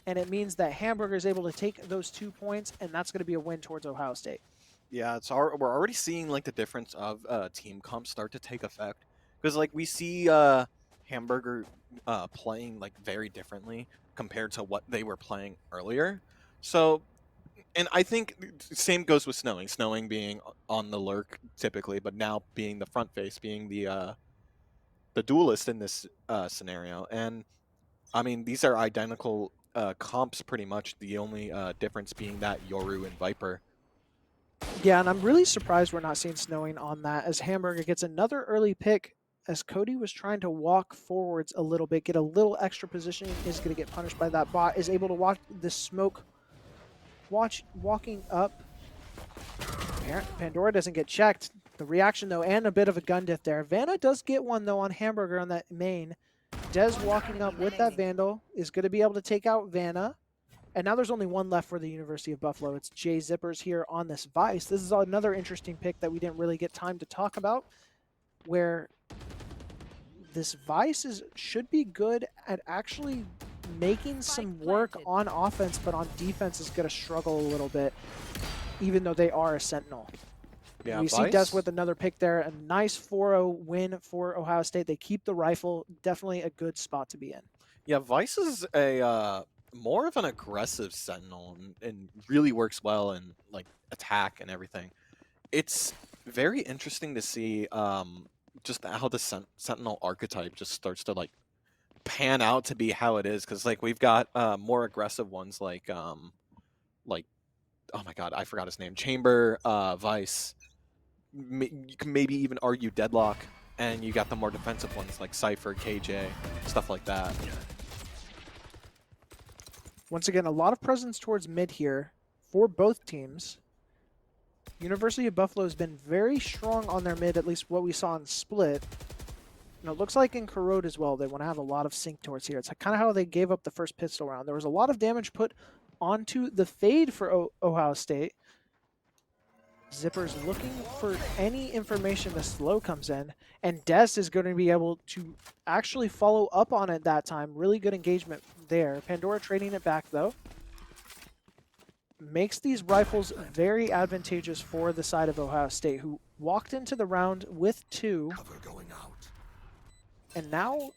and it means that Hamburger is able to take those 2 points, and that's going to be a win towards Ohio State. Yeah, we're already seeing like the difference of team comp start to take effect, because like we see Hamburger playing like very differently compared to what they were playing earlier. So, and I think same goes with Snowing. Snowing being on the lurk typically, but now being the front face, being the duelist in this scenario. And I mean, these are identical comps pretty much. The only difference being that Yoru and Viper. Yeah, and I'm really surprised we're not seeing Snowing on that, as Hamburger gets another early pick, as Cody was trying to walk forwards a little bit, get a little extra positioning, is going to get punished by that bot, is able to watch the smoke, walking up. Pandora doesn't get checked. The reaction, though, and a bit of a gun diff there. Vanna does get one, though, on Hamburger on that main. Dez walking up with that Vandal is going to be able to take out Vanna. And now there's only one left for the University of Buffalo. It's Jay Zippers here on this Vice. This is another interesting pick that we didn't really get time to talk about, where this Vice should be good at actually making some work on offense, but on defense is going to struggle a little bit, even though they are a Sentinel. Yeah, we see Des with another pick there. A nice 4-0 win for Ohio State. They keep the rifle. Definitely a good spot to be in. Yeah, Vice is a more of an aggressive Sentinel and really works well in like attack and everything. It's very interesting to see just how the Sentinel archetype just starts to like pan out to be how it is, because like we've got more aggressive ones like oh my god, I forgot his name, Chamber, Vice. You can maybe even argue Deadlock, and you got the more defensive ones like Cypher, KJ, stuff like that. Once again, a lot of presence towards mid here for both teams. University of Buffalo has been very strong on their mid, at least what we saw in Split. And it looks like in Corrode as well, they want to have a lot of sync towards here. It's kind of how they gave up the first pistol round. There was a lot of damage put onto the Fade for Ohio State. Zipper's looking for any information the slow comes in, and Des is going to be able to actually follow up on it that time. Really good engagement there. Pandora trading it back, though. Makes these rifles very advantageous for the side of Ohio State, who walked into the round with 2, and now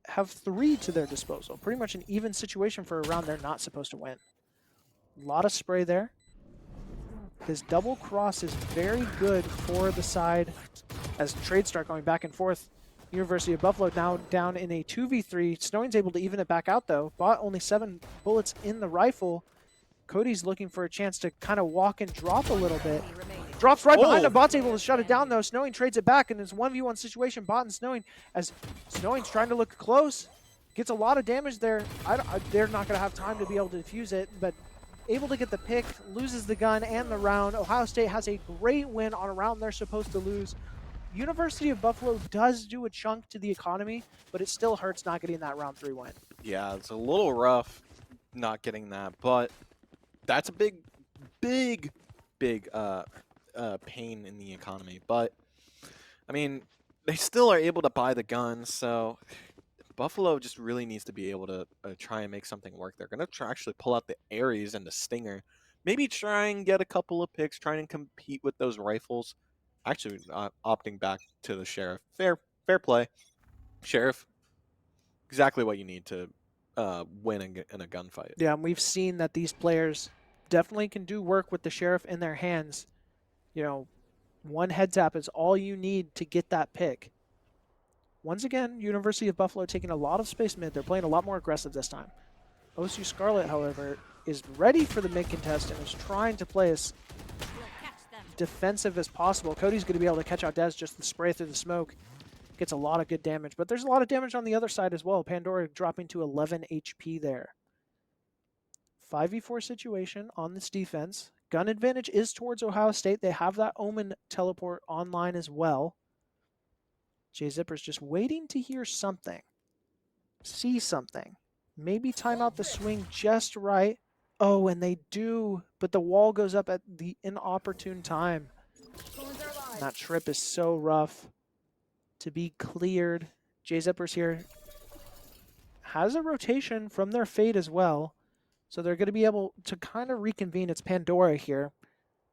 have 3 to their disposal. Pretty much an even situation for a round they're not supposed to win. A lot of spray there. This double cross is very good for the side as trades start going back and forth. University of Buffalo now down in a 2v3. Snowing's able to even it back out, though. Bot only 7 bullets in the rifle. Cody's looking for a chance to kind of walk and drop a little bit. Drops right behind him. Bot's able to shut it down, though. Snowing trades it back, and it's 1v1 situation. Bot and Snowing, as Snowing's trying to look close. Gets a lot of damage there. They're not going to have time to be able to defuse it, but able to get the pick, loses the gun and the round. Ohio State has a great win on a round they're supposed to lose. University of Buffalo does do a chunk to the economy, but it still hurts not getting that round 3 win. Yeah, it's a little rough not getting that, but that's a big pain in the economy. But I mean, they still are able to buy the guns, so Buffalo just really needs to be able to try and make something work. They're going to actually pull out the Ares and the Stinger. Maybe try and get a couple of picks, trying to compete with those rifles. Actually, opting back to the Sheriff. Fair play. Sheriff, exactly what you need to win in a gunfight. Yeah, and we've seen that these players definitely can do work with the Sheriff in their hands. You know, one head tap is all you need to get that pick. Once again, University of Buffalo taking a lot of space mid. They're playing a lot more aggressive this time. OSU Scarlet, however, is ready for the mid contest and is trying to play as defensive as possible. Cody's going to be able to catch out Dez, just the spray through the smoke. Gets a lot of good damage, but there's a lot of damage on the other side as well. Pandora dropping to 11 HP there. 5v4 situation on this defense. Gun advantage is towards Ohio State. They have that Omen teleport online as well. Jay Zipper's just waiting to hear something. See something. Maybe time out the swing just right. Oh, and they do, but the wall goes up at the inopportune time. And that trip is so rough to be cleared. J-Zippers here has a rotation from their Fade as well. So they're going to be able to kind of reconvene. It's Pandora here.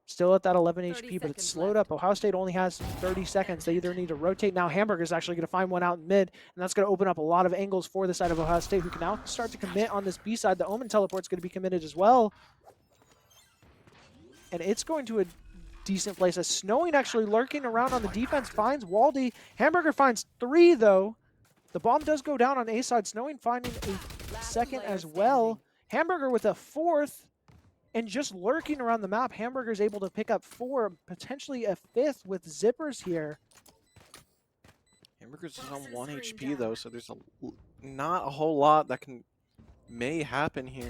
Still at that 11 HP, but it's slowed up. Ohio State only has 30 seconds. They either need to rotate now. Hamburger's actually going to find one out in mid, and that's going to open up a lot of angles for the side of Ohio State, who can now start to commit on this B side. The Omen teleport's going to be committed as well. And it's going to a decent place. As Snowing actually lurking around on the defense finds Waldy. Hamburger finds 3, though. The bomb does go down on A side. Snowing finding a second as well. Hamburger with a 4th. And just lurking around the map, Hamburger's able to pick up 4, potentially a 5th with Zippers here. Hamburger's is on 1 HP though, so there's not a whole lot that may happen here.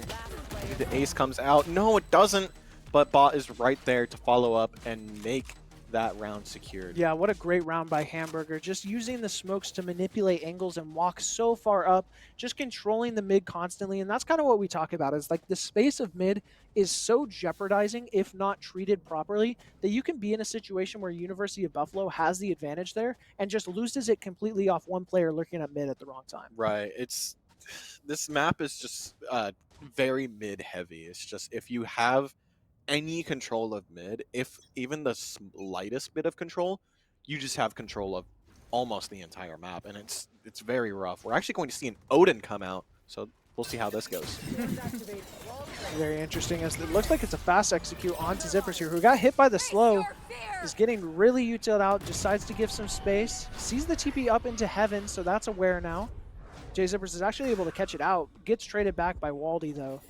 Maybe the ace comes out. No, it doesn't. But Bot is right there to follow up and make that round secured. Yeah, what a great round by Hamburger. Just using the smokes to manipulate angles and walk so far up, just controlling the mid constantly. And that's kind of what we talk about, is like the space of mid is so jeopardizing if not treated properly, that you can be in a situation where University of Buffalo has the advantage there and just loses it completely off one player lurking at mid at the wrong time. Right. This map is just very mid heavy. It's just, if you have any control of mid, if even the slightest bit of control, you just have control of almost the entire map, and it's very rough. We're actually going to see an Odin come out, so we'll see how this goes. Very interesting, as it looks like it's a fast execute onto Zippers here, who got hit by the slow, is getting really utiled out, decides to give some space, sees the TP up into heaven, so that's aware now. J-Zippers is actually able to catch it out, gets traded back by Waldy though.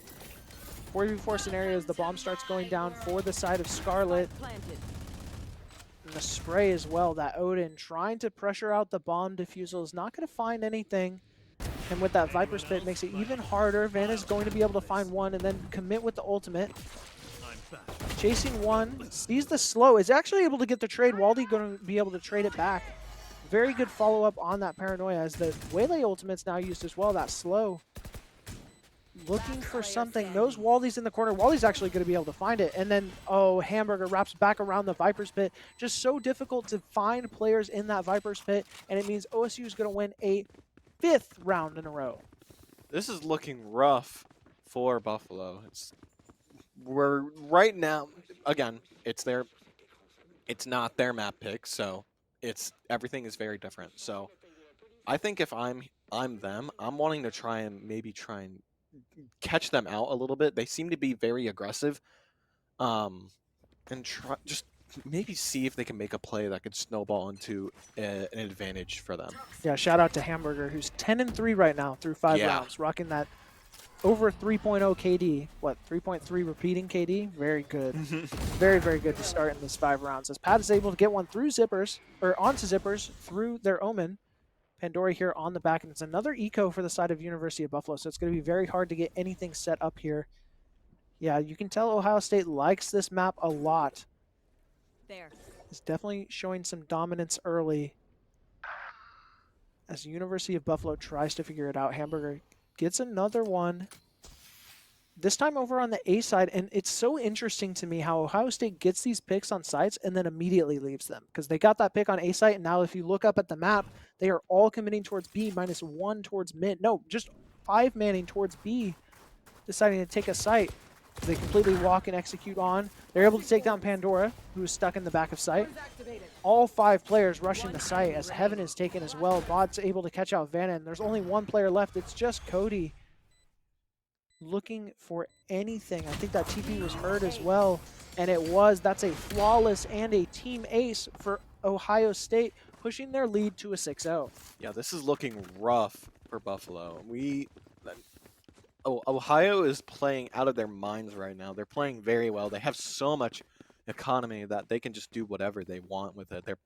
4v4 scenarios, the bomb starts going down for the side of Scarlet. And the spray as well, that Odin trying to pressure out the bomb defusal is not going to find anything. And with that Viper Spit, makes it even harder. Van is going to be able to find one and then commit with the ultimate. Chasing one, sees the slow, is actually able to get the trade. Waldy going to be able to trade it back. Very good follow-up on that Paranoia, as the Waylay ultimate's now used as well, that slow. Looking for something, knows Waldy's in the corner. Waldy's actually going to be able to find it. And then, oh, Hamburger wraps back around the Viper's Pit. Just so difficult to find players in that Viper's Pit, and it means OSU is going to win a 5th round in a row. This is looking rough for Buffalo. We're right now, again, it's not their map pick, so everything is very different. So I think if I'm them, I'm wanting to try and catch them out a little bit. They seem to be very aggressive, and just maybe see if they can make a play that could snowball into an advantage for them. Yeah, shout out to Hamburger, who's 10-3 right now through 5 rounds, rocking that over 3.0 KD. What, 3.3 repeating KD? Very good. Very, very good to start in this 5 rounds. As Pat is able to get one through Zippers, or onto Zippers through their Omen. Pandora here on the back, and it's another eco for the side of University of Buffalo, so it's going to be very hard to get anything set up here. Yeah, you can tell Ohio State likes this map a lot. It's definitely showing some dominance early. As University of Buffalo tries to figure it out, Hamburger gets another one. This time over on the A side, and it's so interesting to me how Ohio State gets these picks on sites and then immediately leaves them, because they got that pick on A site, and now if you look up at the map, they are all committing towards B, -1 towards mid. No, just 5 manning towards B, deciding to take a site. They completely walk and execute on. They're able to take down Pandora, who is stuck in the back of site. All 5 players rushing the site as Heaven is taken as well. Bod's able to catch out Vanna, and there's only 1 player left. It's just Cody looking for anything. I think that TP was heard as well, and it was. That's a flawless and a team ace for Ohio State, pushing their lead to a 6-0. Yeah, this is looking rough for Buffalo. Ohio is playing out of their minds right now. They're playing very well. They have so much economy that they can just do whatever they want with it. They're,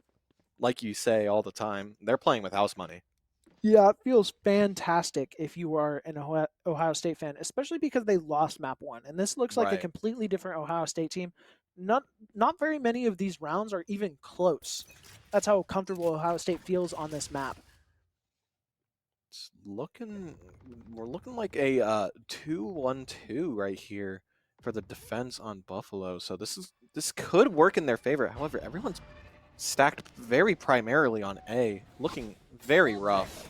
like you say all the time, they're playing with house money. Yeah, it feels fantastic if you are an Ohio State fan, especially because they lost map 1. And this looks like a completely different Ohio State team. Not very many of these rounds are even close. That's how comfortable Ohio State feels on this map. We're looking like a 2-1-2 right here for the defense on Buffalo. So this could work in their favor. However, everyone's stacked very primarily on A, looking very rough.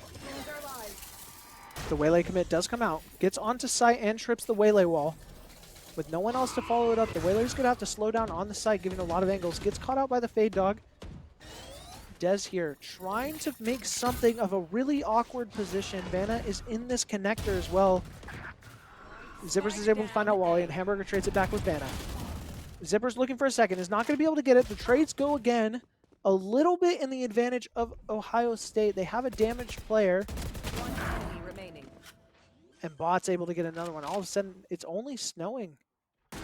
The Waylay commit does come out, gets onto site and trips the Waylay wall. With no one else to follow it up, the Waylay's going to have to slow down on the site, giving a lot of angles. Gets caught out by the Fade Dog. Dez here trying to make something of a really awkward position. Vanna is in this connector as well. Zippers is able to find out Wally, and Hamburger trades it back with Vanna. Zippers looking for a second, is not going to be able to get it. The trades go again, a little bit in the advantage of Ohio State. They have a damaged player. One enemy remaining. And Bot's able to get another one. All of a sudden, it's only Snowing,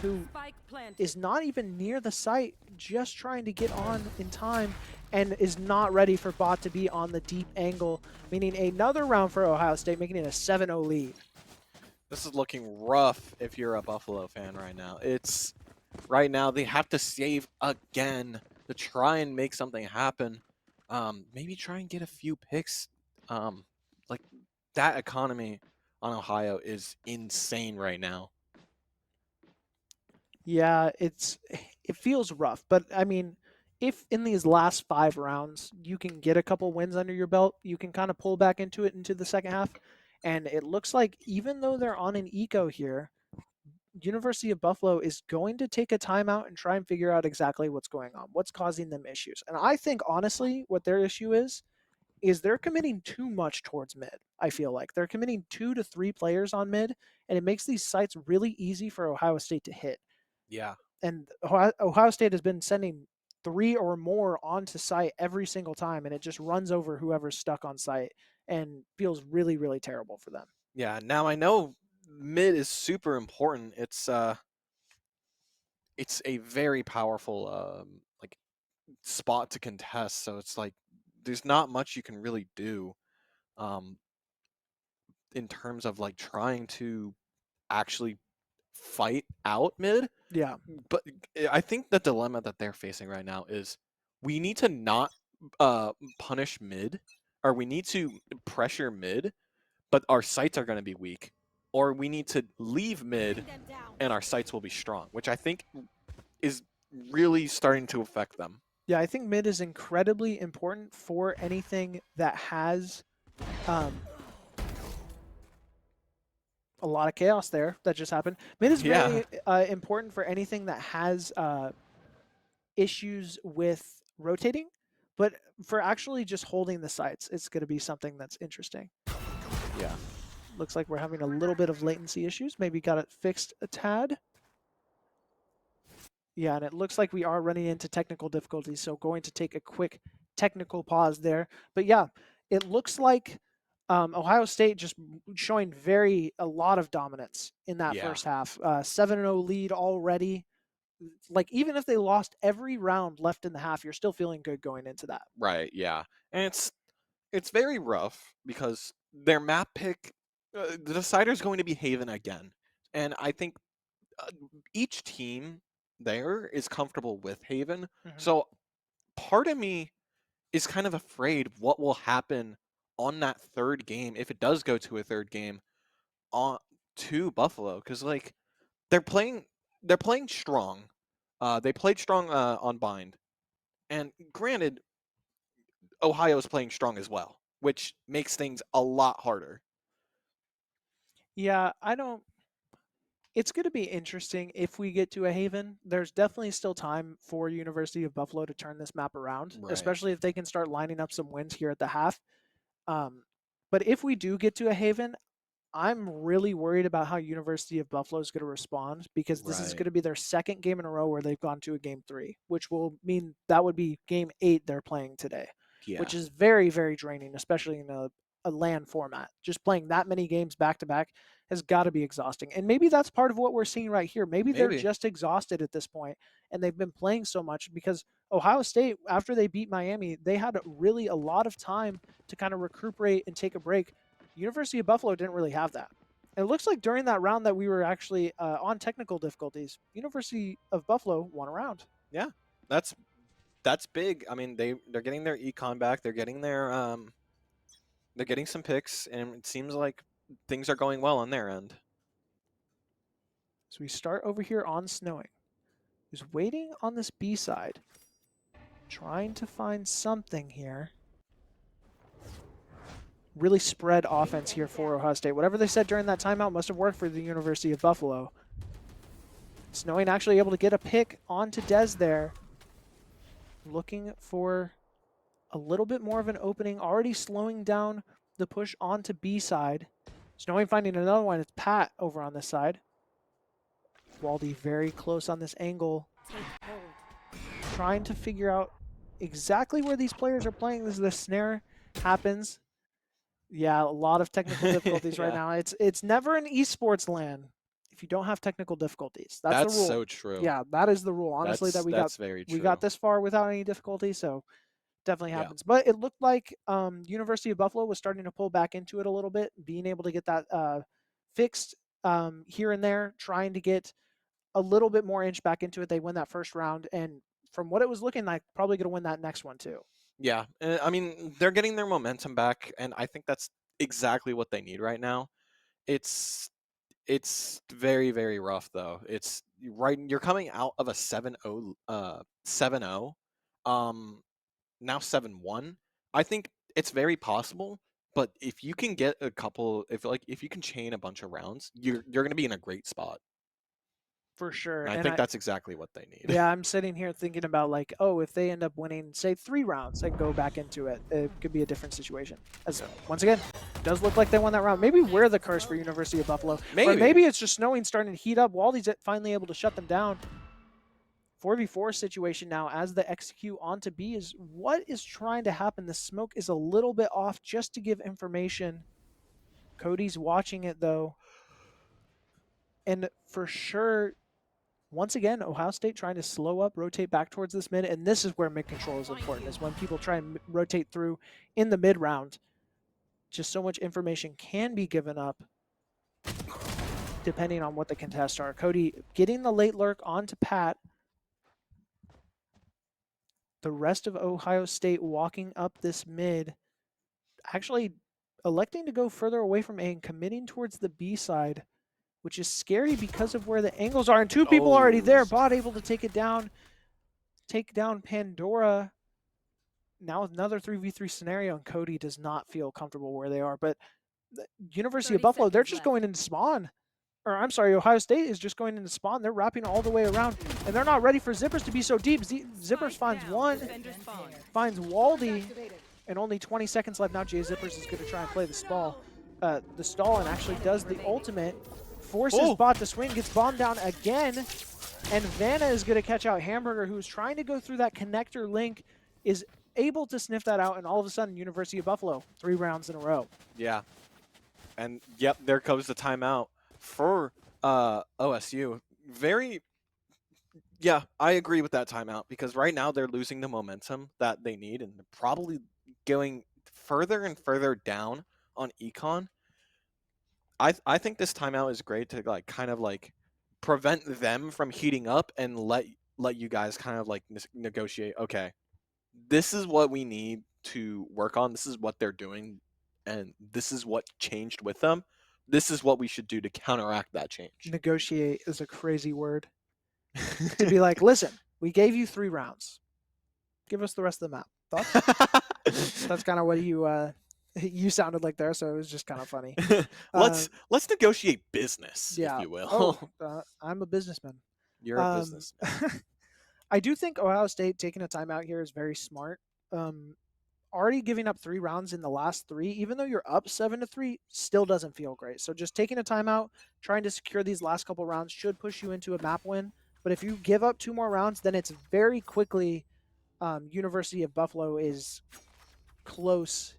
who Spike planted. is not even near the site, just trying to get on in time, and is not ready for Bot to be on the deep angle, meaning another round for Ohio State, making it a 7-0 lead. This is looking rough if you're a Buffalo fan right now. It's right now they have to save again to try and make something happen. Maybe try and get a few picks. Like that economy on Ohio is insane right now. Yeah, it feels rough, but I mean, if in these last 5 rounds you can get a couple wins under your belt, you can kind of pull back into it into the second half. And it looks like even though they're on an eco here, University of Buffalo is going to take a timeout and try and figure out exactly what's going on, what's causing them issues. And I think honestly, what their issue is they're committing too much towards mid. I feel like they're committing 2 to 3 players on mid, and it makes these sites really easy for Ohio State to hit. Yeah. And Ohio State has been sending 3 or more onto site every single time, and it just runs over whoever's stuck on site and feels really, really terrible for them. Yeah. Now I know mid is super important. It's a very powerful like spot to contest. So it's like there's not much you can really do in terms of like trying to actually fight out mid. Yeah. But I think the dilemma that they're facing right now is we need to not punish mid, or we need to pressure mid, but our sites are going to be weak, or we need to leave mid and our sites will be strong, which I think is really starting to affect them. Yeah, I think mid is incredibly important for anything that has a lot of chaos there that just happened. Mid is very important for anything that has issues with rotating, but for actually just holding the sites, it's going to be something that's interesting. Yeah. Looks like we're having a little bit of latency issues. Maybe got it fixed a tad. Yeah, and it looks like we are running into technical difficulties, so going to take a quick technical pause there. But yeah, it looks like Ohio State just showing a lot of dominance in that first half. 7-0 lead already. Like, even if they lost every round left in the half, you're still feeling good going into that. Right, yeah. And it's very rough because their map pick, the decider is going to be Haven again. And I think each team there is comfortable with Haven. So part of me is kind of afraid what will happen on that third game if it does go to a third game on to Buffalo, because like they're playing strong. They played strong on Bind, and granted, Ohio is playing strong as well, which makes things a lot harder. Yeah, it's going to be interesting if we get to a Haven. There's definitely still time for University of Buffalo to turn this map around, especially if they can start lining up some wins here at the half. But if we do get to a Haven, I'm really worried about how University of Buffalo is going to respond, because this is going to be their second game in a row where they've gone to a game 3, which will mean that would be game 8 they're playing today, which is very, very draining, especially in a LAN format. Just playing that many games back to back has got to be exhausting. And maybe that's part of what we're seeing right here. Maybe they're just exhausted at this point, and they've been playing so much, because Ohio State, after they beat Miami, they had really a lot of time to kind of recuperate and take a break. University of Buffalo didn't really have that. And it looks like during that round that we were actually on technical difficulties, University of Buffalo won a round. Yeah, that's big. I mean, they're getting their econ back. They're getting their they're getting some picks, and it seems like things are going well on their end. So we start over here on Snowing, who's waiting on this B side. Trying to find something here. Really spread offense here for Ohio State. Whatever they said during that timeout must have worked for the University of Buffalo. Snowing actually able to get a pick onto Dez there. Looking for a little bit more of an opening, already slowing down the push onto B side. Snowing finding another one. It's Pat over on this side. Waldy very close on this angle. Trying to figure out exactly where these players are playing. This is the snare happens. Yeah, a lot of technical difficulties right now. It's never an esports LAN if you don't have technical difficulties. That's the rule. so true. Yeah, that is the rule. Honestly, that that's very true. we got this far without any difficulty, so definitely happens. But it looked like University of Buffalo was starting to pull back into it a little bit, being able to get that fixed here and there, trying to get a little bit more inch back into it. They win that first round, and from what it was looking like, probably going to win that next one too. Yeah, I mean, they're getting their momentum back, and I think that's exactly what they need right now. It's very, very rough though. It's right. You're coming out of a 7-0, 7-0, now 7-1. I think it's very possible. But if you can get a couple, if you can chain a bunch of rounds, you're going to be in a great spot. For sure. And I think that's exactly what they need. Yeah, I'm sitting here thinking about like, oh, if they end up winning, say 3 rounds and go back into it, it could be a different situation. As once again, does look like they won that round. Maybe we're the curse for University of Buffalo. Maybe. Or maybe it's just Snowing starting to heat up. Waldy's finally able to shut them down. 4v4 situation now as the execute onto B is what is trying to happen. The smoke is a little bit off just to give information. Cody's watching it though. And for sure, once again, Ohio State trying to slow up, rotate back towards this mid, and this is where mid control is important, is when people try and rotate through in the mid round. Just so much information can be given up depending on what the contests are. Cody getting the late lurk onto Pat. The rest of Ohio State walking up this mid, actually electing to go further away from A and committing towards the B side, which is scary because of where the angles are. And 2 people already there. Bot able to take it down. Take down Pandora. Now another 3v3 scenario, and Cody does not feel comfortable where they are. But the University of Buffalo, they're just going into spawn. Or I'm sorry, Ohio State is just going into spawn. They're wrapping all the way around. And they're not ready for Zippers to be so deep. Zippers finds one. Finds Waldy. And only 20 seconds left now. Jay Zippers is going to try and play the stall. And actually does the ultimate. Forces Bot to swing, gets bombed down again, and Vanna is going to catch out Hamburger, who's trying to go through that connector link, is able to sniff that out, and all of a sudden, University of Buffalo, 3 rounds in a row. Yeah. And, yep, there comes the timeout for OSU. Yeah, I agree with that timeout, because right now they're losing the momentum that they need, and they're probably going further and further down on econ. I think this timeout is great to kind of prevent them from heating up and let you guys kind of negotiate. Okay, this is what we need to work on. This is what they're doing, and this is what changed with them. This is what we should do to counteract that change. Negotiate is a crazy word. To be like, listen, we gave you 3 rounds. Give us the rest of the map. Thoughts? That's kind of what you sounded like there, so it was just kind of funny. Let's negotiate business, if you will. I'm a businessman. You're a businessman. I do think Ohio State taking a timeout here is very smart. Already giving up 3 rounds in the last 3, even though you're up 7-3, still doesn't feel great. So just taking a timeout, trying to secure these last couple rounds should push you into a map win. But if you give up 2 more rounds, then it's very quickly University of Buffalo is close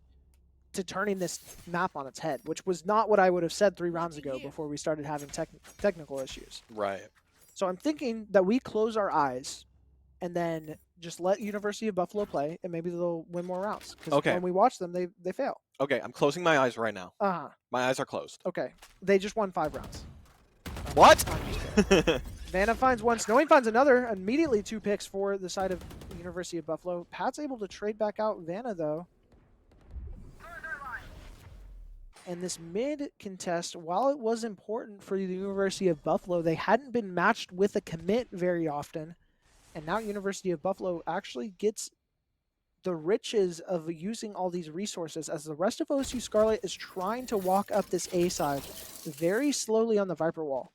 to turning this map on its head, which was not what I would have said 3 rounds ago before we started having technical issues. Right. So I'm thinking that we close our eyes and then just let University of Buffalo play, and maybe they'll win more rounds. Because when we watch them, they fail. Okay, I'm closing my eyes right now. My eyes are closed. Okay. They just won 5 rounds. What? Vanna finds one. Snowing finds another. Immediately 2 picks for the side of University of Buffalo. Pat's able to trade back out Vanna, though. And this mid contest, while it was important for the University of Buffalo, they hadn't been matched with a commit very often. And now University of Buffalo actually gets the riches of using all these resources as the rest of OSU Scarlet is trying to walk up this A side very slowly on the Viper wall.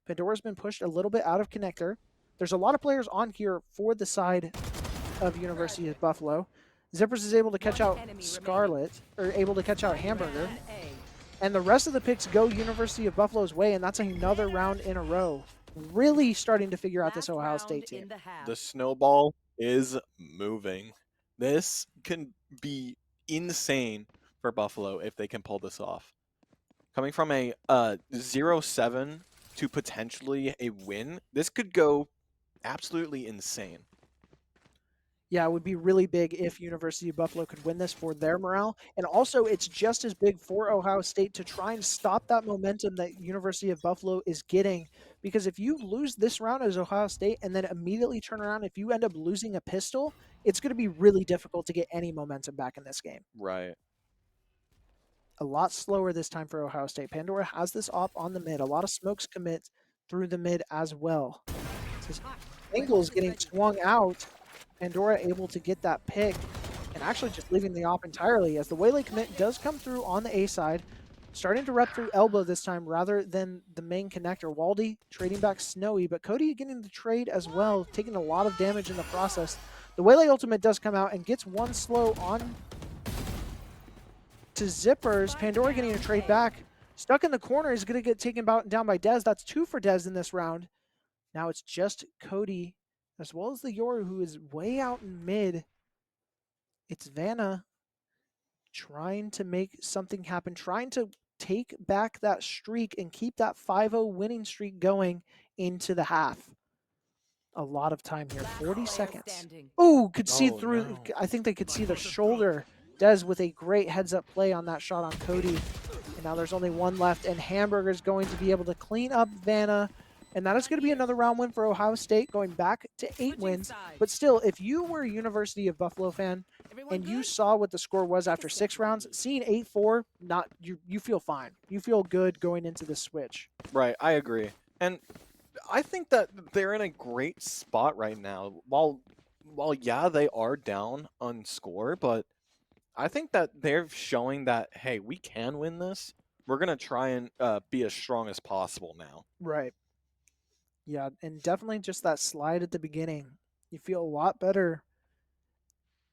Pandora's been pushed a little bit out of connector. There's a lot of players on here for the side of University of Buffalo. Zippers is able to catch out Scarlet, or able to catch out Hamburger. And the rest of the picks go University of Buffalo's way, and that's another round in a row. Really starting to figure out this Ohio State team. The snowball is moving. This can be insane for Buffalo if they can pull this off. Coming from a 0-7 to potentially a win, this could go absolutely insane. Yeah, it would be really big if University of Buffalo could win this for their morale. And also, it's just as big for Ohio State to try and stop that momentum that University of Buffalo is getting. Because if you lose this round as Ohio State and then immediately turn around, if you end up losing a pistol, it's going to be really difficult to get any momentum back in this game. Right. A lot slower this time for Ohio State. Pandora has this op on the mid. A lot of smokes commit through the mid as well. Angle is getting swung out. Pandora able to get that pick and actually just leaving the op entirely as the Waylay commit does come through on the A side. Starting to rep through elbow this time rather than the main connector. Waldy trading back Snowy, but Cody getting the trade as well, taking a lot of damage in the process. The Waylay ultimate does come out and gets one slow on to Zippers. Pandora getting a trade back. Stuck in the corner is going to get taken down by Dez. That's 2 for Dez in this round. Now it's just Cody as well as the Yoru, who is way out in mid. It's Vanna trying to make something happen, trying to take back that streak and keep that 5-0 winning streak going into the half. A lot of time here, 40 seconds. Oh, could see through. No. I think they could see the shoulder. Dez with a great heads-up play on that shot on Cody. And now there's only one left, and Hamburger's going to be able to clean up Vanna. And that is going to be another round win for Ohio State, going back to 8 wins. But still, if you were a University of Buffalo fan and you saw what the score was after 6 rounds, seeing 8-4, you feel fine. You feel good going into the switch. Right, I agree. And I think that they're in a great spot right now. While yeah, they are down on score, but I think that they're showing that, hey, we can win this. We're going to try and be as strong as possible now. Right. Yeah, and definitely just that slide at the beginning. You feel a lot better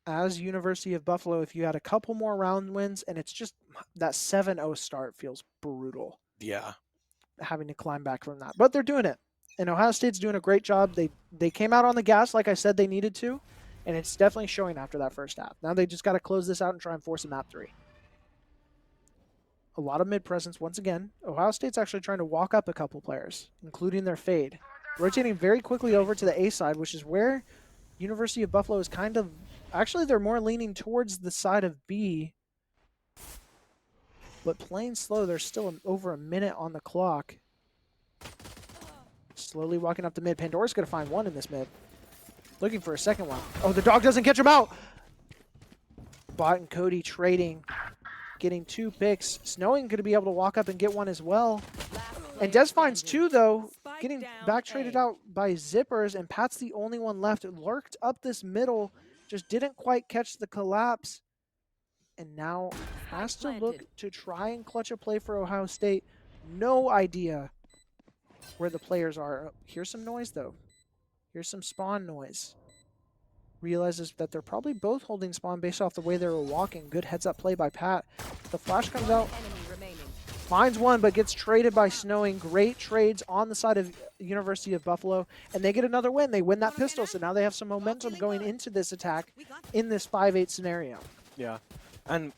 as University of Buffalo if you had a couple more round wins, and it's just that 7-0 start feels brutal. Yeah. Having to climb back from that. But they're doing it. And Ohio State's doing a great job. They came out on the gas like I said they needed to, and it's definitely showing after that first half. Now they just got to close this out and try and force a map 3. A lot of mid-presence once again. Ohio State's actually trying to walk up a couple players, including their fade. Rotating very quickly over to the A side, which is where University of Buffalo is kind of... Actually, they're more leaning towards the side of B. But playing slow, there's still over a minute on the clock. Slowly walking up the mid. Pandora's going to find one in this mid. Looking for a second one. Oh, the dog doesn't catch him out! Bot and Cody trading. Getting 2 picks. Snowing going to be able to walk up and get one as well. And Dez finds 2, though. Getting back traded out by Zippers, and Pat's the only one left. It lurked up this middle. Just didn't quite catch the collapse. And now has to look to try and clutch a play for Ohio State. No idea where the players are. Here's some noise, though. Here's some spawn noise. Realizes that they're probably both holding spawn based off the way they were walking. Good heads-up play by Pat. The flash comes out. Finds one, but gets traded by Snowing. Great trades on the side of University of Buffalo. And they get another win. They win that pistol, so now they have some momentum going into this attack in this 5-8 scenario. Yeah. And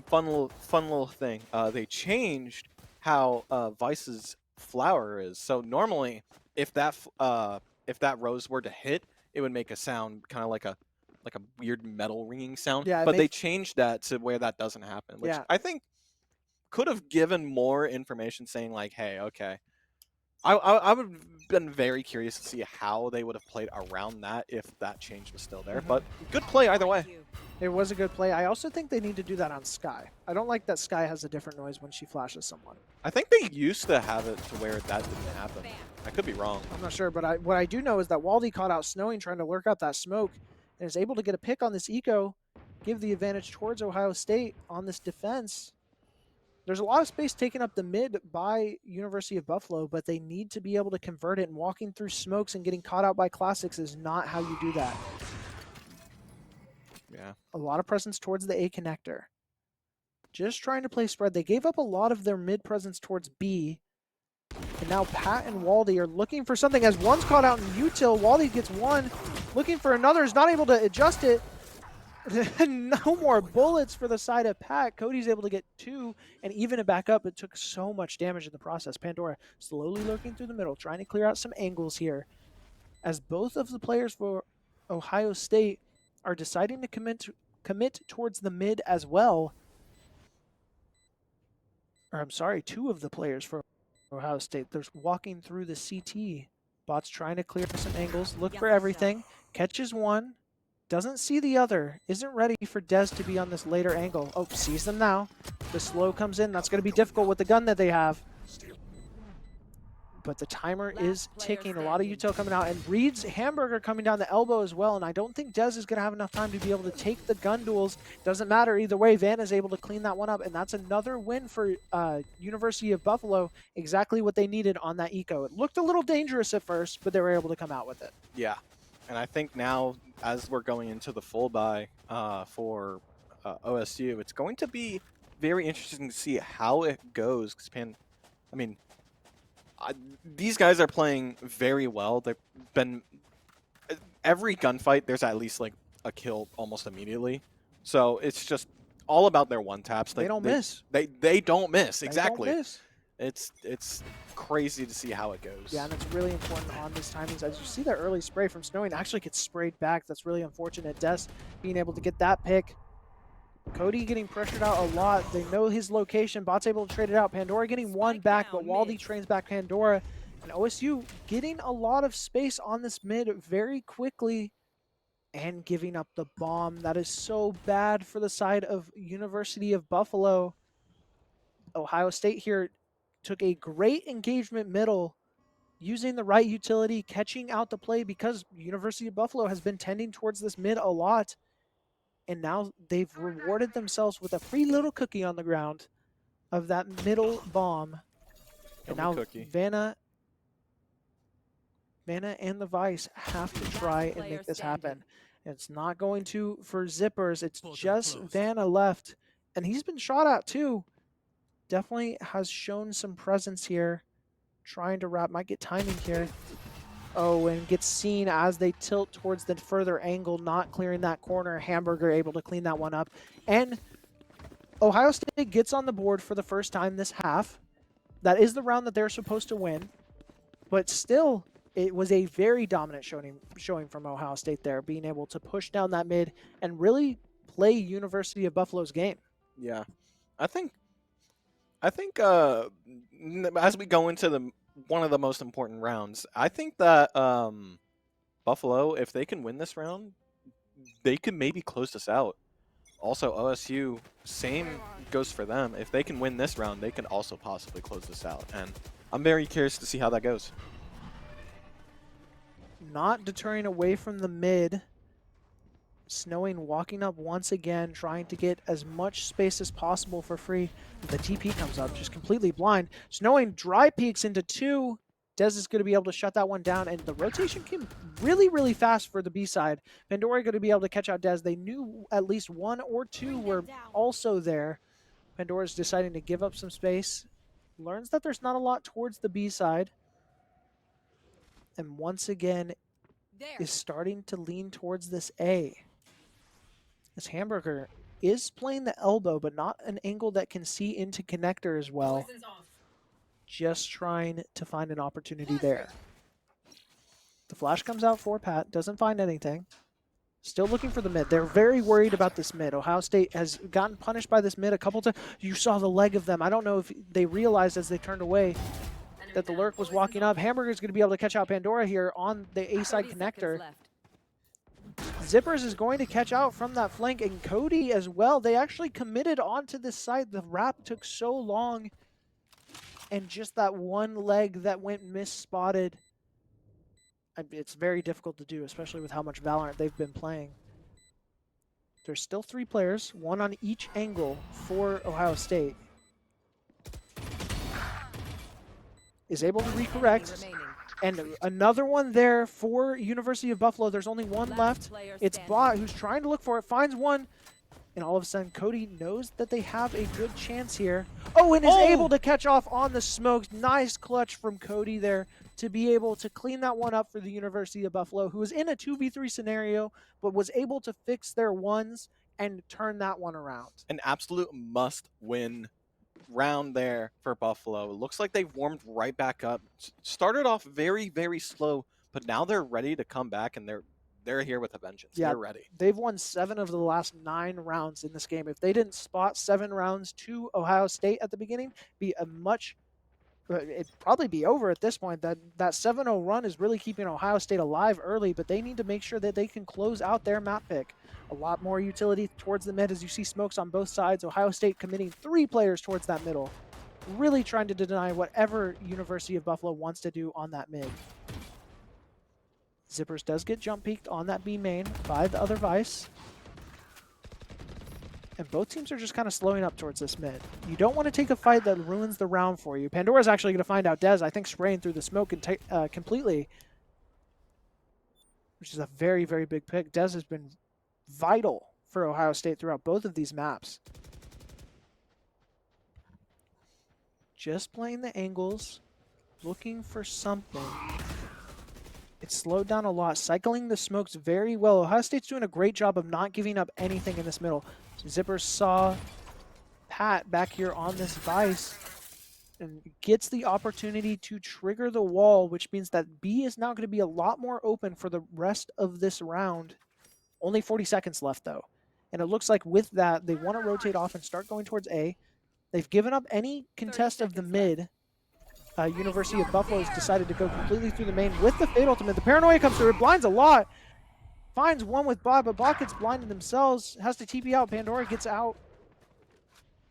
fun little thing. They changed how Vice's flower is. So normally, if that rose were to hit, it would make a sound kind of like a weird metal ringing sound. Yeah, but they changed that to where that doesn't happen, which I think could have given more information saying like, hey, okay. I would have been very curious to see how they would have played around that if that change was still there. But good play either way. It was a good play. I also think they need to do that on Skye. I don't like that Skye has a different noise when she flashes someone. I think they used to have it to where that didn't happen. I could be wrong. I'm not sure, but what I do know is that Waldy caught out Snowing trying to lurk out that smoke and is able to get a pick on this eco. give the advantage towards Ohio State on this defense. There's a lot of space taken up the mid by University of Buffalo, but they need to be able to convert it, and walking through smokes and getting caught out by Classics is not how you do that. Yeah. A lot of presence towards the A connector. Just trying to play spread. They gave up a lot of their mid presence towards B. And now Pat and Waldy are looking for something. As one's caught out in util, Waldy gets one. Looking for another, is not able to adjust it. No more bullets for the side of Pat. Cody's able to get 2 and even it back up. It took so much damage in the process. Pandora slowly lurking through the middle, trying to clear out some angles here. As both of the players for Ohio State are deciding to commit towards the mid as well. Or I'm sorry, 2 of the players for Ohio State. They're walking through the CT. Bot's trying to clear some angles, look for everything, catches one, doesn't see the other, isn't ready for Dez to be on this later angle. Oh, sees them now. The slow comes in. That's going to be difficult with the gun that they have. But the timer is ticking. A lot of util coming out. And Reed's Hamburger coming down the elbow as well. And I don't think Dez is going to have enough time to be able to take the gun duels. Doesn't matter either way. Van is able to clean that one up. And that's another win for University of Buffalo. Exactly what they needed on that eco. It looked a little dangerous at first, but they were able to come out with it. Yeah. And I think now, as we're going into the full buy for OSU, it's going to be very interesting to see how it goes. Because these guys are playing very well. They've been every gunfight. There's at least like a kill almost immediately. So it's just all about their one taps. They don't miss. They don't miss. Exactly. They don't miss. It's crazy to see how it goes. Yeah, and it's really important on these timings. As you see that early spray from Snowing actually gets sprayed back. That's really unfortunate. Des being able to get that pick. Cody getting pressured out a lot. They know his location. Bot's able to trade it out. Pandora getting one back, but Waldy trains back Pandora. And OSU getting a lot of space on this mid very quickly and giving up the bomb. That is so bad for the side of University of Buffalo. Ohio State here took a great engagement middle, using the right utility, catching out the play because University of Buffalo has been tending towards this mid a lot. And now they've rewarded themselves with a free little cookie on the ground of that middle bomb. And now Vanna and the Vice have to try and make this happen. It's not going to for Zippers. It's just Vanna left. And he's been shot at too. Definitely has shown some presence here. Trying to wrap, might get timing here. Oh, and gets seen as they tilt towards the further angle, not clearing that corner. Hamburger able to clean that one up. And Ohio State gets on the board for the first time this half. That is the round that they're supposed to win. But still, it was a very dominant showing from Ohio State there, being able to push down that mid and really play University of Buffalo's game. Yeah. I think as we go into one of the most important rounds, I think that Buffalo, if they can win this round, they could maybe close this out. Also, OSU, same goes for them. If they can win this round, they can also possibly close this out. And I'm very curious to see how that goes. Not deterring away from the mid. Snowing walking up once again, trying to get as much space as possible for free. The TP comes up, just completely blind. Snowing dry peeks into 2. Dez is going to be able to shut that one down, and the rotation came really, really fast for the B side. Pandora going to be able to catch out Dez. They knew at least 1 or 2 were also there. Pandora's deciding to give up some space. Learns that there's not a lot towards the B side. And once again, is starting to lean towards this A. This Hamburger is playing the elbow, but not an angle that can see into connector as well. Just trying to find an opportunity there. The flash comes out for Pat, doesn't find anything. Still looking for the mid. They're very worried about this mid. Ohio State has gotten punished by this mid a couple times. You saw the leg of them. I don't know if they realized as they turned away that the lurk was walking up. Hamburger's going to be able to catch out Pandora here on the A-side connector. Zippers is going to catch out from that flank, and Cody as well. They actually committed onto this side. The wrap took so long, and just that one leg that went misspotted. It's very difficult to do, especially with how much Valorant they've been playing. There's still 3 players, 1 on each angle for Ohio State. Is able to recorrect. Remaining. And another one there for University of Buffalo. There's only 1 Last left. player It's standing. Bot who's trying to look for it, finds one. And all of a sudden, Cody knows that they have a good chance here. Oh, and is able to catch off on the smokes. Nice clutch from Cody there to be able to clean that one up for the University of Buffalo, who was in a 2v3 scenario, but was able to fix their ones and turn that one around. An absolute must-win round there for Buffalo. It looks like they've warmed right back up. Started off very, very slow, but now they're ready to come back, and they're here with a vengeance. Yeah. They're ready. They've won 7 of the last 9 rounds in this game. If they didn't spot 7 rounds to Ohio State at the beginning, it'd probably be over at this point. That 7-0 run is really keeping Ohio State alive early, but they need to make sure that they can close out their map pick. A lot more utility towards the mid as you see smokes on both sides. Ohio State committing 3 players towards that middle, really trying to deny whatever University of Buffalo wants to do on that mid. Zippers does get jump peeked on that B main by the other Vice. And both teams are just kind of slowing up towards this mid. You don't want to take a fight that ruins the round for you. Pandora's actually going to find out Dez, I think, spraying through the smoke and completely, which is a very, very big pick. Dez has been vital for Ohio State throughout both of these maps. Just playing the angles, looking for something. It's slowed down a lot, cycling the smokes very well. Ohio State's doing a great job of not giving up anything in this middle. Zipper saw Pat back here on this Vice and gets the opportunity to trigger the wall, which means that B is now going to be a lot more open for the rest of this round. Only 40 seconds left, though. And it looks like with that, they want to rotate off and start going towards A. They've given up any contest of the mid. University of Buffalo has decided to go completely through the main with the Fate Ultimate. The Paranoia comes through. It blinds a lot. Finds one with Bot, but Bot gets blinded themselves. Has to TP out. Pandora gets out.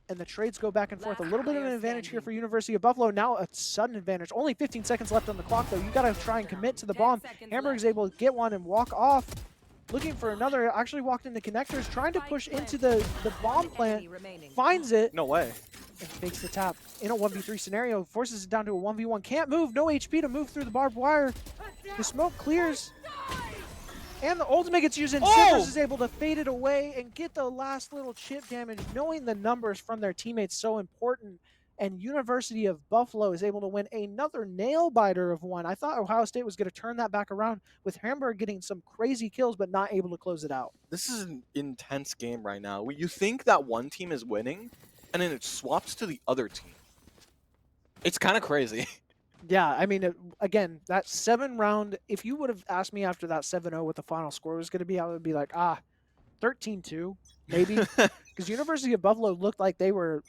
And the trades go back and forth. A little bit of an advantage here for University of Buffalo. Now a sudden advantage. Only 15 seconds left on the clock, though. You got to try and commit to the bomb. Hamburg's able to get one and walk off. Looking for another. Actually walked into connectors. Trying to push into the bomb plant. Finds it. No way. And fakes the tap in a 1v3 scenario, forces it down to a 1v1. Can't move, no HP to move through the barbed wire. The smoke clears, and the ultimate gets used, and Zippers is able to fade it away and get the last little chip damage. Knowing the numbers from their teammates so important, and University of Buffalo is able to win another nail-biter of 1. I thought Ohio State was going to turn that back around with Hamburg getting some crazy kills, but not able to close it out. This is an intense game right now. You think that one team is winning, and then it swaps to the other team. It's kind of crazy. Yeah, I mean, again, that 7-round, if you would have asked me after that 7-0 what the final score was going to be, I would be like, 13-2, maybe. Because University of Buffalo looked like they were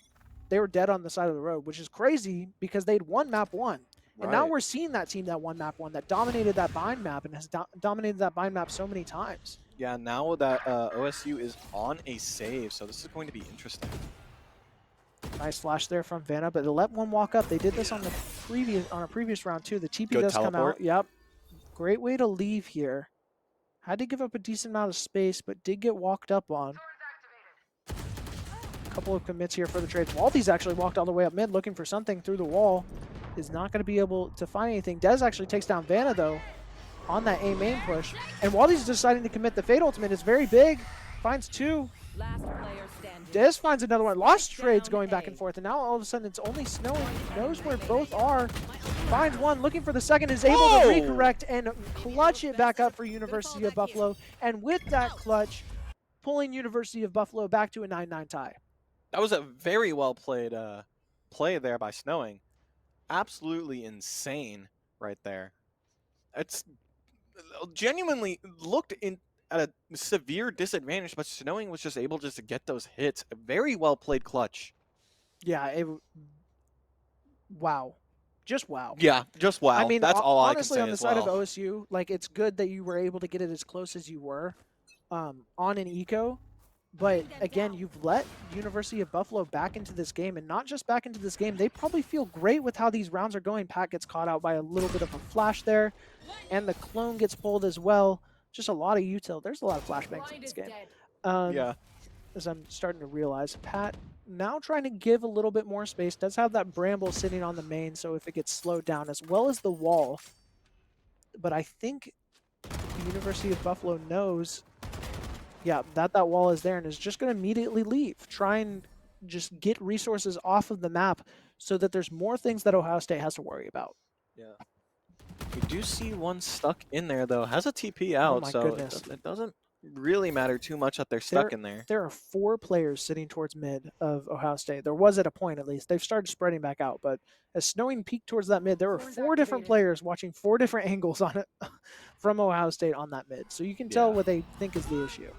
dead on the side of the road, which is crazy because they'd won map 1. And now we're seeing that team that won map 1, that dominated that bind map and has dominated that bind map so many times. Yeah, now that OSU is on a save, so this is going to be interesting. Nice flash there from Vanna, but they let one walk up. They did this on a previous round too. The TP Good does come teleport. out. Yep. Great way to leave here. Had to give up a decent amount of space, but did get walked up on. A couple of commits here for the trades. Waldy's actually walked all the way up mid looking for something through the wall. Is not going to be able to find anything. Dez actually takes down Vanna though on that A main push. And Waldy's deciding to commit the Fate Ultimate. It's very big. Finds 2. Last player standing. Dez finds another one. Lost trades going back and forth, and now all of a sudden it's only snowing. Knows where both are. Finds one, looking for the second, is able to recorrect and clutch it back up for University of Buffalo. And with that clutch, pulling University of Buffalo back to a 9-9 tie. That was a very well played play there by Snowing. Absolutely insane right there. It's genuinely looked at a severe disadvantage, but Snowing was just able to get those hits. A very well played clutch. Yeah, wow. Just wow. Yeah, just wow. I mean, that's all I can honestly, say on the as side well. of OSU, like, it's good that you were able to get it as close as you were on an eco. But again, you've let University of Buffalo back into this game, and not just back into this game. They probably feel great with how these rounds are going. Pat gets caught out by a little bit of a flash there, and the clone gets pulled as well. Just a lot of util. There's a lot of flashbangs in this game. Yeah. As I'm starting to realize, Pat now trying to give a little bit more space, does have that Bramble sitting on the main, so if it gets slowed down, as well as the wall. But I think the University of Buffalo knows, yeah, that wall is there and is just going to immediately leave. Try and just get resources off of the map so that there's more things that Ohio State has to worry about. Yeah. We do see one stuck in there, though. Has a TP Oh out, my so goodness. it doesn't really matter too much that they're stuck in there. There are 4 players sitting towards mid of Ohio State. There was at a point, at least. They've started spreading back out, but as Snowing peeked towards that mid, there were 4 different players watching 4 different angles on it from Ohio State on that mid. So you can tell what they think is the issue.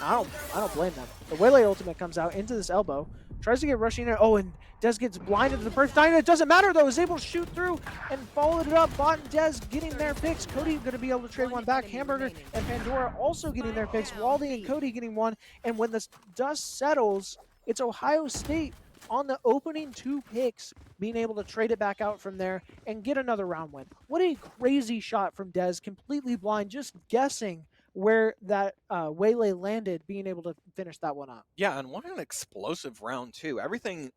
I don't blame them. The Waylay ultimate comes out into this elbow, tries to get rushing in. Oh, and Dez gets blinded to the perfect time. It doesn't matter though. Is able to shoot through and followed it up. Bot and Dez getting their picks. Cody going to be able to trade one back. Hamburger and Pandora also getting their picks. Waldy and Cody getting one. And when the dust settles, it's Ohio State on the opening 2 picks, being able to trade it back out from there and get another round win. What a crazy shot from Dez, completely blind, just guessing where that Waylay landed, being able to finish that one up. Yeah, and what an explosive round, too.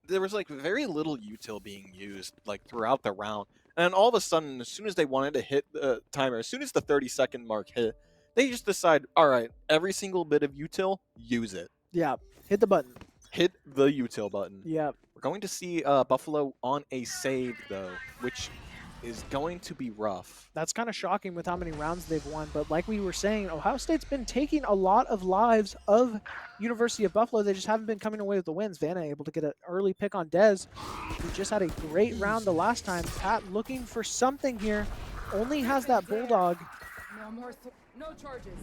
There was like very little util being used like throughout the round. And all of a sudden, as soon as they wanted to hit the timer, as soon as the 30-second mark hit, they just decide, all right, every single bit of util, use it. Yeah, hit the button. Hit the util button. Yeah. We're going to see Buffalo on a save, though, which is going to be rough. That's kind of shocking with how many rounds they've won. But like we were saying, Ohio State's been taking a lot of lives of University of Buffalo. They just haven't been coming away with the wins. Vanna able to get an early pick on Dez, who just had a great round the last time. Pat looking for something here. Only has that Bulldog. No charges.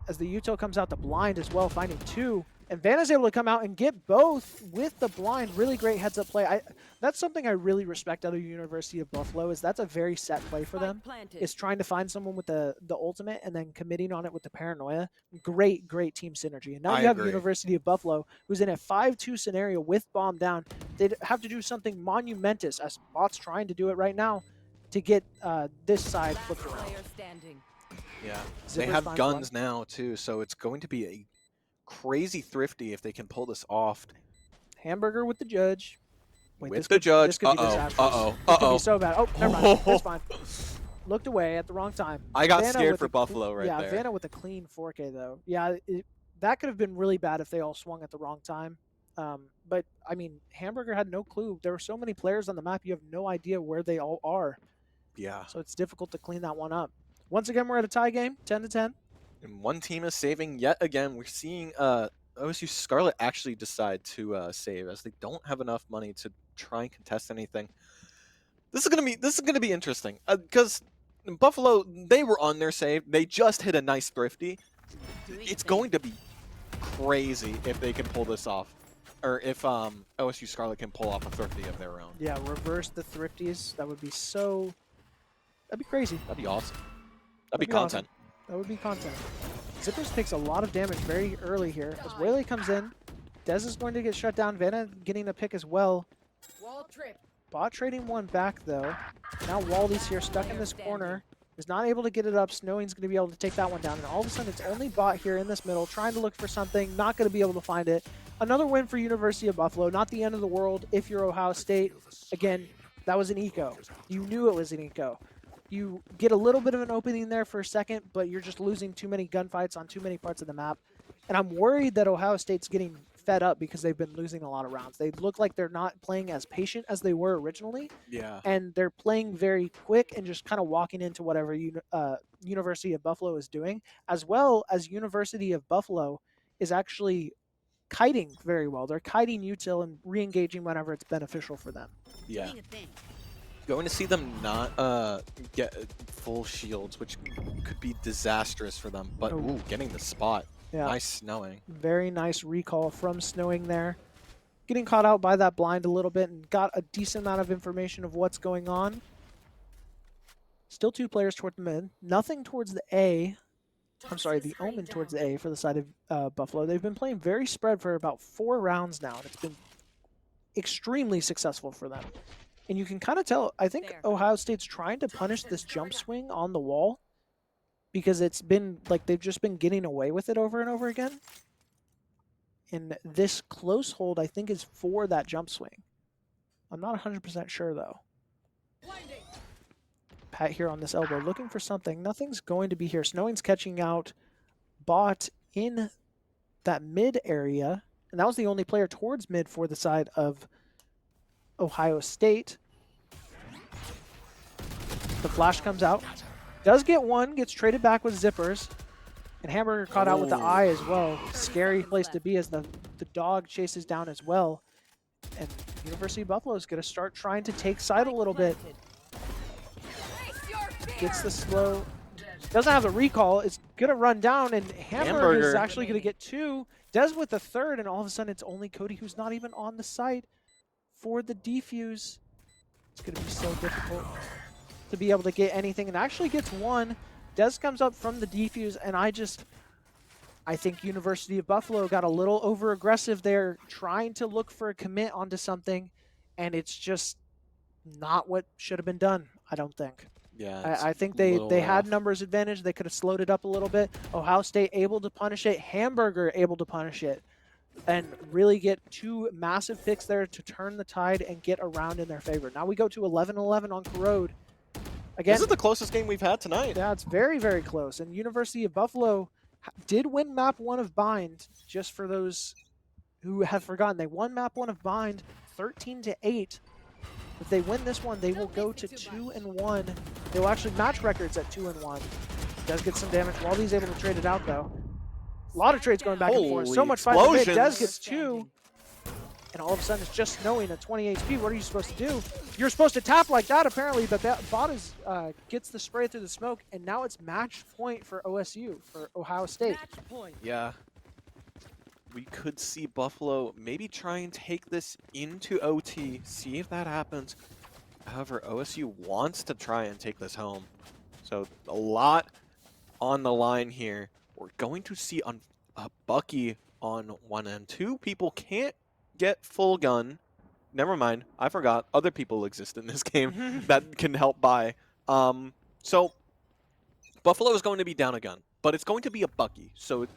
As the util comes out, the blind as well, finding 2. And Vanna's able to come out and get both with the blind. Really great heads-up play. That's something I really respect out of University of Buffalo, is that's a very set play for them. Is trying to find someone with the ultimate and then committing on it with the paranoia. Great, great team synergy. And now you have University of Buffalo, who's in a 5-2 scenario with bomb down. They'd have to do something monumentous, as Bot's trying to do it right now, to get this side flipped around. Yeah, Zippers they have finds guns now, too, so it's going to be a crazy thrifty if they can pull this off. Hamburger with the judge. Wait, with the judge. This could be disastrous. Uh-oh. This could be so bad. Oh, never mind. That's fine. Looked away at the wrong time. I got Vanna scared with for Buffalo right there. Yeah, Vanna with a clean 4K, though. Yeah, that could have been really bad if they all swung at the wrong time. But, I mean, Hamburger had no clue. There were so many players on the map, you have no idea where they all are. Yeah. So it's difficult to clean that one up. Once again, we're at a tie game, 10-10. And one team is saving yet again. We're seeing OSU Scarlet actually decide to save, as they don't have enough money to try and contest anything. This is gonna be interesting, because Buffalo, they were on their save. They just hit a nice thrifty. It's going to be crazy if they can pull this off, or if OSU Scarlet can pull off a thrifty of their own. Yeah, reverse the thrifties. That would be so. That'd be crazy. That'd be awesome. That'd be content. Awesome. That would be content. Zippers takes a lot of damage very early here. As Waylay comes in, Dez is going to get shut down. Vanna getting a pick as well. Wall trip. Bot trading one back, though. Now Waldy's here, stuck in this corner. Is not able to get it up. Snowing's going to be able to take that one down. And all of a sudden, it's only Bot here in this middle, trying to look for something. Not going to be able to find it. Another win for University of Buffalo. Not the end of the world if you're Ohio State. Again, that was an eco. You knew it was an eco. You get a little bit of an opening there for a second, but you're just losing too many gunfights on too many parts of the map. And I'm worried that Ohio State's getting fed up because they've been losing a lot of rounds. They look like they're not playing as patient as they were originally. Yeah. And they're playing very quick and just kind of walking into whatever University of Buffalo is doing, as well as University of Buffalo is actually kiting very well. They're kiting util and re-engaging whenever it's beneficial for them. Yeah. Going to see them not get full shields, which could be disastrous for them. But ooh, getting the spot. Yeah. Nice snowing. Very nice recall from Snowing there. Getting caught out by that blind a little bit and got a decent amount of information of what's going on. Still 2 players toward the mid. Nothing towards the A. I'm sorry, the Omen towards the A for the side of Buffalo. They've been playing very spread for about 4 rounds now, and it's been extremely successful for them. And you can kind of tell, I think Ohio State's trying to punish this jump swing on the wall. because it's been like they've just been getting away with it over and over again. And this close hold, I think, is for that jump swing. I'm not 100% sure, though. Pat here on this elbow, looking for something. Nothing's going to be here. Snowing's catching out Bot in that mid area. And that was the only player towards mid for the side of Ohio State. The flash comes out. Does get one, gets traded back with zippers. And Hamburger caught out with the eye as well. Scary place to be as the dog chases down as well. And University of Buffalo is going to start trying to take side a little bit. Gets the slow. Doesn't have the recall. It's going to run down, and Hamburger is actually going to get two. Does with the third, and all of a sudden it's only Cody who's not even on the site for the defuse. It's going to be so difficult to be able to get anything, and actually gets one. Des comes up from the defuse, and I think University of Buffalo got a little over aggressive there, trying to look for a commit onto something, and it's just not what should have been done, I don't think. Yeah, I think they had numbers advantage. They could have slowed it up a little bit. Ohio State able to punish it. Hamburger able to punish it. And really get two massive picks there to turn the tide and get around in their favor. Now we go to 11-11 on Corrode. Again, this is the closest game we've had tonight. Yeah, it's very, very close. And University of Buffalo did win map 1 of Bind, just for those who have forgotten. They won map 1 of Bind 13-8. If they win this one, they will go to 2-1. They will actually match records at 2-1. Does get some damage. Waldy's able to trade it out, though. A lot of trades going back and forth. So much fight. Des gets 2. And all of a sudden, it's just Snowing at 20 HP. What are you supposed to do? You're supposed to tap like that, apparently, but that bot gets the spray through the smoke, and now it's match point for OSU, for Ohio State. Yeah. We could see Buffalo maybe try and take this into OT, see if that happens. However, OSU wants to try and take this home. So a lot on the line here. We're going to see a Bucky on one end. Two people can't get full gun. Never mind, I forgot. Other people exist in this game that can help buy. So Buffalo is going to be down a gun, but it's going to be a Bucky. So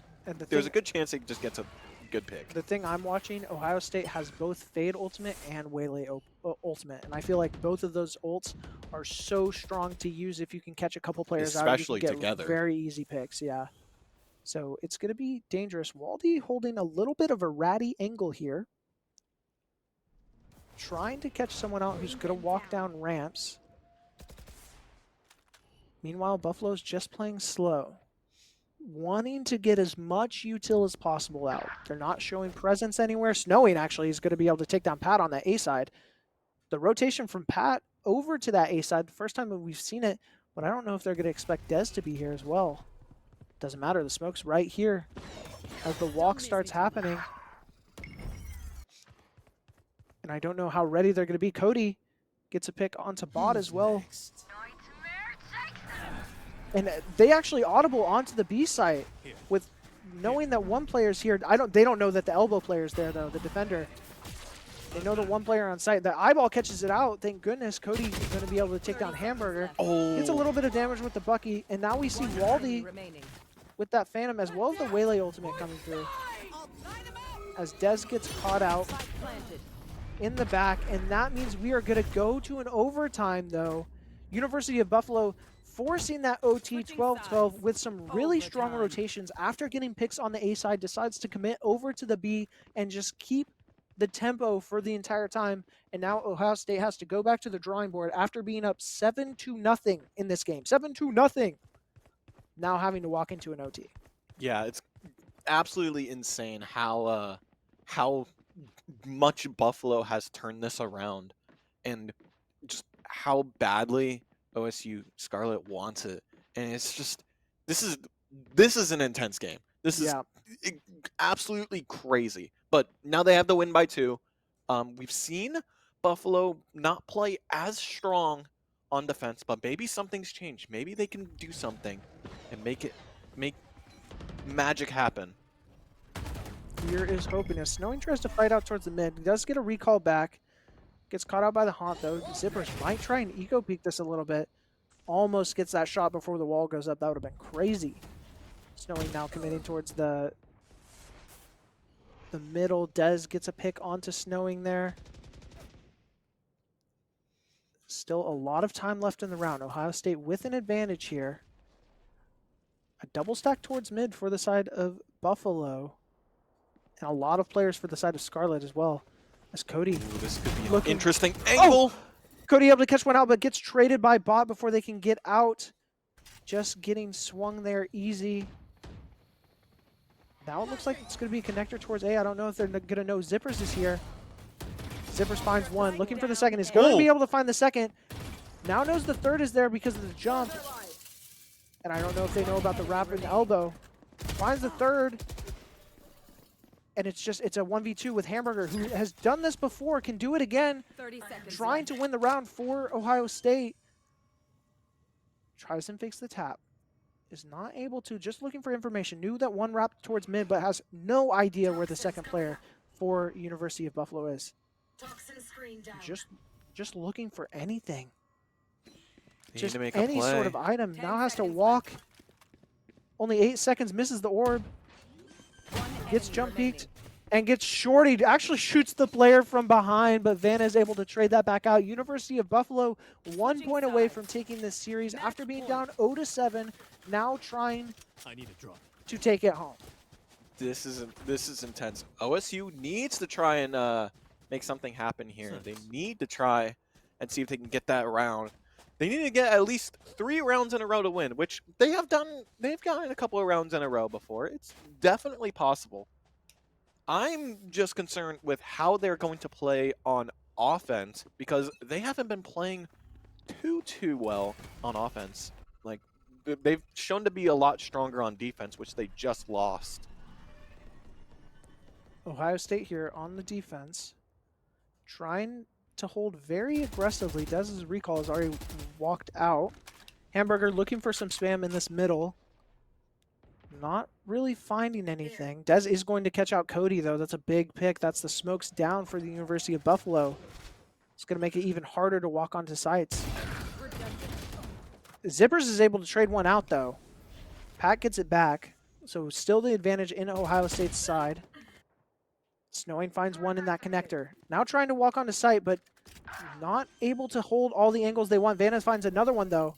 there's a good chance it just gets a good pick. The thing I'm watching, Ohio State has both Fade Ultimate and Waylay Ultimate, and I feel like both of those ults are so strong to use if you can catch a couple players out. Especially you can get together. Very easy picks, yeah. So it's going to be dangerous. Waldy holding a little bit of a ratty angle here. Trying to catch someone out who's going to walk down ramps. Meanwhile, Buffalo's just playing slow. Wanting to get as much util as possible out. They're not showing presence anywhere. Snowing actually is going to be able to take down Pat on that A side. The rotation from Pat over to that A side, the first time that we've seen it, but I don't know if they're going to expect Des to be here as well. Doesn't matter, the smoke's right here as the walk starts happening. And I don't know how ready they're going to be. Cody gets a pick onto bot as well. And they actually audible onto the B site with knowing that one player's here. They don't know that the elbow player's there though, the defender. They know the one player on site. The eyeball catches it out. Thank goodness Cody's going to be able to take down Hamburger. Gets a little bit of damage with the Bucky, and now we see Waldy with that Phantom as well as the Waylay Ultimate coming through. As Des gets caught out in the back, and that means we are going to go to an overtime though. University of Buffalo forcing that OT 12-12 with some really strong rotations after getting picks on the A side, decides to commit over to the B and just keep the tempo for the entire time. And now Ohio State has to go back to the drawing board after being up 7-0 in this game. 7-0. Now having to walk into an OT. Yeah, it's absolutely insane how much Buffalo has turned this around and just how badly OSU Scarlet wants it. And it's just this is an intense game. This is absolutely crazy. But now they have the win by 2. We've seen Buffalo not play as strong on defense, but maybe something's changed. Maybe they can do something and make magic happen. Here is hoping. As Snowing tries to fight out towards the mid, he does get a recall back. Gets caught out by the Haunt though. Zippers might try and eco peek this a little bit. almost gets that shot before the wall goes up. That would have been crazy. Snowing now committing towards the middle. Dez gets a pick onto Snowing there. Still a lot of time left in the round. Ohio State with an advantage here. A double stack towards mid for the side of Buffalo. And a lot of players for the side of Scarlet as well. As Cody. Ooh, this could be an looking- interesting angle. Cody able to catch one out, but gets traded by bot before they can get out. Just getting swung there easy. Now it looks like it's going to be a connector towards A. I don't know if they're going to know Zippers is here. Zippers finds one, looking for the second. Is going to be able to find the second. Now knows the third is there because of the jump. And I don't know if they know about the rapid elbow. Finds the third. And it's a 1v2 with Hamburger, who has done this before, can do it again. 30 seconds Trying left. to win the round for Ohio State. Tries and fakes the tap. Is not able to, just looking for information. Knew that one wrapped towards mid, but has no idea where the second player for University of Buffalo is. Just looking for anything. They need Just to make a any play. sort of item. 10 Now has to seconds walk. Only 8 seconds, misses the orb. One Gets enemy jump remaining. peeked and gets shortied. Actually shoots the player from behind, but Vanna is able to trade that back out. University of Buffalo 1 point away from taking this series after being down 0-7. Now trying to take it home. This is intense. OSU needs to try and make something happen here. They need to try and see if they can get that round. They need to get at least 3 rounds in a row to win, which they have done. They've gotten a couple of rounds in a row before. It's definitely possible. I'm just concerned with how they're going to play on offense because they haven't been playing too well on offense. Like they've shown to be a lot stronger on defense, which they just lost. Ohio State here on the defense, trying to hold very aggressively. Dez's recall has already walked out. Hamburger looking for some spam in this middle. Not really finding anything. Dez is going to catch out Cody, though. That's a big pick. That's the smokes down for the University of Buffalo. It's going to make it even harder to walk onto sites. Zippers is able to trade one out, though. Pat gets it back. So still the advantage in Ohio State's side. Snowing finds one in that connector. Now trying to walk onto site, but not able to hold all the angles they want. Vanna finds another one, though.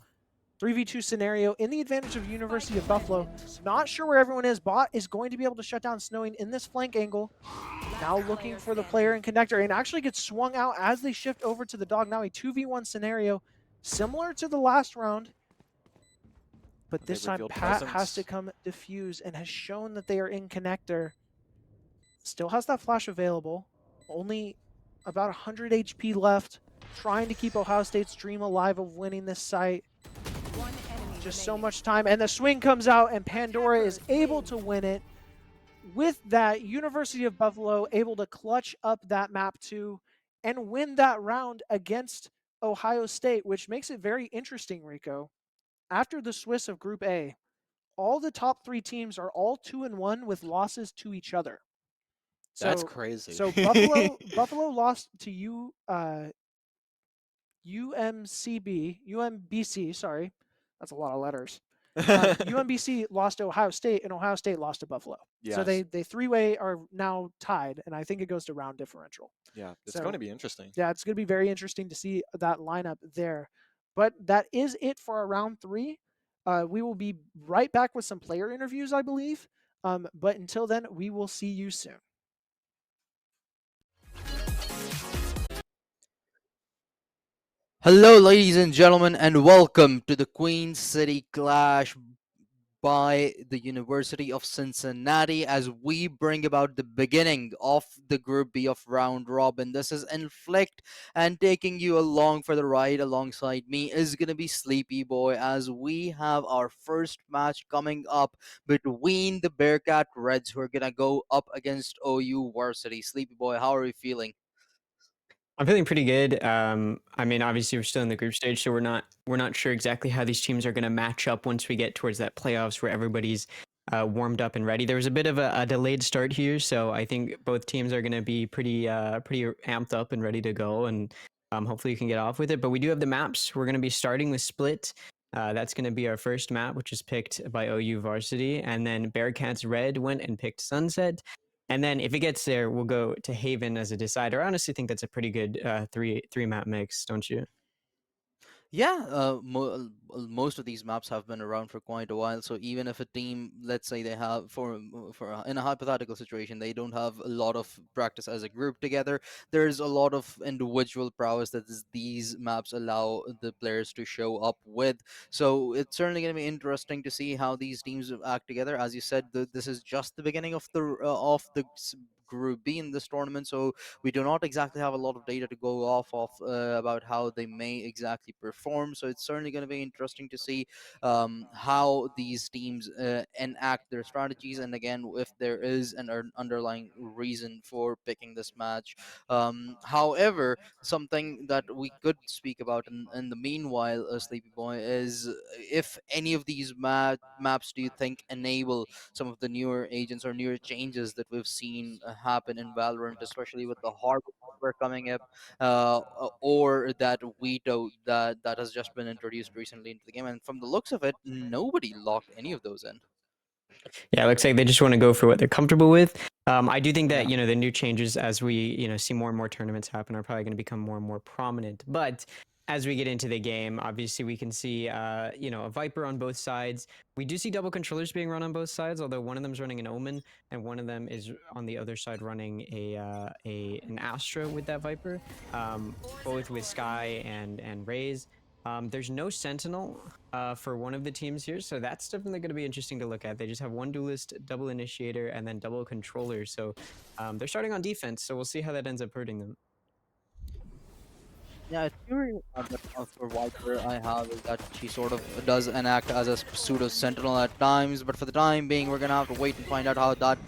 3v2 scenario in the advantage of University of Buffalo. Not sure where everyone is. Bot is going to be able to shut down Snowing in this flank angle. Now looking for the player in connector and actually gets swung out as they shift over to the dog. Now a 2v1 scenario similar to the last round. But this time revealed Pat has presence. to come defuse and has shown that they are in connector. Still has that flash available. Only about 100 HP left. Trying to keep Ohio State's dream alive of winning this site. One enemy Just so remaining. much time. And the swing comes out and Pandora is able to win it. With that, University of Buffalo able to clutch up that map too and win that round against Ohio State, which makes it very interesting, Rico. After the Swiss of Group A, all the top 3 teams are all 2-1 with losses to each other. That's crazy. So Buffalo lost to UMBC, sorry. That's a lot of letters. UMBC lost to Ohio State, and Ohio State lost to Buffalo. So they 3-way are now tied, and I think it goes to round differential. Yeah, it's so- going to be interesting. Yeah, it's going to be very interesting to see that lineup there. But that is it for our round 3. We will be right back with some player interviews, I believe. But until then, we will see you soon. Hello, ladies and gentlemen, and welcome to the Queen City Clash by the University of Cincinnati as we bring about the beginning of the Group B of Round Robin. This is Inflict, and taking you along for the ride alongside me is going to be Sleepy Boy as we have our first match coming up between the Bearcat Reds who are going to go up against OU Varsity. Sleepy Boy, how are you feeling? I'm feeling pretty good. I mean, obviously we're still in the group stage, so we're not sure exactly how these teams are going to match up once we get towards that playoffs where everybody's warmed up and ready. There was a bit of a delayed start here, so I think both teams are going to be pretty amped up and ready to go, and hopefully you can get off with it. But we do have the maps. We're going to be starting with Split. That's going to be our first map, which is picked by OU Varsity. And then Bearcats Red went and picked Sunset. And then if it gets there, we'll go to Haven as a decider. I honestly think that's a pretty good three map mix, don't you? Yeah, most of these maps have been around for quite a while. So even if a team, let's say they have in a hypothetical situation, they don't have a lot of practice as a group together. There's a lot of individual prowess that these maps allow the players to show up with. So it's certainly going to be interesting to see how these teams act together. As you said, this is just the beginning of the Group B in this tournament, so we do not exactly have a lot of data to go off of about how they may exactly perform. So it's certainly going to be interesting to see how these teams enact their strategies, and again, if there is an underlying reason for picking this match. However, something that we could speak about in the meanwhile, Sleepy Boy, is if any of these maps do you think enable some of the newer agents or newer changes that we've seen happen in Valorant, especially with the hardware coming up, or that veto that has just been introduced recently into the game. And from the looks of it, nobody locked any of those in. Yeah, it looks like they just want to go for what they're comfortable with. I do think that Yeah. the new changes as we see more and more tournaments happen are probably going to become more and more prominent. But as we get into the game, obviously we can see a Viper on both sides. We do see double controllers being run on both sides, although one of them is running an Omen and one of them is on the other side running an Astra with that Viper, both with Sky and Raze. There's no Sentinel for one of the teams here, so that's definitely going to be interesting to look at. They just have one Duelist, double Initiator, and then double Controller, so they're starting on defense, so we'll see how that ends up hurting them. Yeah, a theory for Viper I have is that she sort of does enact as a pseudo sentinel at times, but for the time being, we're gonna have to wait and find out how that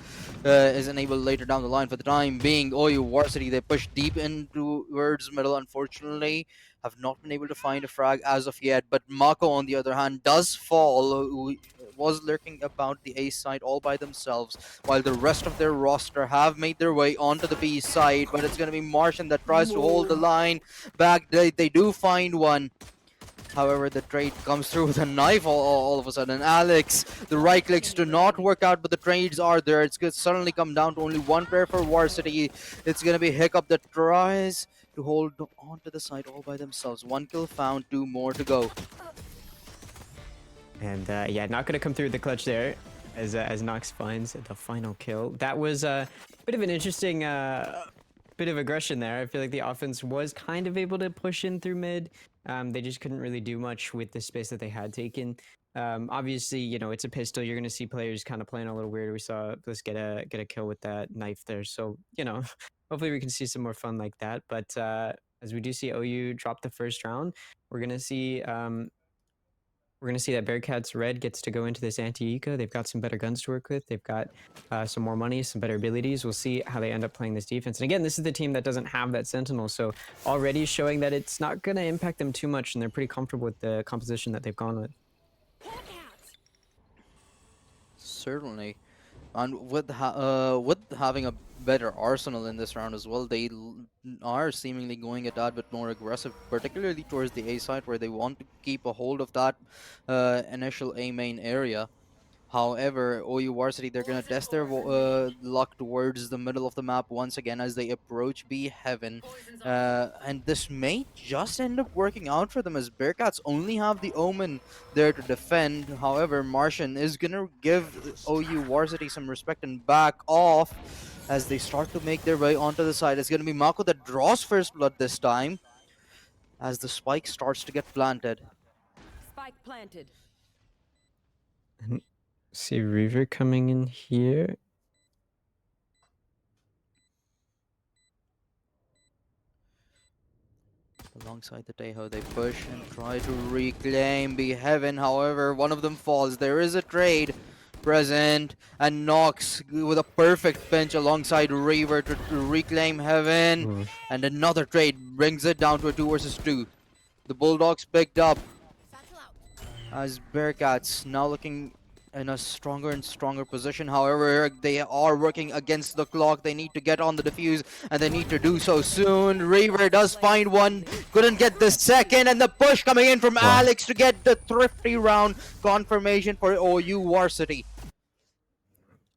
is enabled later down the line. For the time being, OU Varsity, they push deep into towards middle, unfortunately. Have not been able to find a frag as of yet, but Mako, on the other hand, does fall, who was lurking about the A side all by themselves, while the rest of their roster have made their way onto the B side, but it's going to be Martian that tries to hold the line back. They do find one. However, the trade comes through with a knife all of a sudden. Alex, the right clicks do not work out, but the trades are there. It's going to suddenly come down to only one player for Varsity. It's going to be Hiccup that tries to hold onto the side all by themselves. One kill found, two more to go. And yeah, not going to come through the clutch there as Nox finds the final kill. That was a bit of an interesting bit of aggression there. I feel like the offense was kind of able to push in through mid. They just couldn't really do much with the space that they had taken. Obviously, it's a pistol. You're going to see players kind of playing a little weird. We saw us get a kill with that knife there. So, hopefully we can see some more fun like that. But as we do see OU drop the first round, we're going to see that Bearcats Red gets to go into this anti-eco. They've got some better guns to work with. They've got some more money, some better abilities. We'll see how they end up playing this defense. And again, this is the team that doesn't have that Sentinel, so already showing that it's not going to impact them too much, and they're pretty comfortable with the composition that they've gone with. Certainly. And with having a better arsenal in this round as well, they are seemingly going a tad bit more aggressive, particularly towards the A side, where they want to keep a hold of that initial A main area. However, OU Varsity, they're going to test their luck towards the middle of the map once again as they approach B Heaven. And this may just end up working out for them, as Bearcats only have the Omen there to defend. However, Martian is going to give OU Varsity some respect and back off as they start to make their way onto the side. It's going to be Mako that draws first blood this time as the spike starts to get planted. Spike planted. See Reaver coming in here. Alongside the Tejo, they push and try to reclaim B Heaven. However, one of them falls. There is a trade present, and Nox with a perfect pinch alongside Reaver to reclaim Heaven. And another trade brings it down to a 2 versus 2. The Bulldogs picked up as Bearcats now looking in a stronger and stronger position. However, they are working against the clock. They need to get on the defuse, and they need to do so soon. Reaver does find one, couldn't get the second, and the push coming in from Alex to get the thrifty round confirmation for OU Varsity.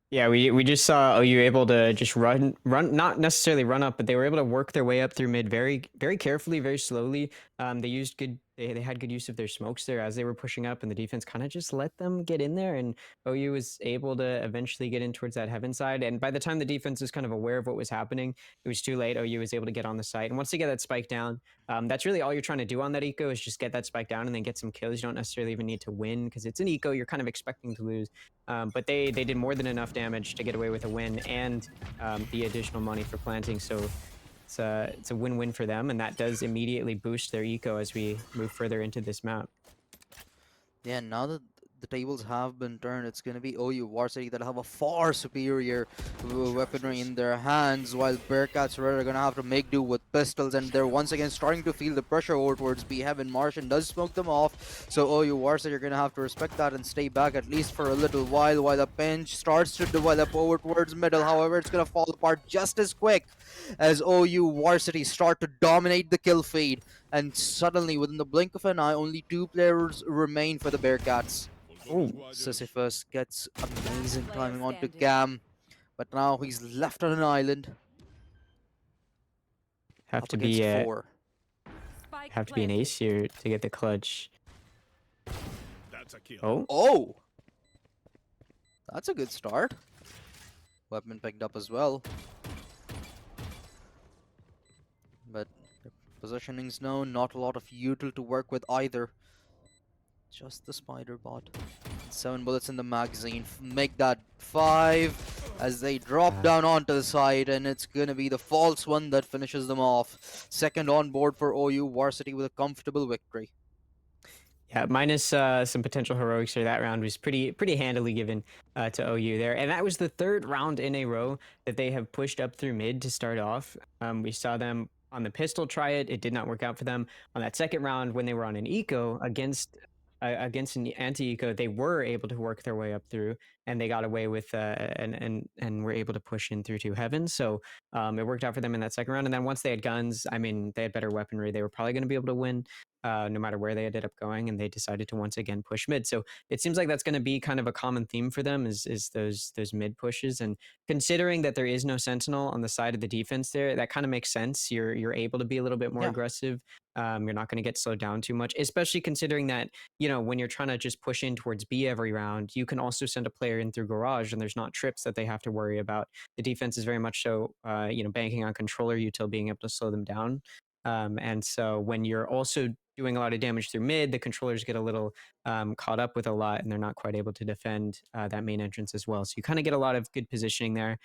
Yeah, we just saw OU able to just run, not necessarily run up, but they were able to work their way up through mid very carefully, very slowly. They used good, they had good use of their smokes there as they were pushing up, and the defense kind of just let them get in there, and OU was able to eventually get in towards that heaven side. And by the time the defense was kind of aware of what was happening, it was too late. OU was able to get on the site, and once they get that spike down, that's really all you're trying to do on that eco is just get that spike down and then get some kills. You don't necessarily even need to win because it's an eco. You're kind of expecting to lose. But they did more than enough damage to get away with a win and the additional money for planting. So it's a win-win for them, and that does immediately boost their eco as we move further into this map. Yeah, now that the tables have been turned, it's going to be OU Varsity that have a far superior weaponry in their hands, while Bearcats Red are going to have to make do with pistols, and they're once again starting to feel the pressure over towards B Heaven. Martian does smoke them off, so OU Varsity are going to have to respect that and stay back at least for a little while the pinch starts to develop over towards middle. However, it's going to fall apart just as quick as OU Varsity start to dominate the kill feed, and suddenly, within the blink of an eye, only 2 players remain for the Bearcats. Sisyphus gets amazing timing onto Cam, but now he's left on an island. Have up to against be 4. have to be an ace here to get the clutch. That's a kill. Oh, Oh! That's a good start. Weapon picked up as well. But their positioning's known, not a lot of util to work with either. Just the spider bot. 7 bullets in the magazine. Make that 5 as they drop down onto the side, and it's gonna be the false one that finishes them off. Second on board for OU Varsity with a comfortable victory. yeah, minus some potential heroics here. That round was pretty handily given to OU there, and that was the 3rd round in a row that they have pushed up through mid to start off. We saw them on the pistol try it; it did not work out for them. On that second round, when they were on an eco against an anti-eco, they were able to work their way up through, and they got away with and were able to push in through to heaven. So it worked out for them in that second round. And then once they had guns, I mean, they had better weaponry. They were probably going to be able to win. No matter where they ended up going, and they decided to once again push mid. So it seems like that's going to be kind of a common theme for them is those mid pushes. And considering that there is no sentinel on the side of the defense there, that kind of makes sense. You're able to be a little bit more aggressive. You're not going to get slowed down too much, especially considering that, you know, when you're trying to just push in towards B every round, you can also send a player in through garage, and there's not trips that they have to worry about. The defense is very much so, banking on controller util being able to slow them down. And so when you're also doing a lot of damage through mid, the controllers get a little caught up with a lot, and they're not quite able to defend that main entrance as well. So you kind of get a lot of good positioning there.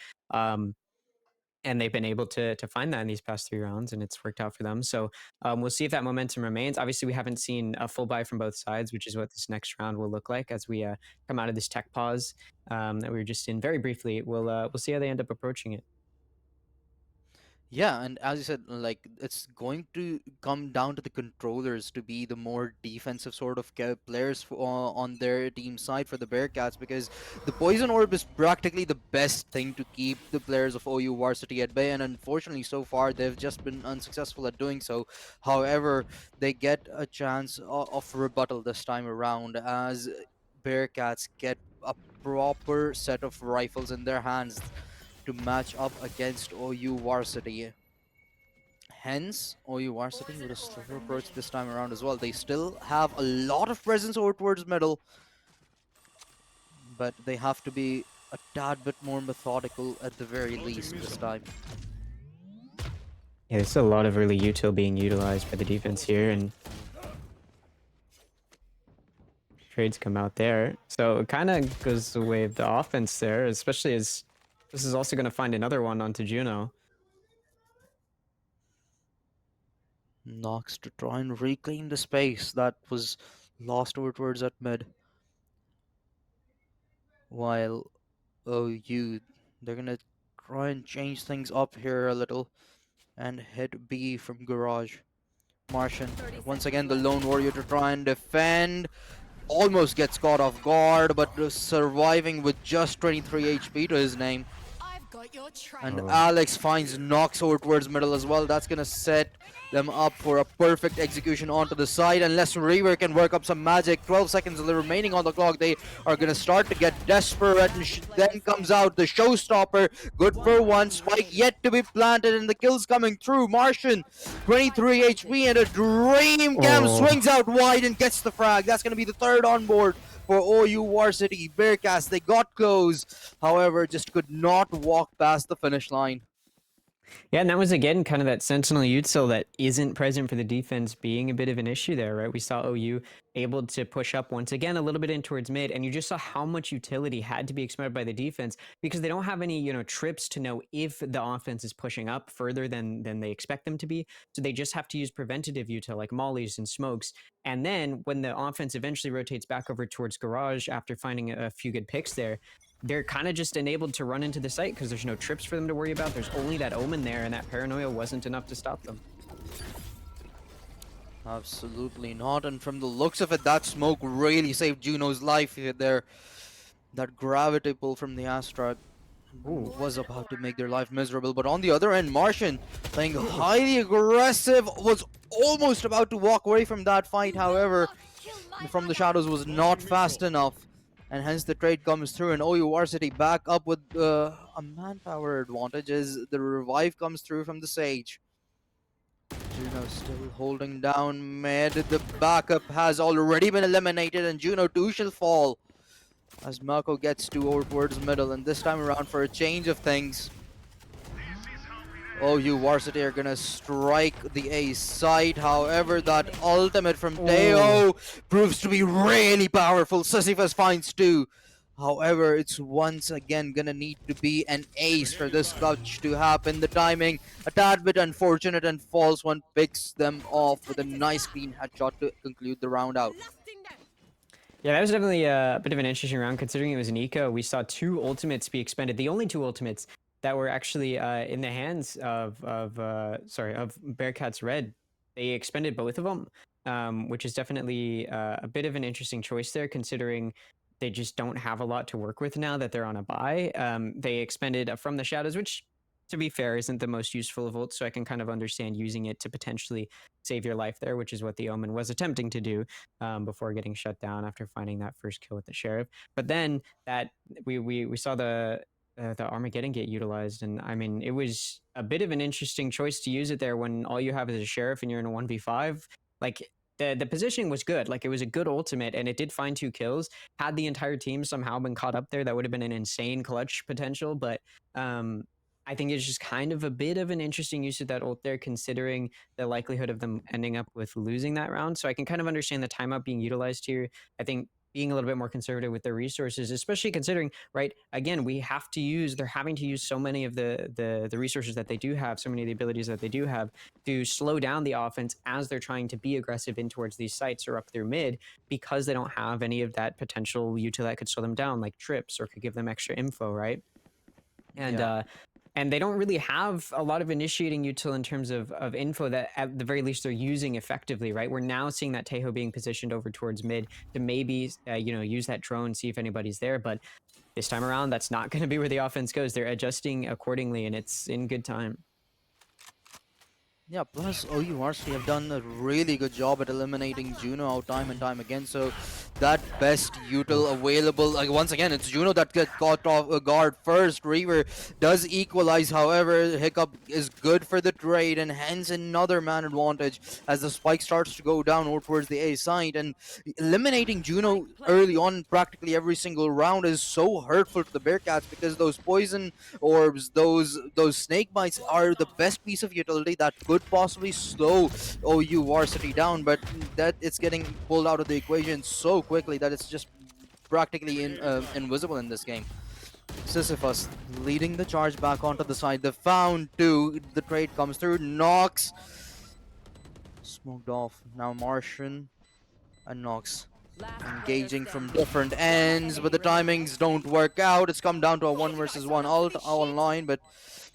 And they've been able to find that in these past 3 rounds, and it's worked out for them. So we'll see if that momentum remains. Obviously, we haven't seen a full buy from both sides, which is what this next round will look like as we come out of this tech pause that we were just in very briefly. We'll see how they end up approaching it. Yeah, and as you said, like it's going to come down to the controllers to be the more defensive sort of players on their team side for the Bearcats, because the poison orb is practically the best thing to keep the players of OU Varsity at bay, and unfortunately so far they've just been unsuccessful at doing so. However, they get a chance of rebuttal this time around as Bearcats get a proper set of rifles in their hands to match up against OU Varsity. Hence, OU Varsity with a slower approach this time around as well. They still have a lot of presence over towards middle, but they have to be a tad bit more methodical at the very least this time. Yeah, there's a lot of early util being utilized by the defense here, and trades come out there. So it kind of goes the way of the offense there, especially as this is also going to find another one onto Juno. Nox to try and reclaim the space that was lost over towards that mid. While OU, they're going to try and change things up here a little and hit B from garage. Martian, once again the lone warrior to try and defend. almost gets caught off guard, but surviving with just 23 HP to his name. I've got your trail. And Oh. Alex finds Nox over towards middle as well. That's gonna set them up for a perfect execution onto the side. Unless Reaver can work up some magic. 12 seconds remaining on the clock. They are gonna start to get desperate. And then comes out the showstopper. Good for one. Spike yet to be planted, and the kills coming through. Martian, 23 HP, and a Dream Cam Oh. swings out wide and gets the frag. That's gonna be the third on board for OU Varsity. Bearcats, they got close, however, just could not walk past the finish line. Yeah, and that was again kind of that sentinel util that isn't present for the defense being a bit of an issue there, right? We saw OU able to push up once again a little bit in towards mid, and you just saw how much utility had to be expended by the defense because they don't have any, trips to know if the offense is pushing up further than they expect them to be. So they just have to use preventative util like mollies and smokes. And then when the offense eventually rotates back over towards garage after finding a few good picks there, they're kind of just enabled to run into the site because there's no trips for them to worry about. There's only that omen there, and that paranoia wasn't enough to stop them. Absolutely not, and from the looks of it, that smoke really saved Juno's life there. That gravity pull from the Astra was about to make their life miserable, but on the other end, Martian, playing highly aggressive, was almost about to walk away from that fight, however, from the shadows was not fast enough. And hence the trade comes through, and OU Varsity back up with a manpower advantage as the revive comes through from the Sage. Juno still holding down mid. The backup has already been eliminated, and Juno too shall fall as Mako gets to over towards middle, and this time around for a change of things, OU Varsity are gonna strike the A side. However, that ultimate from Teo proves to be really powerful. Sisyphus finds two. However, it's once again gonna need to be an ace for this clutch to happen. The timing a tad bit unfortunate, and False One picks them off with a nice clean headshot to conclude the round out. Yeah, that was definitely a bit of an interesting round considering it was an eco. We saw two ultimates be expended, the only two ultimates that were actually in the hands of Bearcats Red. They expended both of them, which is definitely a bit of an interesting choice there considering they just don't have a lot to work with now that they're on a bye. They expended from the shadows, which to be fair isn't the most useful of ults, so I can kind of understand using it to potentially save your life there, which is what the Omen was attempting to do before getting shut down after finding that first kill with the Sheriff. But then that we saw the Armageddon get utilized, and I mean it was a bit of an interesting choice to use it there when all you have is a Sheriff and you're in a 1v5. Like the positioning was good, like it was a good ultimate and it did find 2 kills. Had the entire team somehow been caught up there, that would have been an insane clutch potential, but I think it's just kind of a bit of an interesting use of that ult there considering the likelihood of them ending up with losing that round. So I can kind of understand the timeout being utilized here. I think being a little bit more conservative with their resources, especially considering, right, again, they're having to use so many of the resources that they do have, so many of the abilities that they do have to slow down the offense as they're trying to be aggressive in towards these sites or up through mid because they don't have any of that potential util that could slow them down, like trips or could give them extra info, right? And and they don't really have a lot of initiating util in terms of info that at the very least they're using effectively, right? We're now seeing that Tejo being positioned over towards mid to maybe, use that drone, see if anybody's there. But this time around, that's not going to be where the offense goes. They're adjusting accordingly, and it's in good time. Yeah, plus OU Varsity have done a really good job at eliminating Juno out time and time again. So that best util available, like once again, it's Juno that gets caught off guard first. Reaver does equalize, however, Hiccup is good for the trade and hence another man advantage as the spike starts to go down over towards the A side. And eliminating Juno early on practically every single round is so hurtful to the Bearcats because those poison orbs, those snake bites are the best piece of utility that could possibly slow OU Varsity down, but that it's getting pulled out of the equation so quickly that it's just practically invisible in this game. Sisyphus leading the charge back onto the side. The found 2, the trade comes through. Nox smoked off. Now Martian and Nox engaging from different ends, but the timings don't work out. It's come down to a 1 versus 1 ult online, but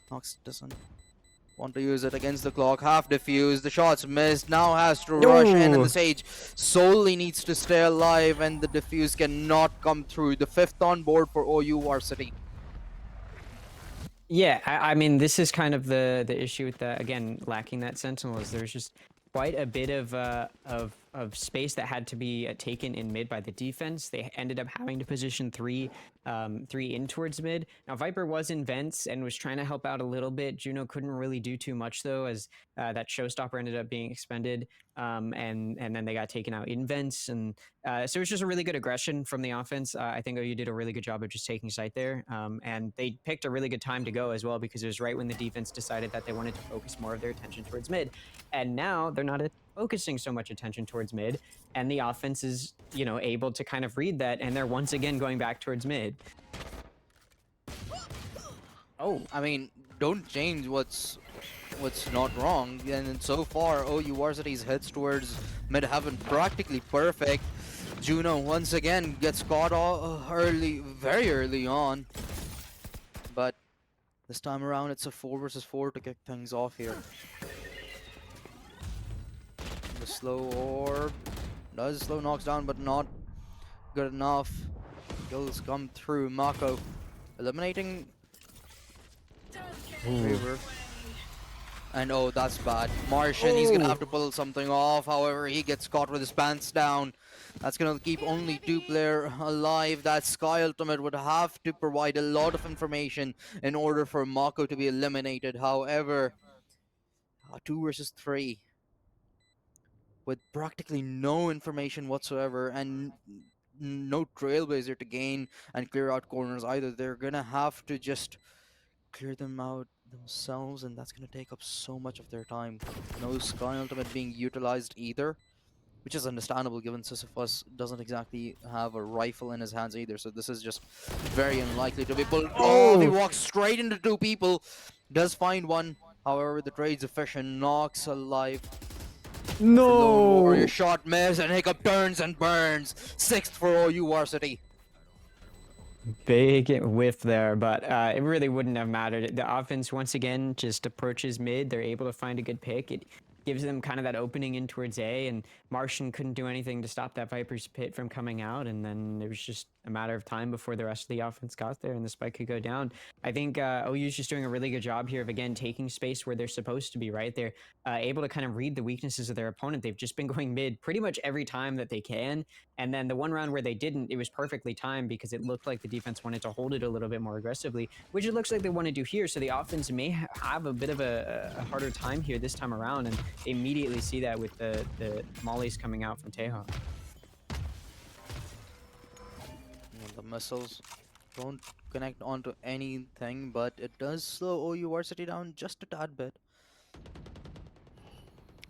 Nox doesn't Want to use it against the clock. Half defused. The shots missed. Now has to rush in, and Ooh. the Sage solely needs to stay alive, and the defuse cannot come through. The 5th on board for OU Varsity. Yeah, I mean, this is kind of the issue with the, again, lacking that sentinel is there's just quite a bit of space that had to be taken in mid by the defense. They ended up having to position three in towards mid. Now Viper was in vents and was trying to help out a little bit. Juno couldn't really do too much though, as that showstopper ended up being expended, and then they got taken out in vents, and so it was just a really good aggression from the offense. I think OU did a really good job of just taking site there, and they picked a really good time to go as well, because it was right when the defense decided that they wanted to focus more of their attention towards mid, and now they're not focusing so much attention towards mid, and the offense is, you know, able to kind of read that, and they're once again going back towards mid. Oh, I mean, don't change what's not wrong. And so far, OU Varsity's heads towards mid have been practically perfect. Juno once again gets caught early, very early on. But this time around, it's a 4 versus 4 to kick things off here. The slow orb does slow knocks down, but not good enough. Kills come through. Mako eliminating Reaver. And oh, that's bad. Martian, he's gonna have to pull something off. However, he gets caught with his pants down. That's gonna keep only 2 players alive. That Sky Ultimate would have to provide a lot of information in order for Mako to be eliminated. However, 2 versus 3 with practically no information whatsoever and no Trailblazer to gain and clear out corners either. They're gonna have to just clear them out themselves, and that's gonna take up so much of their time. No Sky Ultimate being utilized either, which is understandable given Sisyphus doesn't exactly have a rifle in his hands either, so this is just very unlikely to be pulled off. He walks straight into 2 people, does find one, however the trade's efficient, knocks alive. No! Warrior shot miss, and Hiccup turns and burns. 6th for OU Varsity. Big whiff there, but it really wouldn't have mattered. The offense once again just approaches mid. They're able to find a good pick. It gives them kind of that opening in towards A, and Martian couldn't do anything to stop that Viper's pit from coming out, and then it was just a matter of time before the rest of the offense got there and the spike could go down. I think OU's just doing a really good job here of, again, taking space where they're supposed to be, right? They're able to kind of read the weaknesses of their opponent. They've just been going mid pretty much every time that they can, and then the one round where they didn't, it was perfectly timed because it looked like the defense wanted to hold it a little bit more aggressively, which it looks like they want to do here, so the offense may have a bit of a harder time here this time around, and they immediately see that with the mollies coming out from Teja. The missiles don't connect onto anything, but it does slow OU Varsity down just a tad bit.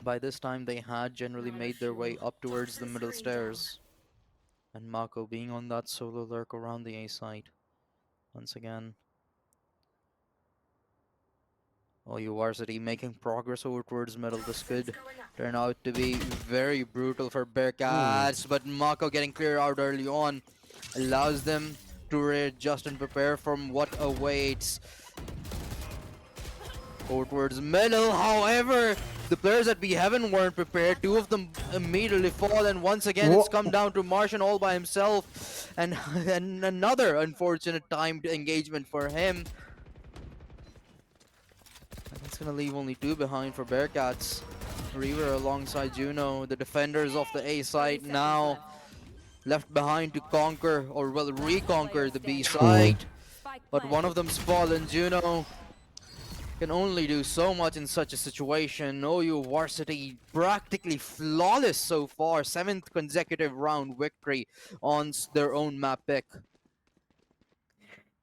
By this time, they had generally made their way up towards the middle stairs. And Mako being on that solo lurk around the A site. Once again, OU Varsity making progress over towards middle. This could turn out to be very brutal for Bearcats, but Mako getting cleared out early on allows them to readjust and prepare from what awaits. Over towards middle, however, the players that we haven't weren't prepared. 2 of them immediately fall, and once again it's come down to Martian all by himself, and another unfortunate timed engagement for him. It's gonna leave only 2 behind for Bearcats. Reaver alongside Juno, the defenders of the A site now left behind to conquer, or well, reconquer the B site. But one of them's fallen. Juno can only do so much in such a situation. OU Varsity practically flawless so far. 7th consecutive round victory on their own map pick.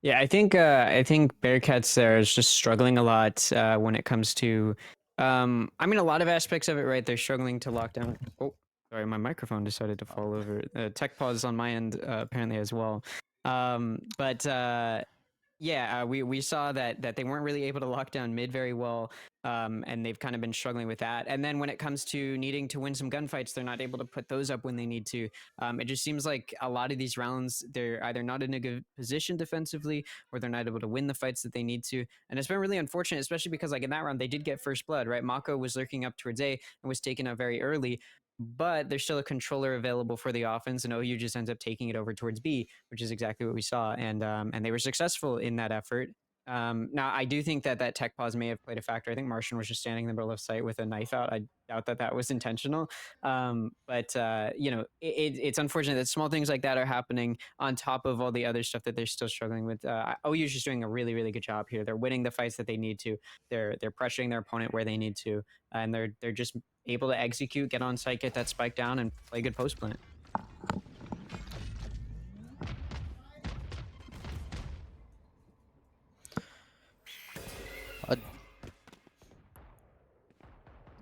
Yeah, I think Bearcats there is just struggling a lot when it comes to, I mean, a lot of aspects of it, right? They're struggling to lock down. Oh, sorry, my microphone decided to fall over. Tech pause on my end apparently as well. But Yeah, we saw that they weren't really able to lock down mid very well, and they've kind of been struggling with that. And then when it comes to needing to win some gunfights, they're not able to put those up when they need to. It just seems like a lot of these rounds, they're either not in a good position defensively, or they're not able to win the fights that they need to. And it's been really unfortunate, especially because like in that round they did get first blood, right? Mako was lurking up towards A and was taken out very early. But there's still a controller available for the offense, and OU just ends up taking it over towards B, which is exactly what we saw. And they were successful in that effort. Now, I do think that tech pause may have played a factor. I think Martian was just standing in the middle of sight with a knife out. I doubt that was intentional. But it's unfortunate that small things like that are happening on top of all the other stuff that they're still struggling with. OU is just doing a really, really good job here. They're winning the fights that they need to. They're pressuring their opponent where they need to, and they're just able to execute, get on site, get that spike down, and play good post plant.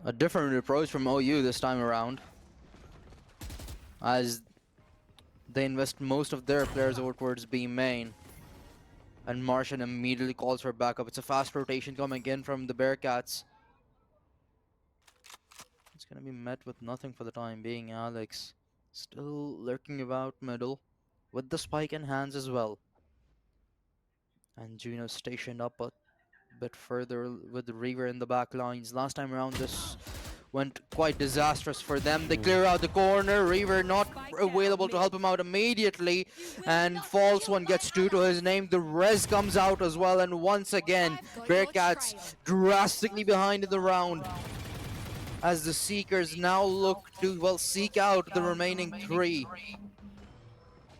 A different approach from OU this time around, as they invest most of their players over towards B main, and Martian immediately calls for backup. It's a fast rotation coming in from the Bearcats. It's gonna be met with nothing for the time being. Alex still lurking about middle with the spike in hands as well, and Juno stationed up a bit further with the Reaver in the back lines. Last time around this went quite disastrous for them. They clear out the corner. Reaver not available to help him out immediately, and false one gets 2 to his name. The res comes out as well, and once again Bearcats drastically behind in the round, as the Seekers now look to seek out the remaining 3.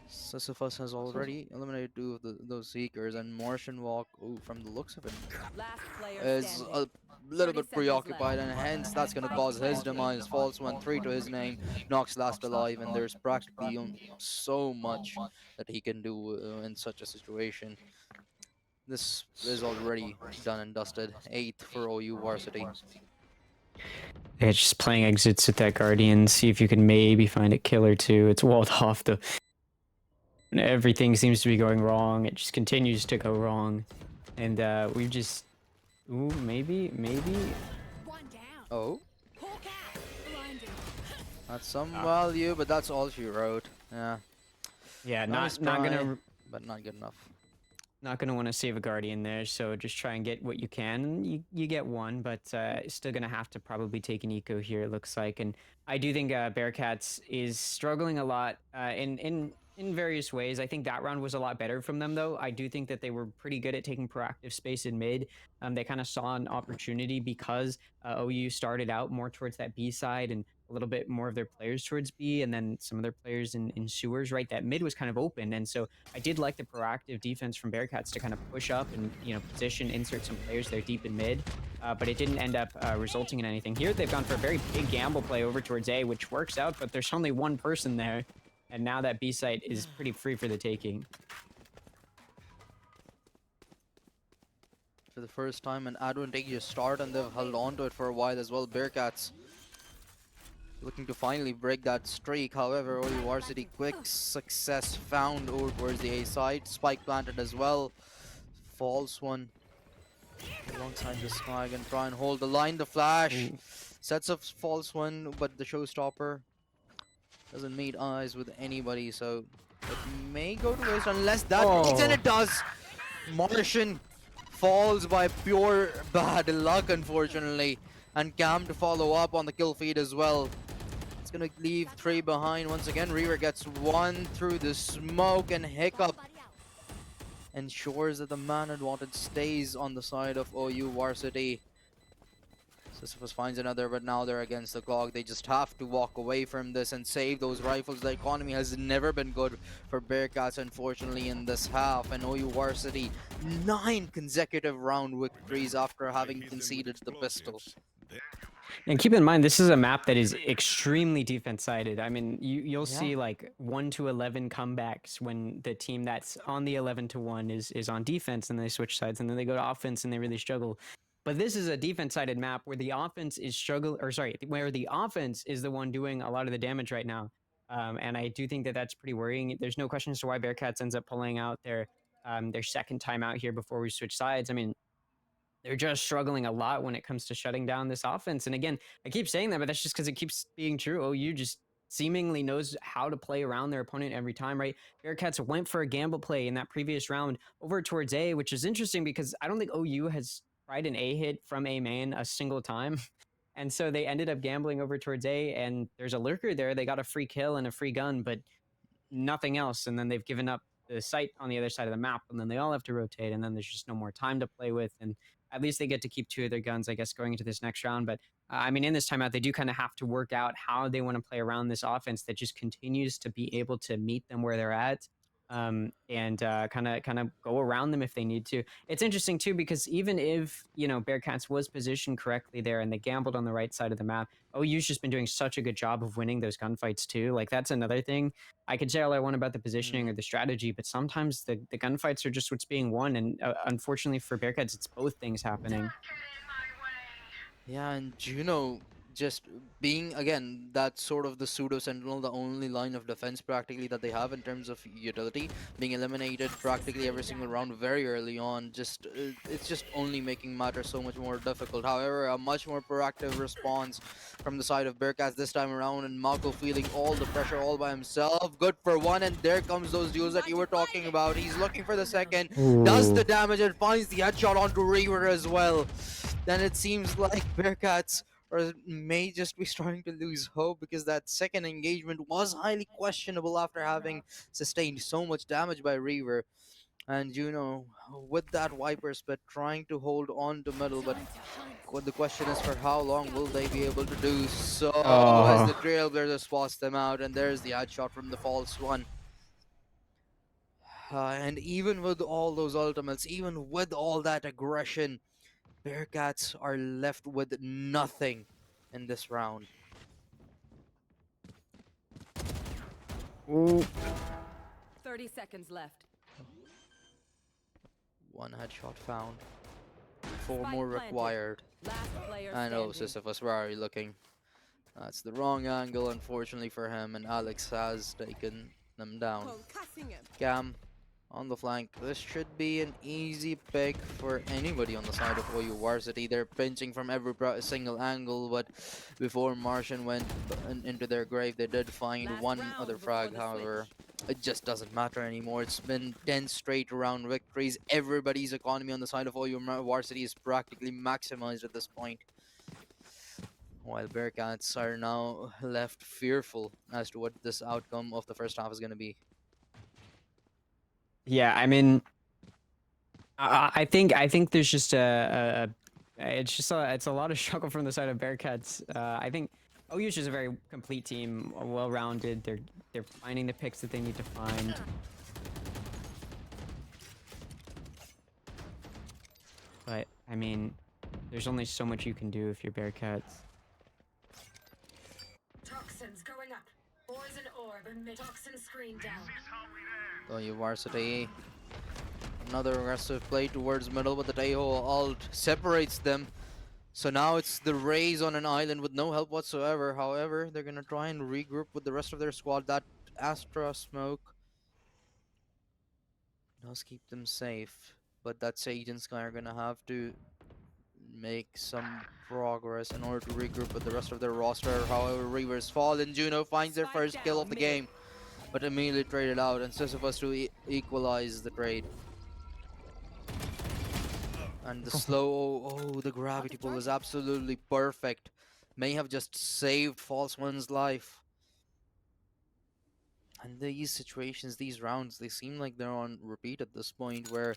Sisyphus has already eliminated 2 of those Seekers, and Martian Walk, from the looks of it, is a little bit preoccupied, and hence that's going to cause his demise. False one, 3 to his name, knocks last alive, and there's practically so much that he can do in such a situation. This is already done and dusted. 8th for OU Varsity. Yeah, just playing exits with that Guardian, see if you can maybe find a kill or 2. It's walled off though. And everything seems to be going wrong. It just continues to go wrong. And we've just... Ooh, maybe? Oh. That's some value, but that's all she wrote. Yeah. Yeah, Nice not try, gonna... but not good enough. Not gonna want to save a Guardian there, so just try and get what you can. You get one, but still gonna have to probably take an eco here, it looks like. And I do think Bearcats is struggling a lot in various ways. I think that round was a lot better from them, though. I do think that they were pretty good at taking proactive space in mid. They kind of saw an opportunity because OU started out more towards that B side and a little bit more of their players towards B, and then some of their players in sewers, right? That mid was kind of open, and so I did like the proactive defense from Bearcats to kind of push up and position, insert some players there deep in mid, but it didn't end up resulting in anything. Here they've gone for a very big gamble play over towards A, which works out, but there's only one person there, and now that B site is pretty free for the taking. For the first time, an advantageous start, and they've held on to it for a while as well. Bearcats looking to finally break that streak. However, OU Varsity quick success found over towards the A side. Spike planted as well. False one alongside the Skag and try and hold the line. The flash sets up false one, but the showstopper doesn't meet eyes with anybody, so it may go to waste unless that hits, and it does. Martian falls by pure bad luck, unfortunately, and Cam to follow up on the kill feed as well. It's gonna leave 3 behind once again. Reaver gets 1 through the smoke, and Hiccup ensures that the man advantage stays on the side of OU Varsity. Sisyphus finds another, but now they're against the clock. They just have to walk away from this and save those rifles. The economy has never been good for Bearcats, unfortunately, in this half. And OU Varsity, 9 consecutive round victories after having conceded the pistol. And keep in mind, this is a map that is extremely defense-sided. I mean, you'll see like 1 to 11 comebacks when the team that's on the 11 to 1 is on defense, and they switch sides, and then they go to offense and they really struggle. But this is a defense-sided map where the offense is where the offense is the one doing a lot of the damage right now. And I do think that that's pretty worrying. There's no question as to why Bearcats ends up pulling out their their second time out here before we switch sides. I mean, they're just struggling a lot when it comes to shutting down this offense. And again, I keep saying that, but that's just because it keeps being true. OU just seemingly knows how to play around their opponent every time, right? Bearcats went for a gamble play in that previous round over towards A, which is interesting because I don't think OU has tried an A hit from A main a single time. And so they ended up gambling over towards A, and there's a lurker there. They got a free kill and a free gun, but nothing else. And then they've given up the site on the other side of the map, and then they all have to rotate, and then there's just no more time to play with. And at least they get to keep 2 of their guns, I guess, going into this next round. But I mean, in this timeout, they do kind of have to work out how they want to play around this offense that just continues to be able to meet them where they're at, and kind of go around them if they need to. It's interesting too because even if Bearcats was positioned correctly there and they gambled on the right side of the map, OU's just been doing such a good job of winning those gunfights too. Like that's another thing. I could say all I want about the positioning or the strategy, but sometimes the gunfights are just what's being won, and unfortunately for Bearcats, it's both things happening. Yeah, and Juno just being again that sort of the pseudo sentinel, the only line of defense practically that they have in terms of utility, being eliminated practically every single round very early on, just it's just only making matters so much more difficult. However, a much more proactive response from the side of Bearcats this time around, and Mako feeling all the pressure all by himself. Good for one, and there comes those duels that you were talking about. He's looking for the second, does the damage, and finds the headshot onto Reaver as well. Then it seems like Bearcats may just be starting to lose hope, because that second engagement was highly questionable after having sustained so much damage by Reaver. And Juno, with that Viper Spit, trying to hold on to middle, but the question is for how long will they be able to do so as the Trailblazers spots them out, and there's the headshot from the false one. And even with all those ultimates, even with all that aggression, Bearcats are left with nothing in this round. Ooh. 30 seconds left. One headshot found. 4 Spike more planted. required. Last player I know standing. Sisyphus, where are you looking? That's the wrong angle, unfortunately for him, and Alex has taken them down. Cam on the flank. This should be an easy pick for anybody on the side of OU Varsity. They're pinching from every single angle, but before Martian went into their grave, they did find Last one round other before frag. the However, it just doesn't matter anymore. It's been 10 straight round victories. Everybody's economy on the side of OU Varsity is practically maximized at this point, while Bearcats are now left fearful as to what this outcome of the first half is going to be. Yeah, I mean, I think there's just it's a lot of struggle from the side of Bearcats. I think OU's just a very complete team, well-rounded. They're finding the picks that they need to find. But I mean, there's only so much you can do if you're Bearcats. Toxins going up. Poison orb emit. Toxin screen down. OU Varsity, another aggressive play towards middle, but the Taeho ult separates them. So now it's the Rays on an island with no help whatsoever. However, they're gonna try and regroup with the rest of their squad. That Astra smoke does keep them safe, but that Sage and Sky are gonna have to make some progress in order to regroup with the rest of their roster. However, Reaver's fallen. Juno finds their first kill of the game, but immediately traded out, and Sisyphus to equalize the trade. And the slow, the gravity pull was absolutely perfect. May have just saved False One's life. And these situations, these rounds, they seem like they're on repeat at this point, where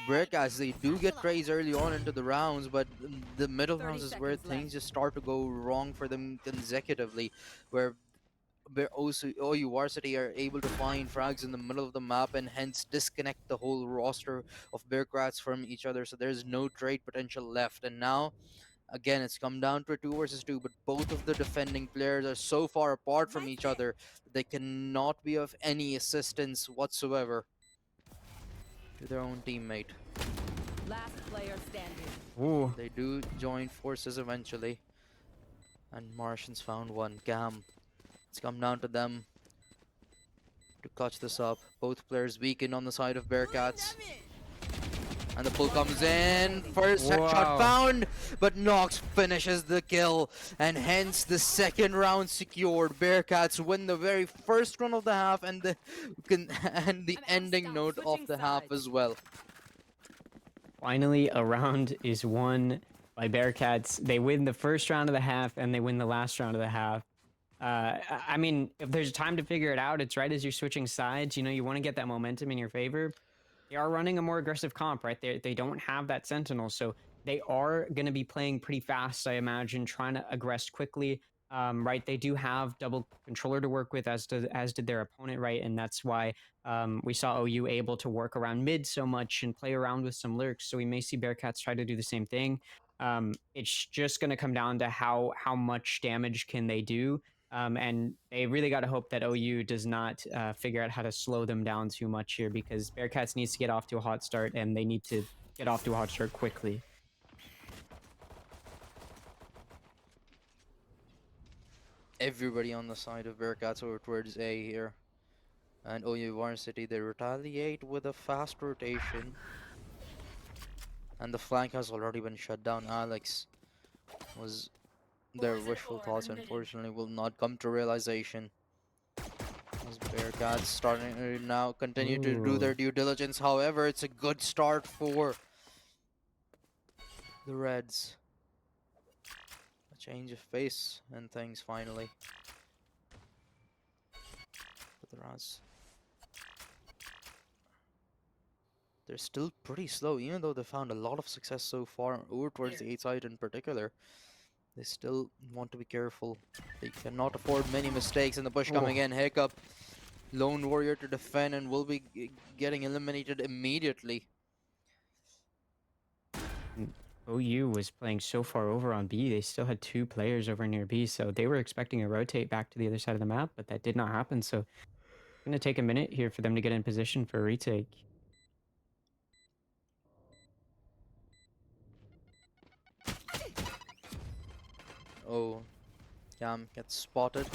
Bearcats, they do get trades early on into the rounds, but the middle rounds is where things just start to go wrong for them consecutively, where OU Varsity are able to find frags in the middle of the map and hence disconnect the whole roster of Bearcats from each other, so there's no trade potential left. And now, again, it's come down to a 2 versus 2, but both of the defending players are so far apart from each other that they cannot be of any assistance whatsoever to their own teammate. Last player standing. Ooh. They do join forces eventually, and Martians found one. Gam. It's come down to them. to clutch this up. Both players weakened on the side of Bearcats. And the pull comes in. First headshot found, but Nox finishes the kill, and hence the second round secured. Bearcats win the very first round of the half and the ending note of the half as well. Finally, a round is won by Bearcats. They win the first round of the half, and they win the last round of the half. I mean, if there's time to figure it out, it's right as you're switching sides. You know, you want to get that momentum in your favor. They are running a more aggressive comp, right? They don't have that Sentinel, so they are going to be playing pretty fast, I imagine, trying to aggress quickly. Right, they do have double controller to work with, as did their opponent, right? And that's why we saw OU able to work around mid so much and play around with some lurks. So we may see Bearcats try to do the same thing. It's just going to come down to how much damage can they do. And they really got to hope that OU does not figure out how to slow them down too much here, because Bearcats needs to get off to a hot start, and they need to get off to a hot start quickly. Everybody on the side of Bearcats over towards A here. And OU Varsity, they retaliate with a fast rotation. And the flank has already been shut down. Alex was their wishful thoughts, unfortunately, will not come to realization. As Bearcats starting to now continue to do their due diligence. However, it's a good start for the Reds. A change of pace and things finally. But the Reds, they're still pretty slow, even though they found a lot of success so far over towards the 8 side in particular. They still want to be careful. They cannot afford many mistakes in the push coming in. Hiccup, Lone Warrior to defend, and will be getting eliminated immediately. OU was playing so far over on B, they still had 2 players over near B, so they were expecting a rotate back to the other side of the map, but that did not happen. So it's going to take a minute here for them to get in position for a retake. Oh, Yam gets spotted.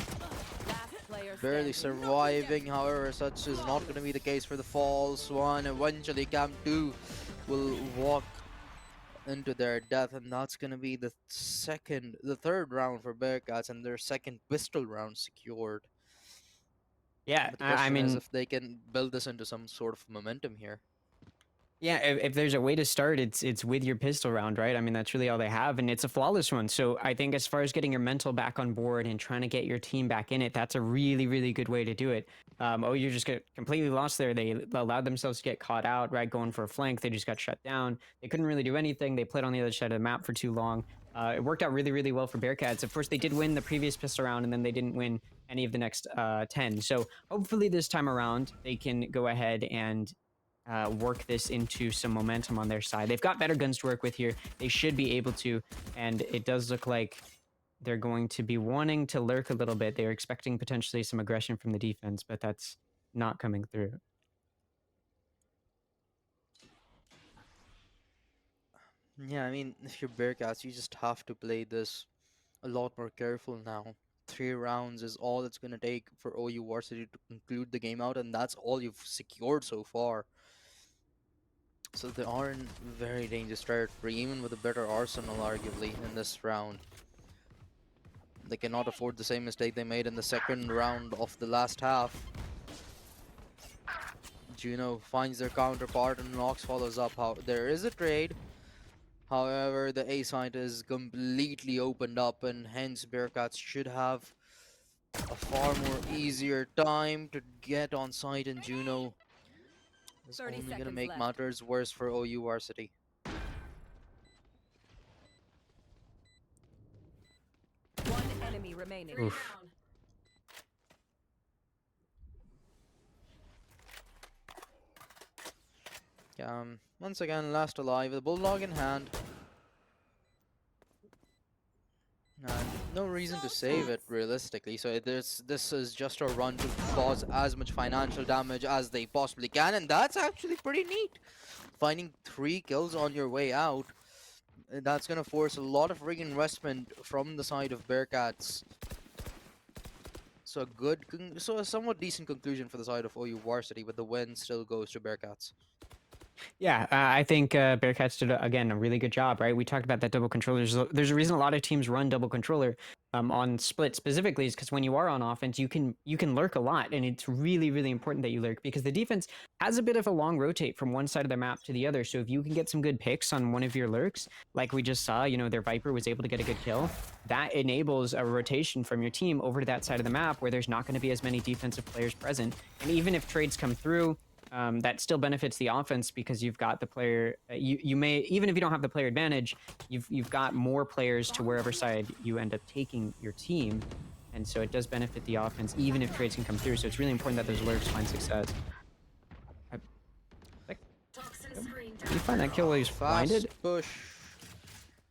Last player Barely standing. surviving, however, such is not going to be the case for the false one. Eventually, Cam 2 will walk into their death, and that's going to be the third round for Bearcats, and their second pistol round secured. Yeah, But the I question is mean, if they can build this into some sort of momentum here. yeah, if there's a way to start, it's with your pistol round, right? I mean, that's really all they have, and it's a flawless one. So I think as far as getting your mental back on board and trying to get your team back in it, that's a really, really good way to do it. OU just got completely lost there. They allowed themselves to get caught out, right? Going for a flank, they just got shut down. They couldn't really do anything. They played on the other side of the map for too long. It worked out really, really well for Bearcats. Of course, they did win the previous pistol round, and then they didn't win any of the next 10. So hopefully this time around, they can go ahead and work this into some momentum on their side. They've got better guns to work with here. They should be able to, and it does look like they're going to be wanting to lurk a little bit. They're expecting potentially some aggression from the defense, but that's not coming through. Yeah, I mean, if you're Bearcats, you just have to play this a lot more careful now. 3 rounds is all it's going to take for OU Varsity to conclude the game out, and that's all you've secured so far. So they are in very dangerous territory, even with a better arsenal, arguably, in this round. They cannot afford the same mistake they made in the second round of the last half. Juno finds their counterpart, and Nox follows up. There is a trade. However, the A side is completely opened up, and hence Bearcats should have a far more easier time to get on site, and Juno is 30 only going to seconds make left. matters worse for OU Varsity. One enemy remaining. Oof. Once again, last alive, the bulldog in hand. No reason to save it realistically, so this is just a run to cause as much financial damage as they possibly can, and that's actually pretty neat. Finding 3 kills on your way out, that's gonna force a lot of reinvestment from the side of Bearcats. So so a somewhat decent conclusion for the side of OU Varsity, but the win still goes to Bearcats. Yeah, I think Bearcats did again a really good job. Right, we talked about that double controller. There's a reason a lot of teams run double controller on split specifically, is because when you are on offense, you can lurk a lot, and it's really important that you lurk because the defense has a bit of a long rotate from one side of the map to the other. So if you can get some good picks on one of your lurks, like we just saw, their Viper was able to get a good kill, that enables a rotation from your team over to that side of the map where there's not going to be as many defensive players present. And even if trades come through, that still benefits the offense because you've got the player. You may, even if you don't have the player advantage, you've got more players to wherever side you end up taking your team, and so it does benefit the offense even if trades can come through. So it's really important that those lurks find success. You find that kill while he's blinded? Fast push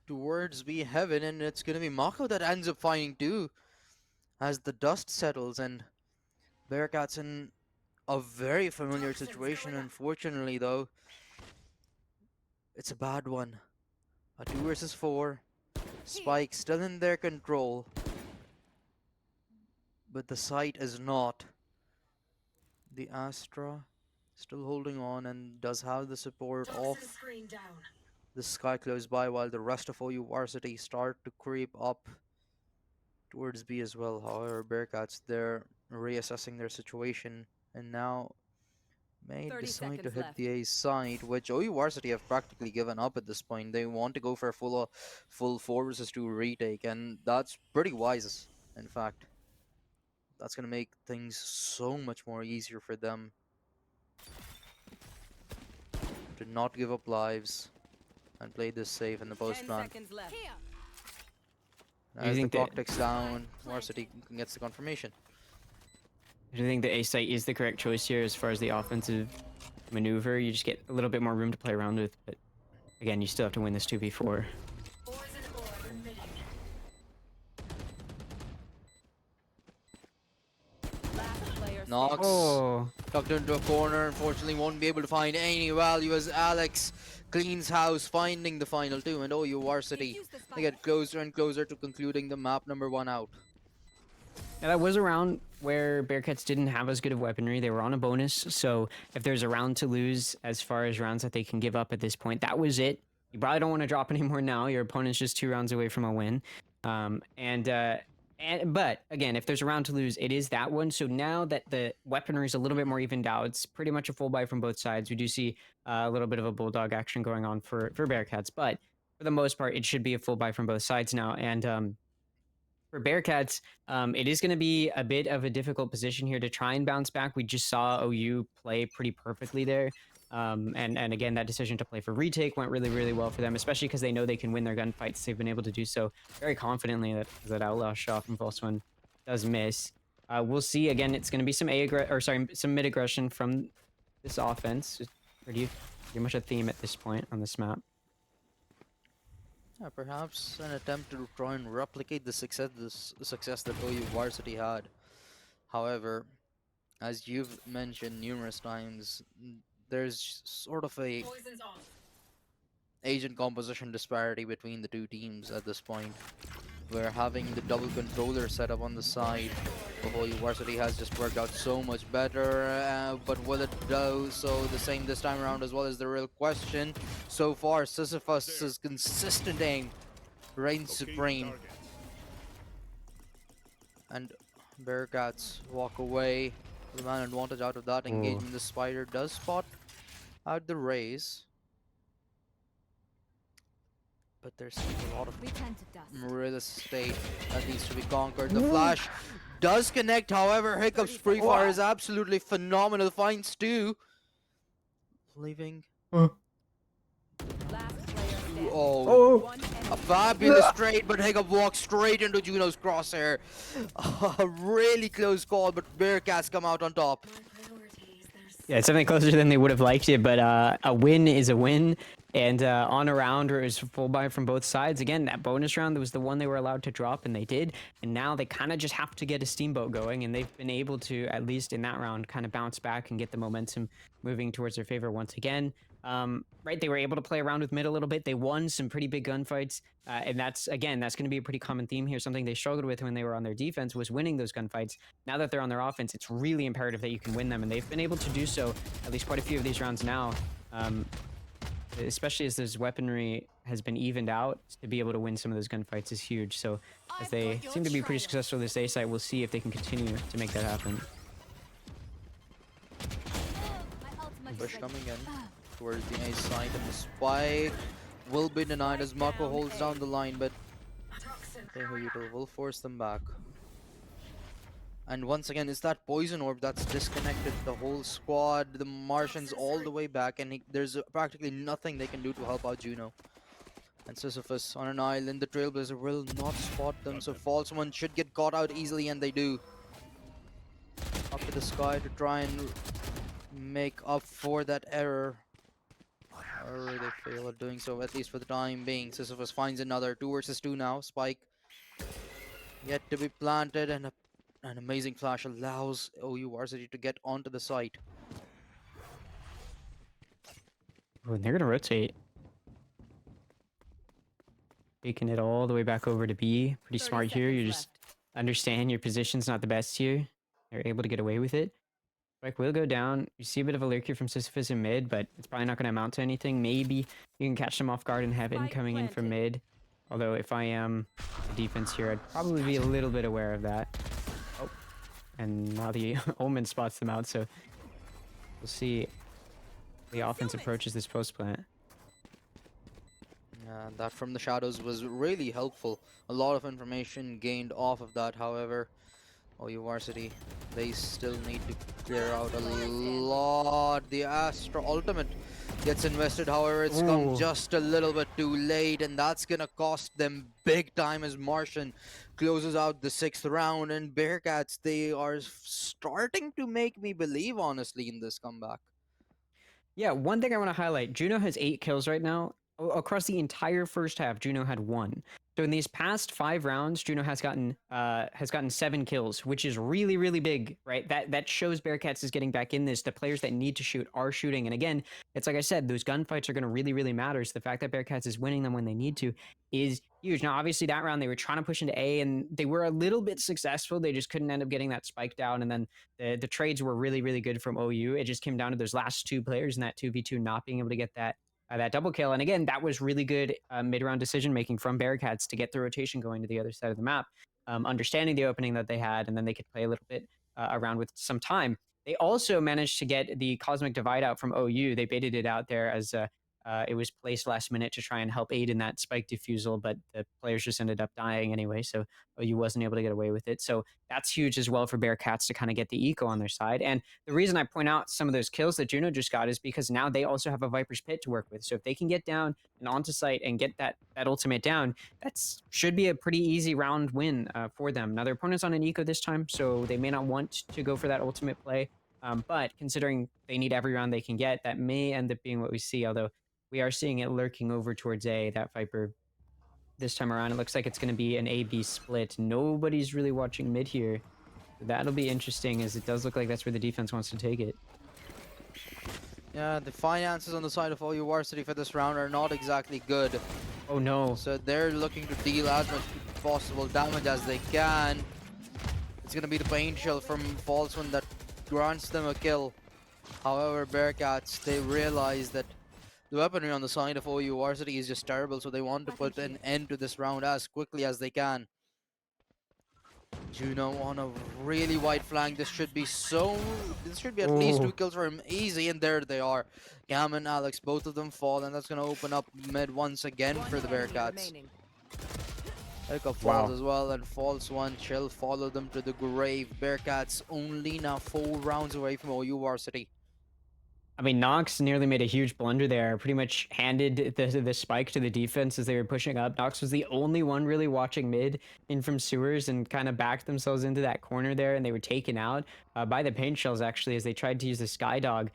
towards B heaven, and it's gonna be Mako that ends up finding 2 as the dust settles, and Bearcats in a very familiar situation. Unfortunately, though, it's a bad one. A 2 versus 4. Spike still in their control, but the site is not. The Astra still holding on and does have the support of the sky close by, while the rest of OU Varsity start to creep up towards B as well. However, Bearcats, they're reassessing their situation and now may 30 decide to seconds hit left. the A side, which OU Varsity have practically given up at this point. They want to go for a full 4 versus 2 retake, and that's pretty wise, in fact. That's going to make things so much more easier for them to not give up lives and play this safe in the 10 post plan. seconds left. Do you As the think clock that- ticks down, Varsity gets the confirmation. Do you think the A site is the correct choice here as far as the offensive maneuver? You just get a little bit more room to play around with, but again, you still have to win this 2v4. Last player Knox Oh, tucked into a corner, unfortunately won't be able to find any value as Alex cleans house, finding the final 2, and OU Varsity, they get closer and closer to concluding the map number 1 out. yeah, that was a round where Bearcats didn't have as good of weaponry. They were on a bonus, so if there's a round to lose as far as rounds that they can give up at this point, that was it. You probably don't want to drop anymore now. Your opponent's just 2 rounds away from a win. But again, if there's a round to lose, it is that one. So now that the weaponry is a little bit more evened out, it's pretty much a full buy from both sides. We do see a little bit of a bulldog action going on for Bearcats, but for the most part, it should be a full buy from both sides now. And for Bearcats, it is going to be a bit of a difficult position here to try and bounce back. We just saw OU play pretty perfectly there. And again, that decision to play for retake went really well for them, especially because they know they can win their gunfights. They've been able to do so very confidently. That outlaw shot from Volswin does miss. We'll see. Again, it's going to be some mid aggression from this offense. It's pretty much a theme at this point on this map. Yeah, perhaps an attempt to try and replicate the success that OU Varsity had. However, as you've mentioned numerous times, there's sort of a agent composition disparity between the 2 teams at this point, where having the double controller set up on the side of OU Varsity has just worked out so much better, but will it do so the same this time around as well is the real question. So far, Sisyphus' consistent aim reigns supreme, and Bearcats walk away with the man advantage out of that engagement. The Spider does spot out the raise, but there's a lot of real estate that needs to be conquered. The flash does connect, however, Hiccup's free fire is absolutely phenomenal. Finds 2, leaving. Last player standing. Oh, One a enemy. fabulous trade, but Hiccup walks straight into Juno's crosshair. A really close call, but Bearcats come out on top. Yeah, it's something closer than they would have liked it, but a win is a win. And on a round where it was full buy from both sides, again, that bonus round was the one they were allowed to drop, and they did. And now they kind of just have to get a steamboat going, and they've been able to, at least in that round, kind of bounce back and get the momentum moving towards their favor once again. Right, they were able to play around with mid a little bit. They won some pretty big gunfights, and that's going to be a pretty common theme here. Something they struggled with when they were on their defense was winning those gunfights. Now that they're on their offense, it's really imperative that you can win them, and they've been able to do so at least quite a few of these rounds now. Especially as this weaponry has been evened out, to be able to win some of those gunfights is huge. So as they seem to be pretty successful this A site, we'll see if they can continue to make that happen. Push coming in towards the A side, and the spike will be denied as Mako holds down the line, but Tehuito will force them back. And once again, it's that poison orb that's disconnected the whole squad, the Martians all the way back, and there's practically nothing they can do to help out Juno. And Sisyphus on an island, the Trailblazer will not spot them, so False One should get caught out easily, and they do. Up to the sky to try and make up for that error. Or they fail at doing so, at least for the time being. Sisyphus finds another 2 versus 2 now. Spike yet to be planted, and an amazing flash allows OU Varsity to get onto the site. Oh, and they're gonna rotate. Taking it all the way back over to B. Pretty 30 smart here. You seconds just understand your position's not the best here. They're able to get away with it. Spike will go down. You see a bit of a lurk here from Sisyphus in mid, but it's probably not going to amount to anything. Maybe you can catch them off guard and have it Spike coming in from planted. mid. Although if I am the defense here, I'd probably be a little bit aware of that. Oh, and now the Omen spots them out, so we'll see the offense approaches this post plant. And that from the shadows was really helpful. A lot of information gained off of that, however. OU Varsity, they still need to clear out a lot. The Astra ultimate gets invested, however, it's come Ooh. just a little bit too late, and that's gonna cost them big time as Martian closes out the 6th round. And Bearcats, they are starting to make me believe, honestly, in this comeback. Yeah, one thing I want to highlight, Juno has 8 kills right now. Across the entire first half, Juno had 1. So in these past 5 rounds, Juno has gotten 7 kills, which is really, really big, right? That shows Bearcats is getting back in this. The players that need to shoot are shooting. And again, it's like I said, those gunfights are going to really, really matter. So the fact that Bearcats is winning them when they need to is huge. Now, obviously, that round they were trying to push into A, and they were a little bit successful. They just couldn't end up getting that spike down. And then the trades were really, really good from OU. It just came down to those last 2 players in that 2v2 not being able to get that double kill. And again, that was really good mid-round decision making from Bearcats to get the rotation going to the other side of the map, understanding the opening that they had, and then they could play a little bit around with some time. They also managed to get the Cosmic Divide out from OU. They baited it out there as it was placed last minute to try and help aid in that spike defusal, but the players just ended up dying anyway, so OU wasn't able to get away with it. So that's huge as well for Bearcats to kind of get the eco on their side. And the reason I point out some of those kills that Juno just got is because now they also have a Viper's Pit to work with. So if they can get down and onto site and get that ultimate down, should be a pretty easy round win for them. Now their opponent's on an eco this time, so they may not want to go for that ultimate play. But considering they need every round they can get, that may end up being what we see, although we are seeing it lurking over towards A, that Viper. This time around, it looks like it's going to be an A-B split. Nobody's really watching mid here. That'll be interesting, as it does look like that's where the defense wants to take it. Yeah, the finances on the side of OU Varsity for this round are not exactly good. Oh no. So they're looking to deal as much possible damage as they can. It's going to be the Pain Shell from False One that grants them a kill. However, Bearcats, they realize that the weaponry on the side of OU Varsity is just terrible, so they want to put an end to this round as quickly as they can. Juno on a really wide flank. This should be at least 2 kills for him easy, and there they are. Gam and Alex, both of them fall, and that's going to open up mid once again for the Bearcats. Hiccup falls as well, and False One shall follow them to the grave. Bearcats only now 4 rounds away from OU Varsity. I mean, Nox nearly made a huge blunder there, pretty much handed the spike to the defense as they were pushing up. Nox was the only one really watching mid in from sewers and kind of backed themselves into that corner there, and they were taken out by the paint shells, actually, as they tried to use the Skydog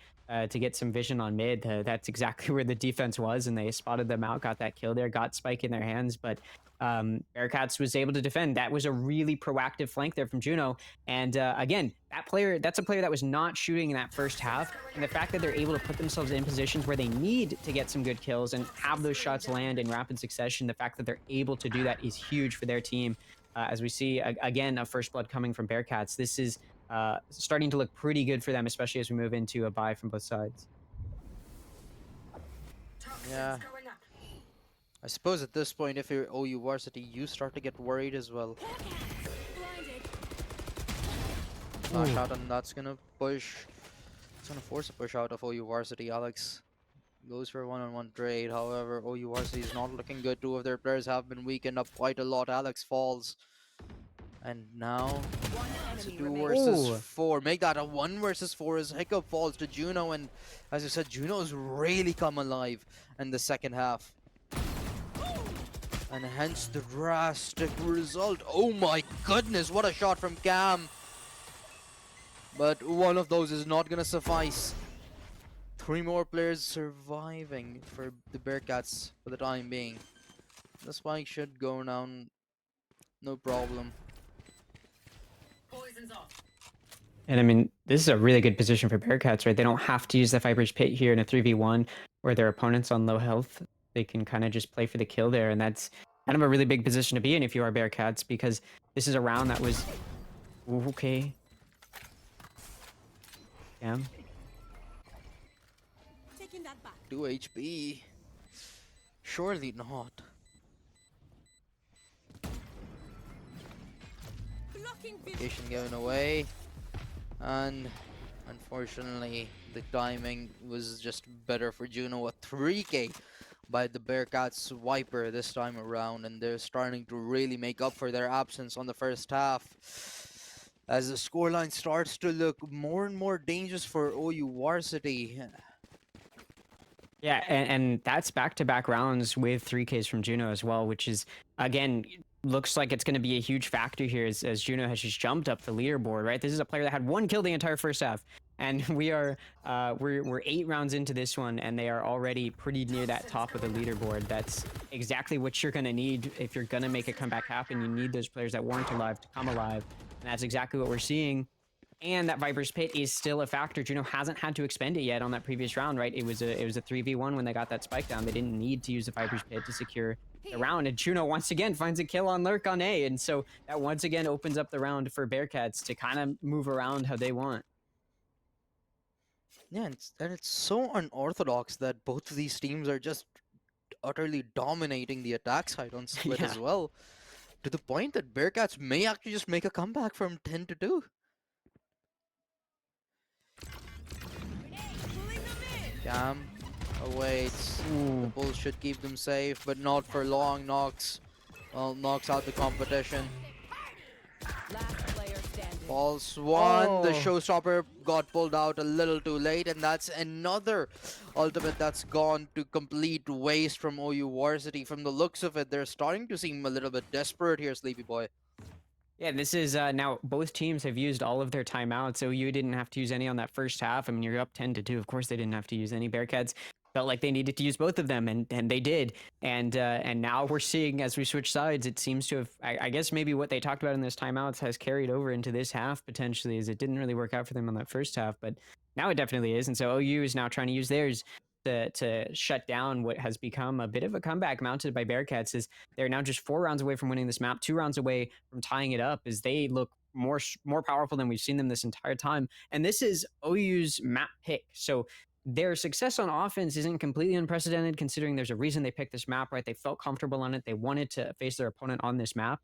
to get some vision on mid. That's exactly where the defense was, and they spotted them out, got that kill there, got spike in their hands, but Bearcats was able to defend. That was a really proactive flank there from Juno. And again, that's a player that was not shooting in that first half. And the fact that they're able to put themselves in positions where they need to get some good kills and have those shots land in rapid succession, the fact that they're able to do that is huge for their team. As we see, again, a first blood coming from Bearcats. This is starting to look pretty good for them, especially as we move into a bye from both sides. Yeah. I suppose at this point, if you're OU Varsity, you start to get worried as well. Flash out, and that's gonna push. It's gonna force a push out of OU Varsity. Alex goes for a one-on-one trade. However, OU Varsity is not looking good. Two of their players have been weakened up quite a lot. Alex falls. And now it's a 2 versus 4. Make that a 1 versus 4 as Hiccup falls to Juno. And as I said, Juno's really come alive in the second half. And hence the drastic result. Oh my goodness, what a shot from Cam. But one of those is not going to suffice. 3 more players surviving for the Bearcats for the time being. The spike should go down, no problem. Poison's off. And I mean, this is a really good position for Bearcats, right? They don't have to use the Viper's Pit here in a 3v1 where their opponent's on low health. They can kind of just play for the kill there, and that's kind of a really big position to be in if you are Bearcats, because this is a round that was... Ooh, okay. Damn. 2 HP. Surely not. Location going away. And unfortunately, the timing was just better for Juno. A 3K by the Bearcats Viper this time around, and they're starting to really make up for their absence on the first half. As the scoreline starts to look more and more dangerous for OU Varsity. Yeah, and that's back-to-back rounds with 3Ks from Juno as well, which is, again, looks like it's going to be a huge factor here as Juno has just jumped up the leaderboard, right? This is a player that had 1 kill the entire first half, and we're 8 rounds into this one, and they are already pretty near that top of the leaderboard. That's exactly what you're going to need if you're going to make a comeback happen. You need those players that weren't alive to come alive, and that's exactly what we're seeing. And that Viper's Pit is still a factor. Juno hasn't had to expend it yet on that previous round, right? It was a 3v1 when they got that spike down. They didn't need to use the Viper's Pit to secure the round. And Juno once again finds a kill on Lurk on A. And so that once again opens up the round for Bearcats to kind of move around how they want. Yeah, and it's so unorthodox that both of these teams are just utterly dominating the attack side on Split as well. To the point that Bearcats may actually just make a comeback from 10-2. Cam awaits. The Bulls should keep them safe, but not for long. Knocks out the competition. Last player standing. Falls one. The showstopper got pulled out a little too late, and that's another ultimate that's gone to complete waste from OU Varsity. From the looks of it, they're starting to seem a little bit desperate here, Sleepy Boy. Yeah, this is now both teams have used all of their timeouts. OU didn't have to use any on that first half. I mean, you're up 10-2. Of course, they didn't have to use any. Bearcats felt like they needed to use both of them, and they did. And now we're seeing as we switch sides, it seems to have. I guess maybe what they talked about in those timeouts has carried over into this half potentially, as it didn't really work out for them on that first half, but now it definitely is. And so OU is now trying to use theirs to shut down what has become a bit of a comeback mounted by Bearcats. Is they're now just 4 rounds away from winning this map, 2 rounds away from tying it up, as they look more powerful than we've seen them this entire time. And this is OU's map pick, so their success on offense isn't completely unprecedented, considering there's a reason they picked this map, right? They felt comfortable on it. They wanted to face their opponent on this map.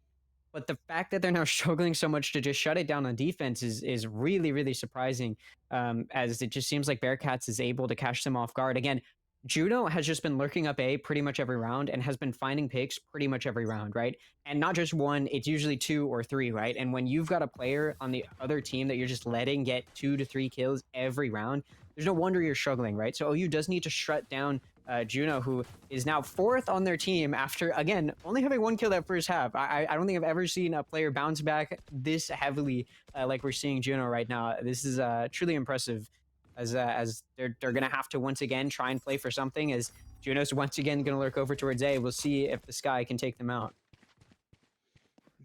But the fact that they're now struggling so much to just shut it down on defense is really, really surprising, as it just seems like Bearcats is able to catch them off guard. Again, Juno has just been lurking up A pretty much every round and has been finding picks pretty much every round, right? And not just one, it's usually 2 or 3, right? And when you've got a player on the other team that you're just letting get 2 to 3 kills every round, there's no wonder you're struggling, right? So OU does need to shut down Juno, who is now 4th on their team after, again, only having 1 kill that first half. I don't think I've ever seen a player bounce back this heavily like we're seeing Juno right now. This is truly impressive, as they're going to have to once again try and play for something, as Juno's once again going to lurk over towards A. We'll see if the Sky can take them out.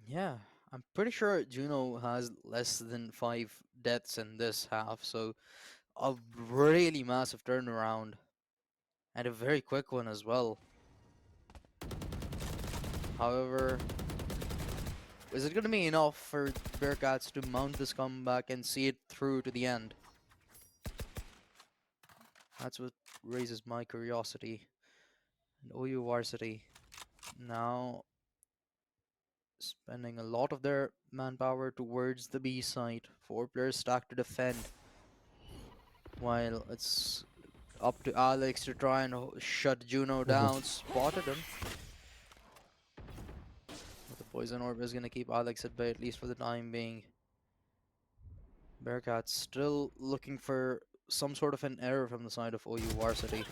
Yeah, I'm pretty sure Juno has less than 5 deaths in this half, so a really massive turnaround and a very quick one as well. However, is it going to be enough for Bearcats to mount this comeback and see it through to the end? That's what raises my curiosity. And OU Varsity now spending a lot of their manpower towards the B side. 4 players stacked to defend. While it's up to Alex to try and shut Juno down. Spotted him. But the poison orb is going to keep Alex at bay, at least for the time being. Bearcats still looking for some sort of an error from the side of OU Varsity.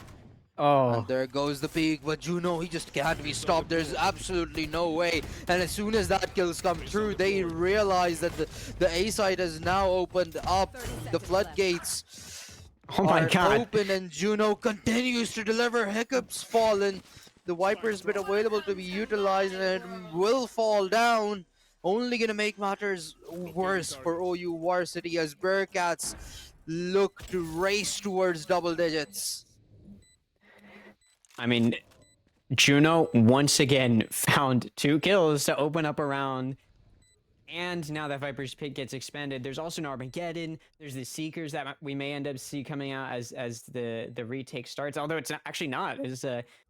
Oh, And there goes the peak, but Juno, he just can't be stopped. There's absolutely no way. And as soon as that kills come through, they realize that the A side has now opened up. 30 seconds The left. floodgates oh my are God. open, and Juno continues to deliver. Hiccups fallen. The Viper's been available to be utilized, and it will fall down. Only gonna make matters worse for OU Varsity as Bearcats look to race towards double digits. I mean, Juno once again found 2 kills to open up a round. And now that Viper's Pit gets expanded, there's also an Armageddon. There's the Seekers that we may end up see coming out as the retake starts. Although it's actually not. As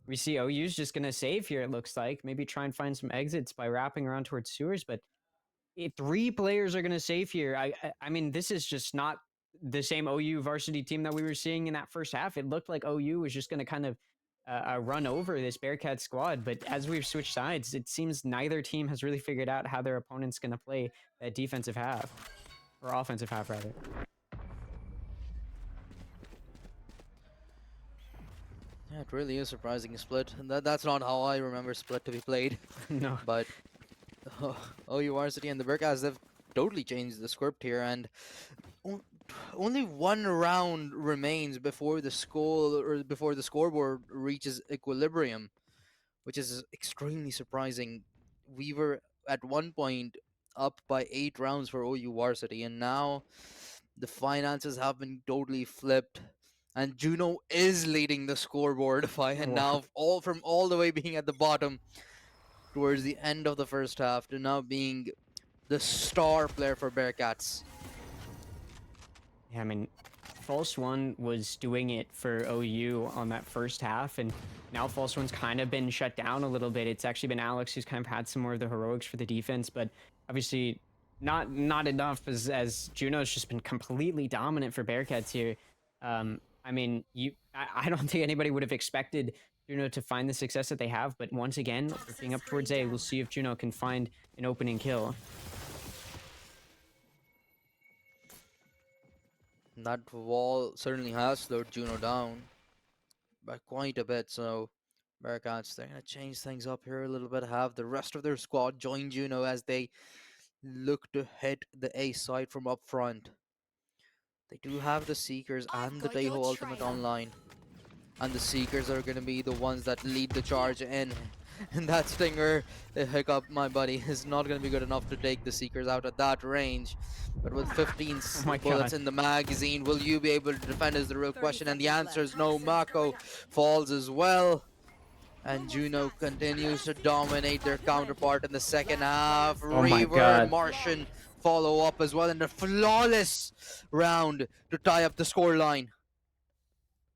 we see OU's just gonna save here. It looks like maybe try and find some exits by wrapping around towards sewers. But 3 players are gonna save here. I mean, this is just not the same OU varsity team that we were seeing in that first half. It looked like OU was just gonna kind of run over this Bearcat squad, but as we've switched sides, it seems neither team has really figured out how their opponent's going to play that defensive half, or offensive half rather. Yeah, it really is surprising Split. And that's not how I remember Split to be played. No. But OU Varsity and the Bearcats, they've totally changed the script here, and only 1 round remains before the scoreboard reaches equilibrium, which is extremely surprising. We were at one point up by 8 rounds for OU Varsity, and now the finances have been totally flipped. And Juno is leading the scoreboard and now all the way being at the bottom towards the end of the first half to now being the star player for Bearcats. Yeah, I mean, False One was doing it for OU on that first half, and now False One's kind of been shut down a little bit. It's actually been Alex who's kind of had some more of the heroics for the defense, but obviously not enough as Juno's just been completely dominant for Bearcats here. I mean, I don't think anybody would have expected Juno to find the success that they have, but once again, looking up towards A, we'll see if Juno can find an opening kill. That wall certainly has slowed Juno down by quite a bit, so Bearcats, they're going to change things up here a little bit, have the rest of their squad join Juno as they look to hit the A side from up front. They do have the Seekers and the Dayho Ultimate online, and the Seekers are going to be the ones that lead the charge in. And that Stinger, Hiccup, my buddy, is not going to be good enough to take the Seekers out at that range. But with 15 bullets in the magazine, will you be able to defend is the real question. And the answer is no. Mako falls as well. And Juno continues to dominate their counterpart in the second half. Oh my Reaver God. and Martian follow up as well in a flawless round to tie up the scoreline.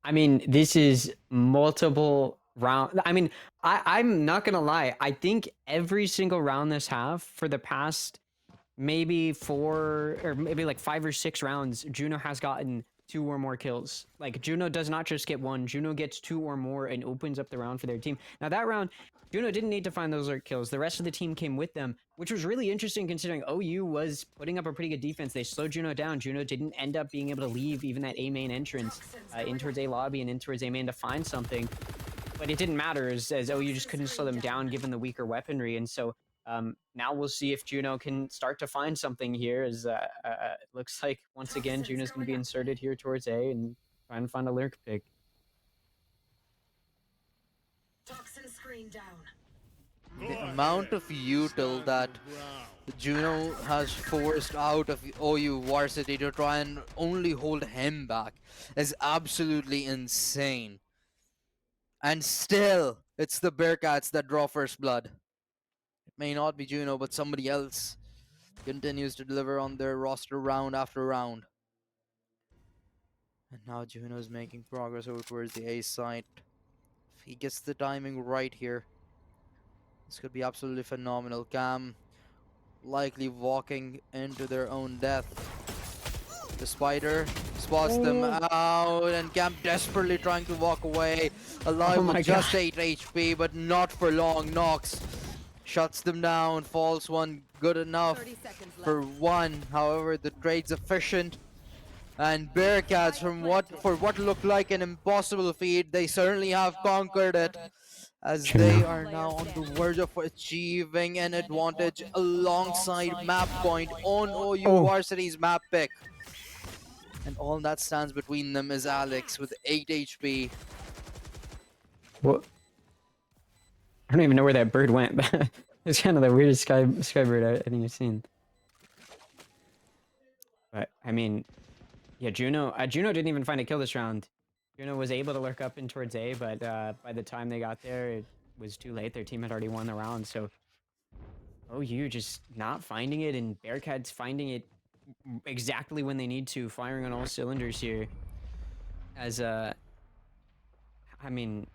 I mean, this is multiple round. I mean, I'm not gonna lie. I think every single round this half for the past maybe 4 or maybe like 5 or 6 rounds, Juno has gotten 2 or more kills. Like Juno does not just get 1, Juno gets 2 or more and opens up the round for their team. Now that round, Juno didn't need to find those lurk kills. The rest of the team came with them, which was really interesting considering OU was putting up a pretty good defense. They slowed Juno down. Juno didn't end up being able to leave even that A main entrance in towards A lobby and in towards A main to find something. But it didn't matter as OU just couldn't slow them down given the weaker weaponry. And so now we'll see if Juno can start to find something here as it looks like once again Juno's going to be inserted here towards A and try and find a lurk pick. Toxin screen down. The amount of util that Juno has forced out of OU Varsity to try and only hold him back is absolutely insane. And still, it's the Bearcats that draw first blood. It may not be Juno, but somebody else continues to deliver on their roster round after round. And now Juno's making progress over towards the A side. If he gets the timing right here, this could be absolutely phenomenal. Cam likely walking into their own death. The spider spots them out, and Cam desperately trying to walk away. Alive my with just God. 8 HP, but not for long. Nox shuts them down. Falls one, good enough 30 seconds left. for one. However, the trade's efficient. And Bearcats, for what looked like an impossible feat, they certainly have conquered it, as they are now on the verge of achieving an advantage alongside map point on OU Varsity's map pick. And all that stands between them is Alex with 8 HP. What? I don't even know where that bird went. But it's kind of the weirdest sky bird I think I've seen. But I mean, yeah, Juno didn't even find a kill this round. Juno was able to lurk up in towards A, but by the time they got there, it was too late. Their team had already won the round. So OU just not finding it, and Bearcats finding it exactly when they need to, firing on all cylinders here. As I mean,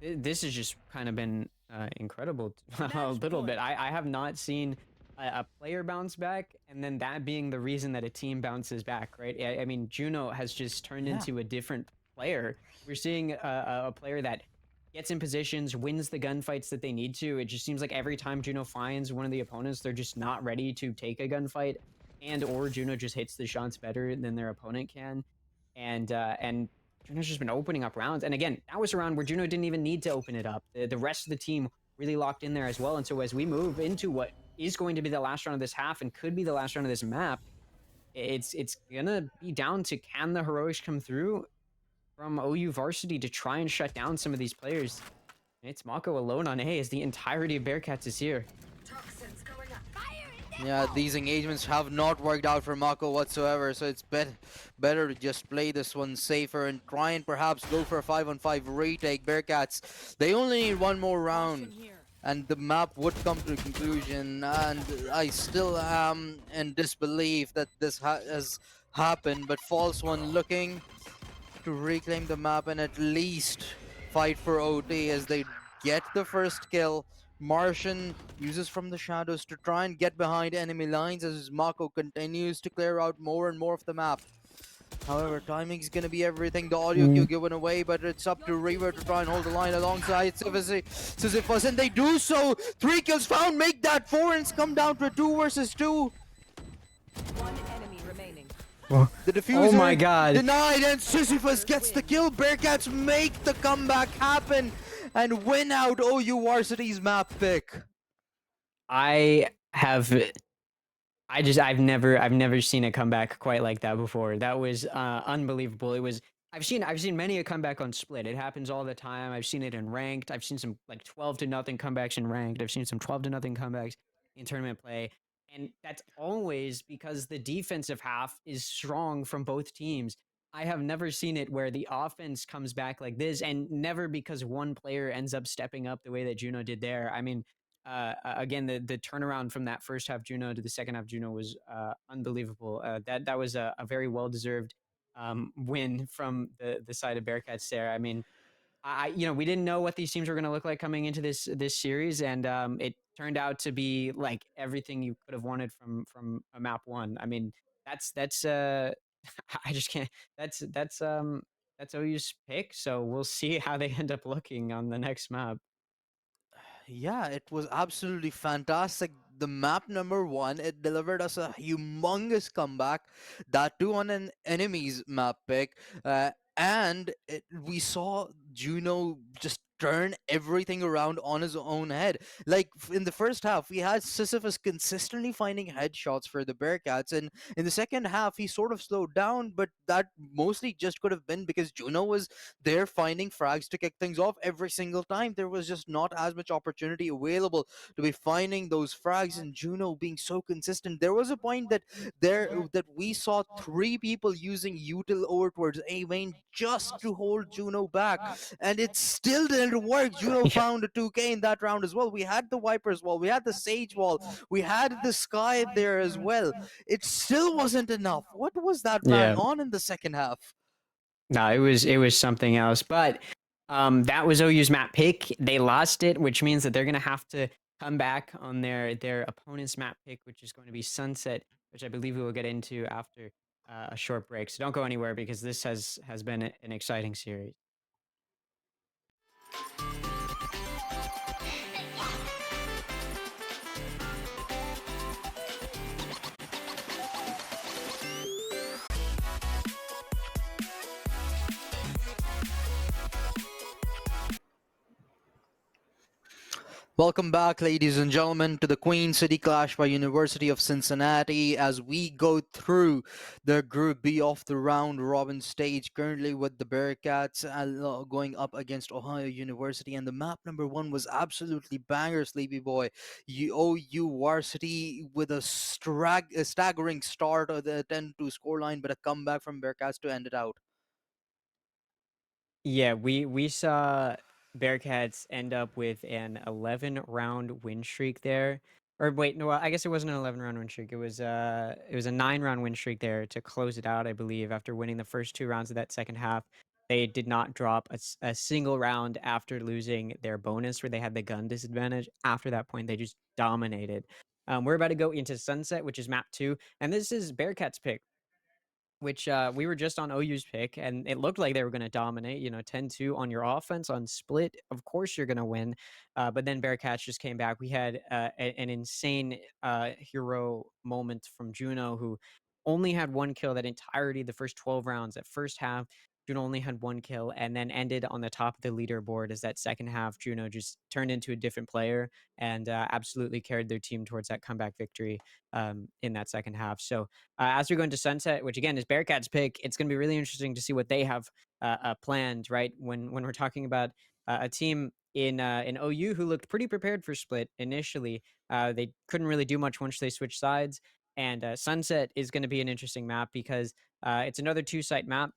this has just kind of been incredible a little bit. I have not seen a player bounce back, and then that being the reason that a team bounces back, right? I mean, Juno has just turned into a different player. We're seeing a player that gets in positions, wins the gunfights that they need to. It just seems like every time Juno finds one of the opponents, they're just not ready to take a gunfight, and or Juno just hits the shots better than their opponent can. And Juno's just been opening up rounds. And again, that was a round where Juno didn't even need to open it up. The rest of the team really locked in there as well. And so as we move into what is going to be the last round of this half and could be the last round of this map, it's gonna be down to, can the heroics come through from OU Varsity to try and shut down some of these players. It's Mako alone on A as the entirety of Bearcats is here. Toxins going up. Yeah, these engagements have not worked out for Mako whatsoever, so it's better to just play this one safer and try and perhaps go for a 5-on-5 retake. Bearcats, they only need one more round, and the map would come to a conclusion, and I still am in disbelief that this has happened, but False One looking to reclaim the map and at least fight for OT as they get the first kill. Martian uses from the shadows to try and get behind enemy lines as Mako continues to clear out more and more of the map. However, timing's gonna be everything. The audio cue given away, but it's up to Reaver to try and hold the line alongside Sisyphus, and they do so! 3 kills found, make that 4, and it's come down to 2 versus 2. One enemy remaining. The diffuser Oh my God. denied, and Sisyphus gets the kill. Bearcats make the comeback happen and win out OU Varsity's map pick. I've never seen a comeback quite like that before. That was unbelievable. I've seen many a comeback on Split. It happens all the time. I've seen it in ranked. I've seen some like 12-0 comebacks in ranked. I've seen some 12-0 comebacks in tournament play. And that's always because the defensive half is strong from both teams. I have never seen it where the offense comes back like this, and never because one player ends up stepping up the way that Juno did there. I mean, again, the turnaround from that first half Juno to the second half Juno was unbelievable. That was a very well-deserved win from the side of Bearcats there. I mean, we didn't know what these teams were going to look like coming into this series, and it turned out to be like everything you could have wanted from a map one. I mean, that's I just can't. That's OU's pick. So we'll see how they end up looking on the next map. Yeah, it was absolutely fantastic. The map number 1, it delivered us a humongous comeback, that too on an enemy's map pick. And we saw Juno just turn everything around on his own head. Like in the first half, we had Sisyphus consistently finding headshots for the Bearcats, and in the second half, he sort of slowed down, but that mostly just could have been because Juno was there finding frags to kick things off every single time. There was just not as much opportunity available to be finding those frags, and Juno being so consistent. There was a point that we saw 3 people using util over towards A main just to hold Juno back, and it still didn't work. Juno Yeah. found a 2K in that round as well. We had the Viper's wall, we had the Sage wall, we had the Sky there as well. It still wasn't enough. What was that Yeah. bang on in the second half? No, it was something else. But that was OU's map pick. They lost it, which means that they're gonna have to come back on their opponent's map pick, which is going to be Sunset, which I believe we will get into after a short break. So don't go anywhere because this has been an exciting series. Welcome back, ladies and gentlemen, to the Queen City Clash by University of Cincinnati as we go through the Group B of the round robin stage, currently with the Bearcats going up against Ohio University. And the map number 1 was absolutely banger, Sleepy Boy. OU Varsity with a staggering start of the 10-2 scoreline, but a comeback from Bearcats to end it out. Yeah, we saw Bearcats end up with an 11-round win streak there. Or wait, no, I guess it wasn't an 11-round win streak. It was a 9-round win streak there to close it out, I believe, after winning the first 2 rounds of that second half. They did not drop a single round after losing their bonus where they had the gun disadvantage. After that point, they just dominated. We're about to go into Sunset, which is map 2, and this is Bearcats' pick, which we were just on OU's pick, and it looked like they were going to dominate, 10-2 on your offense on split. Of course you're going to win. But then Bearcats just came back. We had an insane hero moment from Juno, who only had 1 kill that entirety, the first 12 rounds. At first half, Juno only had 1 kill and then ended on the top of the leaderboard as that second half, Juno just turned into a different player and absolutely carried their team towards that comeback victory in that second half. So as we go into Sunset, which again is Bearcats' pick, it's going to be really interesting to see what they have planned, right? When we're talking about a team in OU who looked pretty prepared for split initially, they couldn't really do much once they switched sides. And Sunset is going to be an interesting map because it's another 2-site map,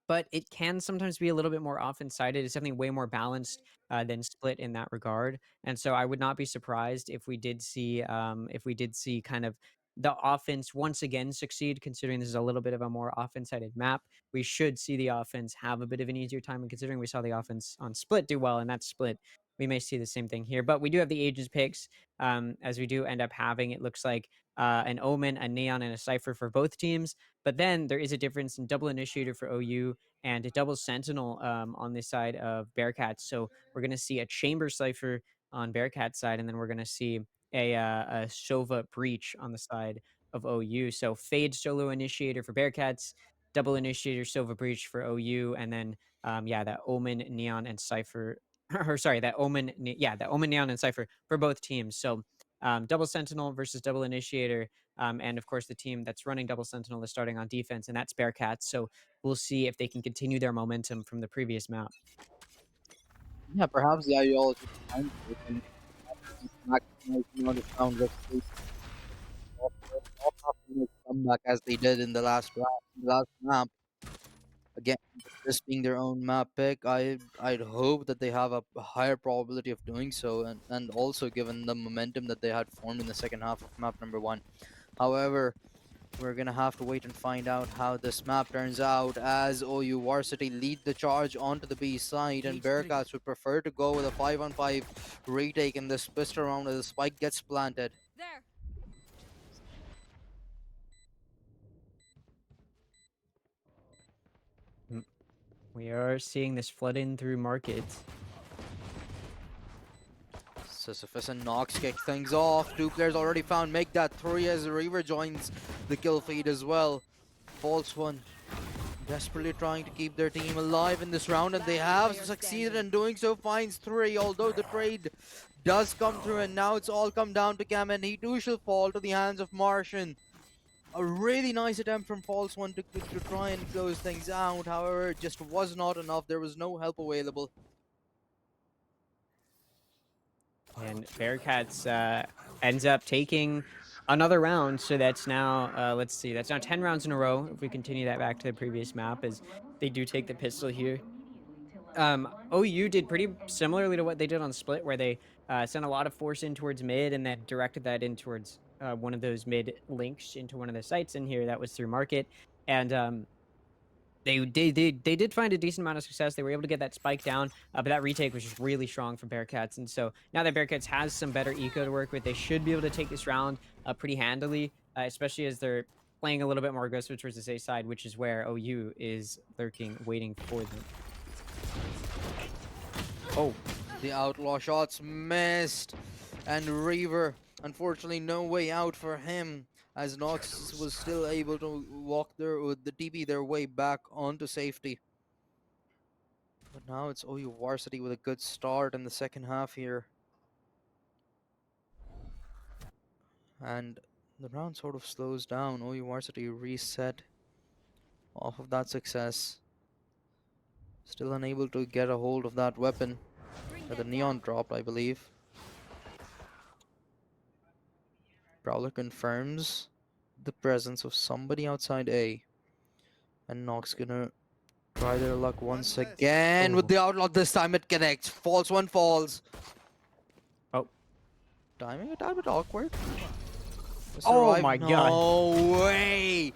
but it can sometimes be a little bit more offense-sided. It's definitely way more balanced than split in that regard. And so I would not be surprised if we did see kind of the offense once again succeed, considering this is a little bit of a more offense-sided map. We should see the offense have a bit of an easier time, and considering we saw the offense on split do well, and that's split, we may see the same thing here. But we do have the agents picks, as we do end up having, it looks like, an Omen, a Neon, and a Cypher for both teams. But then there is a difference in double initiator for OU and a double sentinel on this side of Bearcats. So we're going to see a chamber Cypher on Bearcats side, and then we're going to see a Sova breach on the side of OU. So fade solo initiator for Bearcats, double initiator Sova breach for OU, and then that Omen, Neon, and Cypher. Or sorry, that Omen Neon and Cypher for both teams. So double sentinel versus double initiator. And of course, the team that's running double sentinel is starting on defense, and that's Bearcats. So we'll see if they can continue their momentum from the previous map. Yeah, perhaps the ideology behind it and maximize the amount of round of space come back as they did in the last map. Again, this being their own map pick, I'd hope that they have a higher probability of doing so, and also given the momentum that they had formed in the second half of map number 1. However, we're gonna have to wait and find out how this map turns out as OU Varsity lead the charge onto the B side, and Bearcats would prefer to go with a 5-on-5 retake in this pistol round as the spike gets planted. There. We are seeing this flood in through market. Sisyphus and Nox kick things off. 2 players already found. Make that 3 as Reaver joins the kill feed as well. False one. Desperately trying to keep their team alive in this round, and they have succeeded in doing so. Finds 3, although the trade does come through, and now it's all come down to Cam, and he too shall fall to the hands of Martian. A really nice attempt from False One to try and close things out. However, it just was not enough. There was no help available. And Bearcats ends up taking another round, so that's now let's see, that's now 10 rounds in a row if we continue that back to the previous map, as they do take the pistol here. OU did pretty similarly to what they did on Split, where they sent a lot of force in towards mid and then directed that in towards one of those mid links into one of the sites in here that was through market. And they did find a decent amount of success. They were able to get that spike down, but that retake was just really strong for Bearcats. And so now that Bearcats has some better eco to work with, they should be able to take this round pretty handily, especially as they're playing a little bit more aggressive towards the safe side, which is where OU is lurking, waiting for them. Oh, the outlaw shots missed, and Reaver, unfortunately, no way out for him, as Nox was still able to walk with the TP their way back onto safety. But now it's OU Varsity with a good start in the second half here. And the round sort of slows down. OU Varsity reset off of that success. Still unable to get a hold of that weapon. The neon dropped, I believe. Prowler confirms the presence of somebody outside A. And Nox gonna try their luck once again with the outlaw. This time it connects. False One falls. Oh. Timing a tad bit awkward. Oh my god. No way!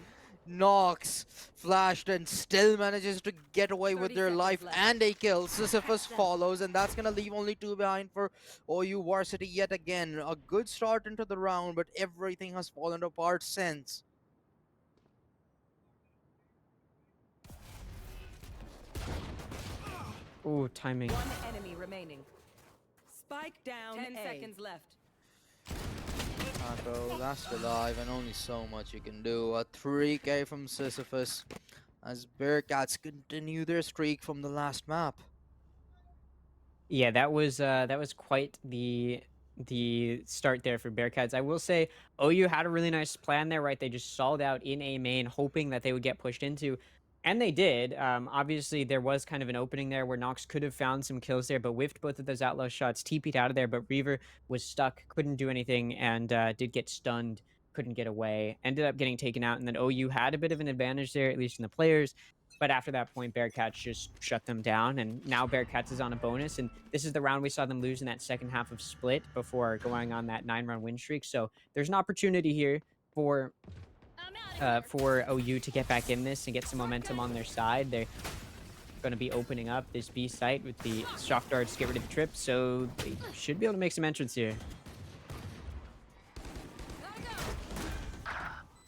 Nox flashed and still manages to get away with their life and a kill. Sisyphus follows, and that's gonna leave only 2 behind for OU Varsity yet again. A good start into the round, but everything has fallen apart since. Ooh, timing. 1 enemy remaining. Spike down. 10 seconds left. Taco last alive, and only so much you can do. A 3K from Sisyphus as Bearcats continue their streak from the last map. Yeah, that was quite the start there for Bearcats. I will say OU had a really nice plan there, right? They just stalled out in A main, hoping that they would get pushed into. And they did. Obviously, there was kind of an opening there where Nox could have found some kills there, but whiffed both of those outlaw shots, TP'd out of there. But Reaver was stuck, couldn't do anything, and did get stunned, couldn't get away. Ended up getting taken out, and then OU had a bit of an advantage there, at least in the players. But after that point, Bearcats just shut them down, and now Bearcats is on a bonus. And this is the round we saw them lose in that second half of Split before going on that 9-round win streak. So there's an opportunity here for OU to get back in this and get some momentum on their side. They're going to be opening up this B site with the shock darts to get rid of the trip, so they should be able to make some entrance here.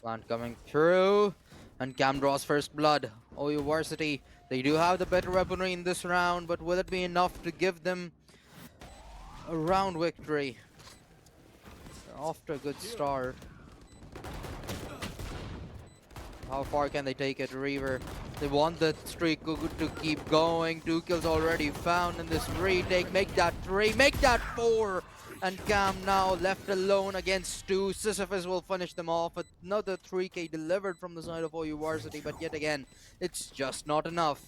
Plant coming through, and Cam draws first blood. OU Varsity, they do have the better weaponry in this round, but will it be enough to give them a round victory? They're off to a good start. How far can they take it, Reaver? They want the streak to keep going. 2 kills already found in this retake. Make that 3, make that 4. And Cam now left alone against 2. Sisyphus will finish them off. Another 3K delivered from the side of OU Varsity, but yet again, it's just not enough.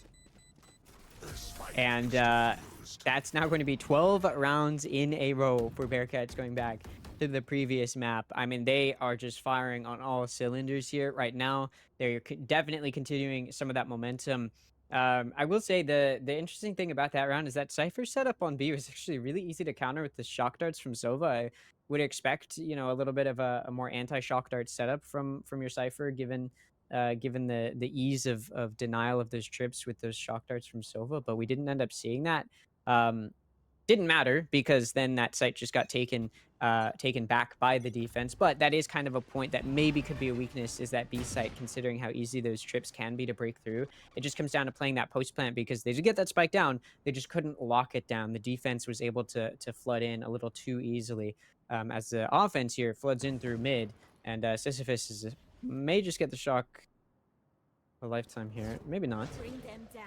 And that's now going to be 12 rounds in a row for Bearcats going back to the previous map. I mean, they are just firing on all cylinders here right now. They're definitely continuing some of that momentum. I will say the interesting thing about that round is that Cypher's setup on B was actually really easy to counter with the shock darts from Sova. I would expect, you know, a little bit of a more anti-shock dart setup from your Cypher, given the ease of denial of those trips with those shock darts from Sova, but we didn't end up seeing that. Didn't matter, because then that site just got taken back by the defense. But that is kind of a point that maybe could be a weakness, is that B site, considering how easy those trips can be to break through. It just comes down to playing that post plant, because they did get that spike down, they just couldn't lock it down. The defense was able to flood in a little too easily, as the offense here floods in through mid, and Sisyphus may just get the shock. a lifetime here. Maybe not. Bring them down.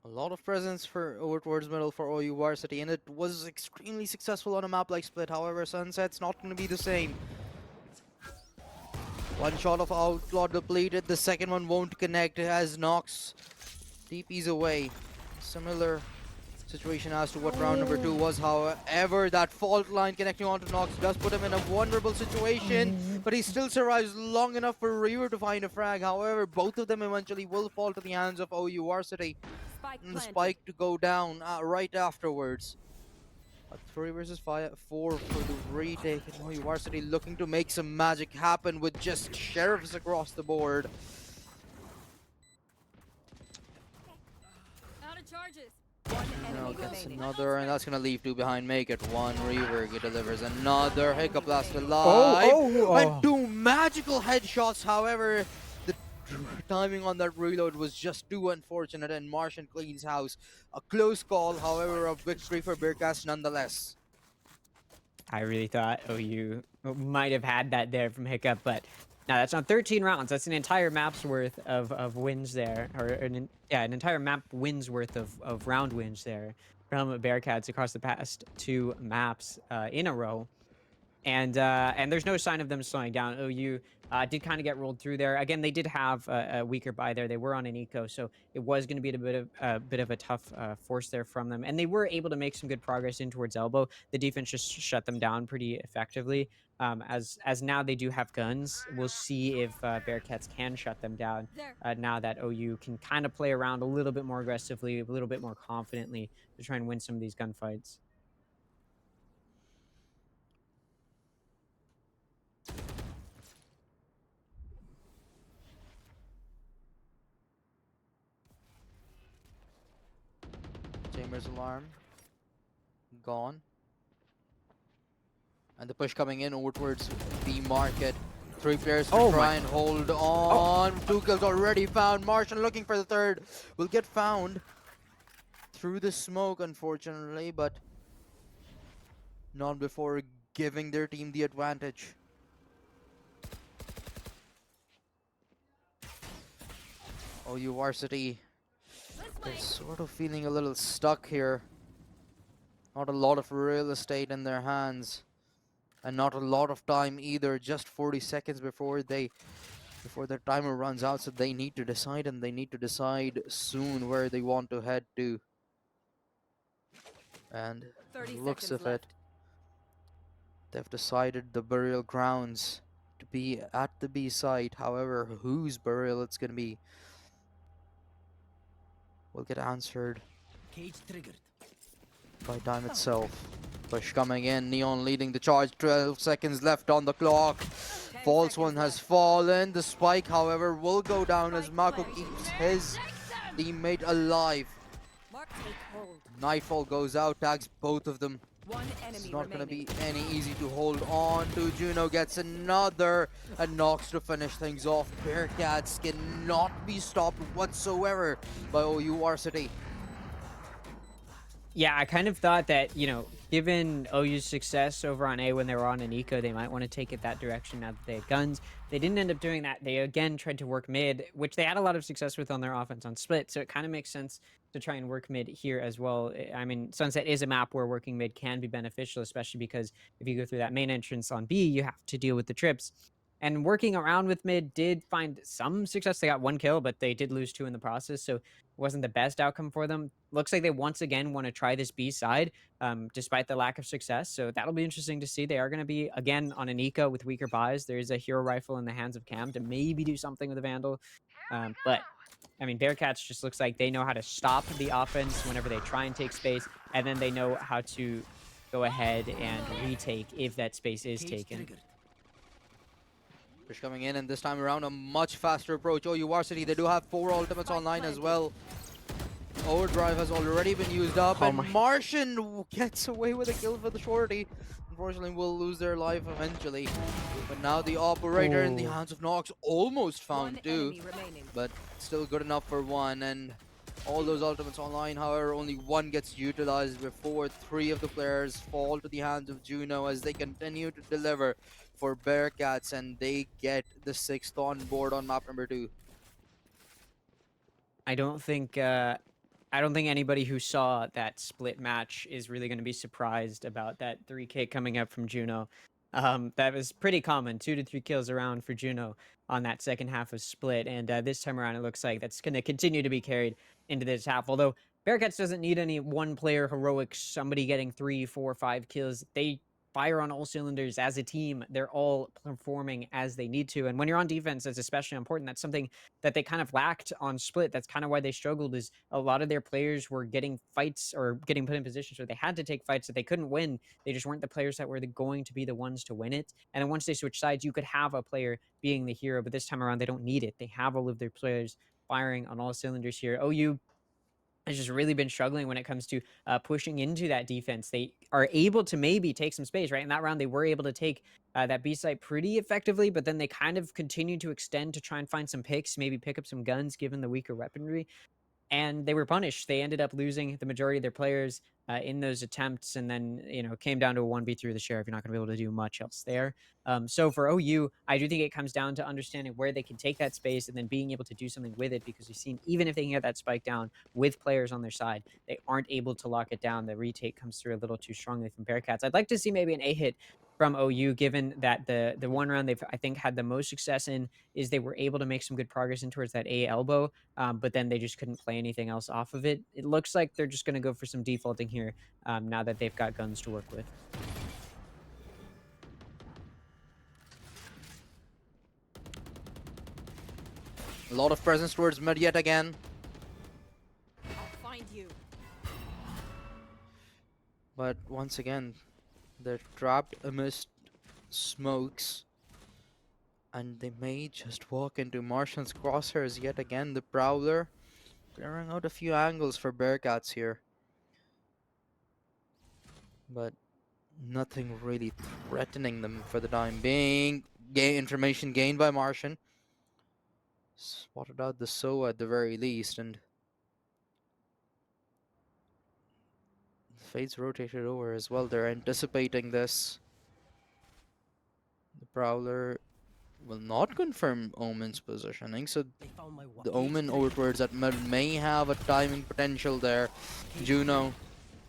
A lot of presence for over towards middle for OU Varsity, and it was extremely successful on a map like Split. However, Sunset's not going to be the same. One shot of Outlaw depleted, the second one won't connect as Nox DP's away. Similar situation as to what round number 2 was. However, that fault line connecting onto Nox does put him in a vulnerable situation, but he still survives long enough for Reaver to find a frag. However, both of them eventually will fall to the hands of OU Varsity. Spike And the planted. spike to go down right afterwards. A 3 versus 4 for the retake. And OU Varsity looking to make some magic happen with just sheriffs across the board. Out of charges. One Now enemy gets remaining. another, and that's gonna leave 2 behind. Make it 1. Reaver delivers another Hiccup Blast alive. And 2 magical headshots. However, the timing on that reload was just too unfortunate, and Martian cleans house. A close call, however, a victory for Bearcats nonetheless. I really thought OU might have had that there from Hiccup, but no, that's not 13 rounds. That's an entire map's worth of wins there, or an entire map wins worth of round wins there from Bearcats across the past 2 maps in a row. And there's no sign of them slowing down. OU did kind of get rolled through there. Again, they did have a weaker buy there. They were on an eco, so it was going to be a bit of a tough force there from them. And they were able to make some good progress in towards elbow. The defense just shut them down pretty effectively. As now they do have guns, we'll see if Bearcats can shut them down. Now that OU can kind of play around a little bit more aggressively, a little bit more confidently to try and win some of these gunfights. Chambers alarm gone, and the push coming in over towards B market. 3 players to try and hold on. 2 kills already found. Martian looking for the 3rd. Will get found through the smoke, unfortunately, but not before giving their team the advantage. OU Varsity, they're sort of feeling a little stuck here. Not a lot of real estate in their hands, and not a lot of time either. Just 40 seconds before their timer runs out, so they need to decide, and they need to decide soon where they want to head to. And 30 looks seconds of it, left. they've decided the burial grounds to be at the B site. However, whose burial it's gonna be will get answered by time itself. Push coming in, Neon leading the charge, 12 seconds left on the clock. False one has fallen. The spike, however, will go down as Mako keeps his teammate alive. Mark, take hold. Nightfall goes out, tags both of them. One enemy It's not going to remaining. be any easy to hold on to. Juno gets another and Nox to finish things off. Bearcats cannot be stopped whatsoever by OU Varsity. Yeah, I kind of thought that, given OU's success over on A when they were on an eco, they might want to take it that direction now that they had guns. They didn't end up doing that. They again tried to work mid, which they had a lot of success with on their offense on Split, so it kind of makes sense to try and work mid here as well. I mean, Sunset is a map where working mid can be beneficial, especially because if you go through that main entrance on B, you have to deal with the trips. And working around with mid did find some success. They got 1 kill, but they did lose 2 in the process, so it wasn't the best outcome for them. Looks like they once again want to try this B side, despite the lack of success. So that'll be interesting to see. They are going to be, again, on an eco with weaker buys. There is a hero rifle in the hands of Cam to maybe do something with the Vandal. But, I mean, Bearcats just looks like they know how to stop the offense whenever they try and take space, and then they know how to go ahead and retake if that space is taken. Push coming in, and this time around a much faster approach. OU Varsity, they do have 4 ultimates online as well. Overdrive has already been used up, and Martian gets away with a kill for the shorty. Unfortunately, will lose their life eventually. But now the operator in the hands of Nox almost found One 2, enemy remaining. but still good enough for 1. And all those ultimates online. However, only one gets utilized before 3 of the players fall to the hands of Juno as they continue to deliver for Bearcats, and they get the 6th on board on map number 2. I don't think anybody who saw that split match is really going to be surprised about that 3K coming up from Juno. That was pretty common, 2 to 3 kills around for Juno on that second half of split, and this time around it looks like that's going to continue to be carried into this half. Although Bearcats doesn't need any one player heroics, somebody getting 3, 4, 5 kills. They fire on all cylinders as a team. They're all performing as they need to, and when you're on defense, that's especially important. That's something that they kind of lacked on split. That's kind of why they struggled, is a lot of their players were getting fights or getting put in positions where they had to take fights that they couldn't win. They just weren't the players that were going to be the ones to win it. And then once they switch sides, you could have a player being the hero, but this time around they don't need it. They have all of their players firing on all cylinders here. OU has just really been struggling when it comes to pushing into that defense. They are able to maybe take some space, right? In that round, they were able to take that B site pretty effectively, but then they kind of continued to extend to try and find some picks, maybe pick up some guns given the weaker weaponry. And they were punished. They ended up losing the majority of their players in those attempts, and then it came down to a 1v3 the Sheriff. You're not going to be able to do much else there. So for OU, I do think it comes down to understanding where they can take that space and then being able to do something with it, because we've seen even if they can get that spike down with players on their side, they aren't able to lock it down. The retake comes through a little too strongly from Bearcats. I'd like to see maybe an A hit from OU, given that the one round they've I think had the most success in is they were able to make some good progress in towards that A elbow, but then they just couldn't play anything else off of it. It looks like they're just going to go for some defaulting here now that they've got guns to work with. A lot of presence towards mid yet again. I'll find you. But once again, they're trapped amidst smokes. And they may just walk into Martian's crosshairs yet again. The Prowler clearing out a few angles for Bearcats here. But nothing really threatening them for the time being. Information gained by Martian. Spotted out the SOA at the very least, and Fade's rotated over as well. They're anticipating this. The Prowler will not confirm Omen's positioning, so the Omen over towards that mid may have a timing potential there. Juno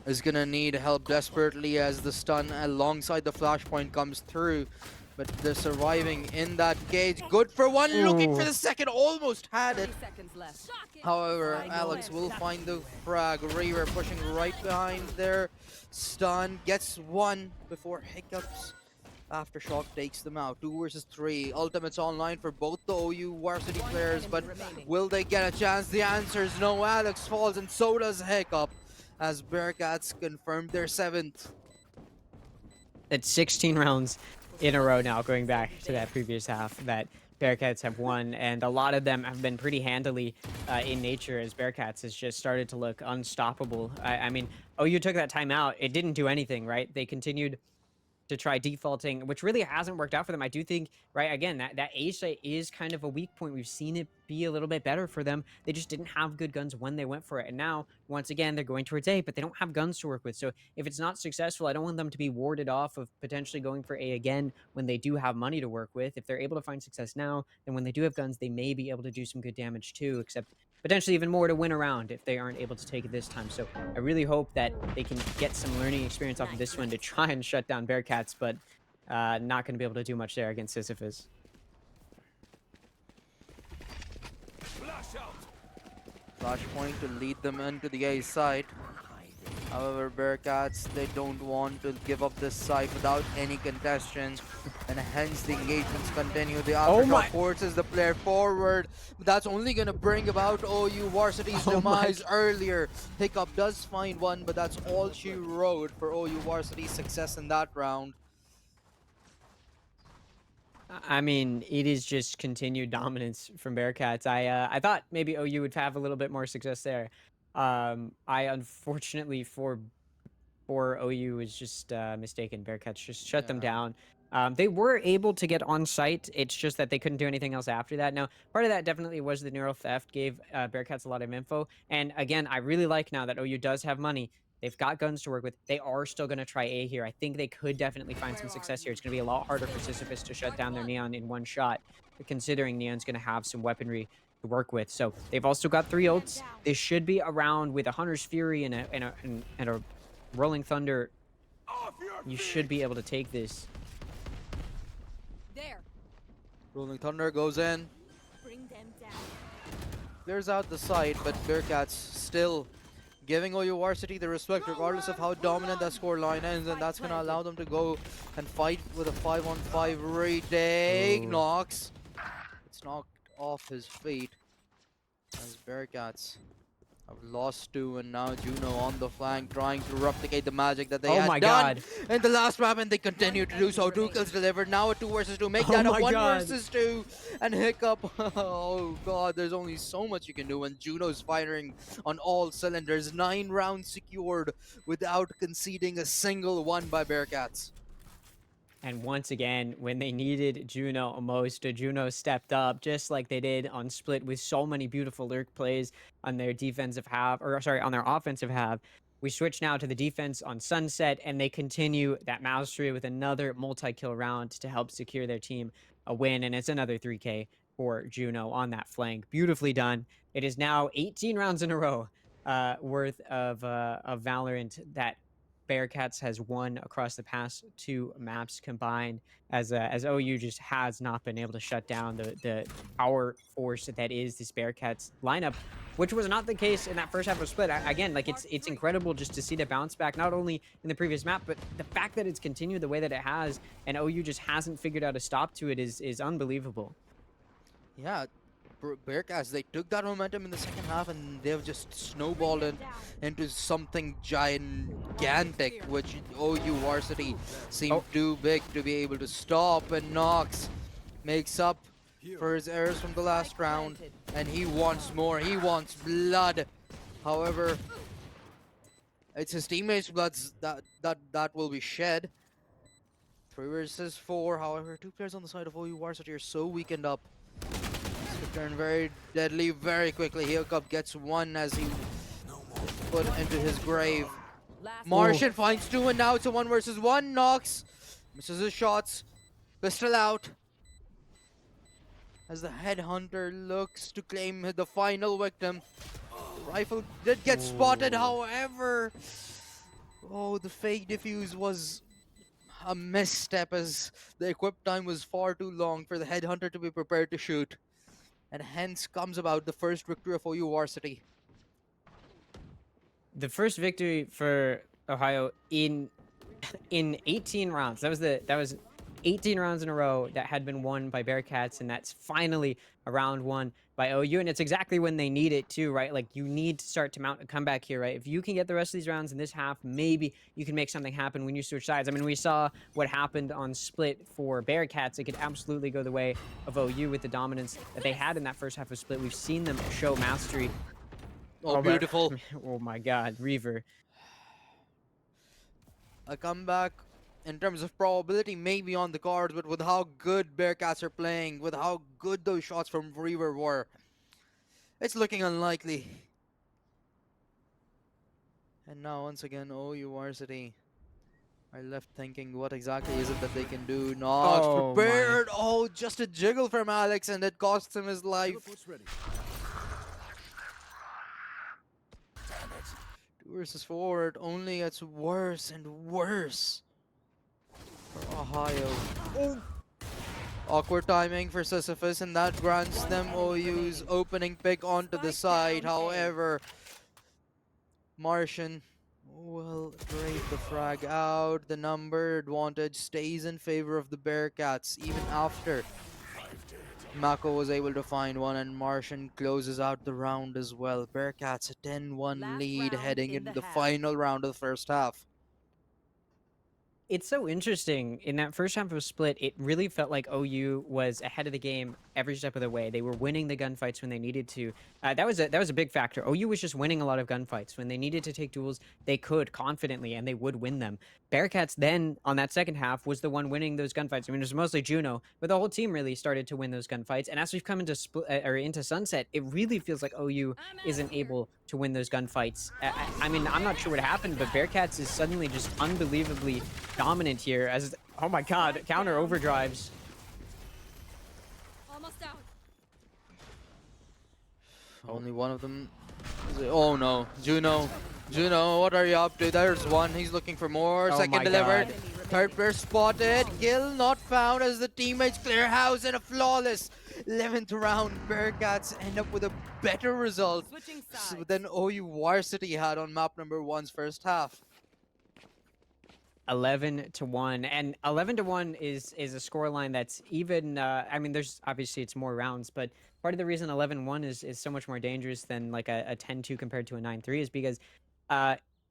is gonna need help desperately as the stun alongside the flashpoint comes through, but they're surviving in that cage. Good for one, looking for the second, almost had it. 30 seconds left. However, Alex will find the frag. Reaver pushing right behind there. Stun gets one before Hiccups. Aftershock takes them out. 2 versus 3. Ultimates online for both the OU varsity players, but will they get a chance? The answer is no. Alex falls, and so does Hiccup, as Bearcats confirmed their 7th. It's 16 rounds in a row now, going back to that previous half, that Bearcats have won, and a lot of them have been pretty handily in nature, as Bearcats has just started to look unstoppable. I mean, OU took that timeout. It didn't do anything, right? They continued to try defaulting, which really hasn't worked out for them. I do think, right, again, that A site is kind of a weak point. We've seen it be a little bit better for them. They just didn't have good guns when they went for it. And now, once again, they're going towards A, but they don't have guns to work with. So if it's not successful, I don't want them to be warded off of potentially going for A again when they do have money to work with. If they're able to find success now, then when they do have guns, they may be able to do some good damage too, except potentially even more to win around if they aren't able to take it this time. So I really hope that they can get some learning experience off of this one to try and shut down Bearcats, but not going to be able to do much there against Sisyphus. Flashpoint to lead them into the A site. However, Bearcats, they don't want to give up this site without any contention, and hence the engagements continue. The Aftershock forces the player forward, but that's only going to bring about OU Varsity's demise earlier. Hiccup does find one, but that's all she wrote for OU Varsity's success in that round. I mean, it is just continued dominance from Bearcats. I thought maybe OU would have a little bit more success there. I unfortunately for OU was just mistaken. Bearcats just shut them down. They were able to get on site. It's just that they couldn't do anything else after that. Now, part of that definitely was the neural theft gave Bearcats a lot of info. And again, I really like now that OU does have money. They've got guns to work with. They are still going to try A here. I think they could definitely find some success here. It's going to be a lot harder for Sisyphus to shut down their Neon in one shot, considering Neon's going to have some weaponry to work with. So they've also got 3 ults. They should be around with a Hunter's Fury and a Rolling Thunder. You should be able to take this. There. Rolling Thunder goes in. Bring them down. Clears out the side, but Bearcats still giving OU Varsity the respect regardless of how dominant that score line is, and that's going to allow them to go and fight with a 5-on-5 retake. Nox. It's knocked off his feet as Bearcats have lost 2, and now Juno on the flank trying to replicate the magic that they Oh had my done God. in the last map, and they continue to do so. 2 kills delivered, now a 2 versus 2, make Oh that a my 1 God. versus 2, and Hiccup. Oh god, there's only so much you can do when Juno's firing on all cylinders. 9 rounds secured without conceding a single one by Bearcats. And once again, when they needed Juno most, Juno stepped up just like they did on Split with so many beautiful lurk plays on their defensive half, or sorry, on their offensive half. We switch now to the defense on Sunset, and they continue that mastery with another multi-kill round to help secure their team a win, and it's another 3K for Juno on that flank. Beautifully done. It is now 18 rounds in a row worth of Valorant that Bearcats has won across the past 2 maps combined, as OU just has not been able to shut down the power force that is this Bearcats lineup, which was not the case in that first half of Split. Again, like it's incredible just to see the bounce back, not only in the previous map, but the fact that it's continued the way that it has, and OU just hasn't figured out a stop to it is unbelievable. Yeah, Bearcats, they took that momentum in the second half and they've just snowballed it into something gigantic, which OU Varsity seemed too big to be able to stop, and Nox makes up for his errors from the last round, and he wants more, he wants blood. However, it's his teammates' blood that will be shed. 3 versus 4, however, 2 players on the side of OU Varsity are so weakened up. Turn very deadly very quickly. Hiccup gets 1 as he put into his grave. Martian finds 2, and now it's a 1 versus 1. Nox misses his shots. Pistol out as the headhunter looks to claim the final victim. Rifle did get spotted, however, the fake defuse was a misstep as the equip time was far too long for the headhunter to be prepared to shoot. And hence comes about the first victory of OU Varsity. The first victory for Ohio in 18 rounds. That was 18 rounds in a row that had been won by Bearcats, and that's finally a round 1 by OU, and it's exactly when they need it too, right? Like, you need to start to mount a comeback here, right? If you can get the rest of these rounds in this half, maybe you can make something happen when you switch sides. I mean, we saw what happened on Split for Bearcats. It could absolutely go the way of OU with the dominance that they had in that first half of Split. We've seen them show mastery. Oh, beautiful. Oh my god, Reaver. A comeback in terms of probability may be on the cards, but with how good Bearcats are playing, with how good those shots from Reaver were, it's looking unlikely. And now once again, OU Varsity are left thinking, what exactly is it that they can do? Nox prepared. Oh, just a jiggle from Alex, and it costs him his life. 2 versus 4, it only gets worse and worse for Ohio. Awkward timing for Sisyphus, and that grants them OU's opening pick onto the side. However, Martian will trade the frag out. The number advantage stays in favor of the Bearcats even after Mako was able to find 1, and Martian closes out the round as well. Bearcats a 10-1 lead heading into the final round of the first half. It's so interesting. In that first half of Split, it really felt like OU was ahead of the game every step of the way. They were winning the gunfights when they needed to. That was a big factor. OU was just winning a lot of gunfights. When they needed to take duels, they could confidently, and they would win them. Bearcats then, on that second half, was the one winning those gunfights. I mean, it was mostly Juno, but the whole team really started to win those gunfights. And as we've come into into Sunset, it really feels like OU isn't able to win those gunfights. I mean, I'm not sure what happened, but Bearcats is suddenly just unbelievably dominant here. As oh my god, counter overdrives. Almost out. Only one of them. Oh no, Juno. Juno, what are you up to? There's one. He's looking for more. Oh Second my delivered. God. Third player spotted. Kill not found as the teammates clear house and a flawless 11th round. Bearcats end up with a better result Switching sides. than OU Varsity had on map number 1's first half. 11-1, and 11-1 is a scoreline that's even. I mean, there's obviously it's more rounds, but part of the reason 11-1 is so much more dangerous than like a 10-2 compared to a 9-3 is because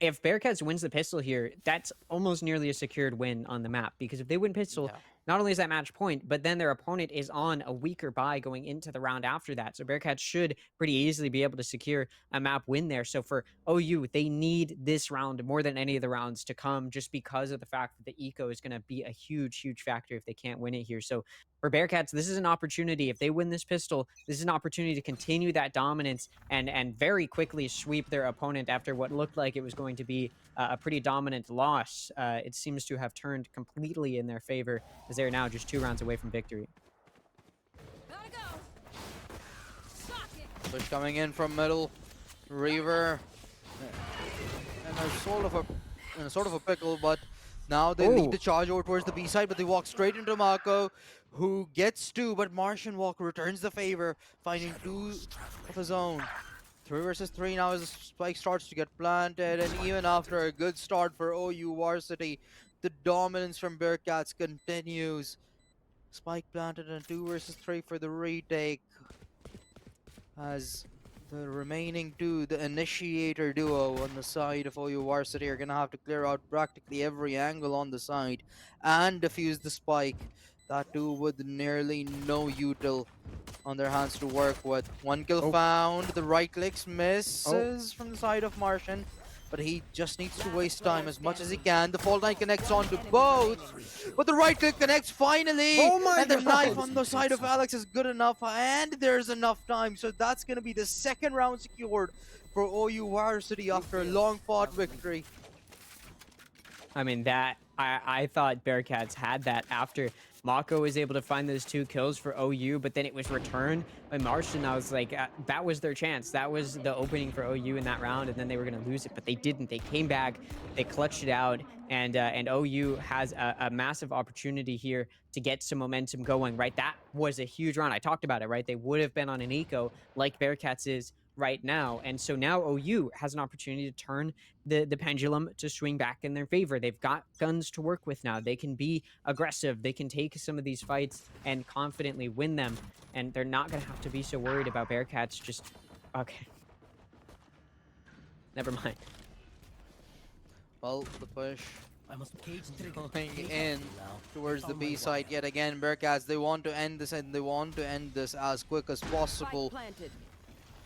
if Bearcats wins the pistol here, that's almost nearly a secured win on the map. Because if they win pistol, not only is that match point, but then their opponent is on a weaker buy going into the round after that. So Bearcats should pretty easily be able to secure a map win there. So for OU, they need this round more than any of the rounds to come, just because of the fact that the eco is going to be a huge, huge factor if they can't win it here. So for Bearcats, this is an opportunity. If they win this pistol, this is an opportunity to continue that dominance and very quickly sweep their opponent after what looked like it was going to be a pretty dominant loss. It seems to have turned completely in their favor as they're now just 2 rounds away from victory. Gotta go. Shock it. Push coming in from middle. Reaver. And a sort of a pickle, but now they lead the charge over towards the B side, but they walk straight into Mako, who gets 2, but Martian Walk returns the favor, finding 2 of his own. 3 versus 3 now as the spike starts to get planted, and even after a good start for OU Varsity, the dominance from Bearcats continues. Spike planted and 2 versus 3 for the retake, as the remaining 2, the initiator duo on the side of OU Varsity, are going to have to clear out practically every angle on the side and defuse the spike. That too with nearly no util on their hands to work with. 1 kill found, the right clicks misses from the side of Martian, but he just needs to waste time as much as he can. The fault line connects onto both, but the right click connects finally, and the knife on the side of Alex is good enough, and there's enough time, so that's going to be the second round secured for OU Varsity after a long fought victory. I mean, that I thought Bearcats had that after Mako was able to find those 2 kills for OU, but then it was returned by Martian. I was like, that was their chance. That was the opening for OU in that round, and then they were going to lose it, but they didn't. They came back, they clutched it out, and OU has a massive opportunity here to get some momentum going, right? That was a huge round. I talked about it, right? They would have been on an eco like Bearcats is right now, and so now OU has an opportunity to turn the pendulum to swing back in their favor. They've got guns to work with now. They can be aggressive. They can take some of these fights and confidently win them, and they're not going to have to be so worried about Bearcats just... Okay. Never mind. Well, the push going in towards the B side yet again. Bearcats, they want to end this, and they want to end this as quick as possible. Spike planted.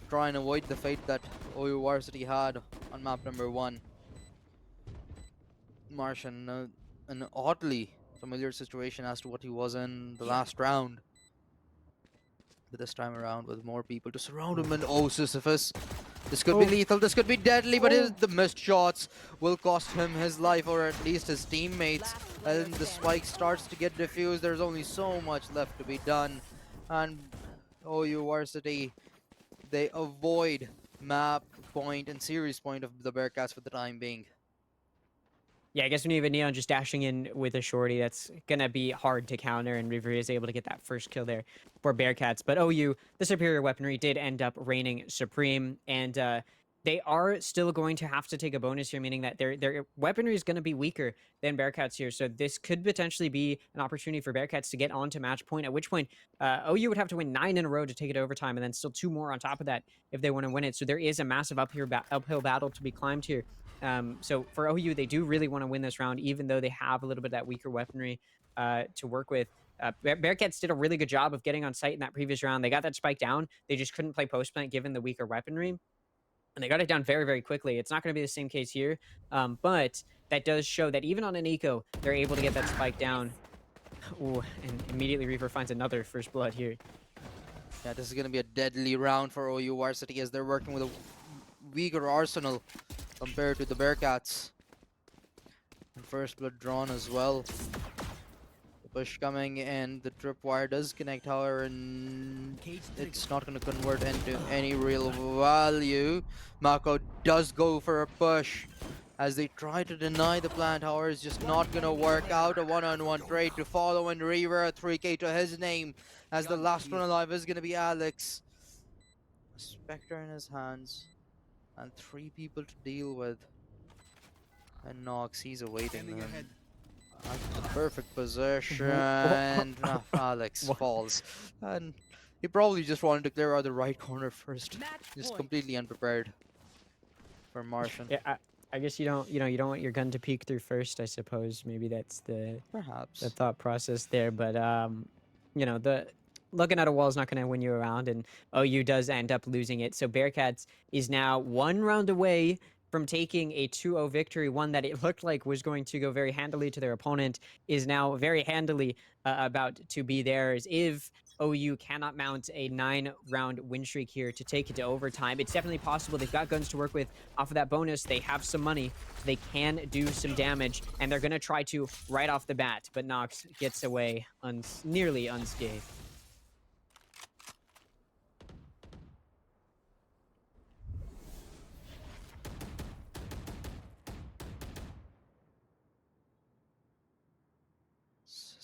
Try and avoid the fate that OU Varsity had on map number 1. Martian, an oddly familiar situation as to what he was in the last round. But this time around with more people to surround him, and oh, Sisyphus. This could be lethal, this could be deadly, but the missed shots will cost him his life, or at least his teammates. And the spike starts to get diffused. There's only so much left to be done. And OU Varsity, they avoid map point and series point of the Bearcats for the time being. Yeah, I guess when you have a Neon just dashing in with a shorty, that's going to be hard to counter, and Reaver is able to get that first kill there for Bearcats. But OU, the superior weaponry, did end up reigning supreme, and they are still going to have to take a bonus here, meaning that their weaponry is going to be weaker than Bearcats here. So this could potentially be an opportunity for Bearcats to get on to match point, at which point OU would have to win 9 in a row to take it to overtime, and then still 2 more on top of that if they want to win it. So there is a massive uphill battle to be climbed here. So for OU, they do really want to win this round, even though they have a little bit of that weaker weaponry to work with. Bearcats did a really good job of getting on site in that previous round. They got that spike down. They just couldn't play post plant given the weaker weaponry. And they got it down very, very quickly. It's not going to be the same case here, but that does show that even on an eco, they're able to get that spike down. Ooh, and immediately Reaper finds another first blood here. Yeah, this is going to be a deadly round for OU Varsity as they're working with a weaker arsenal compared to the Bearcats. And first blood drawn as well. Push coming, and the tripwire does connect, however, and it's not going to convert into any real value. Mako does go for a push as they try to deny the plant, however, it's just not going to work out. A one-on-one trade to follow, and Reaver, 3k to his name, as the last one alive is going to be Alex. A Spectre in his hands, and 3 people to deal with. And Nox, he's awaiting them. The perfect position, and Alex falls. And he probably just wanted to clear out the right corner first. Just completely unprepared for Martian. Yeah, I guess you don't want your gun to peek through first, I suppose. Maybe that's the thought process there. But the looking at a wall is not going to win you around, and OU does end up losing it. So Bearcats is now 1 round away from taking a 2-0 victory. One that it looked like was going to go very handily to their opponent is now very handily about to be theirs if OU cannot mount a 9-round win streak here to take it to overtime. It's definitely possible. They've got guns to work with off of that bonus. They have some money, so they can do some damage, and they're going to try to right off the bat, but Nox gets away nearly unscathed.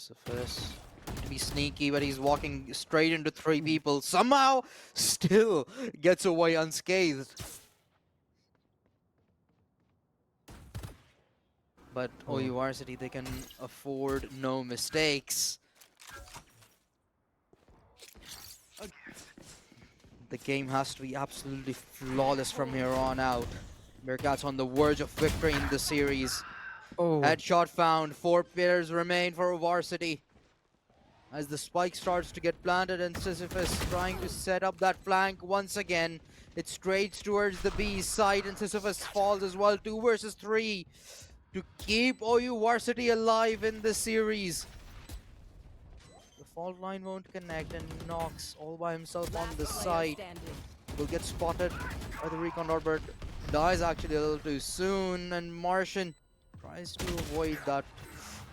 Sisyphus to be sneaky, but he's walking straight into 3 people. Somehow, still gets away unscathed. But OU Varsity, they can afford no mistakes. The game has to be absolutely flawless from here on out. Bearcats on the verge of victory in the series. Headshot found. 4 players remain for Varsity. As the spike starts to get planted, and Sisyphus trying to set up that flank once again. It's straight towards the B side, and Sisyphus falls as well. 2 versus 3 to keep OU Varsity alive in the series. The fault line won't connect, and Nox all by himself on the side will get spotted by the recon orbit. Dies actually a little too soon, and Martian tries to avoid that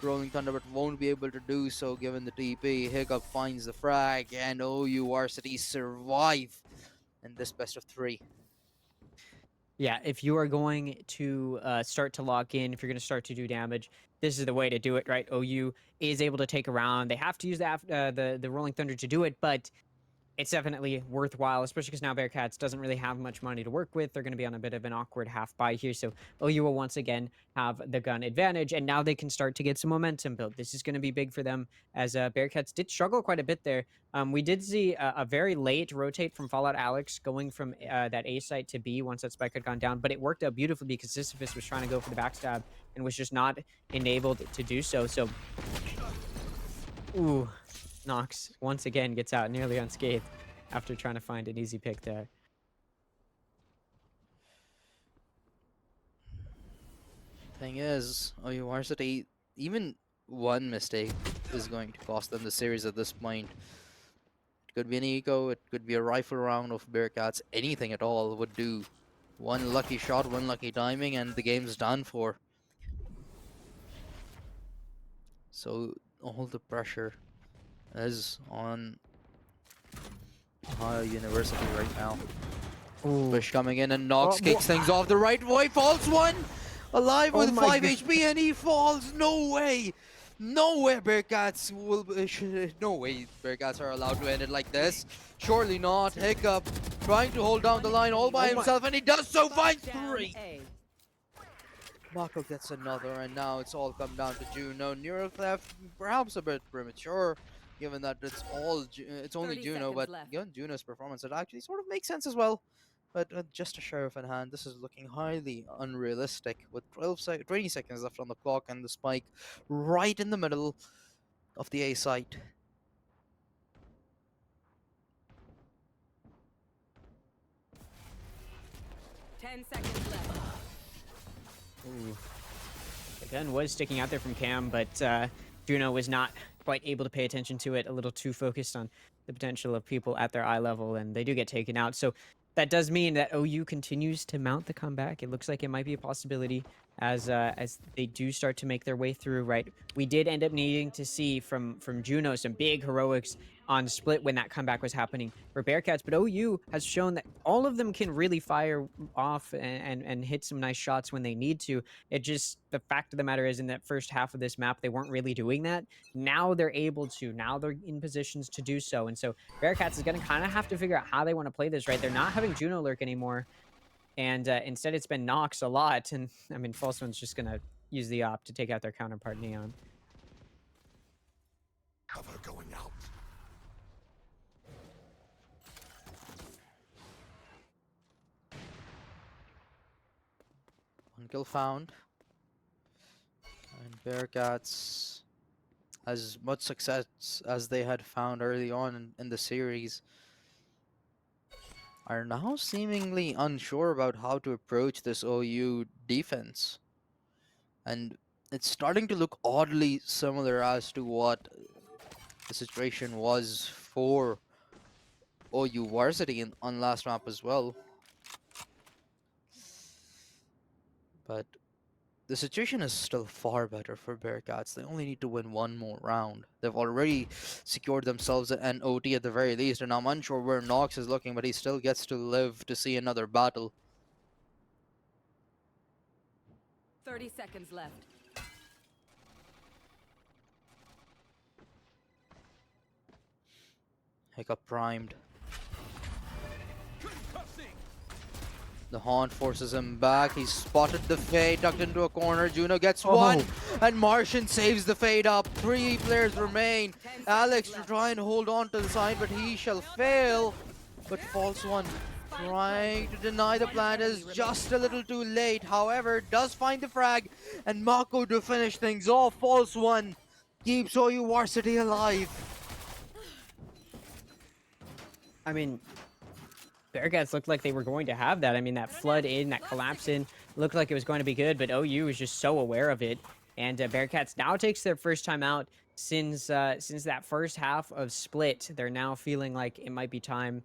Rolling Thunder, but won't be able to do so given the TP. Hiccup finds the frag, and OU Varsity survive in this best of 3. Yeah, if you are going to start to lock in, if you're going to start to do damage, this is the way to do it, right? OU is able to take a round. They have to use the Rolling Thunder to do it, but it's definitely worthwhile, especially because now Bearcats doesn't really have much money to work with. They're going to be on a bit of an awkward half buy here. So OU will once again have the gun advantage, and now they can start to get some momentum built. This is going to be big for them, as Bearcats did struggle quite a bit there. We did see a very late rotate from Fallout Alex going from that A site to B once that spike had gone down, but it worked out beautifully because Sisyphus was trying to go for the backstab and was just not enabled to do so. So, ooh. Nox once again gets out nearly unscathed after trying to find an easy pick there. Thing is, OU Varsity, even one mistake is going to cost them the series at this point. It could be an eco, it could be a rifle round of Bearcats, anything at all would do. One lucky shot, one lucky timing, and the game's done for. So all the pressure is on Ohio University right now. Push coming in, and Nox kicks things off the right way. Falls one! Alive with 5 HP, and he falls! No way! No way Bearcats will... no way Bearcats are allowed to end it like this. Surely not. Hiccup trying to hold down the line all by himself, and he does so. Finds Down 3. A. Mako gets another, and now it's all come down to Juno. Neuroclef, perhaps a bit premature, given that it's only 30 Juno, seconds but left. given Juno's performance, it actually sort of makes sense as well. But just a sheriff in hand, this is looking highly unrealistic with 20 seconds left on the clock, and the spike right in the middle of the A site. Ten seconds left. Ooh. The gun was sticking out there from Cam, but Juno was not quite able to pay attention to it, a little too focused on the potential of people at their eye level, and they do get taken out. So that does mean that OU continues to mount the comeback. It looks like it might be a possibility as they do start to make their way through, right? We did end up needing to see from Juno some big heroics on Split when that comeback was happening for Bearcats, but OU has shown that all of them can really fire off and hit some nice shots when they need to. It just, the fact of the matter is, in that first half of this map, they weren't really doing that. Now they're able to. Now they're in positions to do so. And so Bearcats is going to kind of have to figure out how they want to play this, right? They're not having Juno lurk anymore. And instead it's been Nox a lot. And I mean, False One's just going to use the op to take out their counterpart Neon. Cover going out. One kill found. And Bearcats, as much success as they had found early on in the series, are now seemingly unsure about how to approach this OU defense. And it's starting to look oddly similar as to what the situation was for OU Varsity on last map as well. But the situation is still far better for Bearcats. They only need to win one more round. They've already secured themselves an OT at the very least, and I'm unsure where Nox is looking, but he still gets to live to see another battle. 30 seconds left. Hiccup primed. The Haunt forces him back. He's spotted the Fade, tucked into a corner. Juno gets one, and Martian saves the Fade up. 3 players remain. Alex to try and hold on to the side, but he shall fail. But False One trying to deny the plant is just a little too late. However, does find the frag, and Mako to finish things off. False One keeps OU Varsity alive. I mean, Bearcats looked like they were going to have that. I mean, that flood in, that collapse in, looked like it was going to be good, but OU was just so aware of it. And Bearcats now takes their first time out since that first half of Split. They're now feeling like it might be time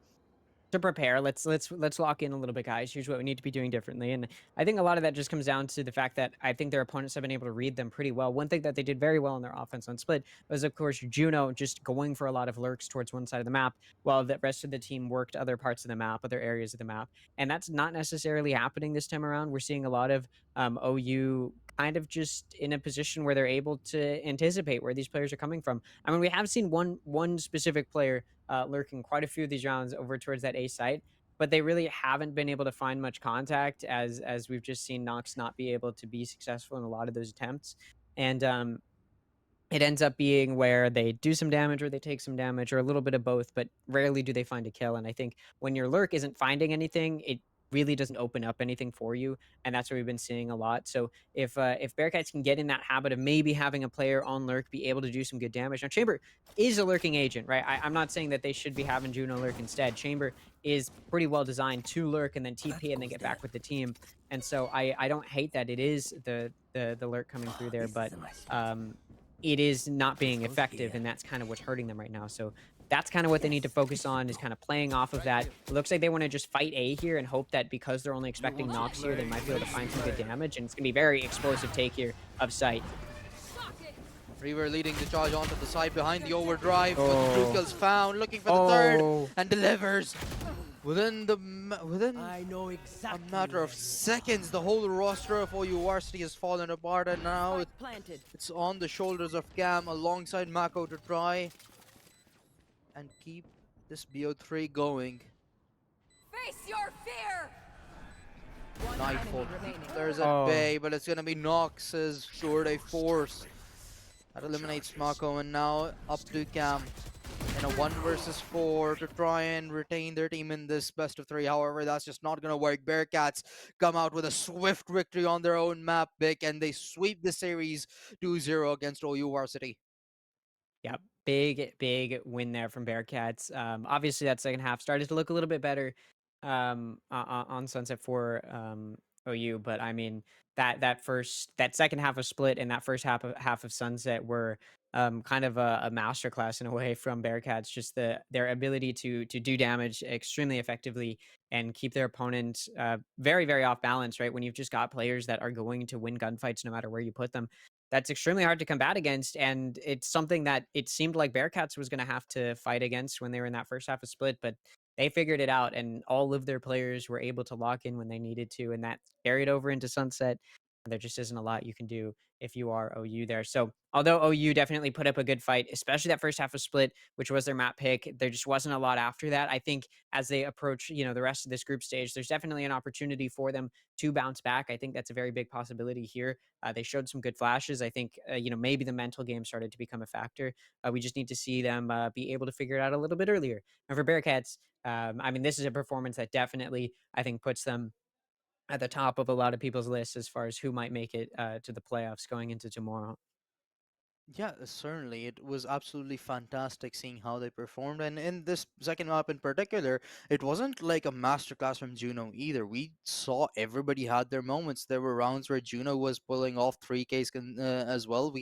to prepare. Let's lock in a little bit, guys. Here's what we need to be doing differently. And I think a lot of that just comes down to the fact that I think their opponents have been able to read them pretty well. One thing that they did very well in their offense on Split was, of course, Juno just going for a lot of lurks towards one side of the map, while the rest of the team worked other parts of the map, other areas of the map. And that's not necessarily happening this time around. We're seeing a lot of OU kind of just in a position where they're able to anticipate where these players are coming from. I mean, we have seen one specific player lurking quite a few of these rounds over towards that A site, but they really haven't been able to find much contact, as we've just seen Nox not be able to be successful in a lot of those attempts. And it ends up being where they do some damage or they take some damage or a little bit of both, but rarely do they find a kill. And I think when your lurk isn't finding anything, it really doesn't open up anything for you, and that's what we've been seeing a lot. So if Bearcats can get in that habit of maybe having a player on lurk be able to do some good damage. Now Chamber is a lurking agent, right? I'm not saying that they should be having Juno lurk instead. Chamber is pretty well designed to lurk and then TP and then get back with the team, and so I don't hate that it is the lurk coming through there, but it is not being effective, and that's kind of what's hurting them right now. So that's kind of what they need to focus on, is kind of playing off of that. It looks like they want to just fight A here and hope that because they're only expecting Nox here, they might be able to find some good damage, and it's going to be very explosive take here of sight. Reaver leading the charge onto the side behind the overdrive, but 2 kills found, looking for the third, and delivers. Within a matter of seconds, the whole roster of OU Varsity has fallen apart, and now it's on the shoulders of Cam alongside Mako to try and keep this BO3 going. Nightfall. remaining. There's at Oh. bay, but it's gonna be Nox's Sure Day Force. That eliminates Mako, and now up to Cam in a 1 versus 4 to try and retain their team in this best of 3. However, that's just not going to work. Bearcats come out with a swift victory on their own map, Vic, and they sweep the series 2-0 against OU Varsity. Yeah, big win there from Bearcats. Obviously, that second half started to look a little bit better on Sunset for OU, but I mean that second half of Split and that first half of Sunset were kind of a masterclass in a way from Bearcats. Just their ability to do damage extremely effectively and keep their opponent very off balance. Right, when you've just got players that are going to win gunfights no matter where you put them, that's extremely hard to combat against, and it's something that it seemed like Bearcats was going to have to fight against when they were in that first half of Split, but they figured it out, and all of their players were able to lock in when they needed to, and that carried over into Sunset. There just isn't a lot you can do if you are OU there. So although OU definitely put up a good fight, especially that first half of Split, which was their map pick, there just wasn't a lot after that. I think as they approach, the rest of this group stage, there's definitely an opportunity for them to bounce back. I think that's a very big possibility here. They showed some good flashes. I think, maybe the mental game started to become a factor. We just need to see them be able to figure it out a little bit earlier. And for Bearcats, I mean, this is a performance that definitely, I think, puts them at the top of a lot of people's lists as far as who might make it to the playoffs going into tomorrow. Yeah, certainly. It was absolutely fantastic seeing how they performed. And in this second map in particular, it wasn't like a masterclass from Juno either. We saw everybody had their moments. There were rounds where Juno was pulling off 3Ks as well.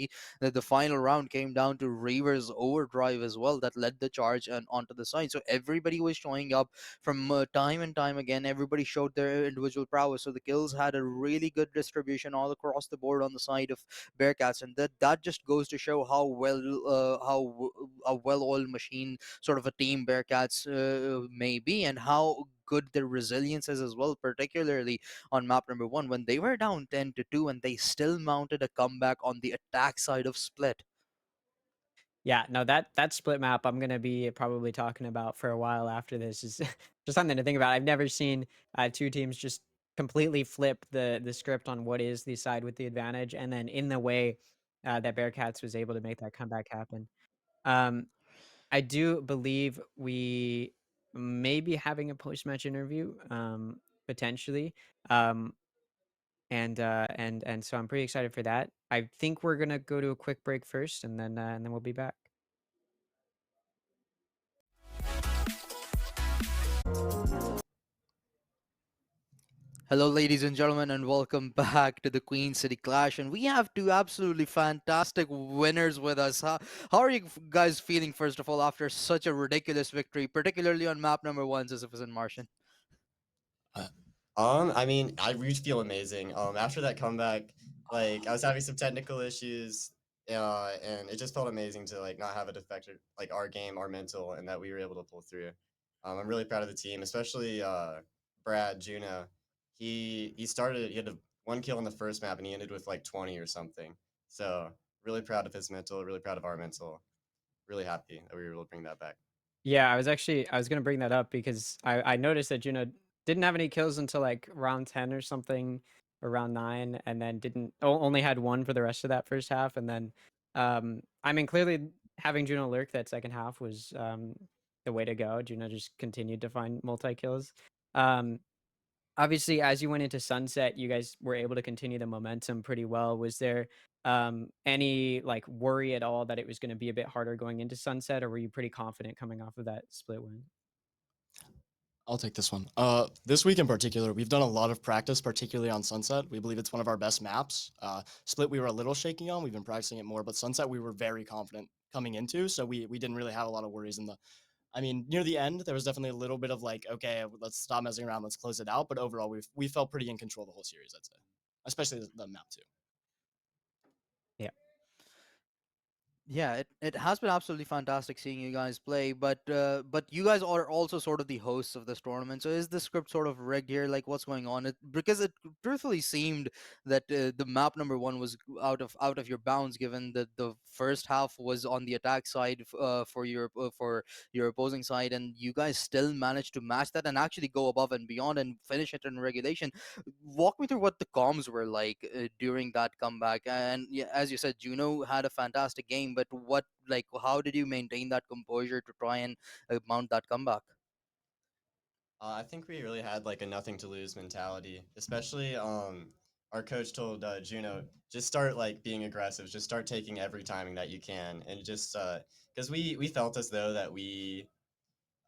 The final round came down to Reaver's overdrive as well that led the charge and onto the side. So everybody was showing up from time and time again. Everybody showed their individual prowess. So the kills had a really good distribution all across the board on the side of Bearcats, and that just goes to show how a well-oiled machine sort of a team Bearcats may be, and how good their resilience is as well, particularly on map number 1 when they were down 10-2 and they still mounted a comeback on the attack side of Split. Yeah, no, that split map I'm gonna be probably talking about for a while after this is just something to think about. I've never seen two teams just completely flip the script on what is the side with the advantage, and then in the way that Bearcats was able to make that comeback happen. Um, I do believe we may be having a post-match interview, potentially. Um, and so I'm pretty excited for that. I think we're gonna go to a quick break first, and then we'll be back. Hello, ladies and gentlemen, and welcome back to the Queen City Clash. And we have two absolutely fantastic winners with us. How are you guys feeling, first of all, after such a ridiculous victory, particularly on map number 1, Sisyphus and Martian? I mean, I really feel amazing. After that comeback, like I was having some technical issues, and it just felt amazing to like not have it affect like our game, our mental, and that we were able to pull through. I'm really proud of the team, especially Brad Juno. He started. He had 1 kill on the first map, and he ended with like 20 or something. So really proud of his mental. Really proud of our mental. Really happy that we were able to bring that back. Yeah, I was gonna bring that up because I noticed that Juno didn't have any kills until like round 10 or something, or round 9, and then only had one for the rest of that first half, and then I mean, clearly having Juno lurk that second half was the way to go. Juno just continued to find multi kills. Um, Obviously, as you went into Sunset, you guys were able to continue the momentum pretty well. Was there any like worry at all that it was going to be a bit harder going into Sunset, or were you pretty confident coming off of that split win? I'll take this one. This week in particular, we've done a lot of practice, particularly on Sunset. We believe it's one of our best maps. Split, we were a little shaky on. We've been practicing it more, but Sunset, we were very confident coming into, so we didn't really have a lot of worries in the. I mean, near the end, there was definitely a little bit of like, okay, let's stop messing around, let's close it out. But overall, we felt pretty in control the whole series, I'd say, especially the map too. Yeah. Yeah, it has been absolutely fantastic seeing you guys play, but you guys are also sort of the hosts of this tournament. So is the script sort of rigged here? Like, what's going on? Because it truthfully seemed that the map number one was out of your bounds, given that the first half was on the attack side for your opposing side, and you guys still managed to match that and actually go above and beyond and finish it in regulation. Walk me through what the comms were like during that comeback. And yeah, as you said, Juno had a fantastic game, but how did you maintain that composure to try and mount that comeback? I think we really had like a nothing to lose mentality, especially our coach told Juno just start like being aggressive, just start taking every timing that you can, and just because we felt as though that we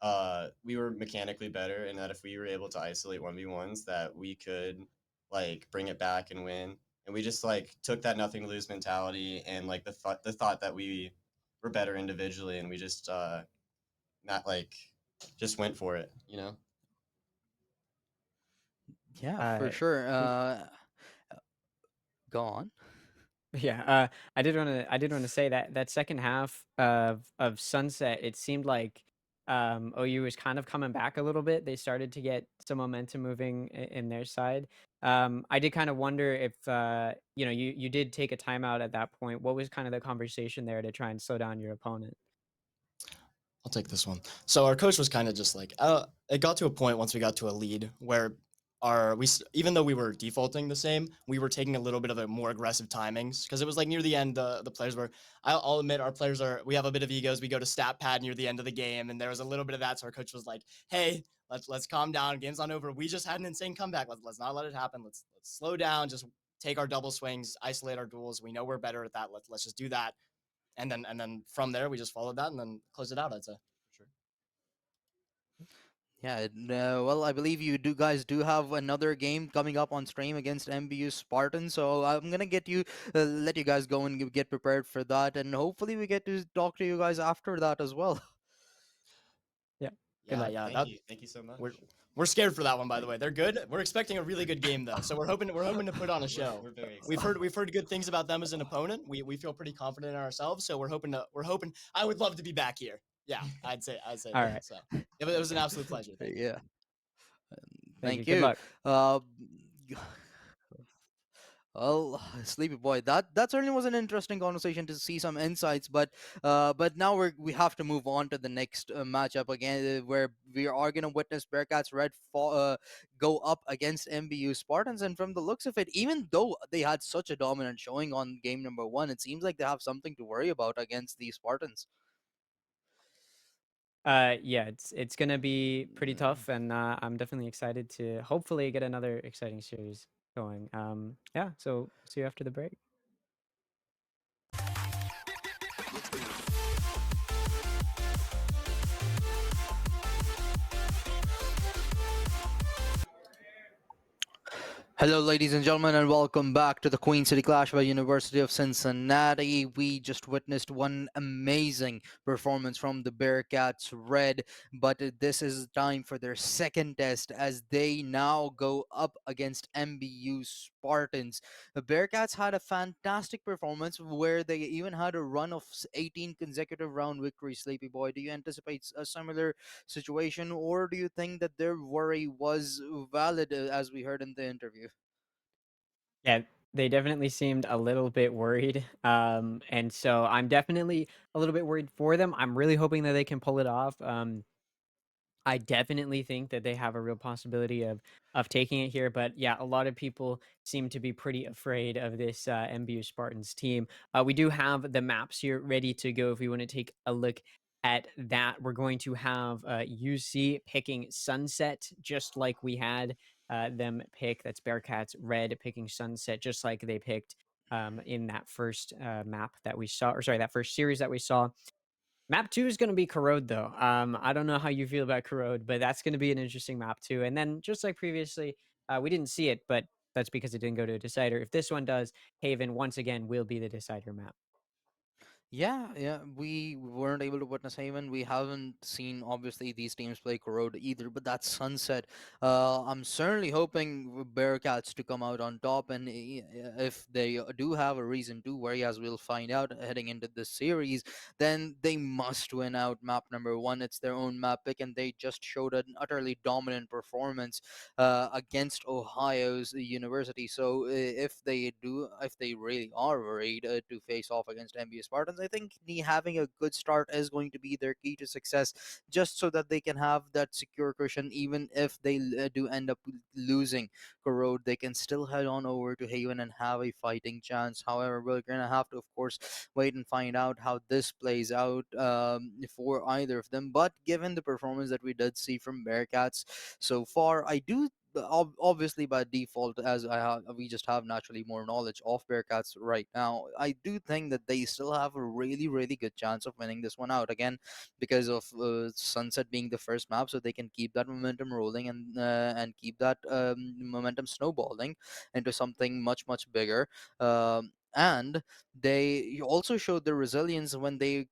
were mechanically better, and that if we were able to isolate 1v1s, that we could like bring it back and win. And we just like took that nothing to lose mentality and like the thought that we were better individually, and we just not like just went for it, you know. Yeah, for Uh, sure. we- Go on. Yeah, I did want to say that that second half of Sunset, it seemed like OU was kind of coming back a little bit. They started to get some momentum moving in their side. I did kind of wonder if you did take a timeout at that point. What was kind of the conversation there to try and slow down your opponent? I'll take this one. So our coach was kind of just like, it got to a point once we got to a lead where even though we were defaulting the same, we were taking a little bit of a more aggressive timings because it was like near the end. The players were. I'll admit our players we have a bit of egos. We go to stat pad near the end of the game, and there was a little bit of that. So our coach was like, "Hey, let's calm down. Game's not over. We just had an insane comeback. Let's not let it happen. Let's slow down. Just take our double swings, isolate our duels. We know we're better at that. Let's just do that." And then from there we just followed that and then closed it out. I'd say for sure. Yeah, well, I believe you do guys do have another game coming up on stream against MBU Spartan, so I'm gonna let you guys go and get prepared for that, and hopefully we get to talk to you guys after that as well. Yeah. Good Yeah, luck. yeah. Thank you so much. We're scared for that one, by the way. They're good. We're expecting a really good game though, so we're hoping to put on a show. We're very We've heard good things about them as an opponent. We feel pretty confident in ourselves, so we're hoping. I would love to be back here. Yeah, I'd say All that. right. So it was an absolute pleasure. Thank you. Yeah, Thank you. thank Good you. luck. Uh, Well, Sleepy Boy, that certainly was an interesting conversation to see some insights, but now we have to move on to the next matchup again, where we are gonna witness Bearcats go up against MBU Spartans, and from the looks of it, even though they had such a dominant showing on game number one, it seems like they have something to worry about against the Spartans. Yeah, it's gonna be pretty tough, and I'm definitely excited to hopefully get another exciting series going. Yeah, so see you after the break. Hello, ladies and gentlemen, and welcome back to the Queen City Clash by University of Cincinnati. We just witnessed one amazing performance from the Bearcats Red, but this is time for their second test as they now go up against MBU Spartans. The Bearcats had a fantastic performance where they even had a run of 18 consecutive round victories. Sleepy Boy, do you anticipate a similar situation, or do you think that their worry was valid as we heard in the interview? Yeah, they definitely seemed a little bit worried. And so I'm definitely a little bit worried for them. I'm really hoping that they can pull it off. I definitely think that they have a real possibility of taking it here, but yeah, a lot of people seem to be pretty afraid of this MBU Spartans team. We do have the maps here ready to go if we want to take a look at that. We're going to have UC picking Sunset, just like we had them pick. That's Bearcats Red picking Sunset, just like they picked in that first map that we saw, or sorry, that first series that we saw. Map 2 is gonna be Corrode, though. I don't know how you feel about Corrode, but that's gonna be an interesting map too. And then, just like previously, we didn't see it, but that's because it didn't go to a decider. If this one does, Haven once again will be the decider map. Yeah, we weren't able to witness Haven. We haven't seen obviously these teams play Corrode either, but that's Sunset. I'm certainly hoping Bearcats to come out on top, and if they do have a reason to worry, as we'll find out heading into this series, then they must win out map number one. It's their own map pick, and they just showed an utterly dominant performance against Ohio's University. So if they really are worried to face off against MBU Spartans, I think having a good start is going to be their key to success, just so that they can have that secure cushion. Even if they do end up losing Corrode, they can still head on over to Haven and have a fighting chance. However, we're gonna have to, of course, wait and find out how this plays out for either of them. But given the performance that we did see from Bearcats so far, I do obviously by default, as we just have naturally more knowledge of Bearcats right now, I do think that they still have a really good chance of winning this one out again, because of Sunset being the first map, so they can keep that momentum rolling and keep that momentum snowballing into something much bigger. And they also showed their resilience when they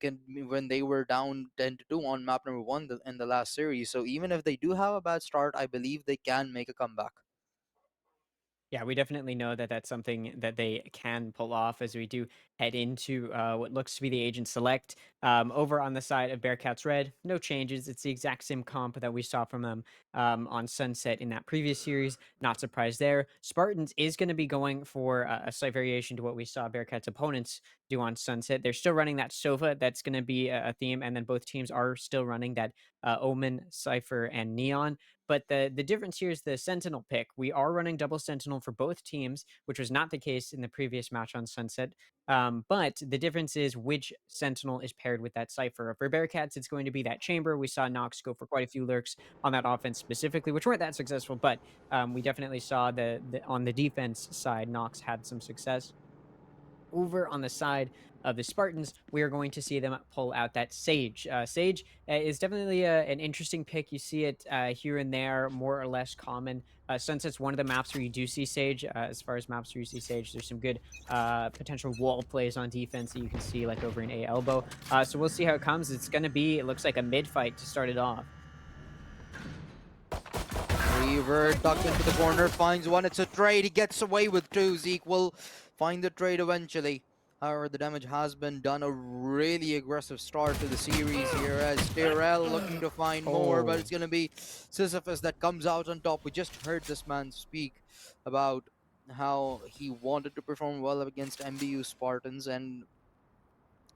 were down 10-2 on map number one in the last series. So even if they do have a bad start, I believe they can make a comeback. Yeah, we definitely know that that's something that they can pull off as we do head into what looks to be the Agent Select. Over on the side of Bearcats Red, no changes. It's the exact same comp that we saw from them on Sunset in that previous series. Not surprised there. Spartans is going to be going for a slight variation to what we saw Bearcats opponents do on Sunset. They're still running that Sova. That's going to be a theme. And then both teams are still running that Omen, Cypher, and Neon. But the difference here is the Sentinel pick. We are running double Sentinel for both teams, which was not the case in the previous match on Sunset. But the difference is which Sentinel is paired with that Cypher. For Bearcats, it's going to be that Chamber. We saw Nox go for quite a few lurks on that offense specifically, which weren't that successful, but we definitely saw on the defense side, Nox had some success. Over on the side of the Spartans, we are going to see them pull out that Sage. Sage is definitely an interesting pick. You see it here and there, more or less common. Sunset's one of the maps where you do see Sage. As far as maps where you see Sage, there's some good potential wall plays on defense that you can see, like over in A elbow. So we'll see how it comes. It's going to be, it looks like a mid fight to start it off. Reaver ducked into the corner, finds one. It's a trade. He gets away with two. Zeke will find the trade eventually. However, the damage has been done. A really aggressive start to the series here as Tyrell looking to find more, but it's going to be Sisyphus that comes out on top. We just heard this man speak about how he wanted to perform well against MBU Spartans, and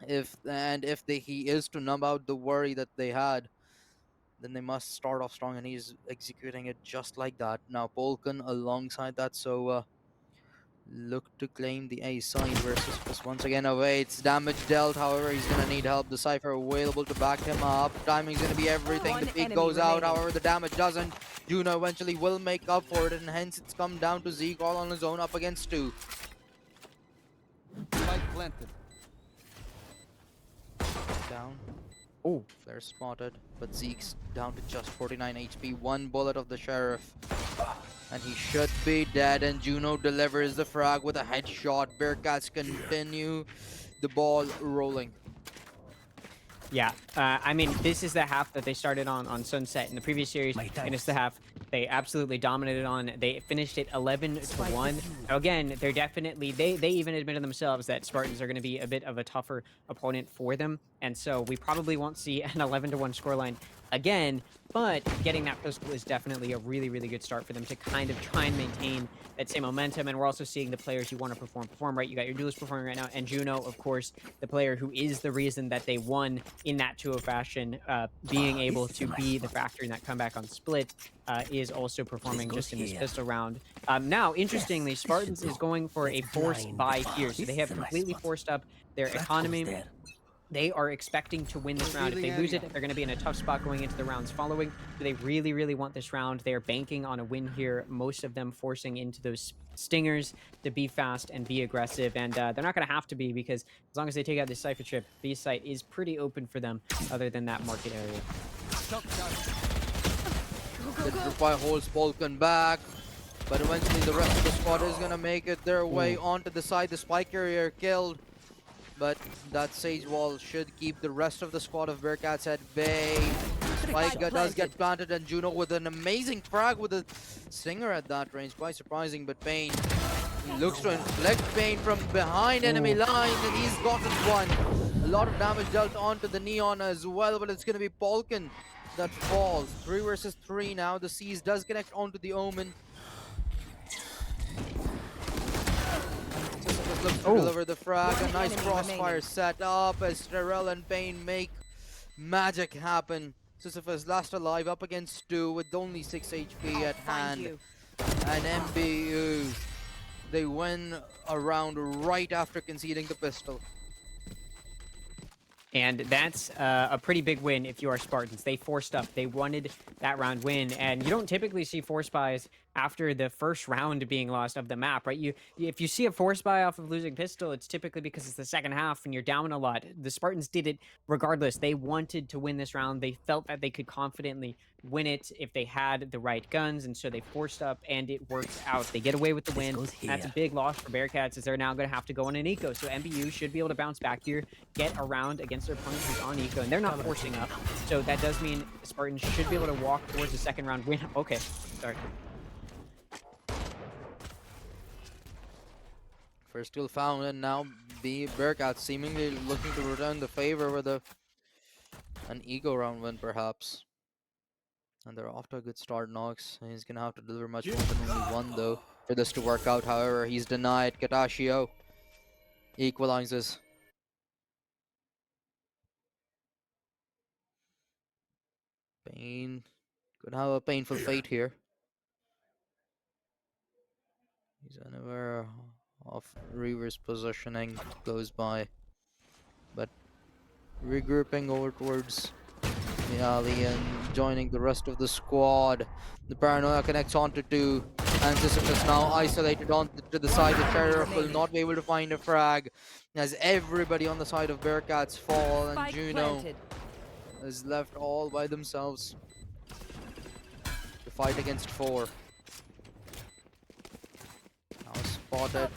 if he is to numb out the worry that they had, then they must start off strong, and he's executing it just like that. Now Polkan alongside that, so look to claim the A side versus just once again awaits damage dealt. However, he's gonna need help. The Cypher available to back him up. Timing's gonna be everything. The peak goes out, however the damage doesn't. Juno eventually will make up for it, and hence it's come down to Zeke all on his own up against two. Down. Oh, flare spotted, but Zeke's down to just 49 HP. One bullet of the Sheriff, and he should be dead. And Juno delivers the frag with a headshot. Bearcats continue the ball rolling. Yeah, I mean, this is the half that they started on Sunset in the previous series, and it's the half they absolutely dominated on. They finished it 11-1. Now, again, they're definitely, they even admitted themselves that Spartans are going to be a bit of a tougher opponent for them, and so we probably won't see an 11-1 scoreline again, but getting that pistol is definitely a really good start for them to kind of try and maintain that same momentum. And we're also seeing the players who want to perform, right? You got your duelist performing right now, and Juno, of course, the player who is the reason that they won in that 2-0 fashion, being able to be the factor in that comeback on Split, is also performing just in this pistol round. Now, interestingly, Spartans is going for a force buy here, so they have completely forced up their economy. They are expecting to win this round. If they lose it, they're going to be in a tough spot going into the rounds following. So they really want this round. They are banking on a win here, most of them forcing into those stingers to be fast and be aggressive. And they're not going to have to be, because as long as they take out this Cypher trip, B site is pretty open for them other than that market area. The Drupal holds Polkan back, but eventually the rest of the squad is going to make it their way onto the side. The spike carrier killed, but that Sage Wall should keep the rest of the squad of Bearcats at bay. Spike does get planted, and Juno with an amazing frag with a Stinger at that range. Quite surprising, but Pain looks to inflict pain from behind enemy lines, and he's gotten one. A lot of damage dealt onto the Neon as well, but it's going to be Polken that falls. 3 versus 3 now. The Seas does connect onto the Omen. Sisyphus looks to deliver the frag. A nice crossfire set up as Terrell and Pain make magic happen. Sisyphus last alive up against Stu with only 6 HP at hand. And MBU, they win a round right after conceding the pistol. And that's a pretty big win if you are Spartans. They forced up. They wanted that round win. And you don't typically see force buys after the first round being lost of the map, right? If you see a force buy off of losing pistol, it's typically because it's the second half and you're down a lot. The Spartans did it regardless. They wanted to win this round. They felt that they could confidently win it if they had the right guns, and so they forced up, and it worked out. They get away with the win. That's a big loss for Bearcats, as they're now going to have to go on an eco. So MBU should be able to bounce back here, get around against their opponent who's on eco, and they're not forcing up. So that does mean Spartans should be able to walk towards the second round win. Okay, sorry. First kill found, and now Bearcats seemingly looking to return the favor with an ego round win, perhaps. And they're off to a good start, Nox. He's going to have to deliver much more than only one, though, for this to work out. However, he's denied. Katashio equalizes. Pain could have a painful fate here. He's unaware of Reaver's positioning close by, but regrouping over towards the alley and joining the rest of the squad. The Paranoia connects onto 2, and Sisyphus now isolated onto the side. The Sheriff will not be able to find a frag as everybody on the side of Bearcats fall, and Juno is left all by themselves to fight against 4. Now spotted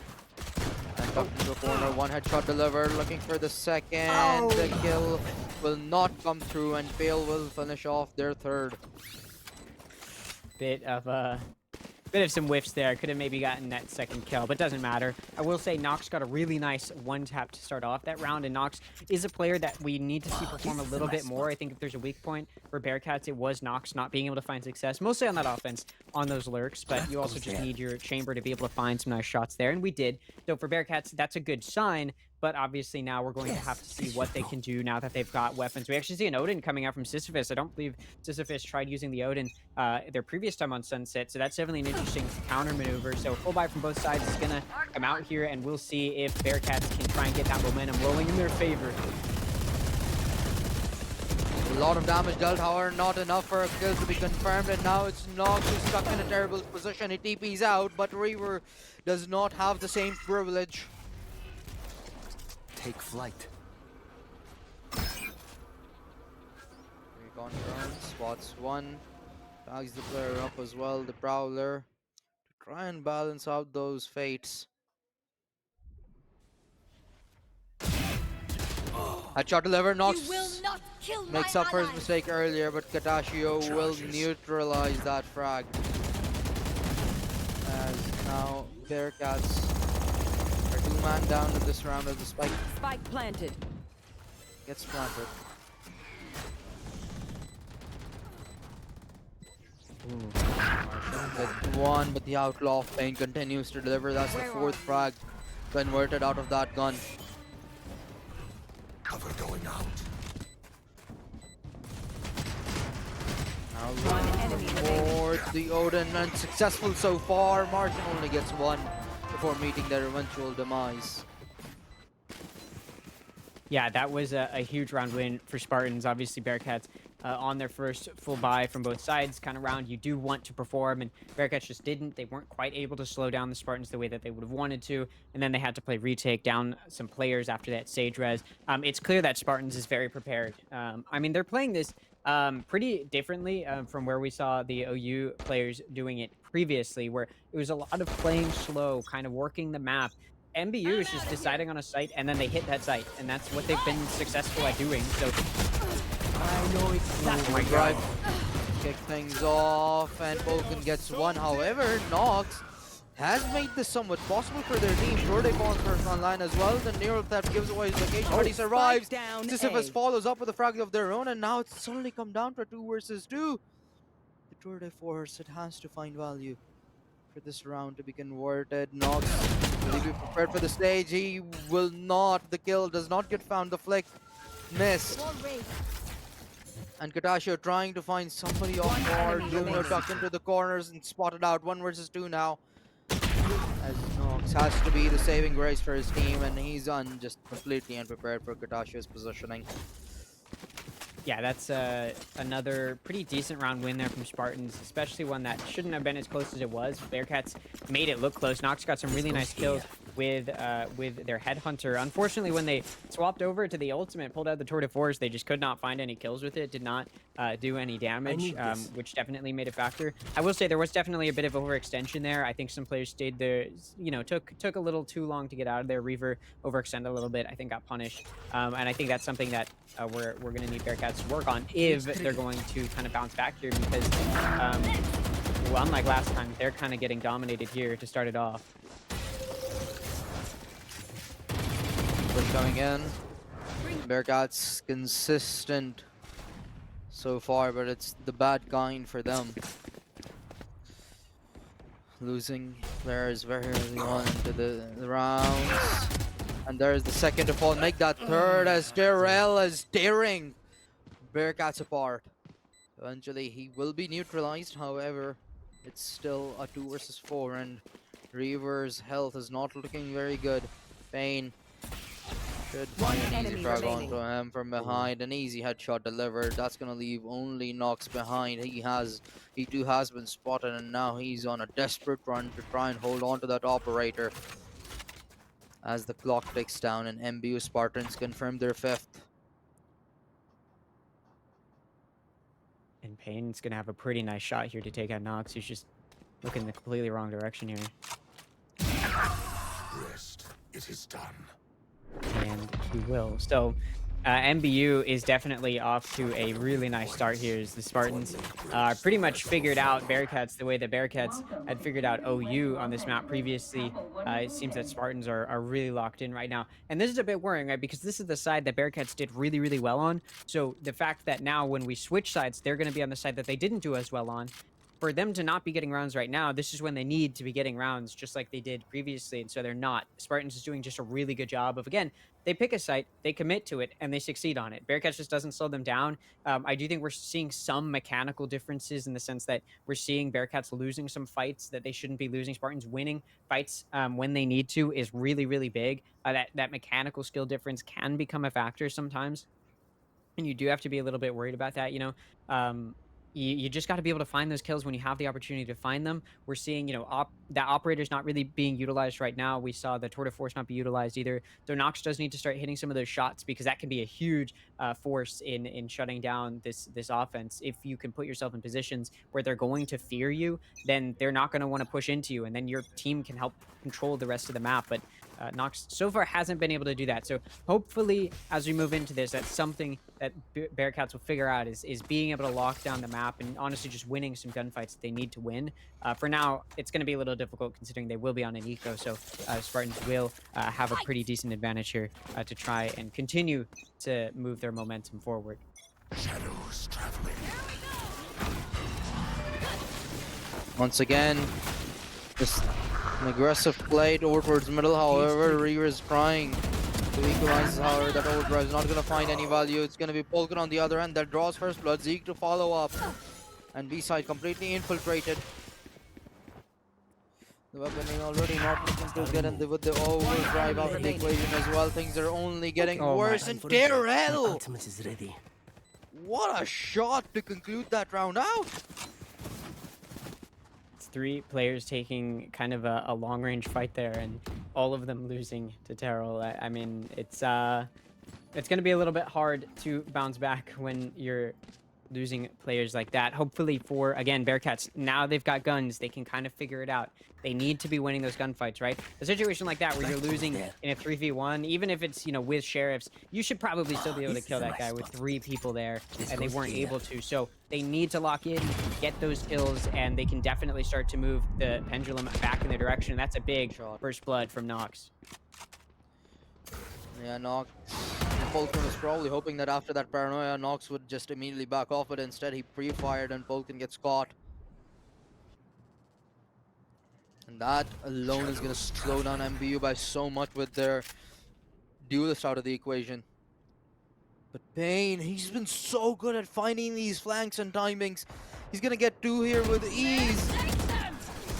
and tucked into the corner. One headshot delivered, looking for the second. The kill will not come through, and Pale will finish off their third. Bit of some whiffs there. Could have maybe gotten that second kill, but doesn't matter. I will say Nox got a really nice one tap to start off that round, and Nox is a player that we need to see perform a little bit more. I think if there's a weak point for Bearcats, it was Nox not being able to find success, mostly on that offense, on those lurks, but you also just need your chamber to be able to find some nice shots there, and we did. So for Bearcats, that's a good sign, but obviously now we're going to have to see what they can do now that they've got weapons. We actually see an Odin coming out from Sisyphus. I don't believe Sisyphus tried using the Odin their previous time on Sunset, so that's definitely an interesting counter maneuver. So full buy from both sides is going to come out here, and we'll see if Bearcats can try and get that momentum rolling in their favor. A lot of damage dealt, however, not enough for a kill to be confirmed, and now it's Nox who's stuck in a terrible position. He TP's out, but Reaver does not have the same privilege. Take flight. Recon turns, spots one, tags the player up as well, the Prowler, to try and balance out those fates. Headshot delivered. Nox makes up for his mistake earlier, but Katashio will neutralize that frag. As now Bearcats are 2-man down in this round as the spike planted. Gets planted. With one, but the Outlaw of Pain continues to deliver. That's the 4th frag converted out of that gun. Cover going out. Now looking towards the Odin, and successful so far. Martian only gets one before meeting their eventual demise. Yeah, that was a huge round win for Spartans. Obviously, Bearcats on their first full buy from both sides kind of round. You do want to perform, and Bearcats just didn't. They weren't quite able to slow down the Spartans the way that they would have wanted to, and then they had to play retake down some players after that Sage res. It's clear that Spartans is very prepared. I mean, they're playing this pretty differently from where we saw the OU players doing it previously, where it was a lot of playing slow, kind of working the map. MBU is just deciding on a site and then they hit that site, and that's what they've been successful at doing. So I know exactly. Oh my god. Kick things off, and Vulcan gets one. However, Nox has made this somewhat possible for their team. Tordefon's first online as well. The neural theft gives away his location, but he survives. Sisyphus follows up with a frag of their own, and now it's suddenly come down to 2 versus 2. The Tour de Force, it has to find value for this round to be converted. Nox, will he be prepared for the stage? He will not. The kill does not get found. The flick missed. And Katashio trying to find somebody off guard. Junior tucked into the corners and spotted out. 1 versus 2 now. As Nox has to be the saving grace for his team, and he's just completely unprepared for Katashio's positioning. Yeah, that's another pretty decent round win there from Spartans, especially one that shouldn't have been as close as it was. Bearcats made it look close. Nox got some really nice kills with their Headhunter. Unfortunately, when they swapped over to the ultimate, pulled out the Tour de Force, they just could not find any kills with it, did not do any damage, which definitely made a factor. I will say there was definitely a bit of overextension there. I think some players stayed there, you know, took a little too long to get out of there. Reaver overextended a little bit, I think got punished. And I think that's something that we're going to need Bearcats to work on if they're going to kind of bounce back here, because well, unlike last time, they're kind of getting dominated here to start it off. Push coming in. Bearcats consistent so far, but it's the bad kind for them. Losing players very early on into the rounds. And there's the second to fall. Make that third as Darrell is tearing Bearcats apart. Eventually he will be neutralized, however, it's still a 2 versus 4, and Reaver's health is not looking very good. Pain should find an easy frag onto him from behind. An easy headshot delivered. That's gonna leave only Nox behind. He has been spotted, and now he's on a desperate run to try and hold on to that operator. As the clock ticks down and MBU Spartans confirm their 5th. And Payne's going to have a pretty nice shot here to take out Nox. He's just looking the completely wrong direction here. Rest. It is done. And he will. So MBU is definitely off to a really nice start here, as the Spartans pretty much figured out Bearcats the way that Bearcats had figured out OU on this map previously. It seems that Spartans are really locked in right now. And this is a bit worrying, right? Because this is the side that Bearcats did really, really well on. So the fact that now when we switch sides, they're going to be on the side that they didn't do as well on. For them to not be getting rounds right now, this is when they need to be getting rounds just like they did previously, and so they're not. Spartans is doing just a really good job of, again, they pick a site, they commit to it, and they succeed on it. Bearcats just doesn't slow them down. I do think we're seeing some mechanical differences in the sense that we're seeing Bearcats losing some fights that they shouldn't be losing. Spartans winning fights when they need to is really, really big. That mechanical skill difference can become a factor sometimes, and you do have to be a little bit worried about that, you know. You just got to be able to find those kills when you have the opportunity to find them. We're seeing, you know, that operator's not really being utilized right now. We saw the Tour de Force not be utilized either. So Nox does need to start hitting some of those shots, because that can be a huge force in shutting down this offense. If you can put yourself in positions where they're going to fear you, then they're not going to want to push into you, and then your team can help control the rest of the map. But Nox so far hasn't been able to do that. So hopefully as we move into this, that's something that Bearcats will figure out, is being able to lock down the map and honestly just winning some gunfights that they need to win. For now, it's going to be a little difficult considering they will be on an eco, so Spartans will have a pretty decent advantage here to try and continue to move their momentum forward. Shadows traveling. Once again, just an aggressive play towards middle. However, Reaver is trying to equalize. However, that overdrive is not going to find any value. It's going to be Polkan on the other end that draws first blood. Zeke to follow up, and B-side completely infiltrated. The weaponing already not looking to get in with the overdrive out of the equation as well. Things are only getting worse. And Darrell! Ultimate is ready. What a shot to conclude that round out! 3 players taking kind of a long-range fight there, and all of them losing to Terrell. I mean, it's going to be a little bit hard to bounce back when you're losing players like that. Hopefully for, again, Bearcats, now they've got guns, they can kind of figure it out. They need to be winning those gunfights, right? A situation like that where you're losing in a 3v1, even if it's, you know, with sheriffs, you should probably still be able to kill that guy with 3 people there, and they weren't able to. So they need to lock in, get those kills, and they can definitely start to move the pendulum back in their direction. And that's a big first blood from Nox. Yeah, Nox. Vulcan was probably hoping that after that paranoia, Nox would just immediately back off, but instead he pre-fired and Vulcan gets caught. And that alone is going to slow down MBU by so much with their duelist out of the equation. But Pain, he's been so good at finding these flanks and timings. He's going to get 2 here with ease.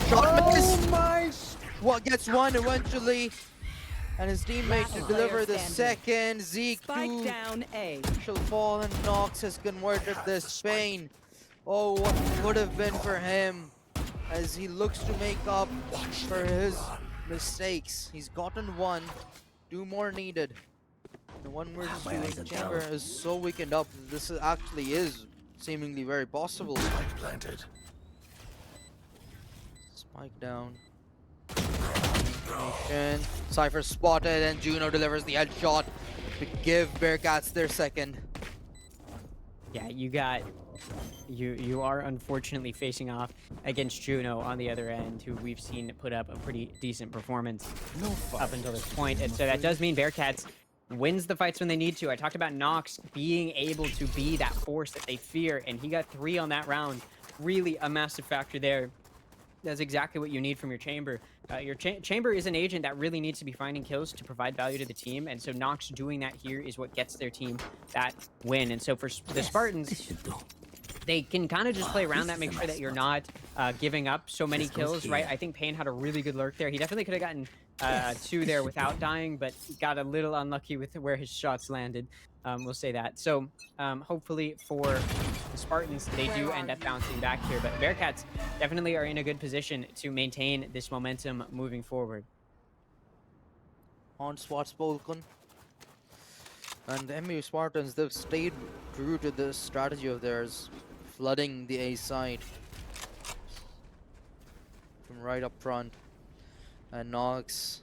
Shot missed. What gets 1 eventually. And his teammate to deliver the second. Zeke Spike down A. shall fall, and Nox has converted this. Pain. Oh, what would have been for him as he looks to make up for his mistakes. He's gotten 1. 2 more needed. The 1 versus 2 in the chamber is so weakened up. This actually is seemingly very possible. Spike planted. Spike down. Cypher spotted, and Juno delivers the headshot to give Bearcats their second. Yeah, you are unfortunately facing off against Juno on the other end, who we've seen put up a pretty decent performance up until this point. And so that does mean Bearcats wins the fights when they need to. I talked about Nox being able to be that force that they fear, and he got 3 on that round. Really a massive factor there. That's exactly what you need from your chamber. Your chamber is an agent that really needs to be finding kills to provide value to the team, and so Nox doing that here is what gets their team that win. And so for the Spartans, they can kind of just play around that, make sure that you're not giving up so many kills, right? I think Pain had a really good lurk there. He definitely could have gotten 2 there without dying, but got a little unlucky with where his shots landed. We'll say that. So hopefully for the Spartans, they do end up bouncing back here. But Bearcats definitely are in a good position to maintain this momentum moving forward. On spots Vulcan. And the MU Spartans, they've stayed true to this strategy of theirs, flooding the A side from right up front. And Nox,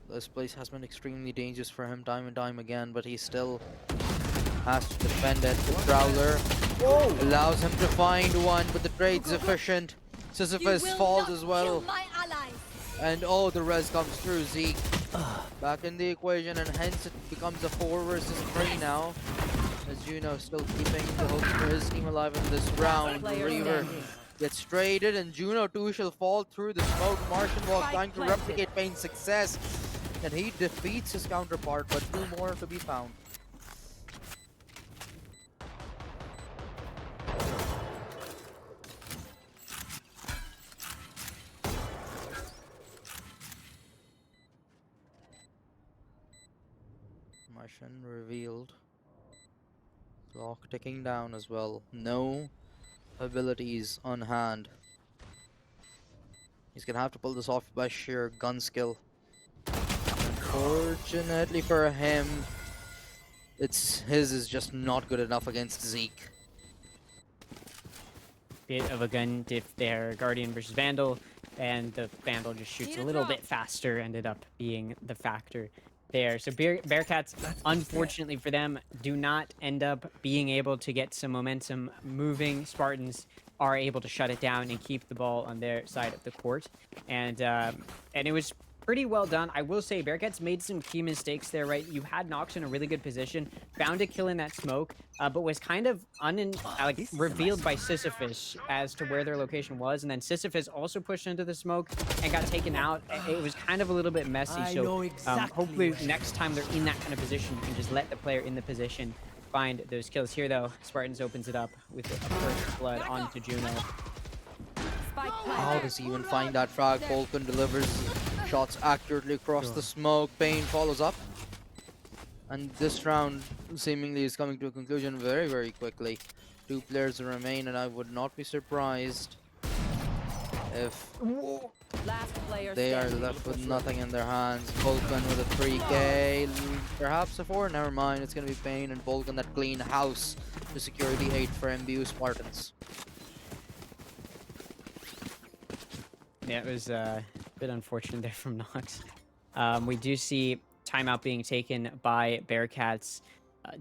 this place has been extremely dangerous for him time and time again, but he still has to defend it. The Prowler allows him to find 1, but the trade's efficient. Sisyphus falls as well. And oh, the res comes through. Zeke back in the equation, and hence it becomes a 4 versus 3 now. As Juno still keeping the hopes for his team alive in this round. Reaver gets traded, and Juno too shall fall through the smoke. Martian Walk trying to replicate Pain's success, and he defeats his counterpart, but 2 more to be found. Martian revealed. Clock ticking down as well. No abilities on hand. He's gonna have to pull this off by sheer gun skill. Unfortunately for him, his is just not good enough against Zeke. Bit of a gun diff there, Guardian versus Vandal, and the Vandal just shoots a little bit faster, ended up being the factor there. So Bearcats, unfortunately for them, do not end up being able to get some momentum moving. Spartans are able to shut it down and keep the ball on their side of the court, and it was pretty well done. I will say Bearcats made some key mistakes there, right? You had Nox in a really good position, found a kill in that smoke, but was kind of revealed by Sisyphus as to where their location was, and then Sisyphus also pushed into the smoke and got taken out. It was kind of a little bit messy, so hopefully next time they're in that kind of position, you can just let the player in the position find those kills. Here though, Spartans opens it up with a first blood onto Juno. How does he even find that frag? Vulcan delivers shots accurately across the smoke. Pain follows up. And this round seemingly is coming to a conclusion very, very quickly. 2 players remain, and I would not be surprised if Last player They are standing. left with nothing in their hands. Vulcan with a 3k, perhaps a 4, never mind. It's gonna be Pain and Vulcan that clean house to secure the 8 for MBU Spartans. Yeah, it was a bit unfortunate there from Nox. We do see timeout being taken by Bearcats.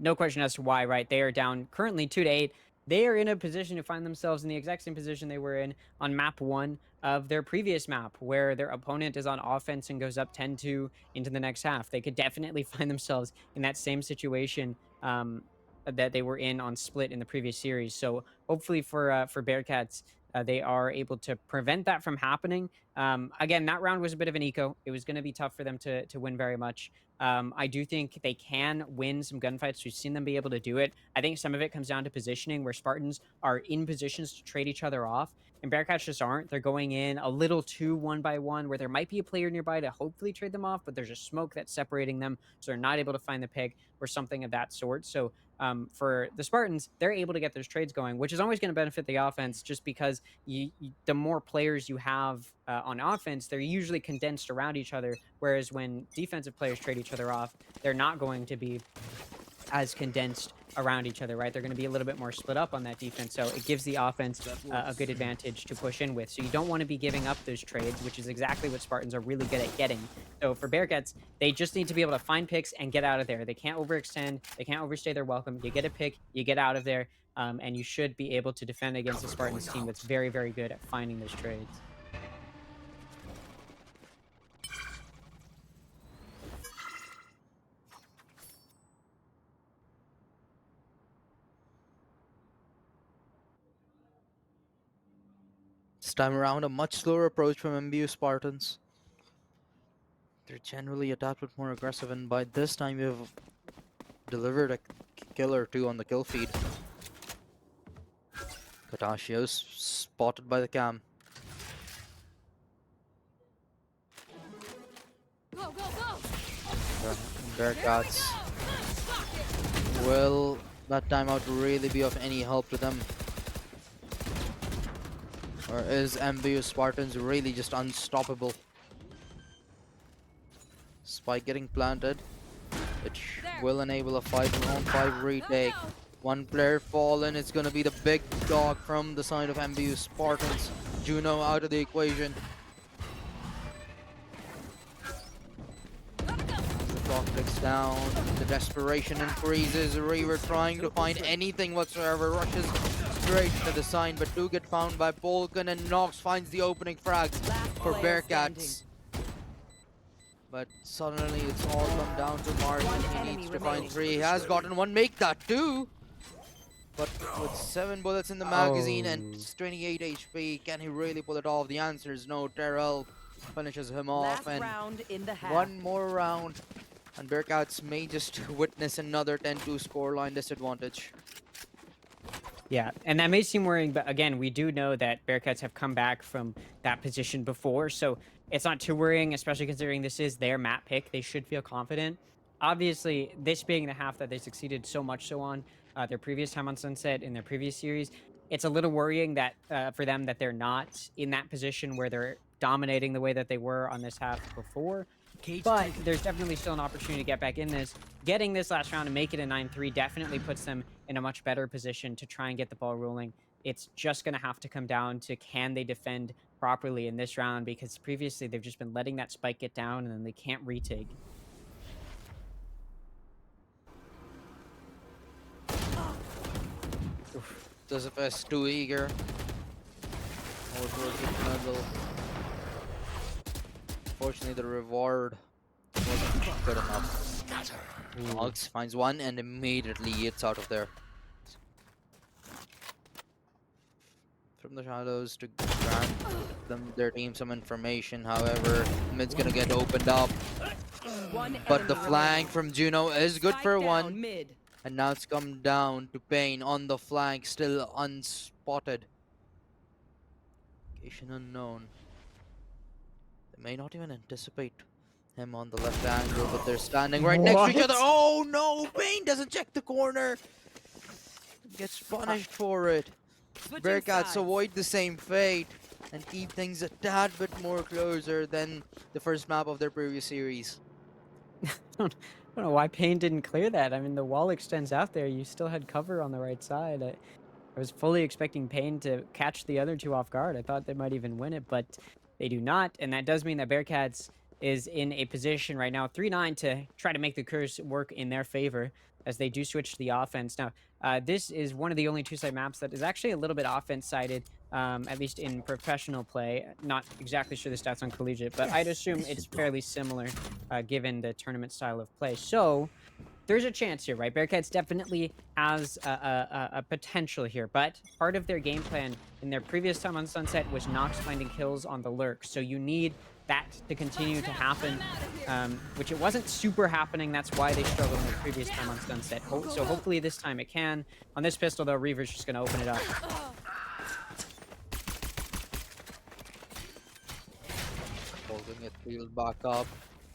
No question as to why, right? They are down currently 2-8. They are in a position to find themselves in the exact same position they were in on map 1 of their previous map, where their opponent is on offense and goes up 10-2 into the next half. They could definitely find themselves in that same situation that they were in on Split in the previous series. So hopefully for Bearcats, they are able to prevent that from happening. Again, that round was a bit of an eco. It was going to be tough for them to win very much. I do think they can win some gunfights. We've seen them be able to do it. I think some of it comes down to positioning, where Spartans are in positions to trade each other off, and Bearcats just aren't. They're going in a little too 1-by-1, where there might be a player nearby to hopefully trade them off, but there's a smoke that's separating them, so they're not able to find the pick or something of that sort. So for the Spartans, they're able to get those trades going, which is always going to benefit the offense, just because the more players you have on offense, they're usually condensed around each other, whereas when defensive players trade each other off, they're not going to be as condensed around each other, right? They're going to be a little bit more split up on that defense, so it gives the offense a good advantage to push in with. So you don't want to be giving up those trades, which is exactly what Spartans are really good at getting. So for Bearcats, they just need to be able to find picks and get out of there. They can't overextend. They can't overstay their welcome. You get a pick, you get out of there, and you should be able to defend against the Spartans team that's very, very good at finding those trades. This time around, a much slower approach from MBU Spartans. They're generally adapted more aggressive, and by this time you've delivered a kill or 2 on the kill feed. Katashio's spotted by the cam. Go, go, go! Bearcats. Will that timeout really be of any help to them? Or is MBU Spartans really just unstoppable? Spike getting planted, which will enable a 5-on-5 retake. One player fallen. It's gonna be the big dog from the side of MBU Spartans. Juno out of the equation. The clock ticks down. The desperation increases. Reaver trying to find anything whatsoever. Rushes straight to the sign, but do get found by Vulcan, and Nox finds the opening frag for Bearcats. But suddenly it's all come down to Martin. He needs to find 3. He has gotten 1. Make that 2. But with 7 bullets in the magazine and 28 HP, can he really pull it off? The answer is no. Terrell finishes him off, and round in the half. 1 more round, and Bearcats may just witness another 10-2 scoreline disadvantage. Yeah, and that may seem worrying, but again, we do know that Bearcats have come back from that position before, so it's not too worrying, especially considering this is their map pick. They should feel confident. Obviously, this being the half that they succeeded so much so on, their previous time on Sunset in their previous series, it's a little worrying that for them that they're not in that position where they're dominating the way that they were on this half before. But there's definitely still an opportunity to get back in this. Getting this last round and make it a 9-3 definitely puts them in a much better position to try and get the ball rolling. It's just going to have to come down to, can they defend properly in this round, because previously they've just been letting that spike get down and then they can't retake. Sisyphus too eager. More towards the middle. Fortunately, the reward wasn't good enough. Nox finds 1 and immediately eats out of there. From the shadows to grant their team some information. However, mid's gonna get opened up. But the flank from Juno is good for 1. And now it's come down to Pain on the flank, still unspotted. Location unknown. They may not even anticipate him on the left angle, but they're standing right next to each other. Oh no! Pain doesn't check the corner. Gets punished for it. Bearcats avoid the same fate. and keep things a tad bit more closer than the first map of their previous series. I don't know why Payne didn't clear that. I mean, the wall extends out there. You still had cover on the right side. I was fully expecting Payne to catch the other two off guard. I thought they might even win it, but they do not. And that does mean that Bearcats is in a position right now, 3-9, to try to make the curse work in their favor as they do switch to the offense. Now, this is one of the only two-side maps that is actually a little bit offense-sided, at least in professional play. Not exactly sure the stats on collegiate, but I'd assume it's fairly similar given the tournament style of play. So there's a chance here, right? Bearcats definitely has a potential here, but part of their game plan in their previous time on Sunset was Nox finding kills on the lurk. So you need that to continue to happen, which it wasn't super happening. That's why they struggled in the previous time on Sunset. So hopefully this time it can. On this pistol, though, Reaver's just going to open it up. Holding it wheeled back up,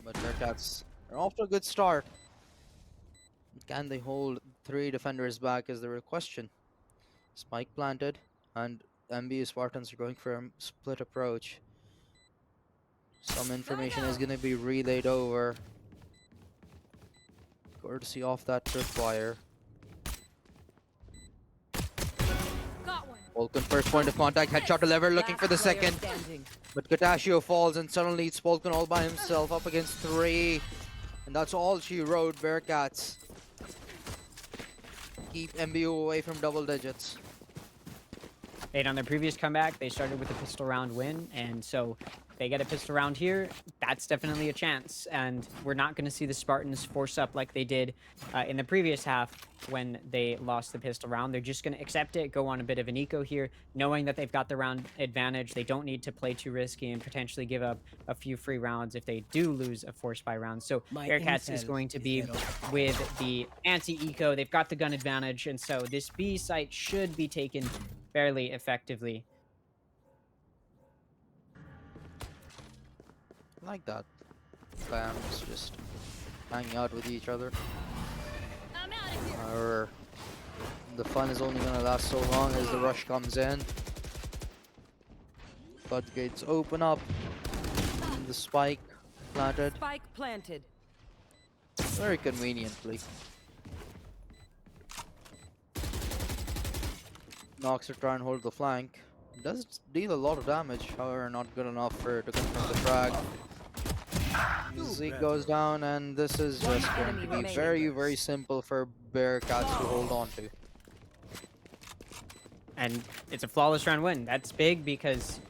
but Bearcats are off to a good start. Can they hold 3 defenders back is the real question. Spike planted, and MBU Spartans are going for a split approach. Some information is going to be relayed over, courtesy of that tripwire. Volkan first point of contact, headshot delivered, looking for the second. But Katashio falls, and suddenly it's Volkan all by himself up against 3. And that's all she wrote. Bearcats keep MBU away from double digits. And on their previous comeback, they started with a pistol round win, and so they get a pistol round here. That's definitely a chance, and we're not going to see the Spartans force up like they did in the previous half when they lost the pistol round. They're just going to accept it, go on a bit of an eco here, knowing that they've got the round advantage. They don't need to play too risky and potentially give up a few free rounds if they do lose a force by round. So Bearcats is going to be with the anti-eco. They've got the gun advantage, and so this B site should be taken fairly effectively. Like that. Clams just hanging out with each other. However, the fun is only gonna last so long as the rush comes in. Floodgates open up. And the spike planted. Spike planted. Very conveniently. Nox to try and hold the flank. Does deal a lot of damage, however not good enough for it to confirm the frag. Zeke goes down, and this is just going to be very, very simple for Bearcats to hold on to. And it's a flawless round win. That's big because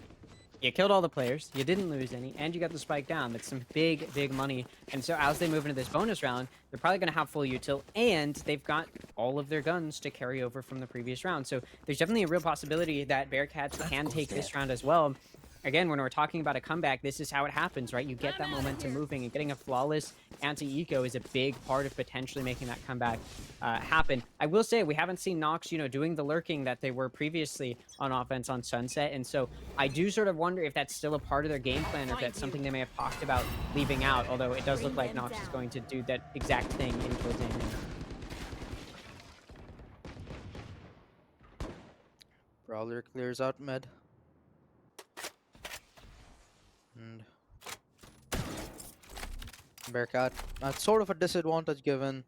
you killed all the players, you didn't lose any, and you got the spike down. That's some big, big money. And so as they move into this bonus round, they're probably going to have full util, and they've got all of their guns to carry over from the previous round. So there's definitely a real possibility that Bearcats can take this round as well. Again, when we're talking about a comeback, this is how it happens, right? You get that momentum moving, and getting a flawless anti-eco is a big part of potentially making that comeback happen. I will say we haven't seen Nox, doing the lurking that they were previously on offense on Sunset, and so I do sort of wonder if that's still a part of their game plan, or if that's something they may have talked about leaving out, although it does look like Nox is going to do that exact thing in towards the end. Prowler clears out mid. And Bearcat at sort of a disadvantage given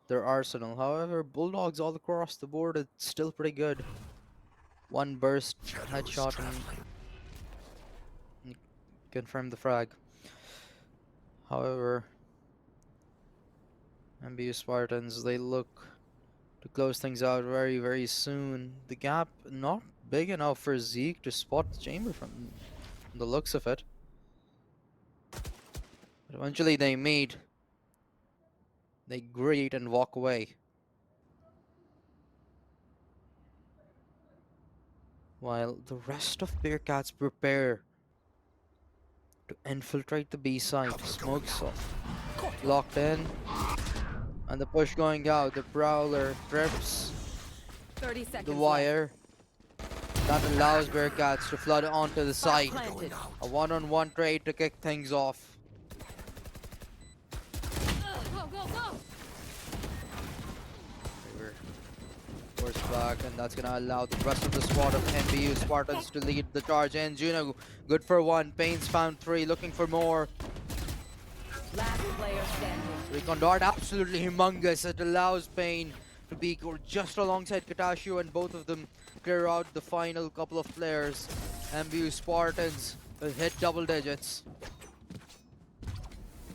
their arsenal. However, Bulldogs all across the board, it's still pretty good. One burst headshot and confirm the frag. However, MBU Spartans, they look to close things out very, very soon. The gap not big enough for Zeke to spot the chamber from the looks of it. But eventually they meet. They greet and walk away. While the rest of Bearcats prepare to infiltrate the B site. Smokes locked in. And the push going out. The Prowler trips 30 seconds the wire. That allows Bearcats to flood onto the site. planted. A one-on-one trade to kick things off. Go, go, go! They were, of course, back, and that's gonna allow the rest of the squad of MBU Spartans to lead the charge. And Juno, good for 1. Payne's found 3, looking for more. Last player standing. Recon Dart, absolutely humongous. It allows Payne to be just alongside Katashio, and both of them clear out the final couple of players. MBU Spartans will hit double digits.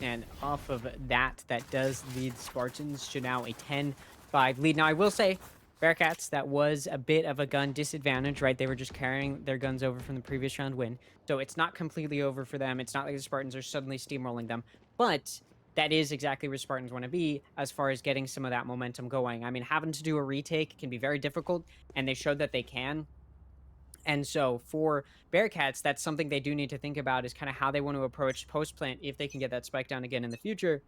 And off of that, that does lead Spartans to now a 10-5 lead. Now, I will say, Bearcats, that was a bit of a gun disadvantage, right? They were just carrying their guns over from the previous round win. So it's not completely over for them. It's not like the Spartans are suddenly steamrolling them. But that is exactly where Spartans want to be as far as getting some of that momentum going. I mean, having to do a retake can be very difficult, and they showed that they can. And so for Bearcats, that's something they do need to think about, is kind of how they want to approach post-plant if they can get that spike down again in the future.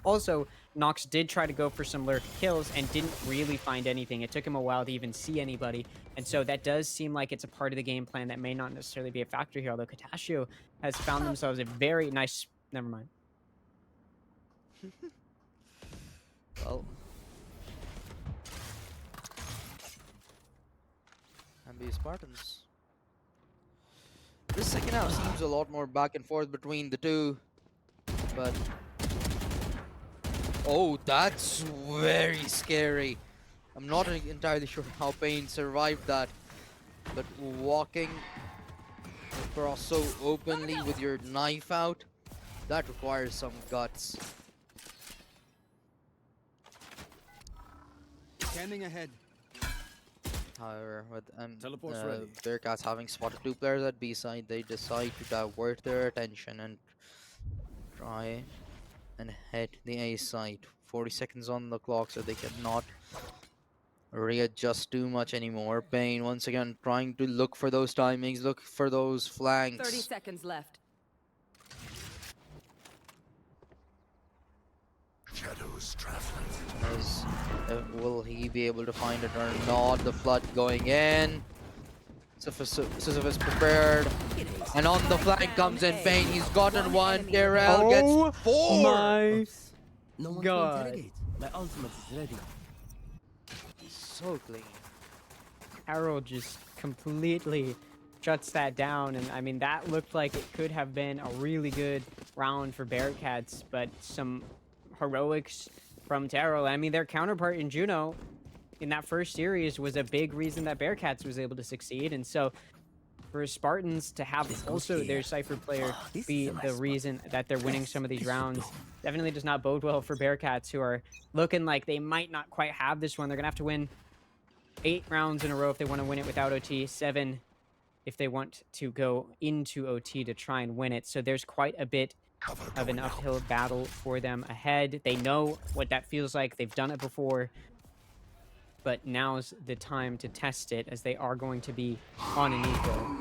Also, Nox did try to go for some lurk kills and didn't really find anything. It took him a while to even see anybody. And so that does seem like it's a part of the game plan that may not necessarily be a factor here, although Katashio has found themselves a very nice... Never mind. Well, MBU Spartans. This second half seems a lot more back and forth between the two, but oh, that's very scary. I'm not entirely sure how Payne survived that, but walking across so openly with your knife out, that requires some guts. Scanning ahead. However, with Bearcats having spotted 2 players at B side, they decide to divert their attention and try and head the A side. 40 seconds on the clock, so they cannot readjust too much anymore. Payne once again trying to look for those timings, look for those flanks. 30 seconds left. Shadows traveling. Will he be able to find it or not? The flood going in. Sisyphus prepared. And on the flank comes in Payne. He's gotten 1. Darrell gets 4. My No one God. to interrogate. My ultimate is ready. So clean. Arrow just completely shuts that down, and I mean, that looked like it could have been a really good round for Bearcats, but some heroics from Taro. I mean, their counterpart in Juno in that first series was a big reason that Bearcats was able to succeed, and so for Spartans to have also their Cypher player be the reason that they're winning some of these rounds definitely does not bode well for Bearcats, who are looking like they might not quite have this one. They're gonna have to win 8 rounds in a row if they want to win it without OT, 7 if they want to go into OT to try and win it. So there's quite a bit of an uphill battle for them ahead. They know what that feels like. They've done it before. But now's the time to test it, as they are going to be on an eco.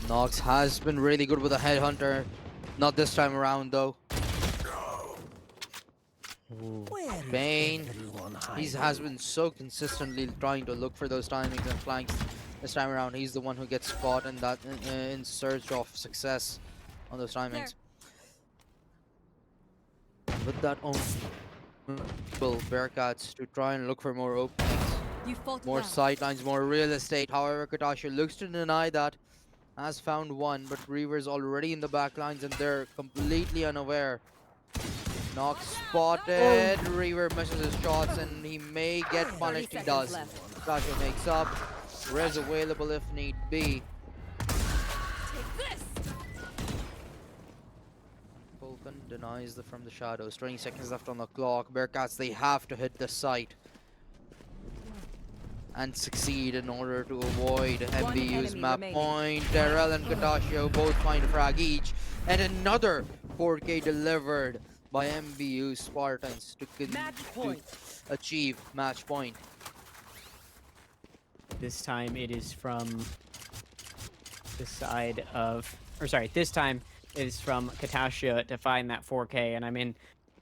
Nox has been really good with a headhunter. Not this time around, though. Payne, he has been so consistently trying to look for those timings and flanks. This time around, he's the one who gets caught in that in search of success on those timings. With that own Bearcats to try and look for more openings, more sidelines, more real estate. However, Katashio looks to deny that. Has found one, but Reaver's already in the back lines and they're completely unaware. Nox spotted. Reaver misses his shots and he may get punished. He does. Katashio makes up. Res available if need be. Vulcan denies from the shadows. 20 seconds left on the clock. Bearcats, they have to hit the site and succeed in order to avoid MBU's map point. Darrell and Katashio both find a frag each, and another 4K delivered by MBU Spartans to achieve match point. This time it is from the side of, or sorry, this time it is from Katashio to find that 4K. And I mean,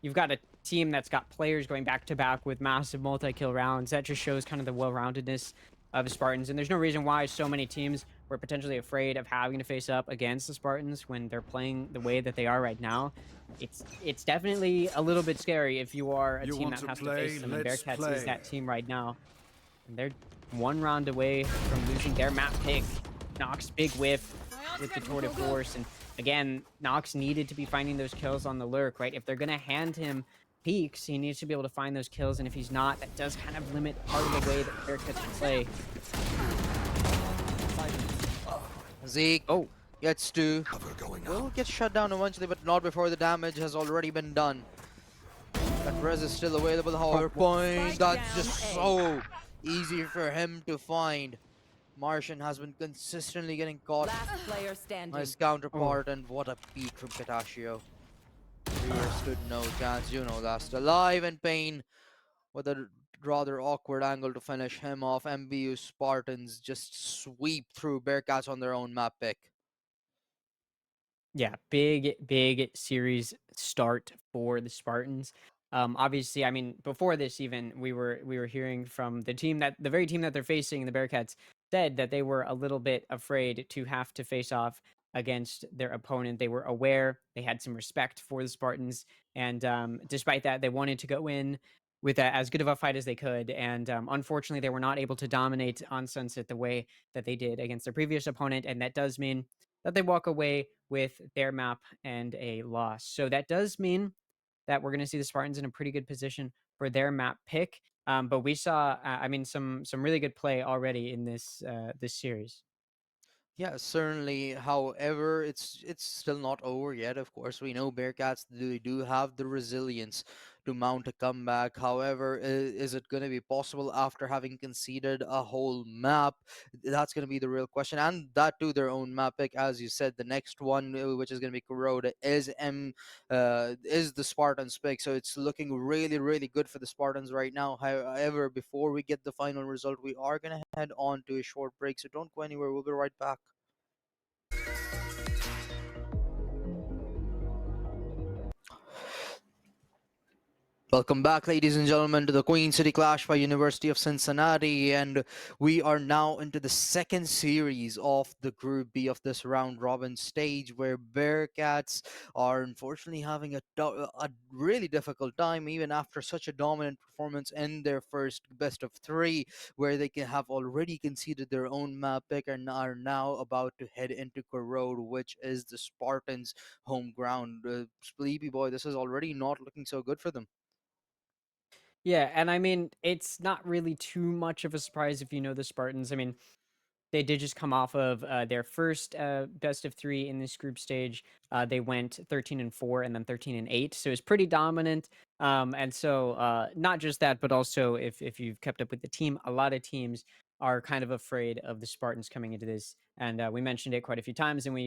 you've got a team that's got players going back to back with massive multi-kill rounds. That just shows kind of the well-roundedness of Spartans, and there's no reason why so many teams were potentially afraid of having to face up against the Spartans when they're playing the way that they are right now, it's definitely a little bit scary if you are a You team want that to has to play? face them. And Let's Bearcats is play. that team right now, and they're one round away from losing their map pick. Nox big whiff with the tour de force, and again, Nox needed to be finding those kills on the lurk, right? If they're gonna hand him peaks, he needs to be able to find those kills, and if he's not, that does kind of limit part of the way that Bearcats can play. Zeke Oh, gets to Cover going will out. get shut down eventually, but not before the damage has already been done. That res is still available, however, point. Spike That's just down A. so easy for him to find. Martian has been consistently getting caught. Last player standing. Nice counterpart, and what a beat from Katashio. Rear stood no chance, you know that. Still alive in pain with a rather awkward angle to finish him off. MBU Spartans just sweep through Bearcats on their own map pick. yeah, big series start for the Spartans. Obviously, I mean, before this even, we were hearing from the very team that they're facing, the Bearcats, said that they were a little bit afraid to have to face off against their opponent. They were aware, they had some respect for the Spartans, and despite that, they wanted to go in with as good of a fight as they could. And unfortunately, they were not able to dominate on Sunset the way that they did against their previous opponent, and that does mean that they walk away with their map and a loss. So that does mean that we're going to see the Spartans in a pretty good position for their map pick. But we saw, I mean, some really good play already in this series. Yeah, certainly. However, it's still not over yet. Of course, we know Bearcats do have the resilience to mount a comeback. However, is it going to be possible after having conceded a whole map? That's going to be the real question, and that too their own map pick, as you said. The next one, which is going to be Corrode, is the Spartans pick. So it's looking really good for the Spartans right now. However, before we get the final result, we are going to head on to a short break. So don't go anywhere. We'll be right back. Welcome back, ladies and gentlemen, to the Queen City Clash by University of Cincinnati, and we are now into the second series of the Group B of this round robin stage, where Bearcats are unfortunately having a really difficult time, even after such a dominant performance in their first best of three, where they can have already conceded their own map pick and are now about to head into Corrode, which is the Spartans' home ground. Sleepy boy, this is already not looking so good for them. Yeah, and I mean, it's not really too much of a surprise if you know the Spartans. I mean, they did just come off of their first best of three in this group stage. They went 13-4 and then 13-8, so it's pretty dominant. And so not just that, but also if you've kept up with the team, a lot of teams are kind of afraid of the Spartans coming into this. And we mentioned it quite a few times, and um,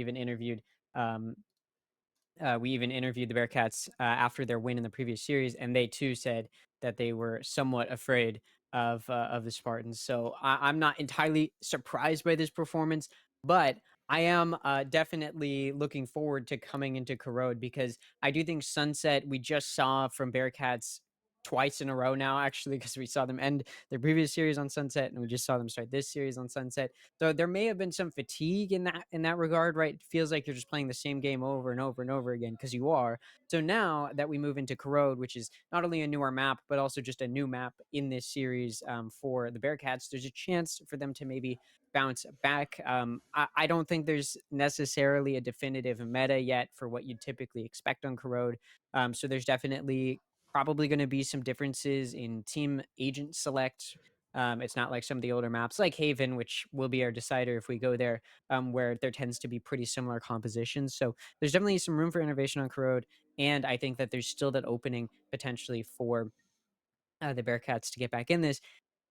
we even interviewed the Bearcats after their win in the previous series, and they too said that they were somewhat afraid of the Spartans. So I'm not entirely surprised by this performance, but I am definitely looking forward to coming into Corrode, because I do think Sunset, we just saw from Bearcats twice in a row now, actually, because we saw them end their previous series on Sunset, and we just saw them start this series on Sunset. So there may have been some fatigue in that regard, right? It feels like you're just playing the same game over and over and over again, because you are. So now that we move into Corrode, which is not only a newer map, but also just a new map in this series for the Bearcats, there's a chance for them to maybe bounce back. I don't think there's necessarily a definitive meta yet for what you'd typically expect on Corrode. So there's definitely probably going to be some differences in team agent select. It's not like some of the older maps like Haven, which will be our decider if we go there, where there tends to be pretty similar compositions. So there's definitely some room for innovation on Corrode, and I think that there's still that opening potentially for the Bearcats to get back in this.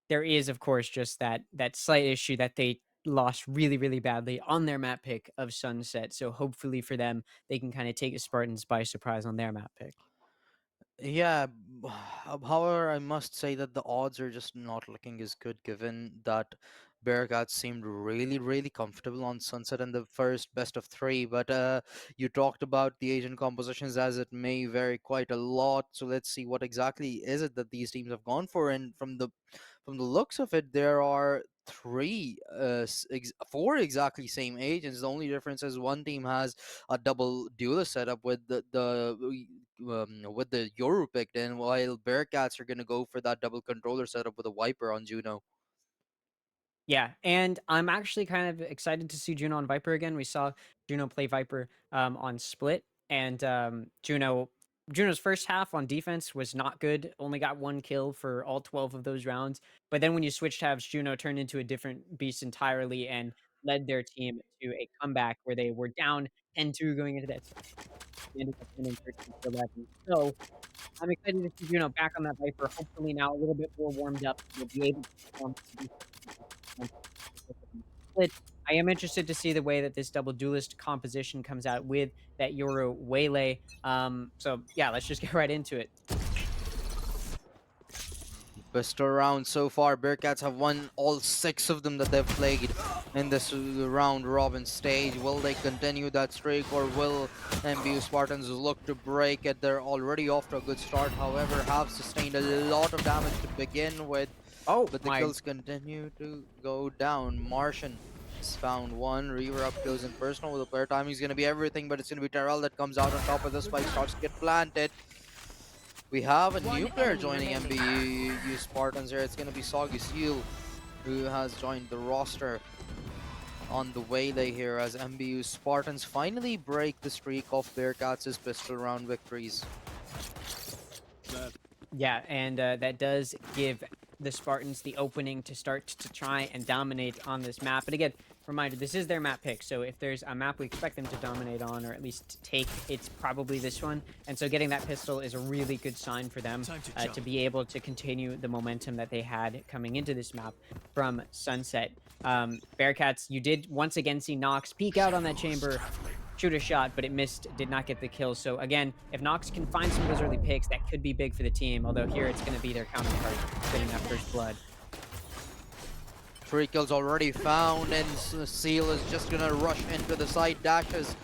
There is, of course, just that slight issue that they lost really badly on their map pick of Sunset. So hopefully for them, they can kind of take the Spartans by surprise on their map pick. Yeah, however, I must say that the odds are just not looking as good, given that Bearcats seemed really comfortable on Sunset in the first best of three. But you talked about the Asian compositions, as it may vary quite a lot. So let's see what exactly is it that these teams have gone for. And from the looks of it, there are four exactly same agents. The only difference is one team has a double duelist setup with with the Yoru picked in, while Bearcats are gonna go for that double controller setup with a Viper on Juno. Yeah, and I'm actually kind of excited to see Juno on Viper again. We saw Juno play Viper on Split, and Juno's first half on defense was not good. Only got 1 kill for all 12 of those rounds. But then when you switched halves, Juno turned into a different beast entirely and led their team to a comeback where they were down 10-2 going into that. They ended up winning 13-11. So I'm excited to see Juno back on that Viper. Hopefully now a little bit more warmed up. They'll be able to perform split. I am interested to see the way that this double duelist composition comes out with that Yoru Waylay. So yeah, let's just get right into it. Best round so far. Bearcats have won all 6 of them that they've played in this round robin stage. Will they continue that streak, or will MBU Spartans look to break it? They're already off to a good start, however, have sustained a lot of damage to begin with. Oh, but the kills continue to go down. Martian has found one. Reaver up close and personal with the player timing is going to be everything, but it's going to be Terrell that comes out on top of the spike, starts to get planted. We have a new player joining MBU Spartans here. It's going to be Soggy Seal, who has joined the roster on the Waylay here, as MBU Spartans finally break the streak of Bearcats' pistol round victories. Yeah, and that does give the Spartans the opening to start to try and dominate on this map. And again, reminder, this is their map pick, so if there's a map we expect them to dominate on, or at least take, it's probably this one. And so getting that pistol is a really good sign for them to be able to continue the momentum that they had coming into this map from Sunset. Bearcats, you did once again see Nox peek out on that chamber, shoot a shot, but it missed, did not get the kill. So again, if Nox can find some of those early picks, that could be big for the team, although here it's going to be their counterpart getting that first blood. 3 kills already found, and Seal is just gonna rush into the side, dashes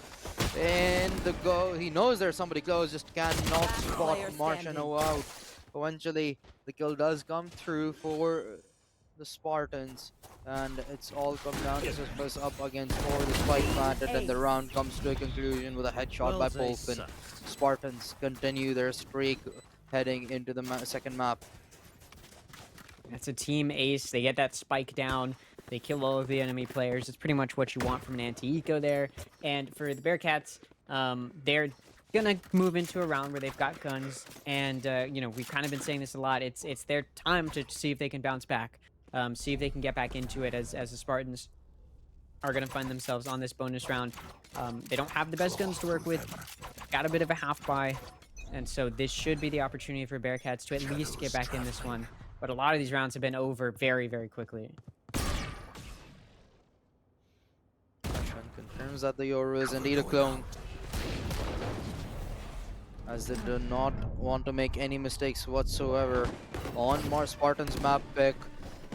in the go. He knows there's somebody close, just cannot spot Martian out. Eventually, the kill does come through for the Spartans, and it's all come down to Sisyphus up against 4. The spike planted, and the round comes to a conclusion with a headshot by Polpin. Spartans continue their streak, heading into the second map. That's a team ace. They get that spike down. They kill all of the enemy players. It's pretty much what you want from an anti-eco there. And for the Bearcats, they're gonna move into a round where they've got guns. And you know, we've kind of been saying this a lot. It's their time to see if they can bounce back, see if they can get back into it. As the Spartans are gonna find themselves on this bonus round. They don't have the best guns to work with. Got a bit of a half buy, and so this should be the opportunity for Bearcats to at least get back in this one. But a lot of these rounds have been over very, very quickly. Confirms that the Yoru is indeed a clone, as they do not want to make any mistakes whatsoever on Mars Spartans map pick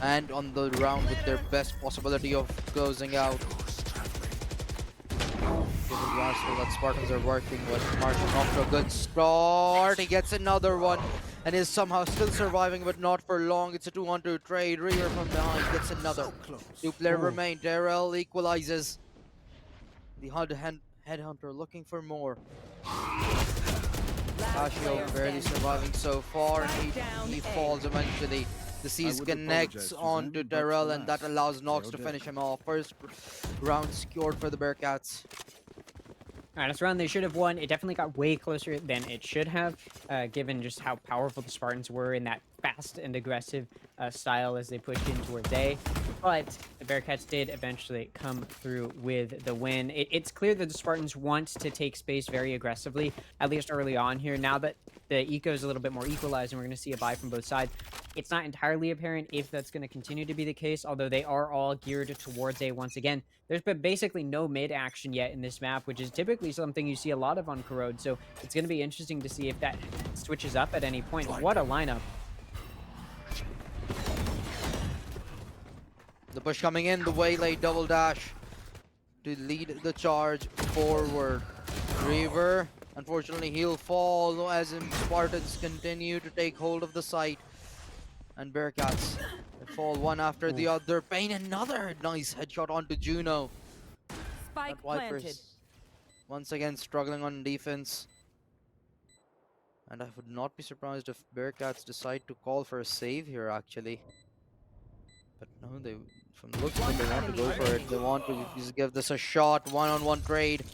and on the round with their best possibility of closing out. Given the arsenal that Spartans are working with, Martian off to a good start. He gets another one and is somehow still surviving, but not for long. It's a 2-on-2 trade. Reaver from behind gets another. 2 players remain. Darrell equalizes. The headhunter looking for more. Ashio barely surviving so far, and he falls eventually. The Seas connects onto Darrell, and that allows Nox to finish him off. First round secured for the Bearcats. Alright, this round they should have won. It definitely got way closer than it should have, given just how powerful the Spartans were in that fast and aggressive style as they pushed in towards A. But the Bearcats did eventually come through with the win. It's clear that the Spartans want to take space very aggressively, at least early on here. Now that the eco is a little bit more equalized and we're going to see a buy from both sides, it's not entirely apparent if that's going to continue to be the case, although they are all geared towards A once again. There's been basically no mid action yet in this map, which is typically something you see a lot of on Corrode, so it's going to be interesting to see if that switches up at any point. What a lineup. The push coming in, the Waylay double dash to lead the charge forward. Reaver, unfortunately, he'll fall as Spartans continue to take hold of the site. And Bearcats fall one after the other. Bane, another nice headshot onto Juno. Spike But Vipers planted. once again struggling on defense. And I would not be surprised if Bearcats decide to call for a save here, actually. But no, from the looks of it, they want to go for it. They want to just give this a shot, one-on-one trade.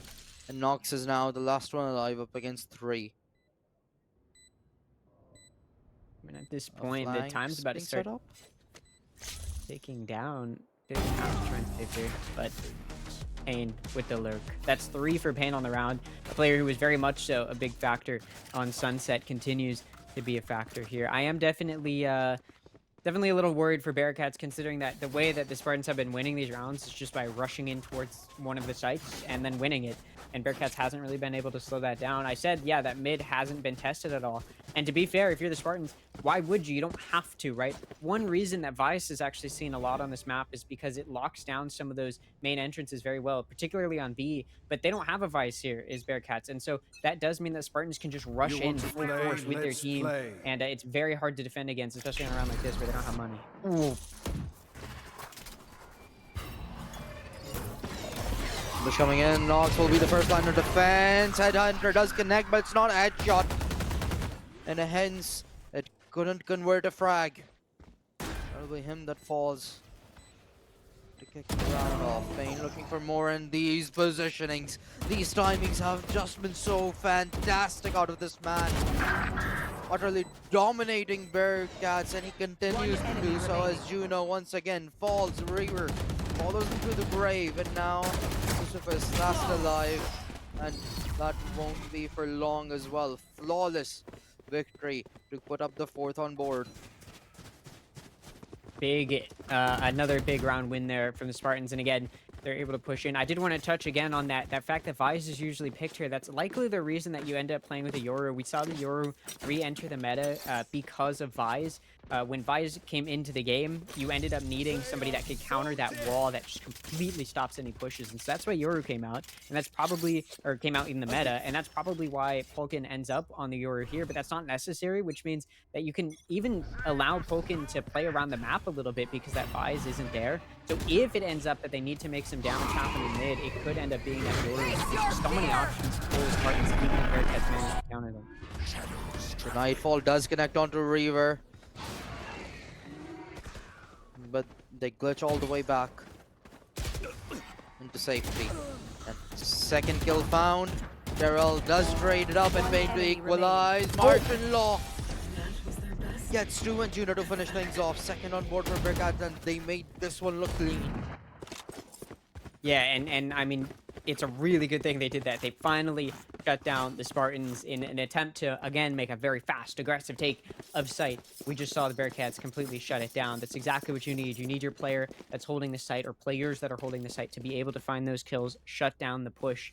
And Nox is now the last one alive up against 3. I mean, at this point, the time's about to being set start up. ticking down. Didn't have to try and save here, but Pain with the lurk. That's 3 for Pain on the round. A player who was very much so a big factor on Sunset continues to be a factor here. I am definitely a little worried for Bearcats, considering that the way that the Spartans have been winning these rounds is just by rushing in towards one of the sites and then winning it. And Bearcats hasn't really been able to slow that down. I said, yeah, that mid hasn't been tested at all. And to be fair, if you're the Spartans, why would you? You don't have to, right? One reason that Vice is actually seen a lot on this map is because it locks down some of those main entrances very well, particularly on B. But they don't have a Vice here, is Bearcats. And so that does mean that Spartans can just rush in full force with their team. And it's very hard to defend against, especially on a round like this where they don't have money. Ooh. Bush coming in. Nox will be the first line of defense. Headhunter does connect, but it's not a headshot. And hence, it couldn't convert a frag. That'll be him that falls to kick the round off. Pain looking for more in these positionings. These timings have just been so fantastic out of this man. Utterly dominating Bearcats, and he continues to do so as Juno once again falls. Reaver follows him to the grave, and now Yusuf is last alive, and that won't be for long as well. Flawless victory to put up the 4th on board. Big, another big round win there from the Spartans, and again, they're able to push in. I did want to touch again on that fact that Vyze is usually picked here. That's likely the reason that you end up playing with a Yoru. We saw the Yoru re-enter the meta because of Vyze. When Vyze came into the game, you ended up needing somebody that could counter that wall that just completely stops any pushes. And so that's why Yoru came out, and that's probably, or came out in the meta, and that's probably why Polkin ends up on the Yoru here, but that's not necessary, which means that you can even allow Polkin to play around the map a little bit because that Vyze isn't there. So if it ends up that they need to make some damage happen in mid, it could end up being that Yoru. There's just so many options for the Spartans, even if Bearcats manage to counter them. The Nightfall does connect onto Reaver, but they glitch all the way back into safety. And second kill found. Darrell does trade it up and Pain to equalize. Martian Law gets 2 and Juno to finish things off. Second on board for Bearcats, and they made this one look clean. Yeah, and I mean, it's a really good thing they did that. They finally shut down the Spartans in an attempt to, again, make a very fast, aggressive take of site. We just saw the Bearcats completely shut it down. That's exactly what you need. You need your player that's holding the site, or players that are holding the site, to be able to find those kills, shut down the push.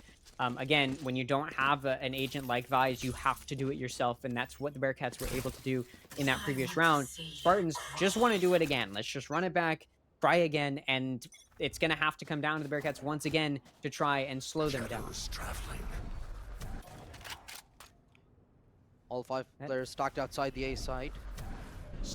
Again, when you don't have an agent like Vyze, you have to do it yourself, and that's what the Bearcats were able to do in that previous round. Spartans just want to do it again. Let's just run it back, try again, and it's going to have to come down to the Bearcats once again to try and slow them down. All 5 players stacked outside the A side.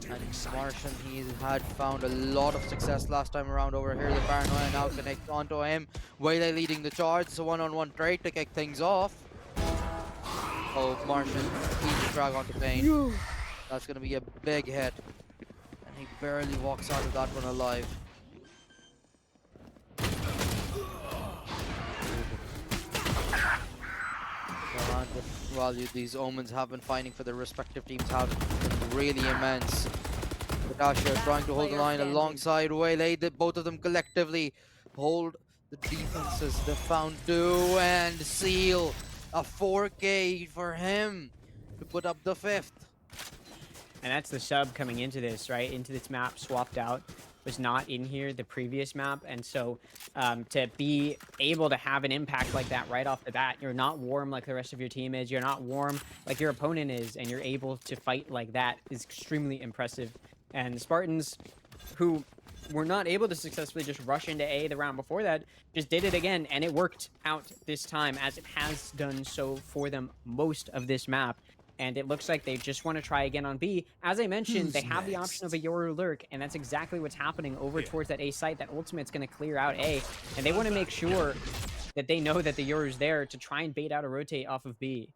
And Martian, he had found a lot of success last time around over here. The Paranoia now connects onto him. Waylay leading the charge. It's a one-on-one trade to kick things off. Oh, Martian, easy drag onto Pain. That's going to be a big hit. And he barely walks out of that one alive. The amount of value these Omens have been finding for their respective teams have been really immense. Natasha trying to hold the line alongside Waylay. Both of them collectively hold the defenses. They found 2 and Seal. A 4K for him to put up the 5th. And that's the sub coming into this, right? Into this map, swapped out. Was not in here the previous map, and so to be able to have an impact like that right off the bat, you're not warm like the rest of your team is, you're not warm like your opponent is, and you're able to fight like that is extremely impressive. And the Spartans, who were not able to successfully just rush into A the round before that, just did it again, and it worked out this time, as it has done so for them most of this map. And it looks like they just want to try again on B. As I mentioned, they have the option of a Yoru lurk, and that's exactly what's happening over towards that A site. That ultimate's going to clear out A, and they want to make sure that they know that the Yoru's there to try and bait out a rotate off of B.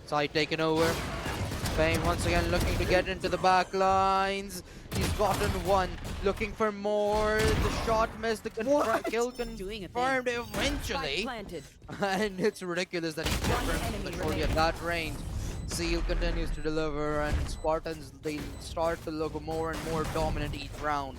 Side taken over. Spain once again looking to get into the back lines. He's gotten one, looking for more. The shot missed. The kill confirmed eventually. And it's ridiculous that he's different from the shorty at that range. Zeal continues to deliver, and Spartans, they start to look more and more dominant each round.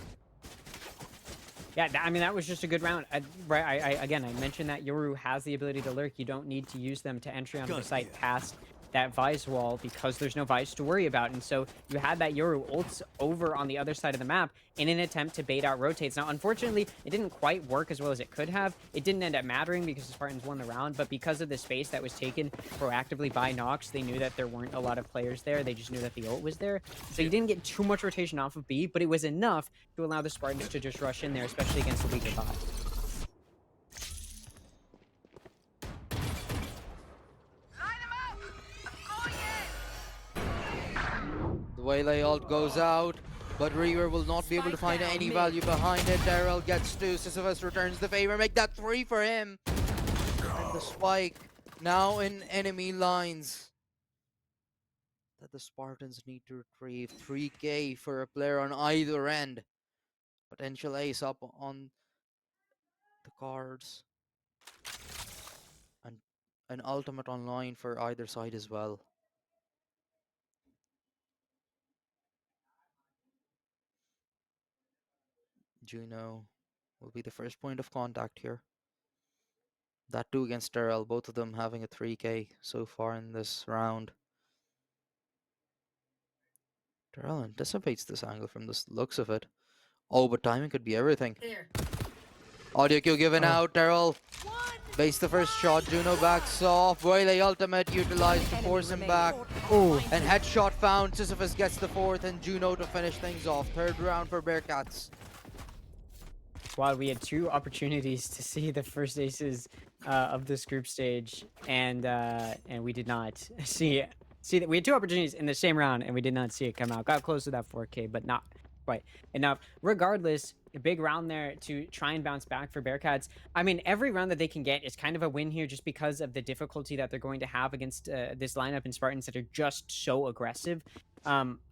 Yeah, I mean, that was just a good round. Again, I mentioned that Yoru has the ability to lurk. You don't need to use them to entry onto the site past that Vice wall because there's no Vice to worry about. And so you had that Yoru ults over on the other side of the map in an attempt to bait out rotates. Now, unfortunately, it didn't quite work as well as it could have. It didn't end up mattering because the Spartans won the round, but because of the space that was taken proactively by Nox, they knew that there weren't a lot of players there. They just knew that the ult was there. So you didn't get too much rotation off of B, but it was enough to allow the Spartans to just rush in there, especially against the weaker bot. The Waylay ult goes out, but Reaver will not be able to find any value behind it. Daryl gets to, Sisyphus returns the favor, make that 3 for him. And the spike now in enemy lines. That the Spartans need to retrieve 3k for a player on either end. Potential ace up on the cards. And an ultimate online for either side as well. Juno will be the first point of contact here. That too against Daryl, both of them having a 3k so far in this round. Daryl anticipates this angle from the looks of it. Oh, but timing could be everything. Audio cue given out, Daryl base the first shot, Juno backs off, Waylay ultimate utilized to force him back. And headshot found, Sisyphus gets the 4th, and Juno to finish things off. 3rd round for Bearcats. Squad, we had 2 opportunities to see the first aces of this group stage, and we did not see that. We had 2 opportunities in the same round, and we did not see it come out. Got close to that 4K, but not quite enough. Regardless, a big round there to try and bounce back for Bearcats. I mean, every round that they can get is kind of a win here just because of the difficulty that they're going to have against this lineup in Spartans that are just so aggressive.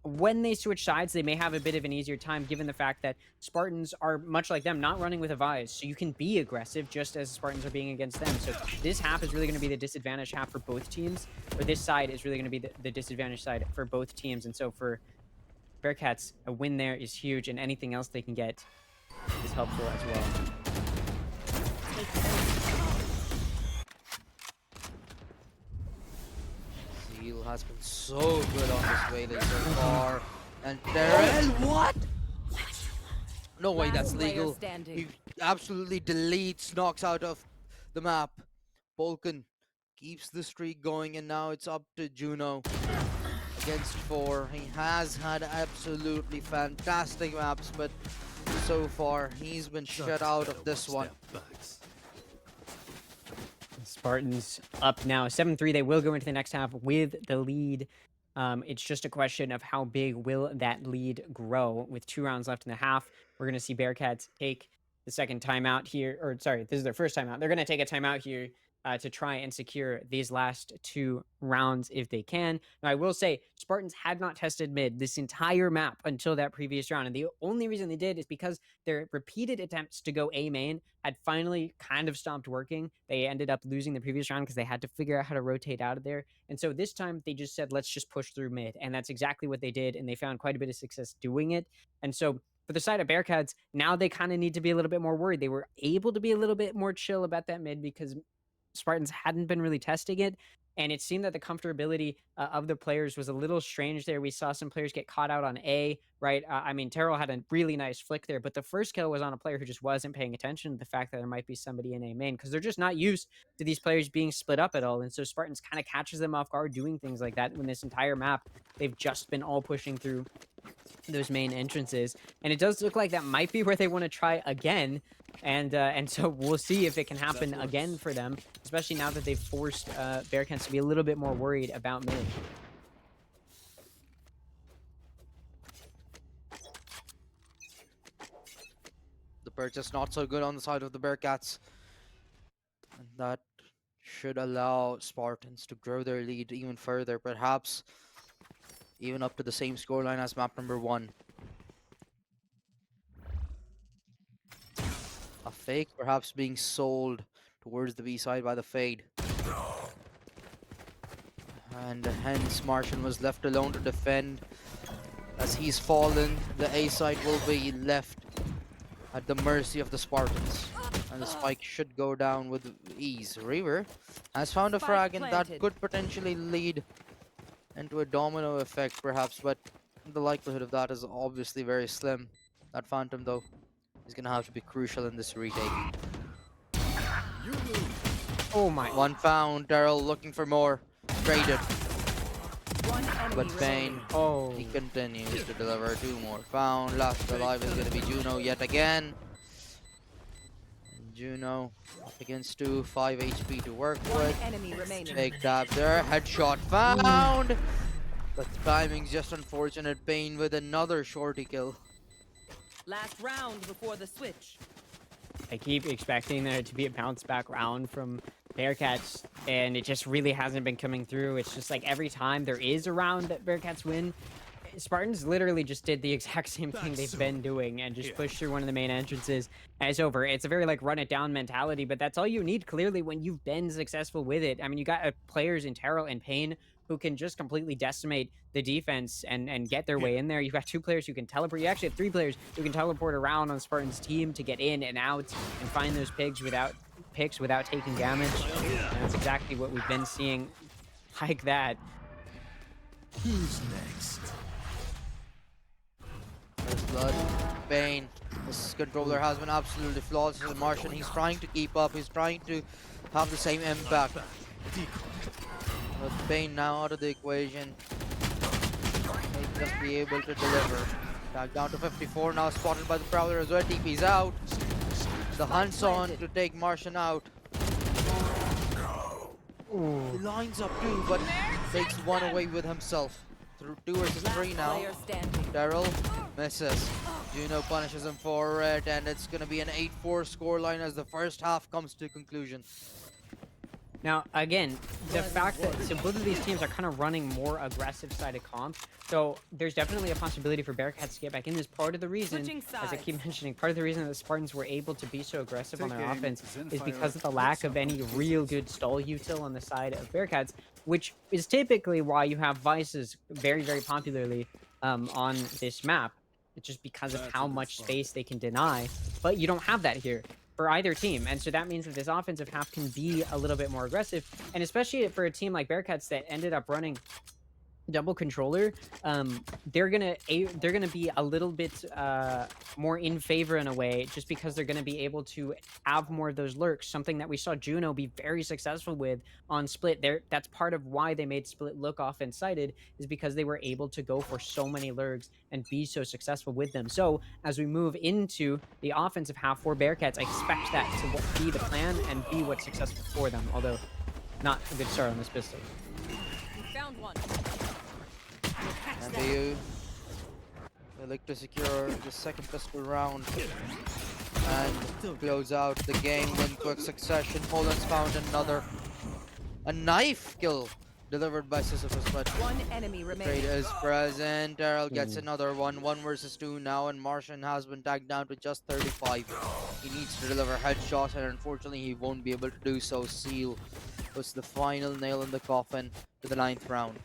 When they switch sides, they may have a bit of an easier time given the fact that Spartans are, much like them, not running with a Vise. So you can be aggressive just as Spartans are being against them. So this half is really going to be the disadvantage half for both teams. Or this side is really going to be the disadvantage side for both teams. And so for Bearcats, a win there is huge, and anything else they can get is helpful as well. Zeal has been so good on this Waylay so far. And Daryl, what? No way that's legal. He absolutely deletes, knocks out of the map. Vulcan keeps the streak going, and now it's up to Juno against 4. He has had absolutely fantastic maps, but so far he's been shut out of this one. Spartans up now 7-3. They will go into the next half with the lead. It's just a question of how big will that lead grow. With 2 rounds left in the half, we're going to see Bearcats take the second timeout here. Or sorry, this is their first timeout. They're going to take a timeout here to try and secure these last 2 rounds if they can. Now, I will say, Spartans had not tested mid this entire map until that previous round. And the only reason they did is because their repeated attempts to go A main had finally kind of stopped working. They ended up losing the previous round because they had to figure out how to rotate out of there. And so this time they just said, let's just push through mid. And that's exactly what they did. And they found quite a bit of success doing it. And so for the side of Bearcats, now they kind of need to be a little bit more worried. They were able to be a little bit more chill about that mid because Spartans hadn't been really testing it. And it seemed that the comfortability of the players was a little strange there. We saw some players get caught out on A, right? I mean, Terrell had a really nice flick there, but the first kill was on a player who just wasn't paying attention to the fact that there might be somebody in A main because they're just not used to these players being split up at all. And so Spartans kind of catches them off guard doing things like that when this entire map, they've just been all pushing through those main entrances. And it does look like that might be where they want to try again. And so we'll see if it can happen again for them, especially now that they've forced Bearcats to be a little bit more worried about mid. The Birds just not so good on the side of the Bearcats. And that should allow Spartans to grow their lead even further, perhaps even up to the same scoreline as map number 1. A fake perhaps being sold towards the B side by the Fade. And hence Martian was left alone to defend. As he's fallen, the A side will be left at the mercy of the Spartans. And the spike should go down with ease. Reaver has found a frag, and that could potentially lead into a domino effect perhaps, but the likelihood of that is obviously very slim. That Phantom though is gonna have to be crucial in this retake. Oh my. One found. Daryl looking for more. Traded. But Bane, he continues to deliver. 2 more found. Last alive is gonna be Juno yet again. Juno up against 2, 5 HP to work with. Big dab there. Headshot found. But timing's just unfortunate. Bane with another shorty kill. Last round before the switch. I keep expecting there to be a bounce back round from Bearcats, and it just really hasn't been coming through. It's just like every time there is a round that Bearcats win, Spartans literally just did the exact same thing they've been doing and just pushed through one of the main entrances, and it's over. It's a very like run it down mentality, but that's all you need clearly when you've been successful with it. I mean, you got players in Terrell and Pain who can just completely decimate the defense and get their way in there. You've got 2 players who can teleport. You actually have 3 players who can teleport around on Spartan's team to get in and out and find those picks without taking damage. And that's exactly what we've been seeing like that. Who's next? There's blood. Bane. This controller has been absolutely flawless as Martian. He's trying to keep up. He's trying to have the same impact. But Bane now out of the equation. May just be able to deliver. Tag down to 54 now, spotted by the Prowler as well. TP's out. The hunt's on to take Martian out. He lines up 2, but takes 1 away with himself. Through 2 versus 3 now. Daryl misses. Juno punishes him for it, and it's going to be an 8-4 scoreline as the first half comes to conclusion. Now, again, the fact that so both of these teams are kind of running more aggressive sided comp, so there's definitely a possibility for Bearcats to get back in. This part of the reason, as I keep mentioning, part of the reason that the Spartans were able to be so aggressive on their offense is because of the lack of any real good stall util on the side of Bearcats, which is typically why you have Vices very, very popularly on this map. It's just because of how much space they can deny, but you don't have that here for either team, and so that means that this offensive half can be a little bit more aggressive, and especially for a team like Bearcats that ended up running double controller, they're gonna be a little bit more in favor in a way, just because they're gonna be able to have more of those lurks, something that we saw Juno be very successful with on Split. That's part of why they made Split look offense-sided, is because they were able to go for so many lurks and be so successful with them. So as we move into the offensive half for Bearcats, I expect that to be the plan and be what's successful for them, although not a good start on this pistol. Found one. And they look to secure the second pistol round and close out the game in quick succession. Poland's found a knife kill delivered by Sisyphus, but 1 enemy the remaining. trade is present. Daryl gets another one. 1 versus 2 now, and Martian has been tagged down to just 35. He needs to deliver headshots, and unfortunately he won't be able to do so. Seal puts the final nail in the coffin to the 9th round.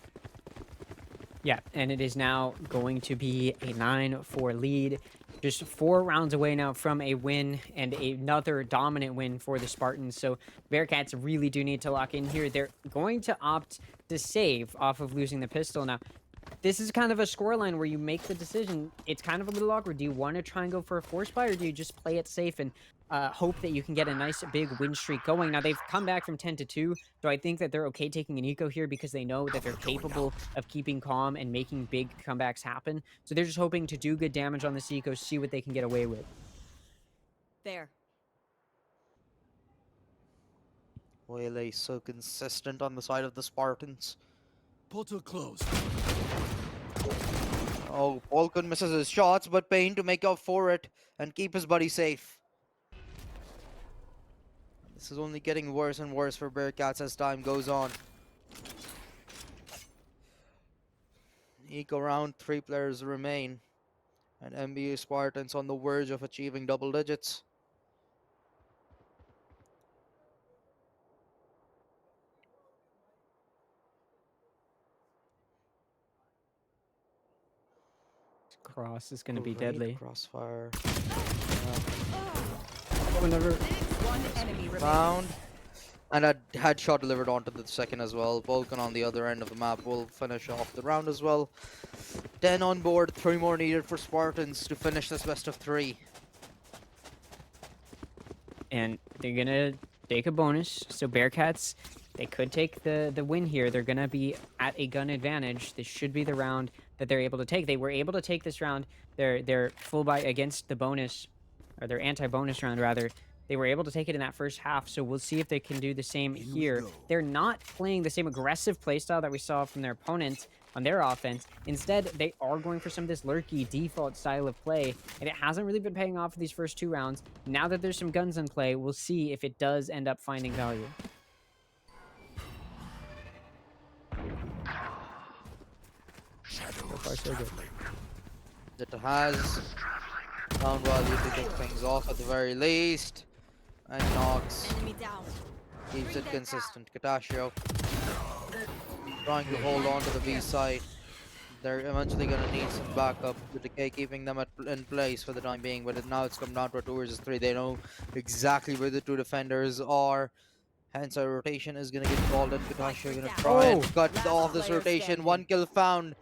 Yeah, and it is now going to be a 9-4 lead. just 4 rounds away now from a win and another dominant win for the Spartans. So Bearcats really do need to lock in here. They're going to opt to save off of losing the pistol. Now, this is kind of a scoreline where you make the decision. It's kind of a little awkward. Do you want to try and go for a force buy, or do you just play it safe and hope that you can get a nice big win streak going? Now, they've come back from 10-2. Do I think that they're okay taking an eco here because they know that they're capable of keeping calm and making big comebacks happen? So they're just hoping to do good damage on this eco, see what they can get away with. There. Waylay so consistent on the side of the Spartans. Portal closed. Oh, Falcon misses his shots, but Payne to make up for it and keep his buddy safe. This is only getting worse and worse for Bearcats as time goes on. Eco round, 3 players remain, and NBA Spartans on the verge of achieving double digits. Cross is going to be Great deadly. Crossfire. Whenever One enemy Found. And a headshot delivered onto the second as well. Vulcan on the other end of the map will finish off the round as well. 10 on board, 3 more needed for Spartans to finish this best of 3. and they're gonna take a bonus. So Bearcats, they could take the win here. They're gonna be at a gun advantage. This should be the round that they're able to take. They were able to take this round. Their full buy against the bonus, or their anti-bonus round rather. They were able to take it in that first half, so we'll see if they can do the same here. They're not playing the same aggressive playstyle that we saw from their opponent on their offense. Instead, they are going for some of this lurky default style of play, and it hasn't really been paying off in these first 2 rounds. Now that there's some guns in play, we'll see if it does end up finding value. So far, so good. It has found value to kick things off at the very least. And Nox keeps it consistent. Katashio trying to hold on to the B side. They're eventually going to need some backup, with Decay keeping them in place for the time being, but now it's come down to a 2 versus 3. They know exactly where the 2 defenders are. Hence, a rotation is going to get called in. Katashio going to try and cut off this rotation. 1 kill found.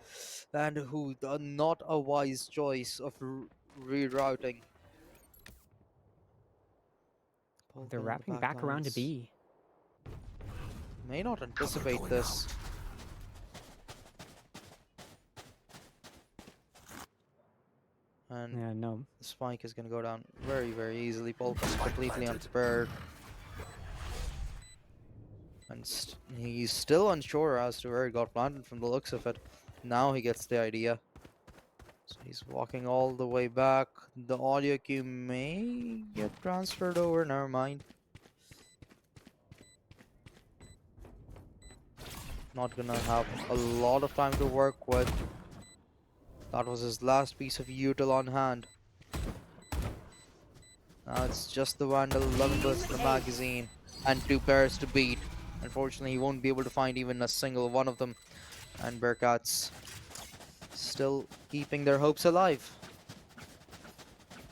And who, not a wise choice of rerouting. They're wrapping back around to B. May not anticipate this. And yeah, no. The spike is going to go down very, very easily. Polka's completely unprepared. And he's still unsure as to where he got planted from the looks of it. Now he gets the idea. So he's walking all the way back. The audio cue may get transferred over, never mind. Not gonna have a lot of time to work with. That was his last piece of util on hand. Now it's just the Vandal, 11 bullets in the magazine, and 2 pairs to beat. Unfortunately, he won't be able to find even a single one of them. And Bearcats still keeping their hopes alive.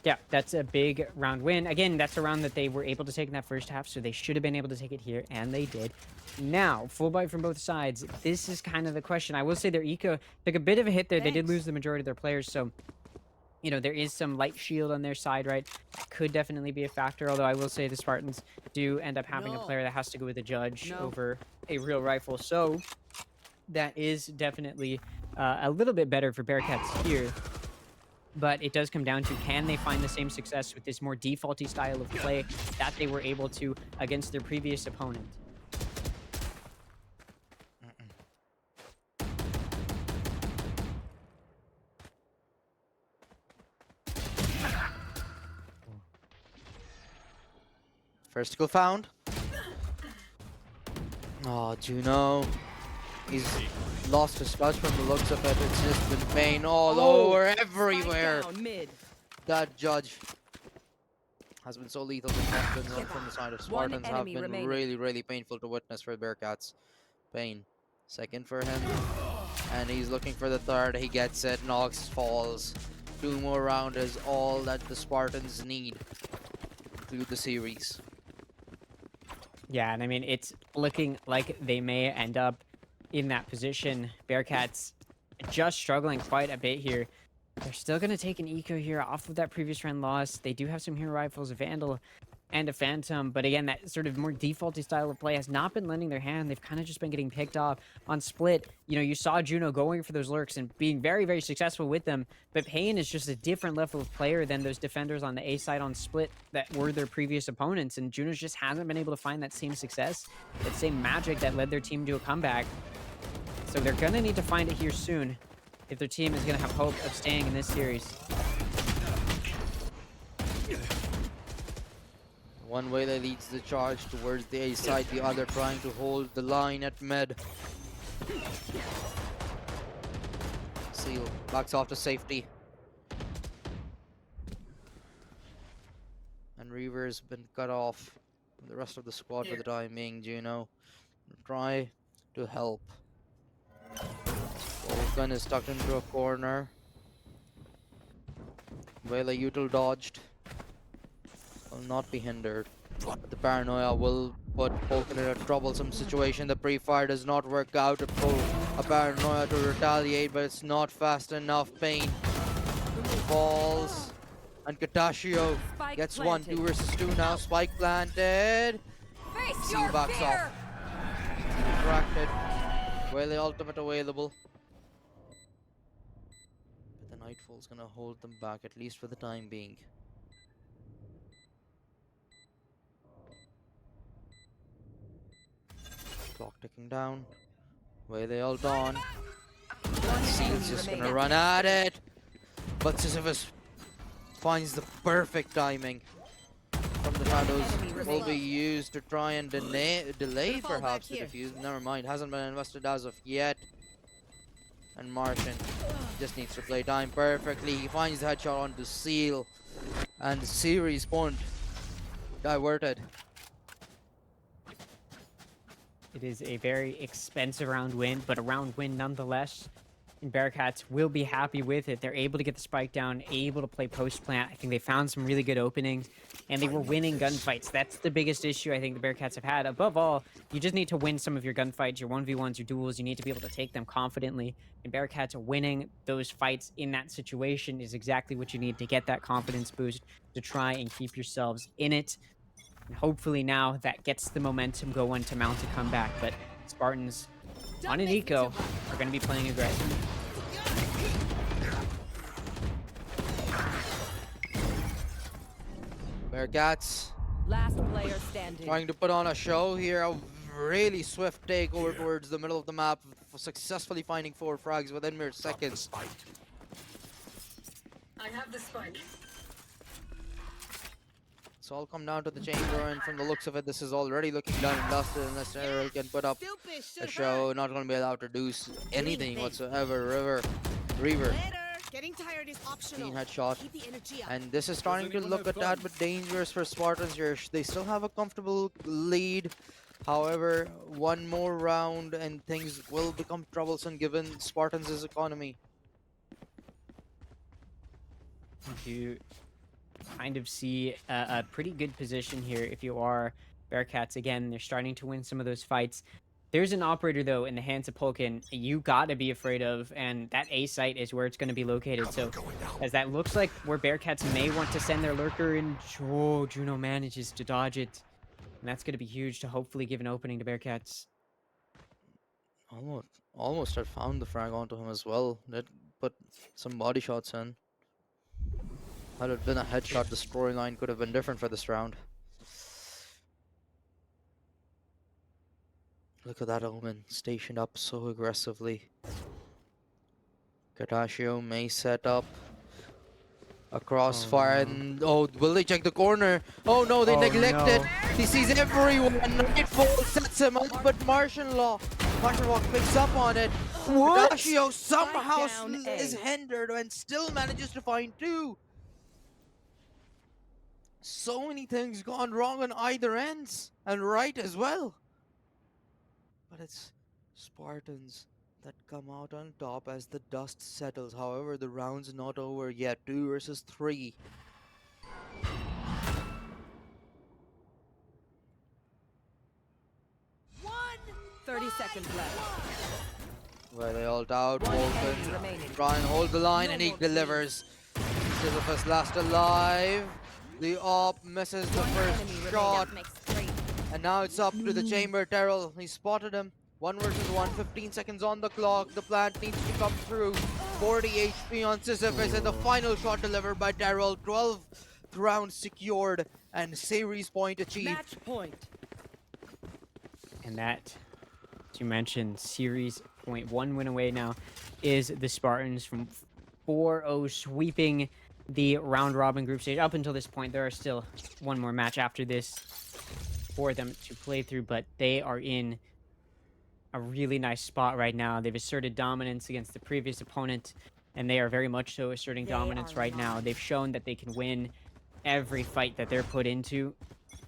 Yeah, that's a big round win. Again, that's a round that they were able to take in that first half, so they should have been able to take it here, and they did. Now, full buy from both sides. This is kind of the question. I will say their eco took a bit of a hit there. They did lose the majority of their players, so you know, there is some light shield on their side, right? Could definitely be a factor, although I will say the Spartans do end up having a player that has to go with a judge over a real rifle, so that is definitely a little bit better for Bearcats here. But it does come down to, can they find the same success with this more defaulty style of play that they were able to against their previous opponent? First kill found. Oh, Juno. He's lost his touch from the looks of it. It's just been pain all over everywhere. That judge has been so lethal from the side of Spartans. Have been really, really painful to witness for Bearcats. Pain. Second for him. And he's looking for the third. He gets it. Nox falls. 2 more rounds is all that the Spartans need to conclude the series. Yeah, and I mean, it's looking like they may end up in that position. Bearcats just struggling quite a bit here. They're still going to take an eco here off of that previous round loss. They do have some hero rifles, a Vandal and a Phantom, but again, that sort of more defaulty style of play has not been lending their hand. They've kind of just been getting picked off on split. You know, you saw Juno going for those lurks and being very, very successful with them, but Pain is just a different level of player than those defenders on the A side on split that were their previous opponents, and Juno's just hasn't been able to find that same success, that same magic that led their team to a comeback. So they're going to need to find it here soon if their team is going to have hope of staying in this series. One way that leads the charge towards the A side, the other trying to hold the line at mid. Seal backs off to safety. And Reaver's been cut off from the rest of the squad for the time being. Juno try to help. Vulcan is tucked into a corner. Vela Util dodged. Will not be hindered. But the paranoia will put Vulcan in a troublesome situation. The pre-fire does not work out to pull a paranoia to retaliate, but it's not fast enough. Pain falls. And Katashio gets one, 2 versus 2 now. Spike planted. Seal backs off. Distracted. Whaley ultimate available. But the Nightfall's gonna hold them back, at least for the time being. Clock ticking down. Whaley ult on. Seal's just gonna run at it. But Sisyphus finds the perfect timing from the shadows. Will be used to try and delay perhaps the defuse. Never mind, hasn't been invested as of yet. And Martian just needs to play time perfectly. He finds the headshot onto Seal. And the series point diverted. It is a very expensive round win, but a round win nonetheless. And Bearcats will be happy with it. They're able to get the spike down, able to play post-plant. I think they found some really good openings, and they were winning gunfights. That's the biggest issue I think the Bearcats have had. Above all, you just need to win some of your gunfights, your 1v1s, your duels. You need to be able to take them confidently. And Bearcats winning those fights in that situation is exactly what you need to get that confidence boost to try and keep yourselves in it. And hopefully now that gets the momentum going to mount a comeback. But Spartans on an eco are going to be playing aggressive. Bearcats Last player standing. trying to put on a show here. A really swift takeover towards the middle of the map, successfully finding 4 frags within mere seconds. I have the spike. It's all come down to the chamber, and from the looks of it, this is already looking done and dusted unless Errol can put up a show. Not going to be allowed to do anything whatsoever. Reaver. Getting tired is optional. Clean headshot. Keep the energy up. And this is starting to look a tad bit dangerous for Spartans here. They still have a comfortable lead. However, one more round and things will become troublesome given Spartans' economy. You kind of see a pretty good position here if you are Bearcats. Again, they're starting to win some of those fights. There's an operator, though, in the hands of Polkin you got to be afraid of, and that A site is where it's going to be located. So, as that looks like where Bearcats may want to send their lurker in, oh, Juno manages to dodge it. And that's going to be huge to hopefully give an opening to Bearcats. Almost had found the frag onto him as well. That put some body shots in. Had it been a headshot, the storyline could have been different for this round. Look at that Omen, stationed up so aggressively. Katashio may set up a crossfire, and oh, will they check the corner? Oh no, they neglect it. He sees everyone. Nightfall sets him up, but Martian Law picks up on it. Katashio somehow is hindered and still manages to find 2. So many things gone wrong on either ends, and right as well. But it's Spartans that come out on top as the dust settles. However, the round's not over yet. 2 versus 3. 30 seconds left. Where they all out. One enemy Vulcan remaining. try and hold the line, No and he more delivers. Sisyphus last alive. The op misses the first shot. And now it's up to the chamber. Terrell, he spotted him. 1 versus 1, 15 seconds on the clock. The plant needs to come through. 40 HP on Sisyphus, and the final shot delivered by Terrell. 12th round secured, and series point achieved. Match point. And that, as you mentioned, series point, 1 win away now is the Spartans from 4-0, sweeping the round robin group stage. Up until this point, there are still 1 more match after this for them to play through, but they are in a really nice spot right now. They've asserted dominance against the previous opponent, and they are very much so asserting dominance right now. They've shown that they can win every fight that they're put into.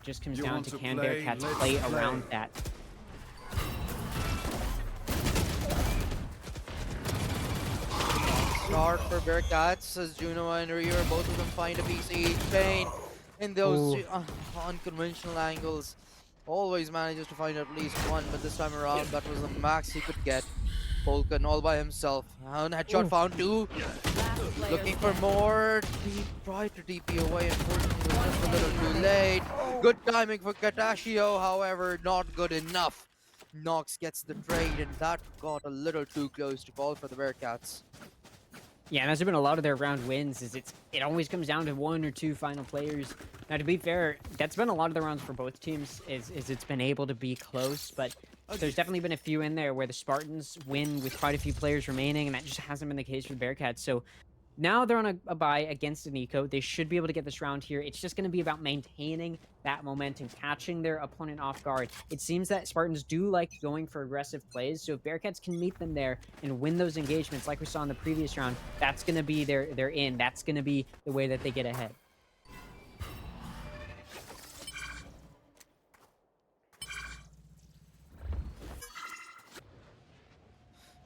Just comes You down want to to can play? Bearcats Let's play play. around that. Start for Bearcats as Juno and Rio, both of them find a piece each. Pain in those Ooh. unconventional angles. Always manages to find at least one, but this time around that was the max he could get. Vulcan all by himself. And headshot found 2. Looking for more. He tried to DP away, unfortunately was just a little too late. Good timing for Katashio, however, not good enough. Nox gets the trade, and that got a little too close to call for the Bearcats. Yeah, and that's been a lot of their round wins. It always comes down to 1 or 2 final players. Now, to be fair, that's been a lot of the rounds for both teams. Is it's been able to be close, but there's definitely been a few in there where the Spartans win with quite a few players remaining, and that just hasn't been the case for the Bearcats. So now they're on a bye against Nico. They should be able to get this round here. It's just going to be about maintaining that momentum, catching their opponent off guard. It seems that Spartans do like going for aggressive plays, so if Bearcats can meet them there and win those engagements like we saw in the previous round, that's going to be their in. That's going to be the way that they get ahead.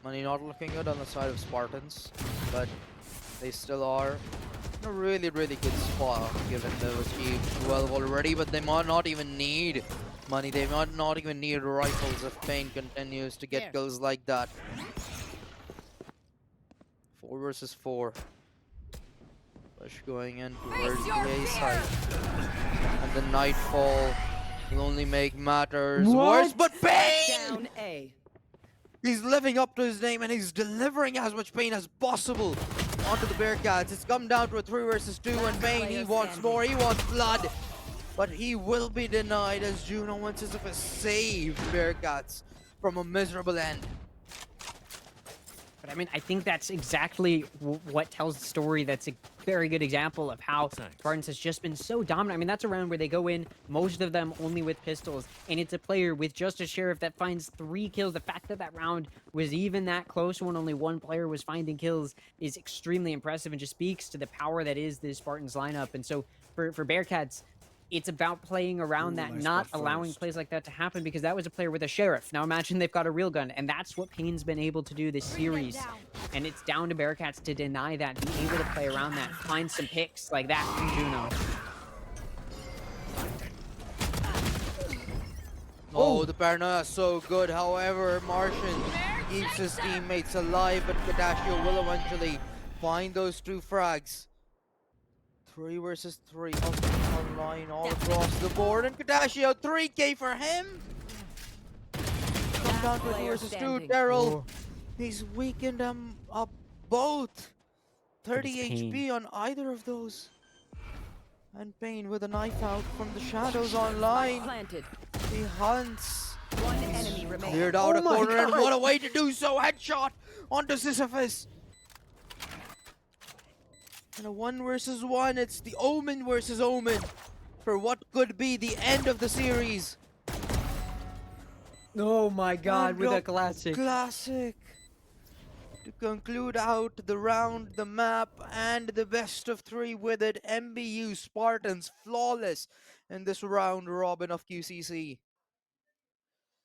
Money not looking good on the side of Spartans, but they still are in a really, really good spot given they've achieved 12 already, but they might not even need money. They might not even need rifles if Pain continues to get kills like that. 4 versus 4. Push going in towards the A side. And the Nightfall will only make matters worse, but Pain! Down A. He's living up to his name, and he's delivering as much pain as possible onto the Bearcats. It's come down to a 3 versus 2, and Pain, he wants more, he wants blood. But he will be denied as Juno and Sisyphus saved Bearcats from a miserable end. But I mean, I think that's exactly what tells the story. That's a very good example of how Spartans has just been so dominant. I mean, that's a round where they go in, most of them only with pistols, and it's a player with just a Sheriff that finds 3 kills. The fact that that round was even that close when only 1 player was finding kills is extremely impressive and just speaks to the power that is the Spartans lineup. And so for Bearcats, it's about playing around that, nice not spot allowing first. plays like that to happen, because that was a player with a Sheriff. Now imagine they've got a real gun, and that's what Pain's been able to do this series. And it's down to Bearcats to deny that, be able to play around that, find some picks like that from Juno. Oh, the paranoia is so good. However, Martian keeps his teammates alive, but Kadashio will eventually find those 2 frags. 3 versus 3 online all across the board, and Kadashio 3K for him. Come down to 2 versus 2. Daryl, he's weakened them up both. 30 Pain. HP on either of those. And Pain with a knife out from the shadows online. Planted. He hunts. One enemy remaining. Cleared out Oh a my corner, and God. what a way to do so! Headshot onto Sisyphus. And a 1 versus 1. It's the Omen versus Omen for what could be the end of the series. Oh my God, And with a a classic. Classic. To conclude out the round, the map, and the best of 3 with it. MBU Spartans flawless in this round robin of QCC.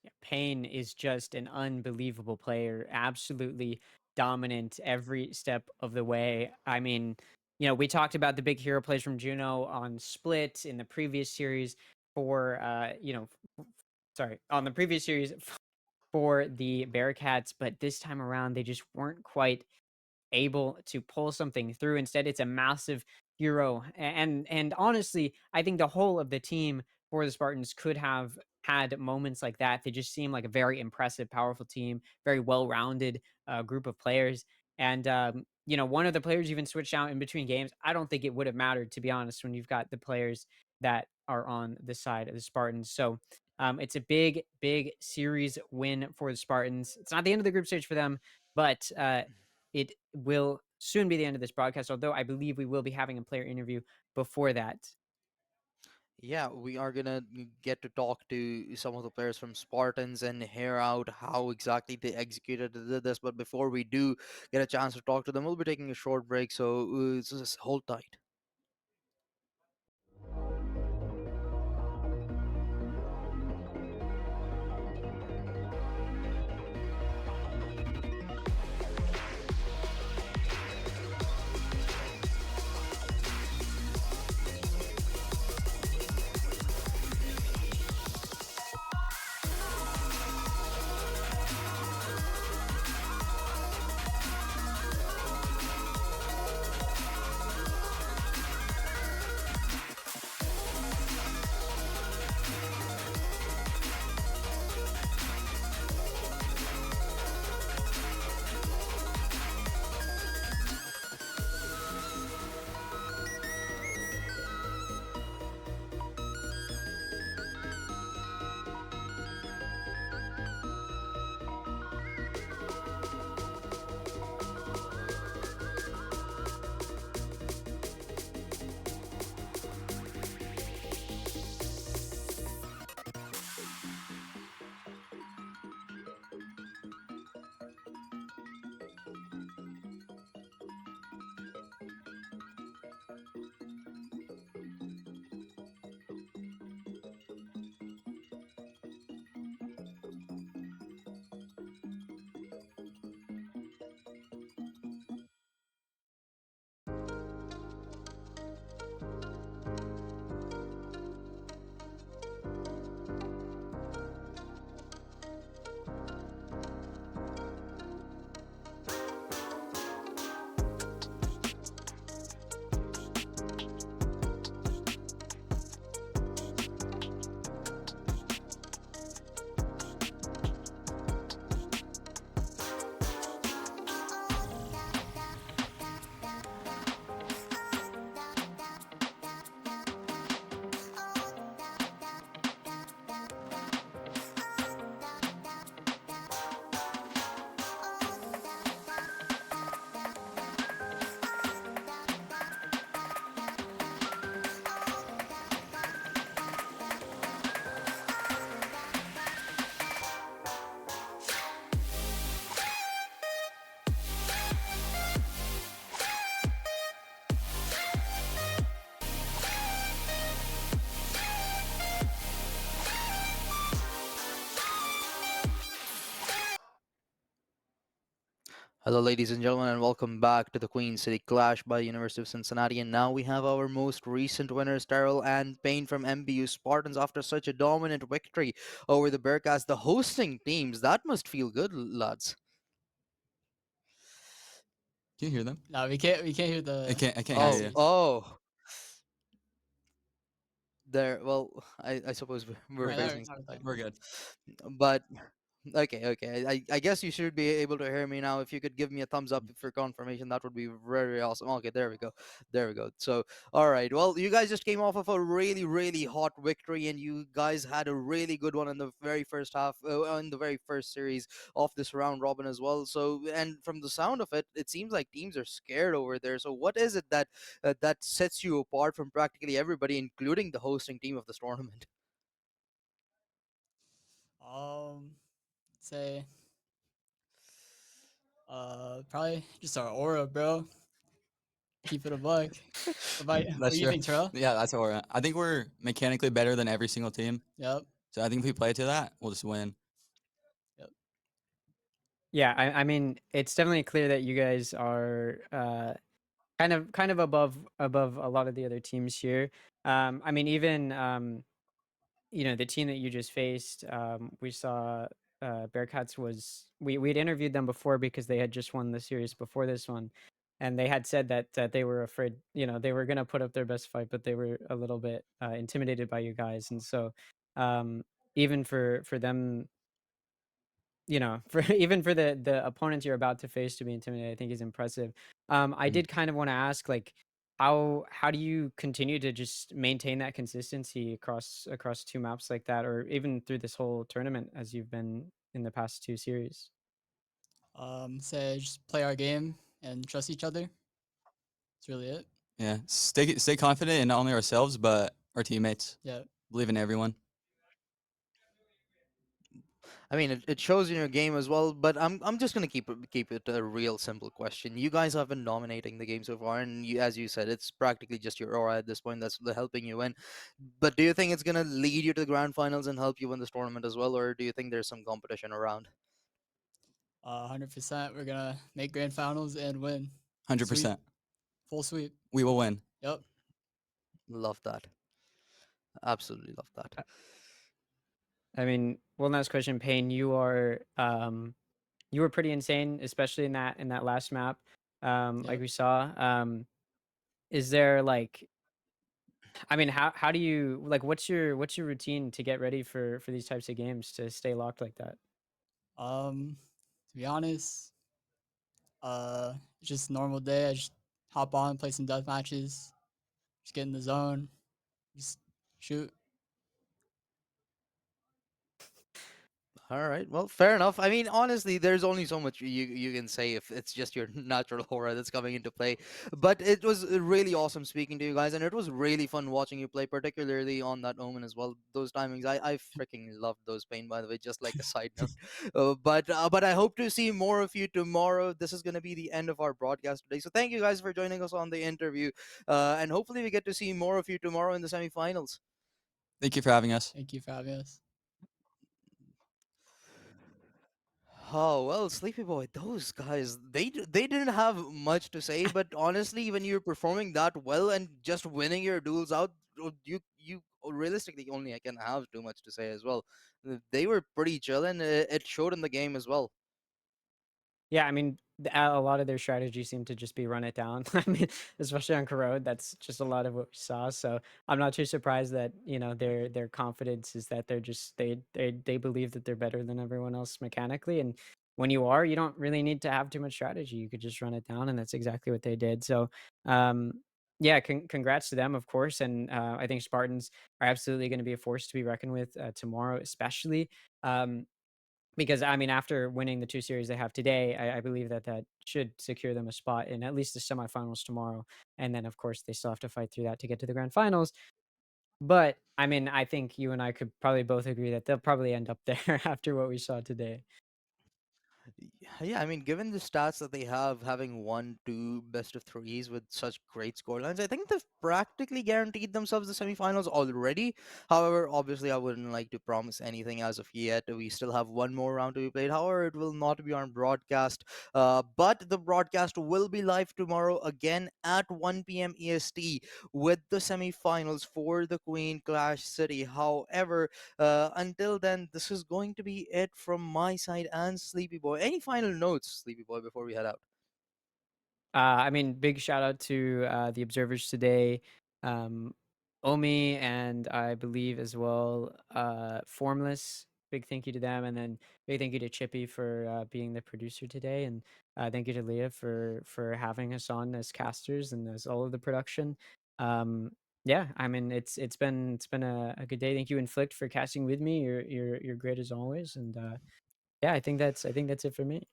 Yeah, Payne is just an unbelievable player, absolutely dominant every step of the way. I mean, we talked about the big hero plays from Juno on Split in the previous series for, sorry, on the previous series for the Bearcats, but this time around, they just weren't quite able to pull something through. Instead, it's a massive hero. And honestly, I think the whole of the team for the Spartans could have had moments like that. They just seem like a very impressive, powerful team, very well-rounded group of players. And one of the players even switched out in between games. I don't think it would have mattered, to be honest, when you've got the players that are on the side of the Spartans. So it's a big, big series win for the Spartans. It's not the end of the group stage for them, but it will soon be the end of this broadcast, although I believe we will be having a player interview before that. Yeah, we are gonna get to talk to some of the players from Spartans and hear out how exactly they executed this. But before we do get a chance to talk to them, we'll be taking a short break, so just hold tight. Hello, ladies and gentlemen, and welcome back to the Queen City Clash by University of Cincinnati. And now we have our most recent winners, Daryl and Payne from MBU Spartans, after such a dominant victory over the Bearcats, the hosting teams. That must feel good, lads. Can you hear them? No, we can't. We can't hear the. I can't Oh, hear you. oh. There. Well, I suppose we're Right, facing. We're good. But okay. I guess you should be able to hear me now. If you could give me a thumbs up for confirmation, that would be very awesome. Okay, there we go. So, all right. Well, you guys just came off of a really, really hot victory, and you guys had a really good one in the very first half, in the very first series of this round robin as well. So, and from the sound of it, it seems like teams are scared over there. So, what is it that that sets you apart from practically everybody, including the hosting team of this tournament? Say, probably just our aura, bro. Keep it a buck. What do you think, Terrell? Yeah, that's what we're at. I think we're mechanically better than every single team. Yep. So I think if we play to that, we'll just win. Yeah, I mean, it's definitely clear that you guys are kind of above a lot of the other teams here. I mean, even you know, the team that you just faced, we saw Bearcats was we'd interviewed them before because they had just won the series before this one, and they had said that they were afraid, you know, they were gonna put up their best fight, but they were a little bit intimidated by you guys, and so um, even for them, you know, for even for the opponents you're about to face to be intimidated, I think is impressive. I did kind of want to ask, like, how do you continue to just maintain that consistency across two maps like that, or even through this whole tournament as you've been in the past two series? Say just play our game and trust each other. That's really it. Yeah, stay confident in not only ourselves but our teammates. Yeah. Believe in everyone. I mean, it shows in your game as well. But I'm just gonna keep it a real simple question. You guys have been dominating the game so far, and you, as you said, it's practically just your aura at this point that's helping you win. But do you think it's gonna lead you to the grand finals and help you win this tournament as well, or do you think there's some competition around? 100%. We're gonna make grand finals and win. 100%. Full sweep. We will win. Yep. Love that. Absolutely love that. I mean, one last question, Payne. You were pretty insane, especially in that last map, like Yep. we saw. Is there like, I mean, how do you like? What's your routine to get ready for these types of games to stay locked like that? To be honest, just normal day. I just hop on, play some death matches, just get in the zone, just shoot. All right. Well, fair enough. I mean, honestly, there's only so much you can say if it's just your natural aura that's coming into play. But it was really awesome speaking to you guys, and it was really fun watching you play, particularly on that Omen as well. Those timings, I freaking loved those, Pain. By the way, just like a side note. But I hope to see more of you tomorrow. This is gonna be the end of our broadcast today. So thank you guys for joining us on the interview, and hopefully we get to see more of you tomorrow in the semifinals. Thank you for having us. Thank you for having us. Oh well, Sleepy Boy, those guys, they didn't have much to say, but honestly, when you're performing that well and just winning your duels out, you realistically only I can have too much to say as well. They were pretty chill, and it showed in the game as well. Yeah, I mean, a lot of their strategy seemed to just be run it down. I mean, especially on Corrode, that's just a lot of what we saw. So I'm not too surprised that, you know, their confidence is that they're just they believe that they're better than everyone else mechanically. And when you are, you don't really need to have too much strategy. You could just run it down, and that's exactly what they did. So um yeah, congrats to them, of course. And I think Spartans are absolutely going to be a force to be reckoned with tomorrow, especially. Um, because I mean, after winning the two series they have today, I believe that should secure them a spot in at least the semifinals tomorrow. And then, of course, they still have to fight through that to get to the grand finals. But I mean, I think you and I could probably both agree that they'll probably end up there after what we saw today. Yeah, I mean, given the stats that they have, having won two best of threes with such great scorelines, I think they've practically guaranteed themselves the semifinals already. However, obviously, I wouldn't like to promise anything as of yet. We still have one more round to be played. However, it will not be on broadcast, but the broadcast will be live tomorrow again at 1 p.m. EST with the semifinals for the Queen Clash City. However, until then, this is going to be it from my side and Sleepy Boy. Any final notes, Sleepy Boy, before we head out? I mean, big shout out to the observers today, um, Omi, and I believe as well Formless. Big thank you to them, and then big thank you to Chippy for being the producer today, and thank you to Leah for having us on as casters and as all of the production. Um, yeah, I mean it's been a good day. Thank you, Inflict, for casting with me. You're great as always, and yeah, I think that's it for me.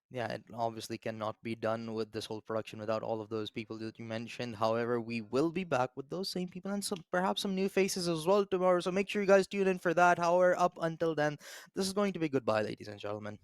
Yeah, it obviously cannot be done with this whole production without all of those people that you mentioned. However, we will be back with those same people and some perhaps some new faces as well tomorrow. So make sure you guys tune in for that. However, up until then, this is going to be goodbye, ladies and gentlemen.